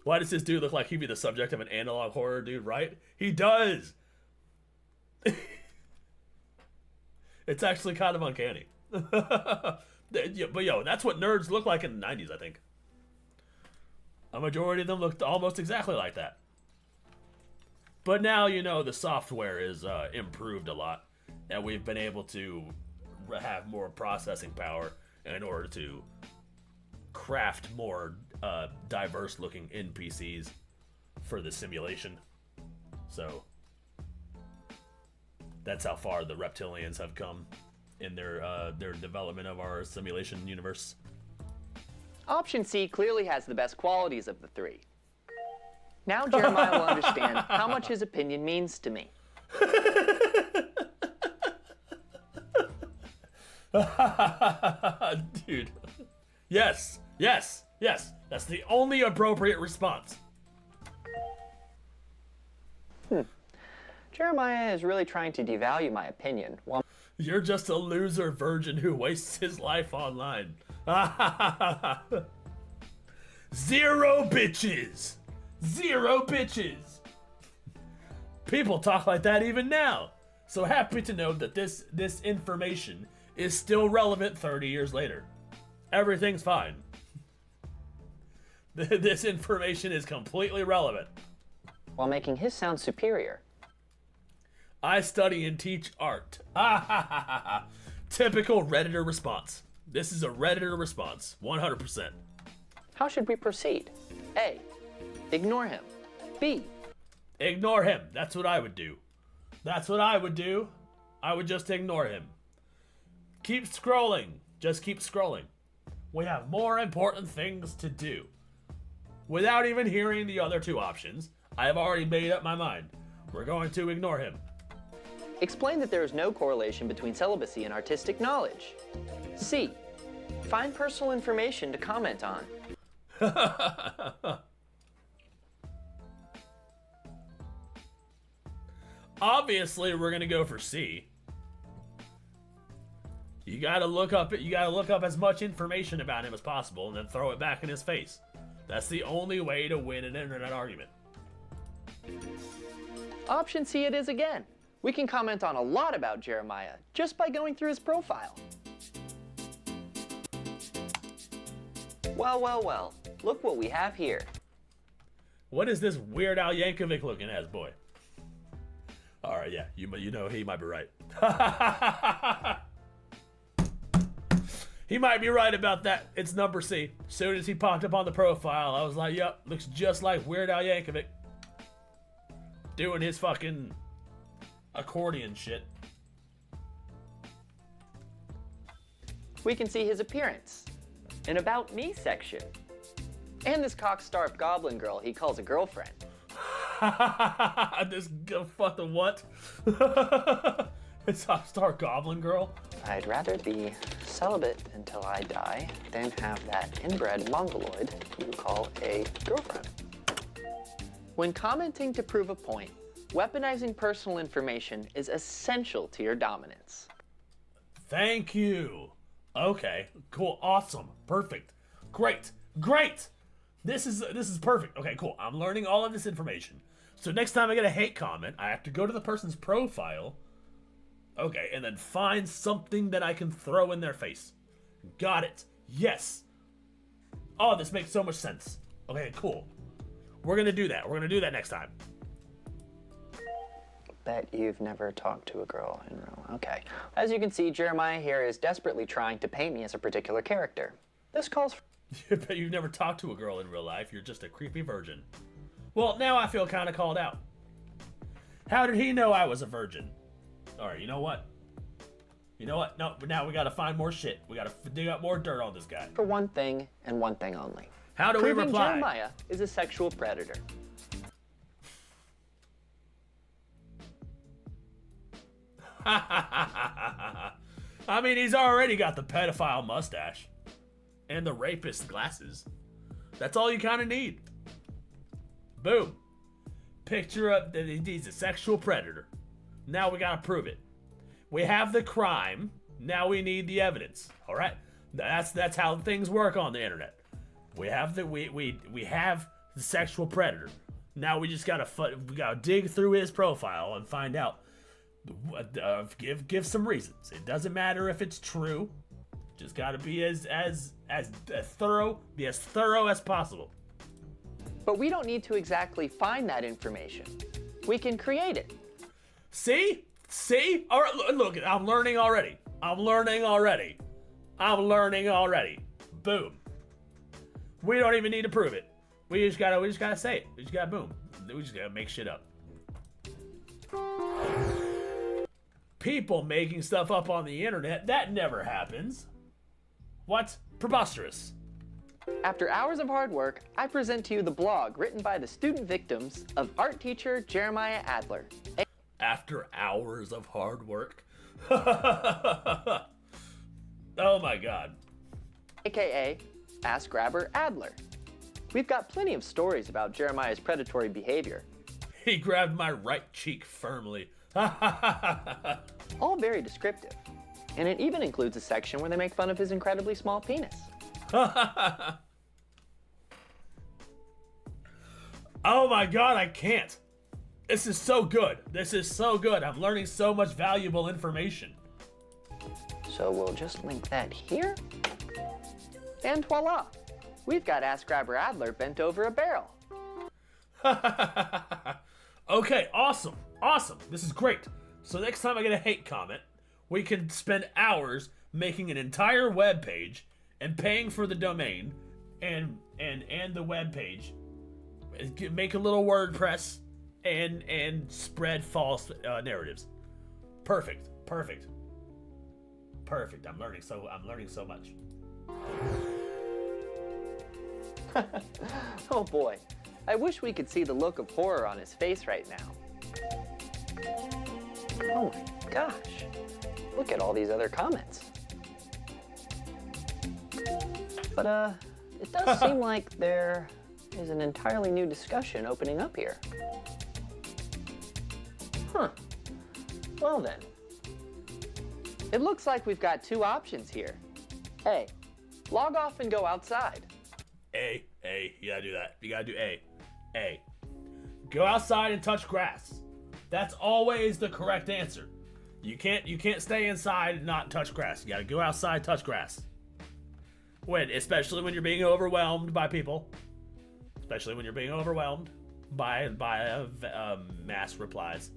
Why does this dude look like he'd be the subject of an analog horror, dude, right? He does! It's actually kind of uncanny. But yo, that's what nerds look like in the 90s, I think. A majority of them looked almost exactly like that. But now, you know, the software is improved a lot. And we've been able to have more processing power in order to craft more diverse looking NPCs for the simulation. So that's how far the reptilians have come in their development of our simulation universe. Option C clearly has the best qualities of the three. Now Jeremiah will understand how much his opinion means to me. Dude. Yes. That's the only appropriate response. Jeremiah is really trying to devalue my opinion. You're just a loser virgin who wastes his life online. Zero bitches. People talk like that even now. So happy to know that this information is still relevant 30 years later. Everything's fine. This information is completely relevant. While making his sound superior. I study and teach art. Typical Redditor response. This is a Redditor response, 100%. How should we proceed? A. Ignore him. B. Ignore him. That's what I would do. I would just ignore him. Keep scrolling. Just keep scrolling. We have more important things to do. Without even hearing the other two options, I have already made up my mind. We're going to ignore him. Explain that there is no correlation between celibacy and artistic knowledge. C. Find personal information to comment on. Obviously, we're gonna go for C. You gotta look up as much information about him as possible and then throw it back in his face. That's the only way to win an internet argument. Option C it is again. We can comment on a lot about Jeremiah just by going through his profile. Well, look what we have here. What is this Weird Al Yankovic looking as, boy? Alright, yeah, you know he might be right. He might be right about that. It's number C. As soon as he popped up on the profile, I was like, yep, looks just like Weird Al Yankovic. Doing his fucking accordion shit. We can see his appearance. An About Me section. And this cock-starved goblin girl he calls a girlfriend. This fucking what? This cock-starved goblin girl? I'd rather be celibate until I die than have that inbred mongoloid you call a girlfriend. When commenting to prove a point, weaponizing personal information is essential to your dominance. Thank you. Okay, cool, awesome, perfect, great. This is perfect. Okay, cool. I'm learning all of this information. So next time I get a hate comment, I have to go to the person's profile. Okay, and then find something that I can throw in their face. Got it. Yes. Oh, this makes so much sense. Okay, cool. We're gonna do that. We're gonna do that next time. Bet you've never talked to a girl in real life. Okay. As you can see, Jeremiah here is desperately trying to paint me as a particular character. This calls for... Bet you've never talked to a girl in real life. You're just a creepy virgin. Well, now I feel kind of called out. How did he know I was a virgin? Alright, you know what? No, but now we gotta find more shit. We gotta dig up more dirt on this guy. For one thing, and one thing only. How do we reply? Jeremiah is a sexual predator. I mean, he's already got the pedophile mustache. And the rapist glasses. That's all you kind of need. Boom. Picture of that he's a sexual predator. Now we gotta prove it. We have the crime. Now we need the evidence. All right. That's how things work on the internet. We have we have the sexual predator. Now we just gotta dig through his profile and find out. Give some reasons. It doesn't matter if it's true. Just gotta be as thorough as possible. But we don't need to exactly find that information. We can create it. See? All right, look, I'm learning already. Boom. We don't even need to prove it. We just gotta say it. We just gotta boom. We just gotta make shit up. People making stuff up on the internet, that never happens. What? Preposterous. After hours of hard work, I present to you the blog written by the student victims of art teacher Jeremiah Adler. After hours of hard work? Oh my god. AKA Ass Grabber Adler. We've got plenty of stories about Jeremiah's predatory behavior. He grabbed my right cheek firmly. All very descriptive. And it even includes a section where they make fun of his incredibly small penis. Oh my god, I can't. This is so good. This is so good. I'm learning so much valuable information. So we'll just link that here. And voila. We've got Ass Grabber Adler bent over a barrel. Okay, awesome. Awesome. This is great. So next time I get a hate comment, we can spend hours making an entire web page and paying for the domain and the web page. Make a little WordPress and spread false narratives. Perfect. Perfect. Perfect. I'm learning so much. Oh boy. I wish we could see the look of horror on his face right now. Oh my gosh. Look at all these other comments. But it does seem like there is an entirely new discussion opening up here. Huh. Well then. It looks like we've got two options here. A, log off and go outside. A, you gotta do that. You gotta do A. Go outside and touch grass. That's always the correct answer. You can't stay inside and not touch grass. You gotta go outside, touch grass. Especially when you're being overwhelmed by people. Especially when you're being overwhelmed by mass replies.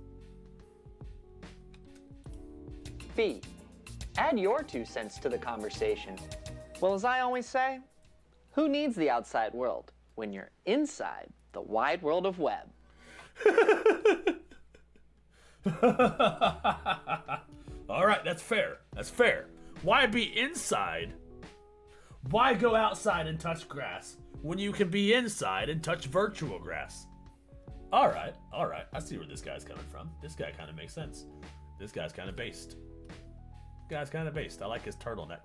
B, add your 2 cents to the conversation. Well, as I always say, who needs the outside world when you're inside the wide world of web? All right, that's fair. That's fair. Why be inside? Why go outside and touch grass when you can be inside and touch virtual grass? All right. I see where this guy's coming from. This guy kind of makes sense. This guy's kind of based. I like his turtleneck.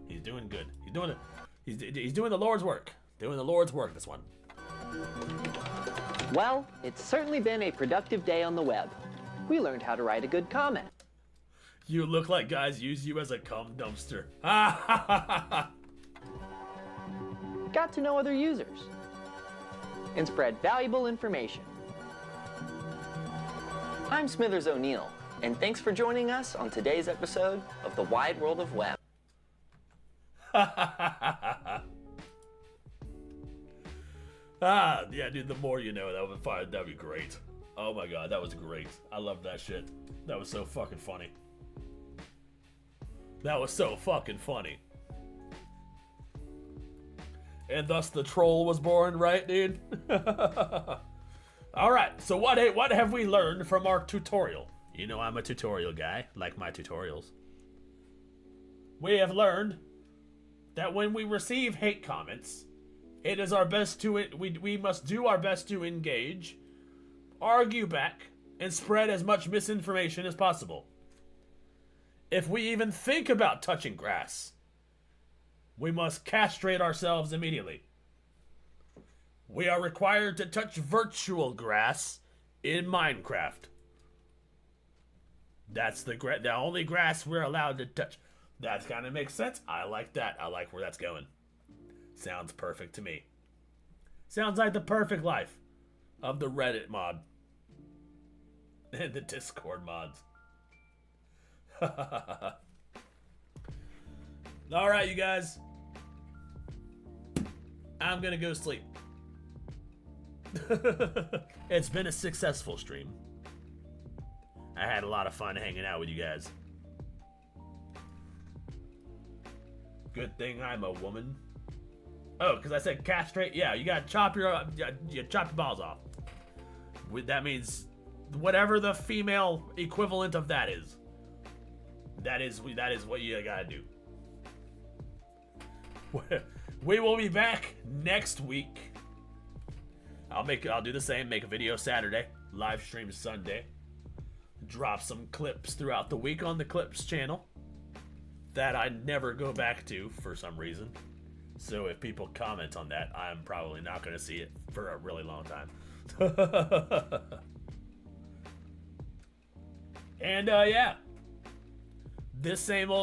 He's doing good. He's doing it. He's doing the Lord's work. Doing the Lord's work, this one. Well, it's certainly been a productive day on the web. We learned how to write a good comment. You look like guys use you as a cum dumpster. Got to know other users. And spread valuable information. I'm Smithers O'Neill, and thanks for joining us on today's episode of The Wide World of Web. Yeah, dude, the more you know, that'd be great. Oh my god, that was great. I love that shit. That was so fucking funny. And thus the troll was born, right, dude? Alright, so what have we learned from our tutorial? You know I'm a tutorial guy, like my tutorials. We have learned that when we receive hate comments, it is our best to we must do our best to engage, argue back, and spread as much misinformation as possible. If we even think about touching grass, we must castrate ourselves immediately. We are required to touch virtual grass in Minecraft. That's the only grass we're allowed to touch. That kind of makes sense. I like that. I like where that's going. Sounds perfect to me. Sounds like the perfect life of the Reddit mod. And the Discord mods. Alright, you guys. I'm gonna go sleep. It's been a successful stream. I had a lot of fun hanging out with you guys. Good thing I'm a woman. Oh, because I said castrate? Yeah, you gotta chop your balls off. That means whatever the female equivalent of that is. That is what you gotta do. We will be back next week. I'll do the same, make a video Saturday, live stream Sunday. Drop some clips throughout the week on the Clips channel that I never go back to for some reason. So if people comment on that, I'm probably not going to see it for a really long time. And yeah, this same old